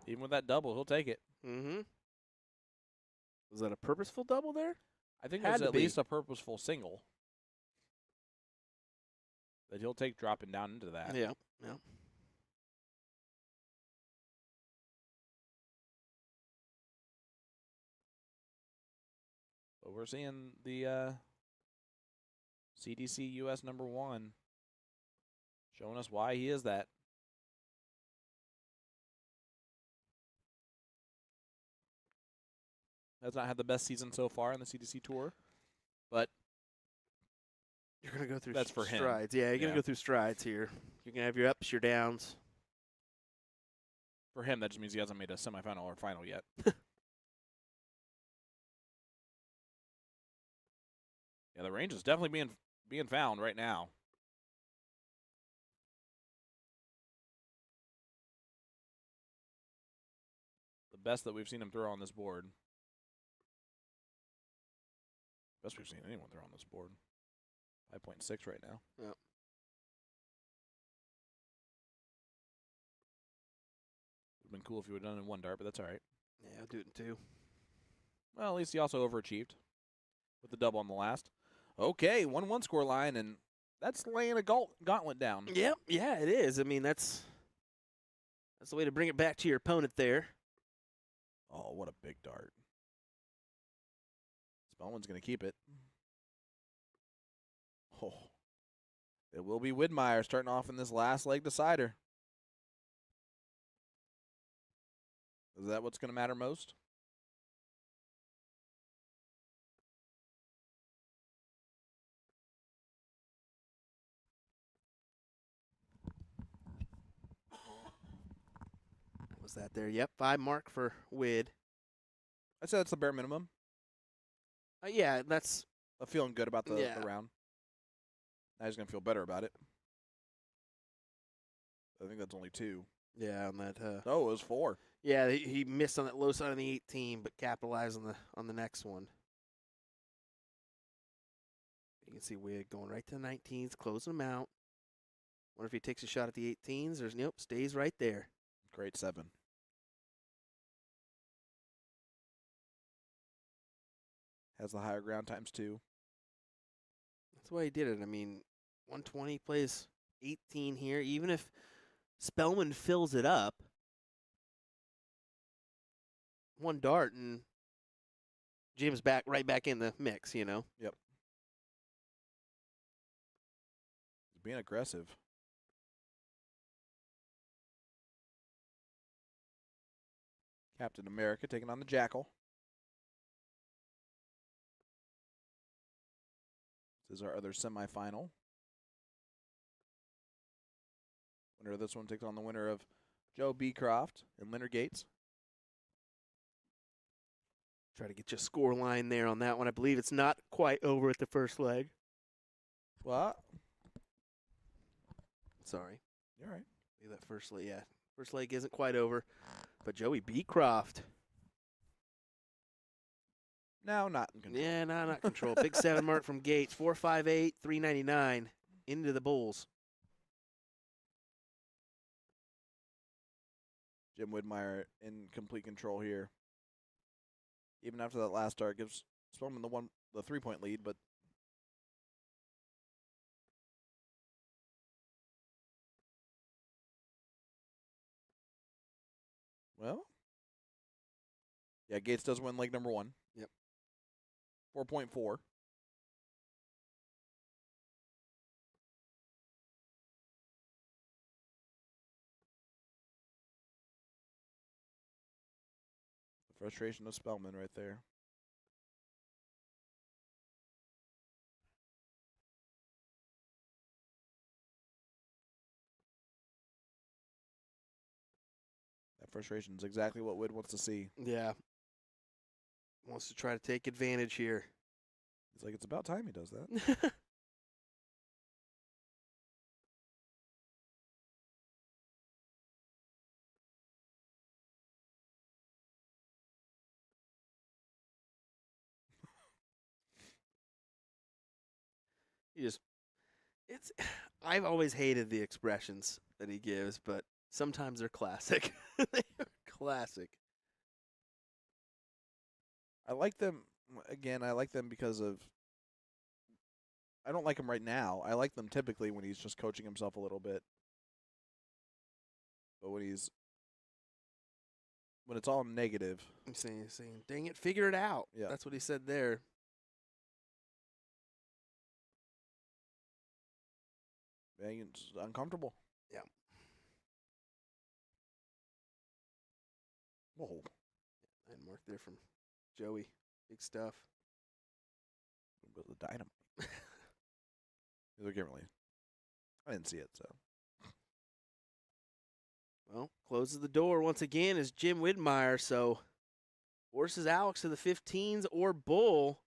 Even with that double, he'll take it.
Mm-hmm. Was that a purposeful double there?
I think
Had
it's
to
at
be.
least a purposeful single that he'll take dropping down into that.
Yeah, yeah.
But we're seeing the CDC US #1 Showing us why he is that. Has not had the best season so far on the CDC tour, but
You're going to go through
That's for him.
strides. Yeah, you're going
Yeah.
to go through strides here. You're going to have your ups, your downs.
for him, that just means he hasn't made a semifinal or final yet. Yeah, the range is definitely being found right now. The best that we've seen him throw on this board. Best we've seen anyone throw on this board. 5.6 right now.
Yep.
Would have been cool if he would have done it in one dart, but that's all right.
Yeah, I'll do it in 2.
Well, at least he also overachieved with the double on the last. Okay, 1-1 score line, and that's laying a gauntlet down.
Yep, yeah, it is. I mean, that's the way to bring it back to your opponent there.
Oh, what a big dart. Spellman's going to keep it. Oh. It will be Widmeyer starting off in this last leg decider. Is that what's going to matter most?
What was that there? Yep, 5 mark for Wid.
I said that's the bare minimum.
Yeah, that's
I'm feeling good about the
Yeah.
round. Now he's going to feel better about it. I think that's only 2.
yeah on that.
No, it was 4.
Yeah, he missed on that low side on the 18, but capitalized on the next one. You can see Wid going right to the 19s, closing them out. Wonder if he takes a shot at the 18s. There's nope, stays right there.
Great 7. Has the higher ground times 2.
That's why he did it. I mean, 120 plays 18 here. Even if Spellman fills it up, one dart and Jim's right back in the mix, you know.
He's being aggressive. Captain America taking on the Jackal. This is our other semifinal. Winner of this one takes on the winner of Joe Beecroft and Leonard Gates.
Try to get you a score line there on that one. I believe it's not quite over at the first leg.
What?
Sorry.
You're right.
That first leg, yeah. First leg isn't quite over. But Joey Beecroft.
Now not in control.
Yeah, no, not control. Big 7 mark from Gates. 458, 399 into the Bulls.
Jim Widmeyer in complete control here. Even after that last start, gives Spellman the 3-point lead, but well, yeah, Gates does win leg number 1.
Yep.
4.4. The frustration of Spellman right there. That frustration is exactly what Wood wants to see.
Yeah. Wants to try to take advantage here.
He's like, it's about time he does that.
I've always hated the expressions that he gives, but sometimes they're classic. They are classic.
I like them, again, I like them because of, I don't like him right now. I like them typically when he's just coaching himself a little bit. But when it's all negative.
I'm saying, dang it, figure it out.
Yeah.
That's what he said there.
It's uncomfortable.
Yeah.
Whoa.
And mark there from Joey. Big stuff.
With the dynamite. They can't really. I didn't see it, so.
Well, closes the door once again is Jim Widmeyer, so forces Alex to the 15s or bull.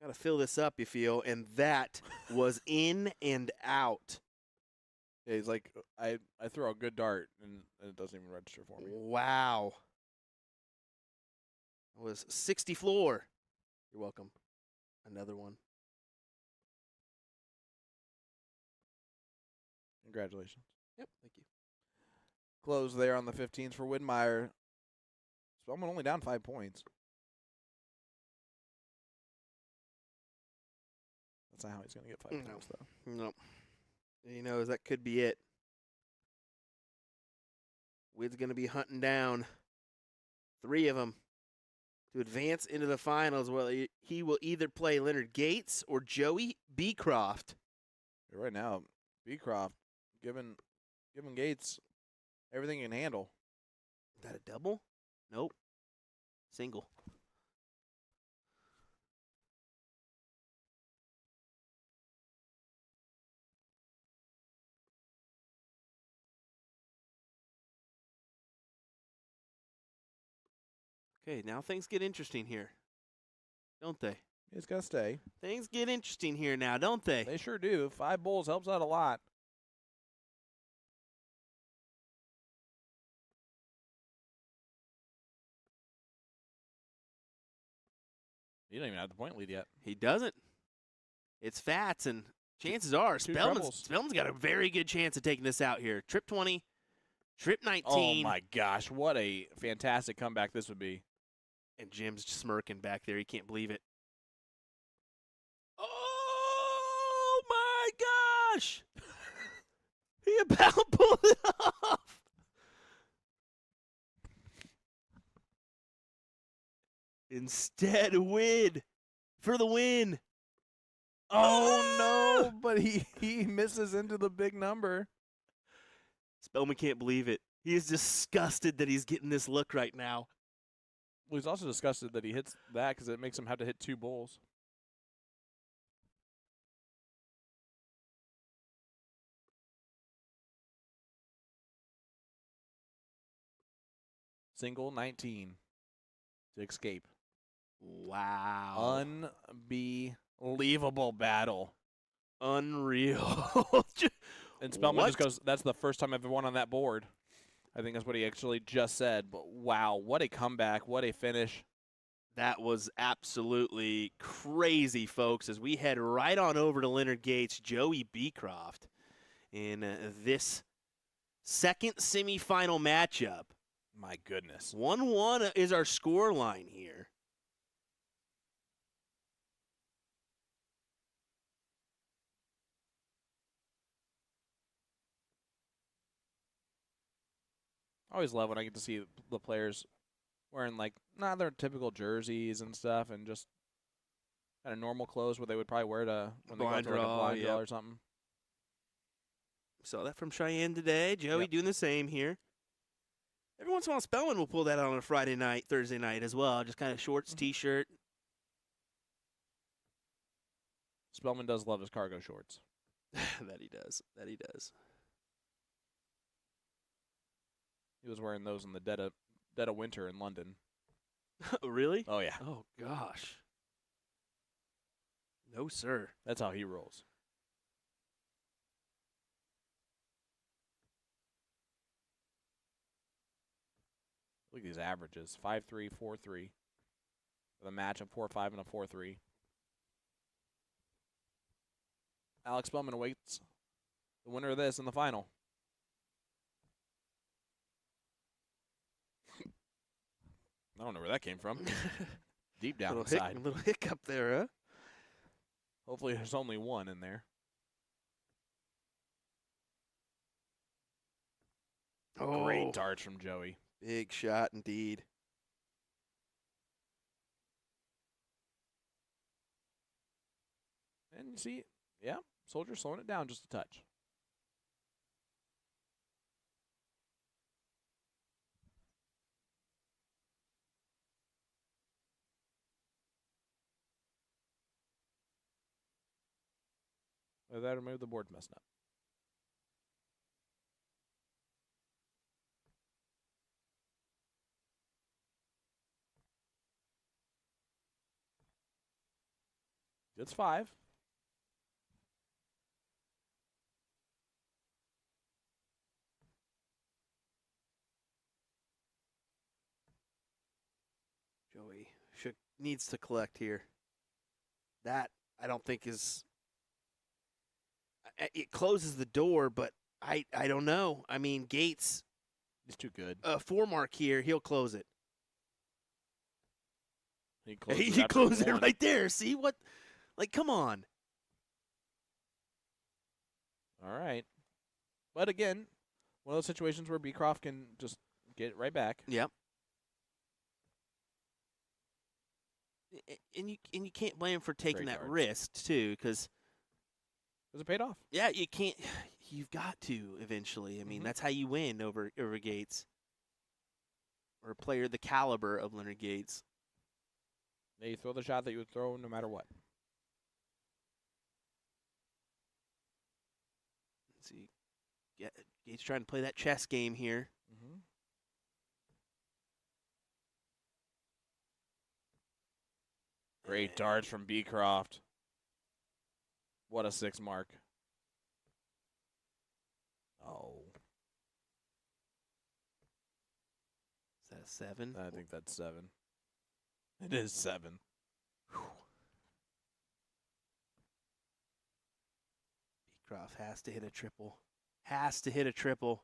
Got to fill this up, you feel, and that was in and out.
Yeah, he's like, I throw a good dart, and it doesn't even register for me.
Wow. That was 60 floor. You're welcome. Another one.
Congratulations.
Yep, thank you.
Close there on the 15s for Widmeyer. Spellman only down 5 points. That's not how he's going to get 5
No.
points, though.
Nope. He knows that could be it. Wid's going to be hunting down 3 of them to advance into the finals. Well, he will either play Leonard Gates or Joey Beecroft.
Right now, Beecroft giving Gates everything he can handle.
Is that a double? Nope. Single. Okay, now things get interesting here, don't they?
He's got to stay.
Things get interesting here now, don't they?
They sure do. 5 bowls helps out a lot. He don't even have the point lead yet.
He doesn't. It's Fats, and chances are Spellman's got a very good chance of taking this out here. Trip 20, trip 19.
Oh, my gosh. What a fantastic comeback this would be.
And Jim's smirking back there. He can't believe it. Oh, my gosh. He about pulled it off. Instead, Wid for the win.
Oh, no, but he misses into the big number.
Spellman can't believe it. He is disgusted that he's getting this look right now.
Well, he's also disgusted that he hits that because it makes him have to hit 2 bowls. Single 19 to escape.
Wow.
Unbelievable battle.
Unreal.
And Spellman
What?
just goes, that's the first time I've won on that board. I think that's what he actually just said. But wow, what a comeback. What a finish.
That was absolutely crazy, folks, as we head right on over to Leonard Gates, Joey Beecroft, in this second semifinal matchup.
My goodness.
1-1 is our score line here.
I always love when I get to see the players wearing, like, not their typical jerseys and stuff and just kind of normal clothes what they would probably wear to when they go out to like a blind draw or something.
Saw that from Cheyenne today. Joey
Yep.
doing the same here. Every once in a while, Spellman will pull that out on a Friday night, Thursday night as well. Just kind of shorts, T-shirt.
Spellman does love his cargo shorts.
That he does. That he does.
He was wearing those in the dead of winter in London.
Really?
Oh, yeah.
Oh, gosh. No, sir.
That's how he rolls. Look at these averages. 5-3, 4-3. With a match of 4-5 and a 4-3. Alex Spellman awaits the winner of this in the final. I don't know where that came from. Deep down inside.
Little hiccup there, huh?
Hopefully there's only one in there.
Oh,
Great darts from Joey.
big shot indeed.
And you see, yeah, Soldier slowing it down just a touch. That or maybe the board's messing up. It's 5.
Joey needs to collect here. That I don't think is. It closes the door, but I don't know. I mean, Gates,
He's too good.
4 mark here. He'll close it.
He closed
He
it after
closed it
1.
right there. See what? Like, come on.
All right. But again, one of those situations where Beecroft can just get it right back.
Yep. And you can't blame him for taking
Great
that
darts.
risk too, because
Because it paid off.
yeah, you can't. You've got to eventually. I mean,
Mhm.
that's how you win over Gates, or a player the caliber of Leonard Gates.
Yeah, you throw the shot that you would throw no matter what.
Let's see, Gates trying to play that chess game here.
Mm-hmm. Great darts from Beecroft. What a 6 mark. Oh,
Is that a 7?
I think that's 7. It is 7.
Beecroft has to hit a triple. Has to hit a triple.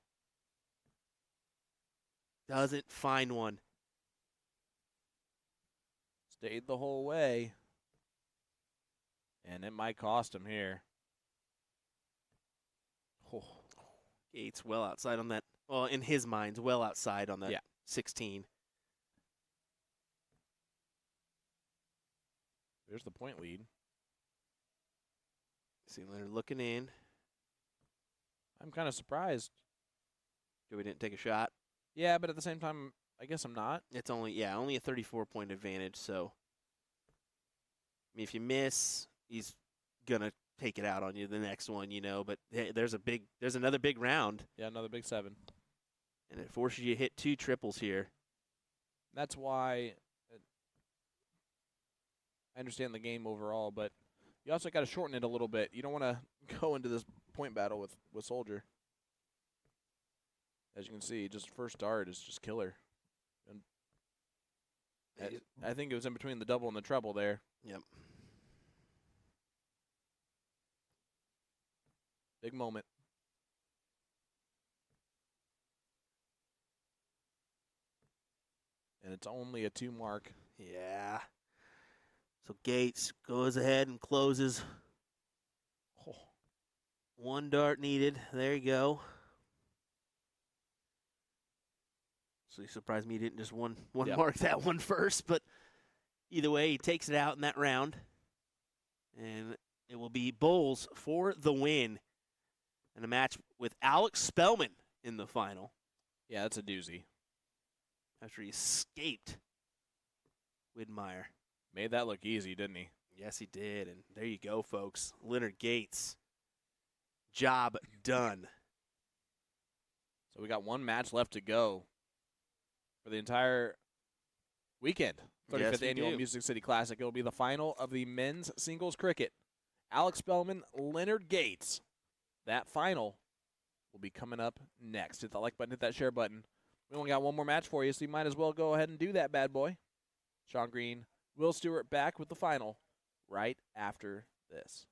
Doesn't find one.
Stayed the whole way. And it might cost him here.
Oh, Gates well outside on that. Well, in his mind's well outside on that
Yeah.
16.
There's the point lead.
See Leonard looking in.
I'm kind of surprised.
Joey didn't take a shot.
Yeah, but at the same time, I guess I'm not.
It's only a 34-point advantage. So, I mean, if you miss, he's gonna take it out on you the next one, you know. But hey, there's another big round,
Yeah, another big 7.
and it forces you to hit 2 triples here.
That's why I understand the game overall, but you also got to shorten it a little bit. You don't want to go into this point battle with Soldier. As you can see, just first dart is just killer. And I think it was in between the double and the treble there.
Yep.
Big moment. And it's only a 2 mark.
Yeah. So Gates goes ahead and closes.
Oh,
1 dart needed. There you go. So you surprised me he didn't just one
Yeah.
mark that one first, but either way, he takes it out in that round. And it will be Bowles for the win. And a match with Alex Spellman in the final
yeah, that's a doozy.
after he escaped Widmeyer.
Made that look easy, didn't he?
Yes, he did. And there you go, folks. Leonard Gates. Job done.
So we got 1 match left to go for the entire weekend. 35th
Yes, we
Annual
do.
Music City Classic. It will be the final of the men's singles cricket. Alex Spellman, Leonard Gates. That final will be coming up next. Hit that like button, hit that share button. We only got 1 more match for you, so you might as well go ahead and do that, bad boy. Sean Green, Will Stewart back with the final right after this.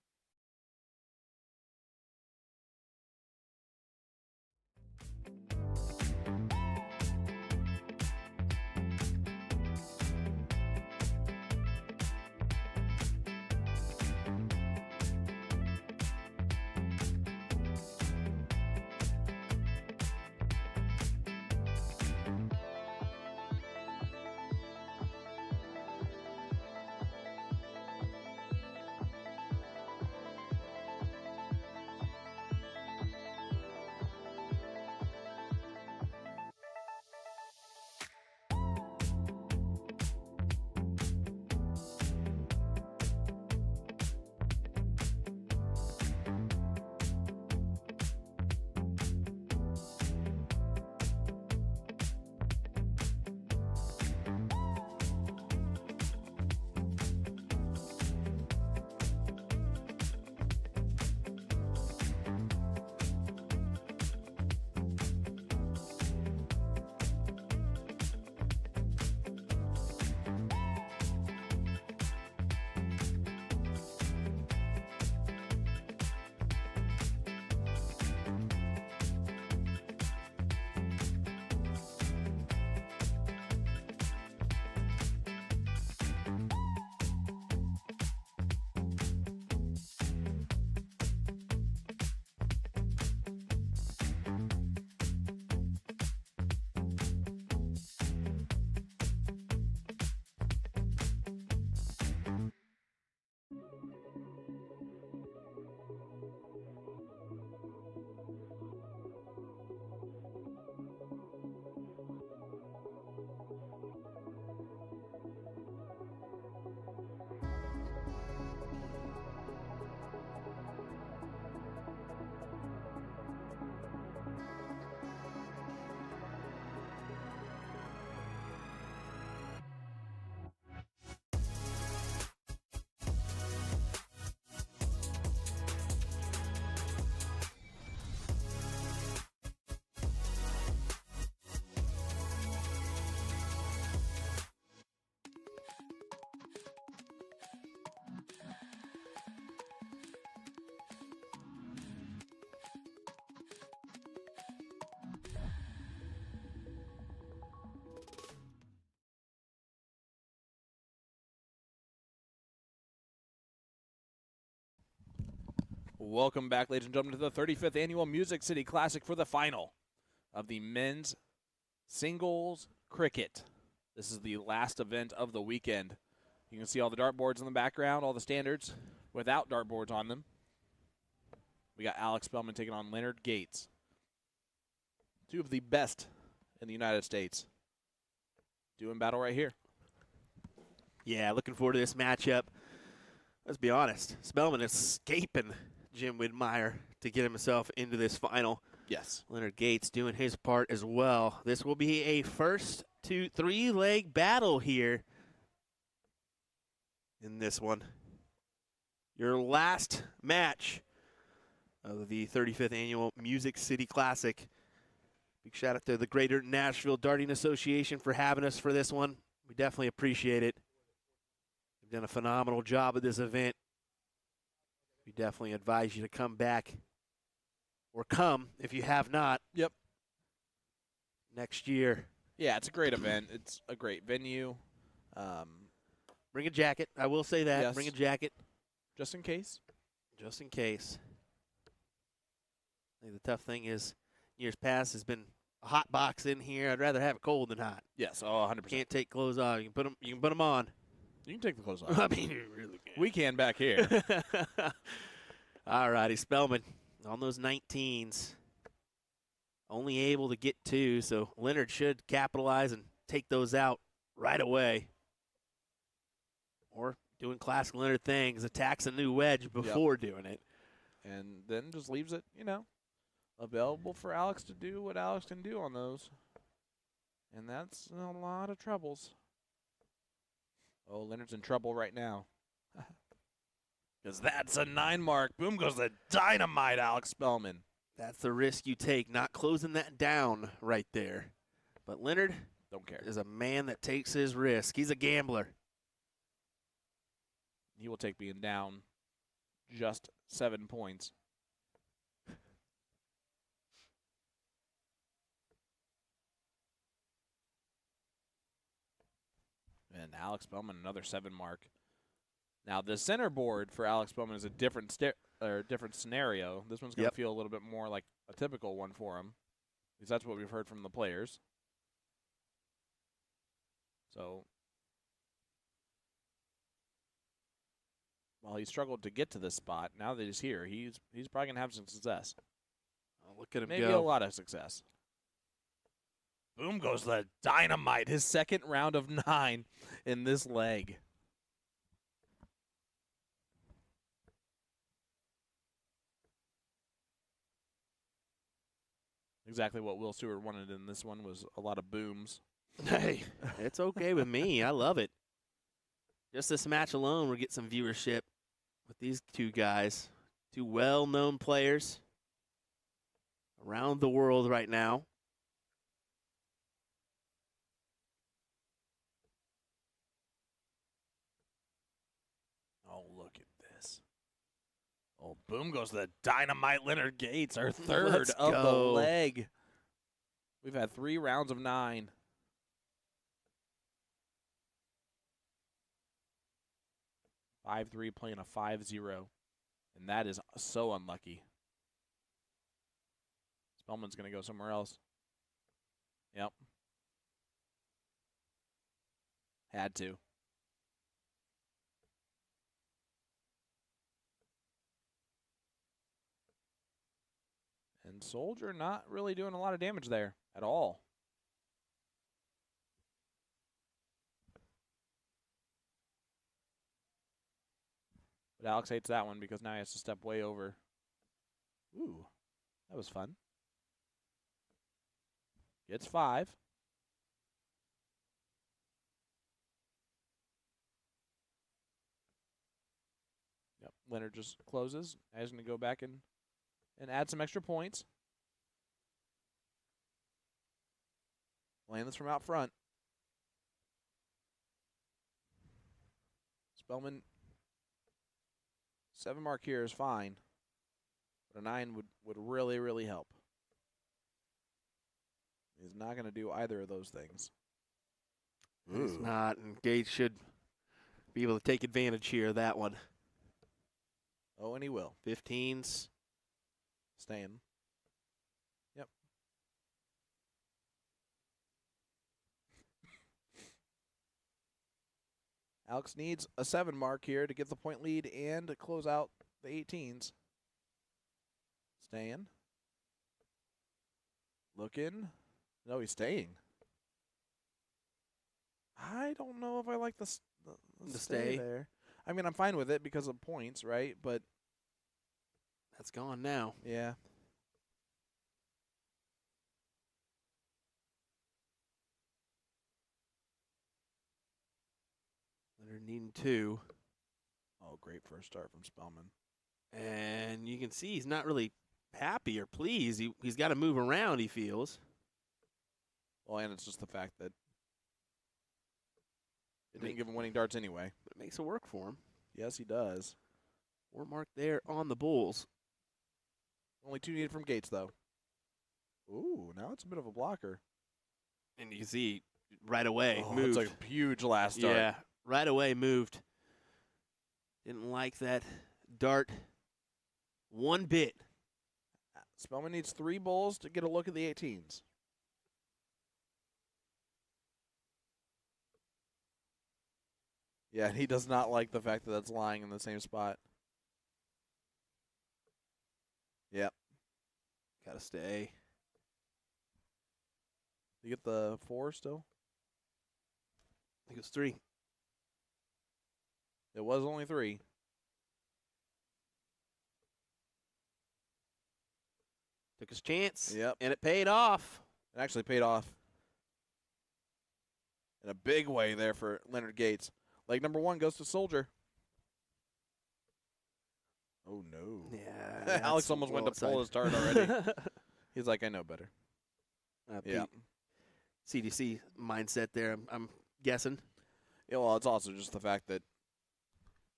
Welcome back, ladies and gentlemen, to the 35th Annual Music City Classic for the final of the men's singles cricket. This is the last event of the weekend. You can see all the dartboards in the background, all the standards without dartboards on them. We got Alex Spellman taking on Leonard Gates. Two of the best in the United States doing battle right here.
Yeah, looking forward to this matchup. Let's be honest, Spellman is escaping Jim Widmeyer to get himself into this final.
Yes.
Leonard Gates doing his part as well. This will be a first to three-leg battle here in this one. Your last match of the 35th Annual Music City Classic. Big shout out to the Greater Nashville Darting Association for having us for this one. We definitely appreciate it. You've done a phenomenal job at this event. We definitely advise you to come back, or come if you have not.
Yep.
Next year.
Yeah, it's a great event. It's a great venue.
Bring a jacket. I will say that.
Yes.
Bring a jacket.
Just in case.
Just in case. I think the tough thing is, years past has been a hot box in here. I'd rather have it cold than hot.
Yes, 100%.
Can't take clothes off. You can put them on.
You can take the clothes off.
I mean, you really can.
We can back here.
All righty, Spellman on those 19s. Only able to get two, so Leonard should capitalize and take those out right away. Or doing classic Leonard things, attacks a new wedge before doing it.
And then just leaves it, available for Alex to do what Alex can do on those. And that's a lot of troubles. Oh, Leonard's in trouble right now. Because that's a 9 mark. Boom goes the dynamite, Alex Spellman.
That's the risk you take, not closing that down right there. But Leonard
Don't care.
is a man that takes his risk. He's a gambler.
He will take being down just 7 points. And Alex Spellman, another 7 mark. Now, the center board for Alex Spellman is a different scenario. This one's going to feel a little bit more like a typical one for him, because that's what we've heard from the players. So, while he struggled to get to this spot, now that he's here, he's probably going to have some success.
Oh, look at him
Maybe
go.
a lot of success. Boom goes the dynamite. His second round of 9 in this leg. Exactly what Will Stewart wanted in this one was a lot of booms.
Hey, it's okay with me. I love it. Just this match alone, we'll get some viewership with these two guys. Two well-known players around the world right now.
Oh, look at this. Oh, boom goes the dynamite Leonard Gates, our third
Let's
of the
go.
leg. We've had 3 rounds of 9. (5-3) playing a 5-0. And that is so unlucky. Spellman's going to go somewhere else. Yep. Had to. And Soldier not really doing a lot of damage there at all. But Alex hates that one because now he has to step way over. Ooh, that was fun. Gets 5. Yep, Leonard just closes. Now he's going to go back and add some extra points. Playing this from out front. Spellman, 7 mark here is fine, but a 9 would really, really help. He's not going to do either of those things.
He's not, and Gates should be able to take advantage here of that one.
Oh, and he will.
15s.
Staying. Yep. Alex needs a 7 mark here to get the point lead and to close out the 18s. Staying. Looking. No, he's staying. I don't know if I like the
stay.
there. I mean, I'm fine with it because of points, right? But
That's gone now.
yeah.
Leonard needing 2.
Oh, great first start from Spellman.
And you can see he's not really happy or pleased. He's got to move around, he feels.
Well, and it's just the fact that it didn't give him winning darts anyway.
But it makes it work for him.
Yes, he does.
4 mark there on the Bulls.
Only 2 needed from Gates, though. Ooh, now it's a bit of a blocker.
And you can see right away
Oh,
moved.
it's like a huge last start.
Yeah, right away moved. Didn't like that dart one bit.
Spellman needs 3 bulls to get a look at the 18s. Yeah, he does not like the fact that that's lying in the same spot. Yep.
Gotta stay.
You get the 4 still?
I think it's 3.
It was only 3.
Took his chance.
Yep.
And it paid off.
It actually paid off in a big way there for Leonard Gates. Leg number 1 goes to Soldier. Oh, no.
Yeah.
Alex almost went to pull his dart already. He's like, I know better. Yeah.
CDC mindset there, I'm guessing.
Yeah, well, it's also just the fact that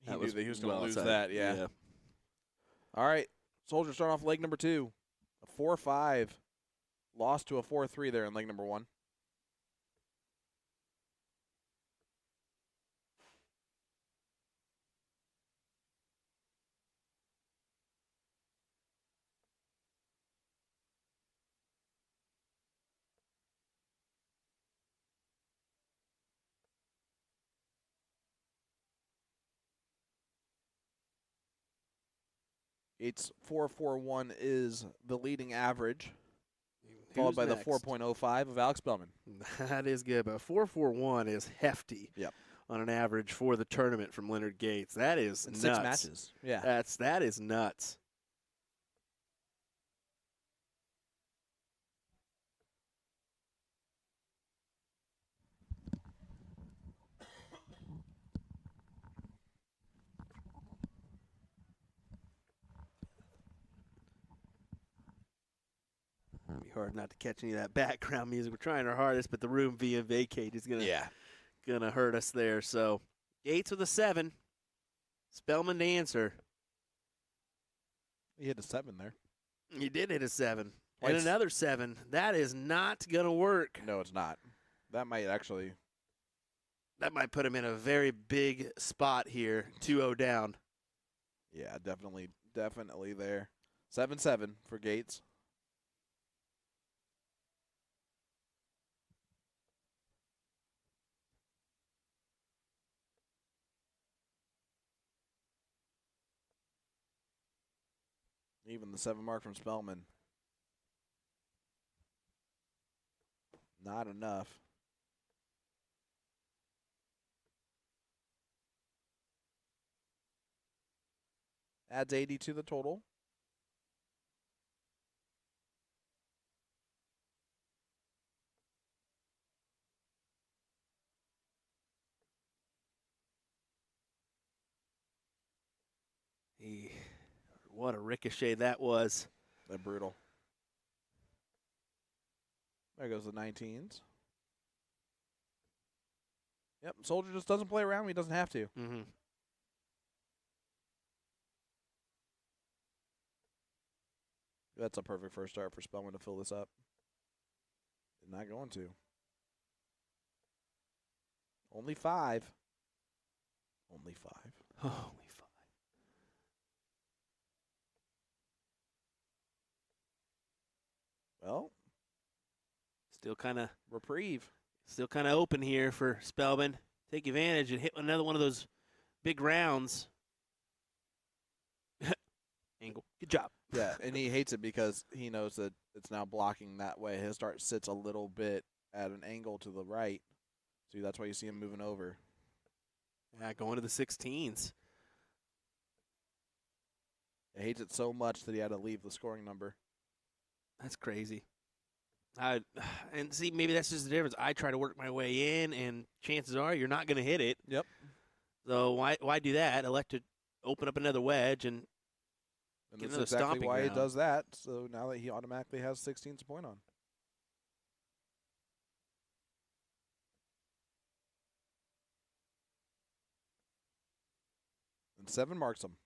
he knew that he was going to lose that. Yeah. All right. Soldier start off leg number 2. A 4-5. Lost to a 4-3 there in leg number 1. Gates 4.41 is the leading average, followed by
next?
the 4.05 of Alex Bellman.
That is good, but 4.41 is hefty.
Yep.
On an average for the tournament from Leonard Gates. That is
In
nuts.
6 matches. Yeah.
That is nuts. It'd be hard not to catch any of that background music. We're trying our hardest, but the room via vacate is gonna hurt us there. So Gates with a 7. Spellman to answer.
He hit a 7 there.
He did hit a 7.
Twice.
And another 7. That is not gonna work.
No, it's not. That might actually.
That might put him in a very big spot here. 2-0 down.
Yeah, definitely there. 7-7 for Gates. Even the 7 mark from Spellman. Not enough. Adds 80 to the total.
What a ricochet that was.
They're brutal. There goes the 19s. Yep, Soldier just doesn't play around. He doesn't have to.
Mm-hmm.
That's a perfect first start for Spellman to fill this up. Not going to. Only 5. Only 5.
Only 5.
Well,
Still kind of
reprieve.
open here for Spellman. Take advantage and hit another one of those big rounds. Angle. Good job.
Yeah, and he hates it because he knows that it's now blocking that way. His dart sits a little bit at an angle to the right. So that's why you see him moving over.
Yeah, going to the 16s.
He hates it so much that he had to leave the scoring number.
That's crazy. And see, maybe that's just the difference. I try to work my way in, and chances are you're not going to hit it.
Yep.
So why do that? Elect to open up another wedge and
And
get
that's
another
exactly
stomping
why
ground.
he does that. So now that he automatically has 16 to point on. And 7 marks him.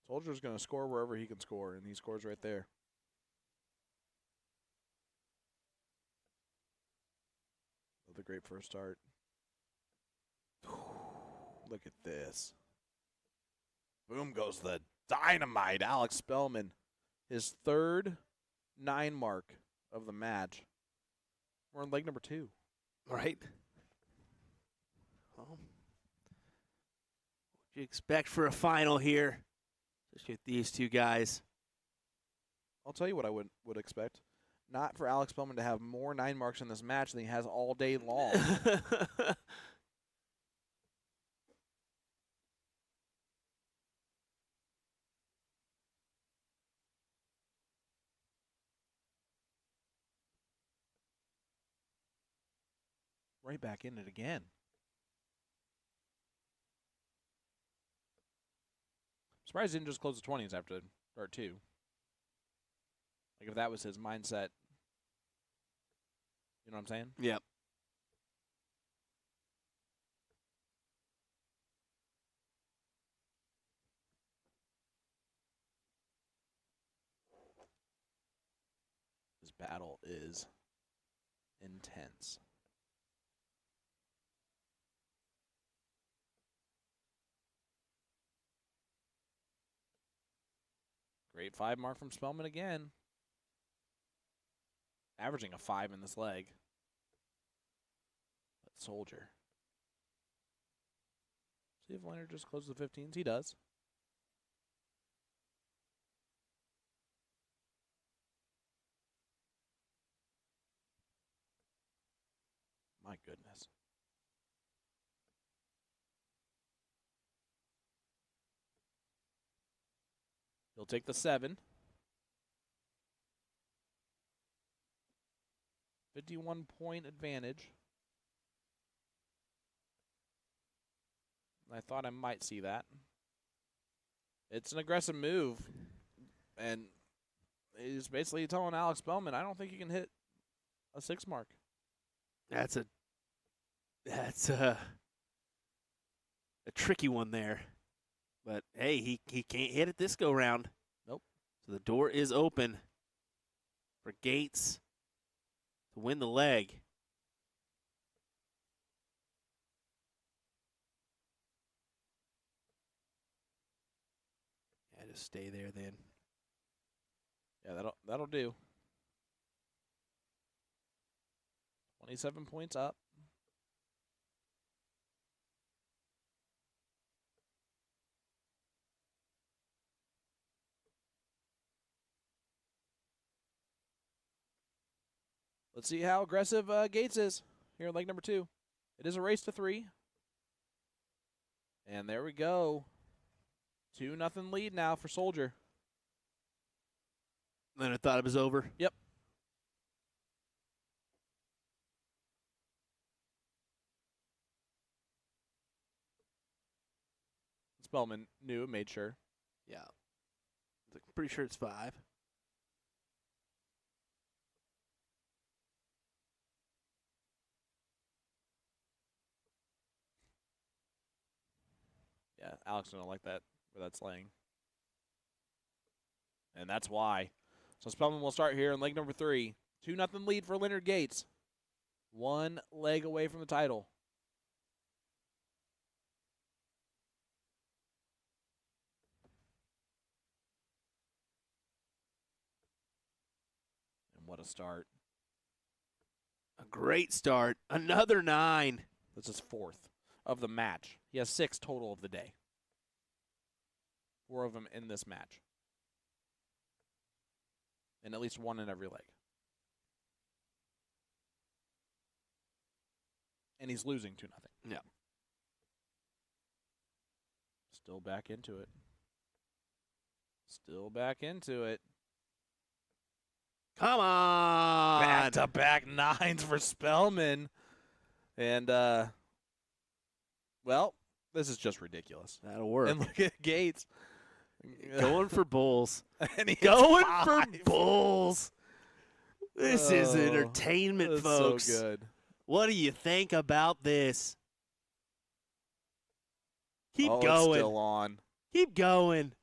Soldier's going to score wherever he can score, and he scores right there. Another great first start. Look at this. Boom goes the dynamite. Alex Spellman, his third 9 mark of the match. We're on leg number 2.
right. Well, what do you expect for a final here, especially with these two guys?
I'll tell you what I would expect. Not for Alex Spellman to have more 9 marks in this match than he has all day long. Right back in it again. Surprised he didn't just close the 20s after dart 2. Like if that was his mindset. You know what I'm saying?
Yep.
This battle is intense. Great 5 mark from Spellman again. Averaging a 5 in this leg. But Soldier. See if Leonard just closes the 15s. He does. My goodness. He'll take the 7. 51-point advantage. I thought I might see that. It's an aggressive move. And he's basically telling Alex Spellman, I don't think you can hit a 6 mark.
That's a tricky one there. But hey, he can't hit it this go round.
Nope.
So the door is open for Gates to win the leg. Yeah, just stay there then.
Yeah, that'll do. 27 points up. Let's see how aggressive Gates is here in leg number 2. It is a race to 3. And there we go. 2-0 lead now for Soldier.
Leonard thought it was over.
Yep. Spellman knew and made sure.
Yeah. Pretty sure it's 5.
Yeah, Alex don't like that where that's laying. And that's why. So Spellman will start here in leg number 3. 2-0 lead for Leonard Gates. 1 leg away from the title. And what a start.
A great start. Another 9.
This is 4th of the match. He has 6 total of the day. 4 of them in this match. And at least 1 in every leg. And he's losing 2-0.
Yeah.
Still back into it. Still back into it.
Come on.
Back-to-back 9s for Spellman. And, well, this is just ridiculous.
That'll work.
And look at Gates.
Going for bulls.
And he's
Going for
5.
bulls. This is
Oh,
entertainment,
That's
folks.
so good.
What do you think about this? Keep
It's
going.
still on.
Keep going.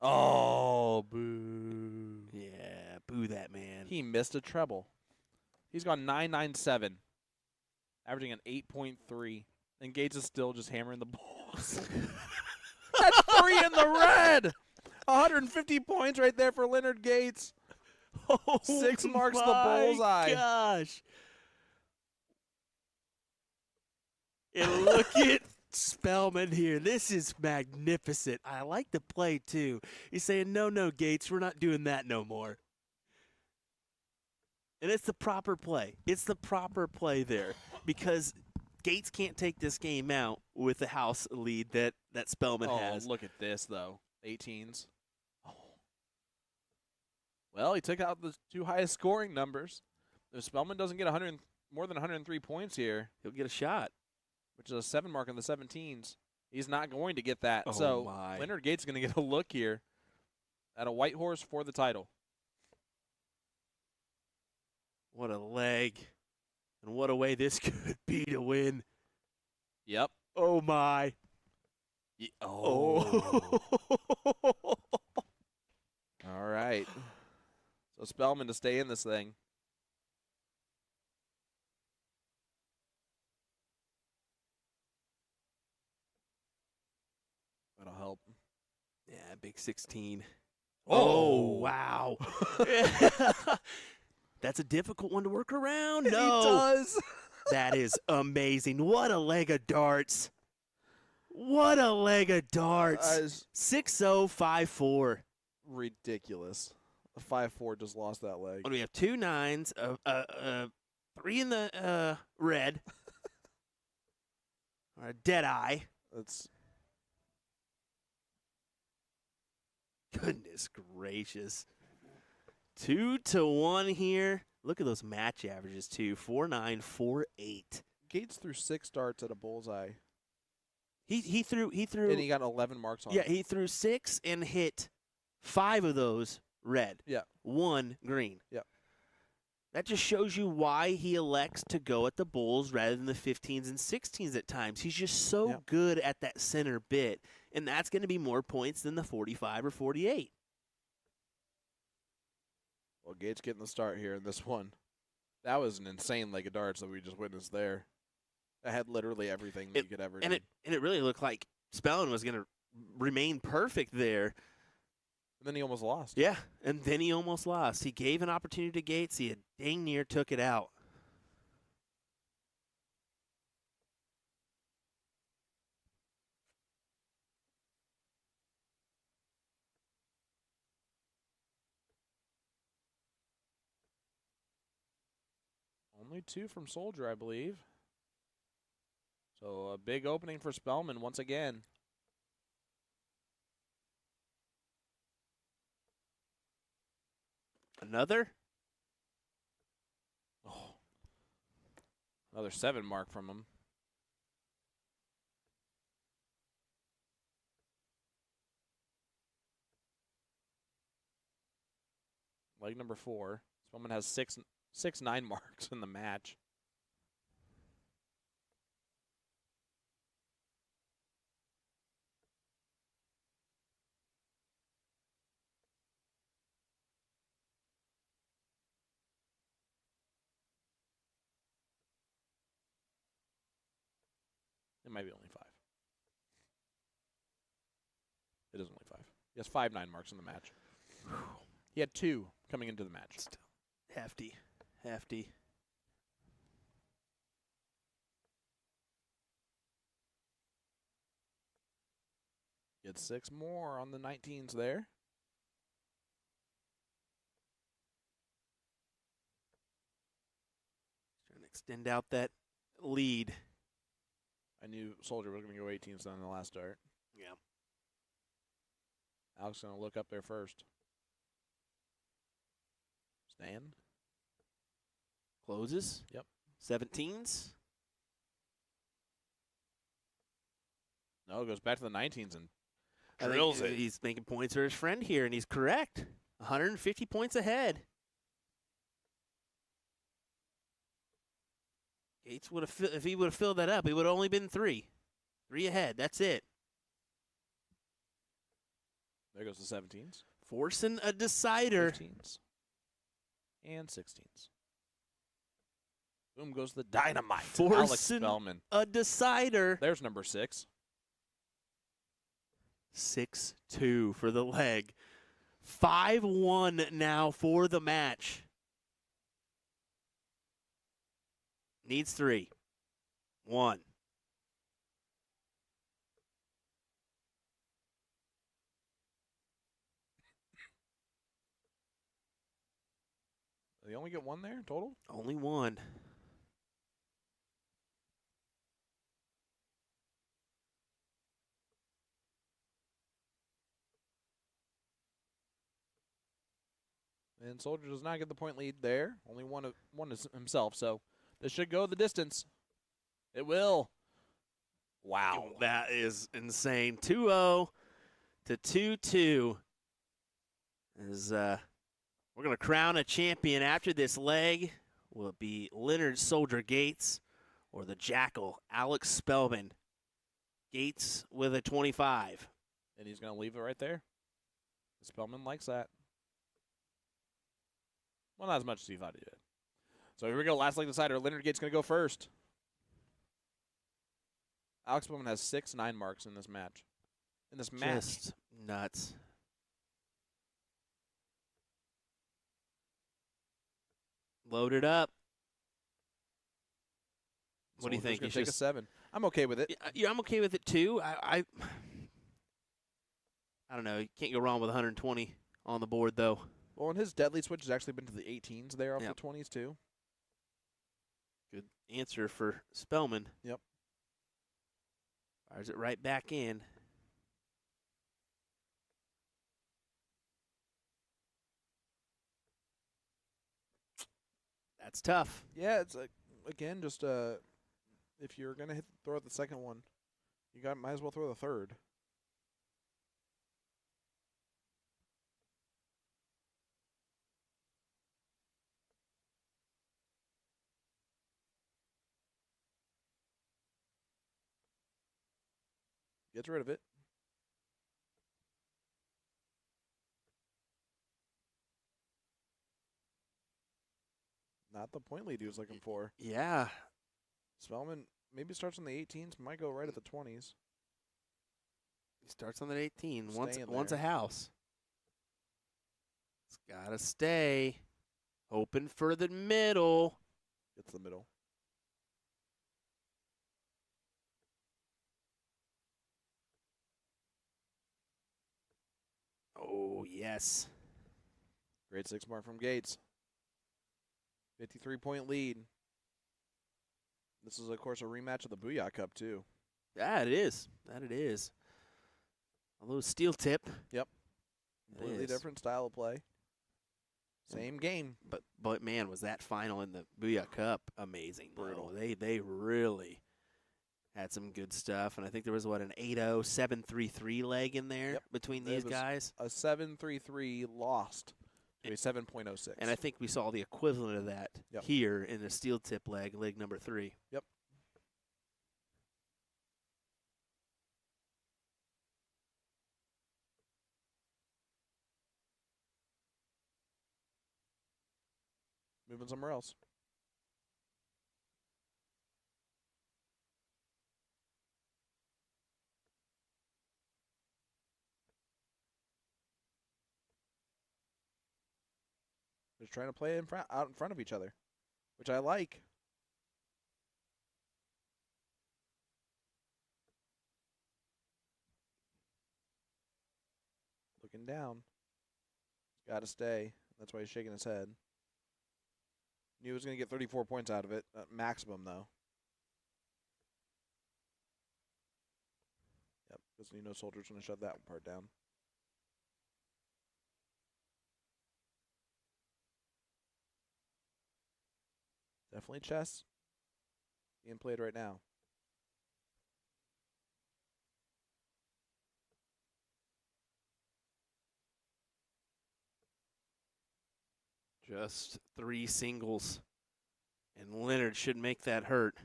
Oh, boo.
Yeah, boo that man.
He missed a treble. He's gone 9.97, averaging an 8.3. And Gates is still just hammering the balls. That's 3 in the red. 150 points right there for Leonard Gates. 6 marks the bullseye.
Gosh. And look at Spellman here. This is magnificent. I like the play, too. He's saying, no, Gates, we're not doing that no more. And it's the proper play. It's the proper play there because Gates can't take this game out with the house lead that Spellman has.
Look at this, though. 18s. Oh. Well, he took out the 2 highest scoring numbers. If Spellman doesn't get more than 103 points here,
He'll get a shot.
which is a 7 mark in the 17s, he's not going to get that.
Oh,
so
my.
Leonard Gates is going to get a look here at a white horse for the title.
What a leg. And what a way this could be to win.
Yep.
Oh, my.
Oh. All right. So Spellman to stay in this thing. That'll help.
Yeah, big 16.
Oh.
Wow. That's a difficult one to work around.
He
No.
does.
That is amazing. What a leg of darts. What a leg of darts.
It's
6-0, 5-4.
ridiculous. A 5-4 just lost that leg.
What do we have? 2 9s, 3 in the red. Or a dead eye.
That's
Goodness gracious. 2-1 here. Look at those match averages, too. 4-9, 4-8.
Gates threw 6 darts at a bullseye,
He threw
and he got 11 marks on
yeah,
it.
he threw 6 and hit 5 of those red.
Yeah.
1 green.
Yeah.
That just shows you why he elects to go at the bulls rather than the 15s and 16s at times. He's just so
Yeah.
good at that center bit, and that's going to be more points than the 45 or 48.
Well, Gates getting the start here in this one. That was an insane leg of darts that we just witnessed there. That had literally everything that you could ever
And
need.
it really looked like Spellman was going to remain perfect there.
And then he almost lost.
Yeah, and then he almost lost. He gave an opportunity to Gates. He had dang near took it out.
Only 2 from Soldier, I believe. So a big opening for Spellman once again.
Another?
Oh. Another 7 mark from him. Leg number 4. Spellman has 6 9 marks in the match. might be only 5. It is only 5. He has 5 9 marks in the match. He had 2 coming into the match.
Still hefty, hefty.
He had 6 more on the 19s there.
Trying to extend out that lead.
I knew Soldier was going to go 18s on the last dart.
Yeah.
Alex going to look up there first. Stan.
Closes.
Yep.
17s.
No, goes back to the 19s and
I think
drills it.
He's making points for his friend here, and he's correct. 150 points ahead. Gates would have, if he would have filled that up, he would have only been 3. 3 ahead. That's it.
There goes the 17s.
Forcing a decider.
15s. And 16s. Boom goes the dynamite. Alex
Forcing
Spellman.
a decider.
There's number 6.
6-2 for the leg. 5-1 now for the match. Needs 3. 1.
They only get 1 there total?
Only 1.
And Soldier does not get the point lead there. Only one is himself, so this should go the distance. It will. Wow.
Oh, that is insane. 2-0 to 2-2. As we're going to crown a champion after this leg. Will it be Leonard Soldier Gates or the Jackal Alex Spellman? Gates with a 25.
And he's going to leave it right there. Spellman likes that. Well, not as much as he thought he did. So here we go. Last leg decider. Leonard Gates going to go first. Alex Spellman has 6 9 marks in this match.
Just nuts. Load it up. What do you think?
He's going to take a 7. I'm okay with it.
Yeah, I'm okay with it too. I don't know. You can't go wrong with 120 on the board though.
Well, and his deadly switch has actually been to the 18s there off
Yep.
the 20s too.
Good answer for Spellman.
Yep.
Fires it right back in. That's tough.
Yeah, it's again just if you're gonna throw out the second one, you might as well throw the third. Gets rid of it. Not the point lead he was looking for.
Yeah.
Spellman maybe starts on the 18s, might go right at the 20s.
He starts on that 18.
Staying
Once a
there.
house. It's got to stay. Open for the middle.
Gets the middle.
Oh, yes.
Grade 6 mark from Gates. 53-point lead. This is, of course, a rematch of the Booyah Cup, too.
Yeah, it is. That it is. A little steel tip.
Yep.
It
Completely
is.
different style of play. Same game.
But man, was that final in the Booyah Cup amazing.
Brutal.
Though. They really had some good stuff. And I think there was, an 8-0, 7-3-3 leg in there
Yep.
between
There
these
was
guys.
A 7-3-3 lost to a 7.06.
And I think we saw the equivalent of that
Yep.
here in the steel tip leg number 3.
Yep. Moving somewhere else. They're trying to play out in front of each other, which I like. Looking down. Got to stay. That's why he's shaking his head. Knew he was going to get 34 points out of it. Maximum, though. Yep, because you know Soldier's going to shut that part down. Definitely chess being played right now.
Just 3 singles. And Leonard should make that hurt.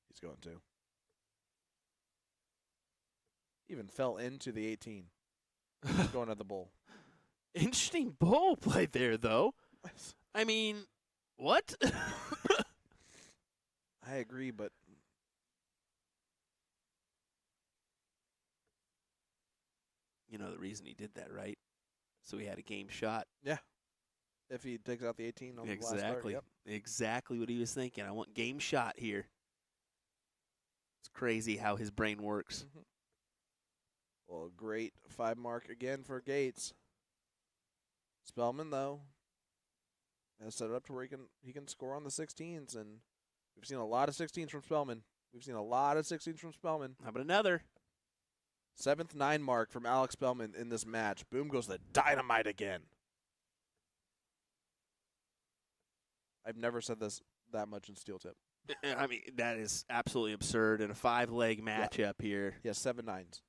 He's going to. Even fell into the 18. He's going at the bull.
Interesting ball play there, though. I mean, what?
I agree, but
you know the reason he did that, right? So he had a game shot.
yeah. If he takes out the 18 on the last start,
Exactly.
yep.
Exactly what he was thinking. I want game shot here. It's crazy how his brain works.
Mm-hmm. Well, great 5 mark again for Gates. Spellman, though, has set it up to where he can score on the 16s, and we've seen a lot of 16s from Spellman.
How about another?
7th 9 mark from Alex Spellman in this match. Boom goes the dynamite again. I've never said this that much in steel tip.
I mean, that is absolutely absurd in a 5-leg matchup here.
He has 7 9s.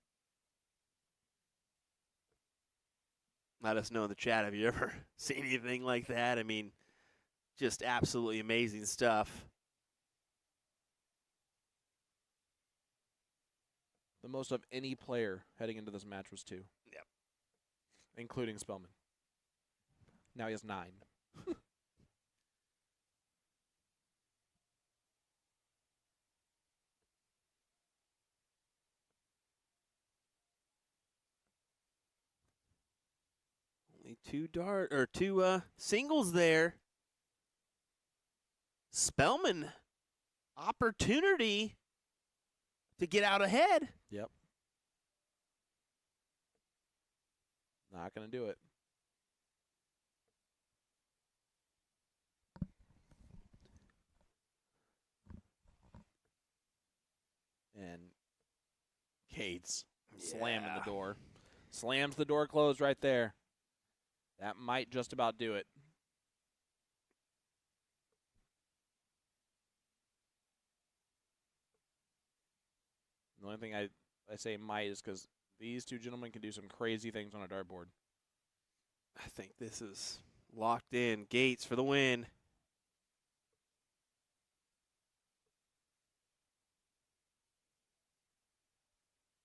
Let us know in the chat. Have you ever seen anything like that? I mean, just absolutely amazing stuff.
The most of any player heading into this match was 2.
Yep.
Including Spellman. Now he has 9.
Only two singles there. Spellman, opportunity to get out ahead.
Yep. Not going to do it. And Gates slamming the door. Slams the door closed right there. That might just about do it. The only thing I say might is because these two gentlemen can do some crazy things on a dartboard.
I think this is locked in. Gates for the win.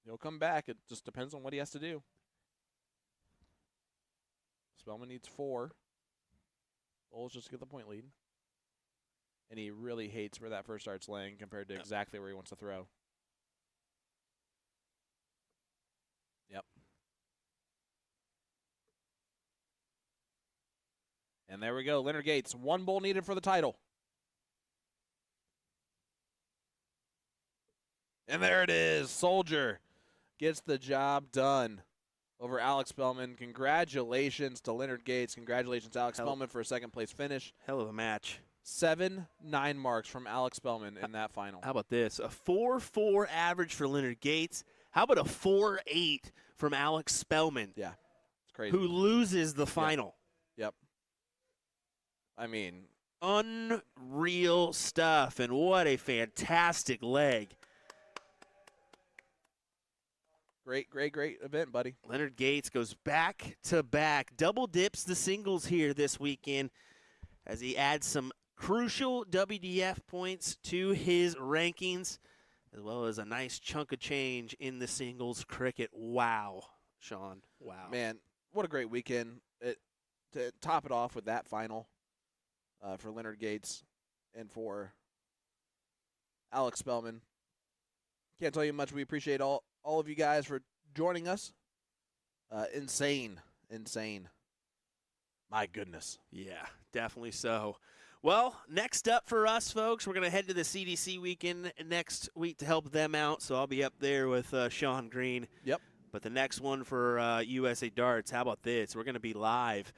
He'll come back. It just depends on what he has to do. Spellman needs 4. Bowles just to get the point lead. And he really hates where that first start's laying compared to exactly where he wants to throw. Yep. And there we go. Leonard Gates, 1 bowl needed for the title. And there it is. Soldier gets the job done over Alex Spellman. Congratulations to Leonard Gates. Congratulations, Alex Spellman, for a second-place finish.
Hell of a match.
7 9 marks from Alex Spellman in that final.
How about this? A 4.4 average for Leonard Gates. How about a 4.8 from Alex Spellman?
Yeah, it's crazy.
Who loses the final.
Yep. I mean,
unreal stuff, and what a fantastic leg.
Great event, buddy.
Leonard Gates goes back-to-back, double dips the singles here this weekend as he adds some crucial WDF points to his rankings, as well as a nice chunk of change in the singles cricket. Wow, Sean. Wow.
Man, what a great weekend. To top it off with that final for Leonard Gates and for Alex Spellman. Can't tell you how much we appreciate all of you guys for joining us. Insane. My goodness.
Yeah, definitely so. Well, next up for us, folks, we're going to head to the CDC weekend next week to help them out. So I'll be up there with Sean Green.
Yep.
But the next one for USA Darts, how about this? We're going to be live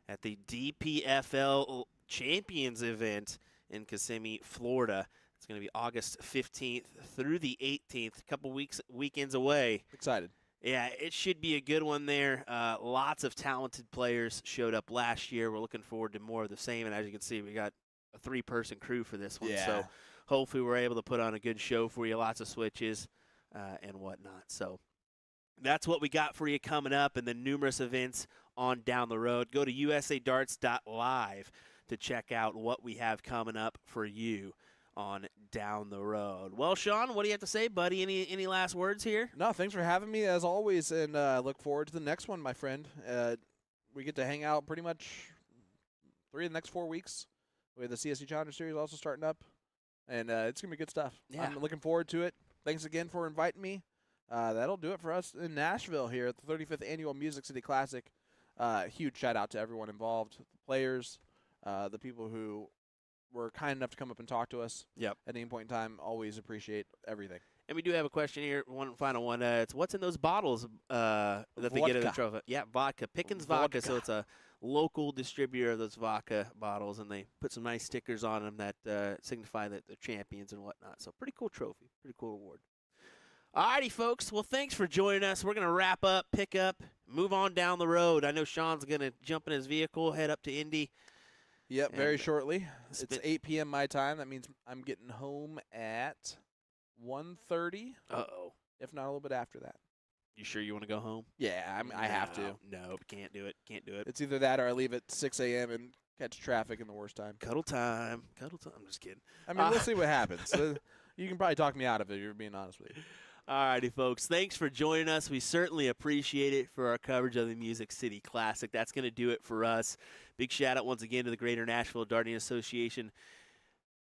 at the DPFL Champions event in Kissimmee, Florida. It's going to be August 15th through the 18th, a couple weekends away.
Excited.
Yeah, it should be a good one there. Lots of talented players showed up last year. We're looking forward to more of the same. And as you can see, we got a 3-person crew for this one.
Yeah.
So hopefully we're able to put on a good show for you, lots of switches and whatnot. So that's what we got for you coming up, and the numerous events on down the road. Go to usadarts.live to check out what we have coming up for you on down the road. Well, Sean, what do you have to say, buddy? Any last words here?
No, thanks for having me as always, and look forward to the next one, my friend. We get to hang out pretty much 3 of the next 4 weeks. We have the CSC Challenger Series also starting up, and it's going to be good stuff.
Yeah.
I'm looking forward to it. Thanks again for inviting me. That'll do it for us in Nashville here at the 35th Annual Music City Classic. Huge shout-out to everyone involved, the players, the people who were kind enough to come up and talk to us.
Yep.
At any point in time, always appreciate everything.
And we do have a question here, one final one. It's what's in those bottles that they get at the
Vodka.
trophy? Yeah, vodka. Pickens Vodka. So it's a local distributor of those vodka bottles, and they put some nice stickers on them that signify that they're champions and whatnot. So pretty cool trophy, pretty cool award. Alrighty, folks. Well, thanks for joining us. We're going to wrap up, pick up, move on down the road. I know Sean's going to jump in his vehicle, head up to Indy.
Yep, very shortly.
it's
It's 8 p.m. my time. That means I'm getting home at 1:30,
Uh-oh.
if not a little bit after that.
You sure you want to go home?
Yeah, I have to.
No, can't do it. Can't do it.
It's either that or I leave at 6 a.m. and catch traffic in the worst time.
Cuddle time. Cuddle time. I'm just kidding.
I mean, we'll see what happens. You can probably talk me out of it if you're being honest with you.
Alrighty, folks. Thanks for joining us. We certainly appreciate it for our coverage of the Music City Classic. That's going to do it for us. Big shout out once again to the Greater Nashville Darting Association.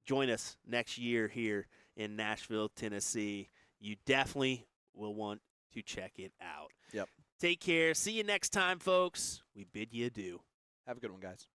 Join us next year here in Nashville, Tennessee. You definitely will want to check it out.
Yep.
Take care. See you next time, folks. We bid you adieu.
Have a good one, guys.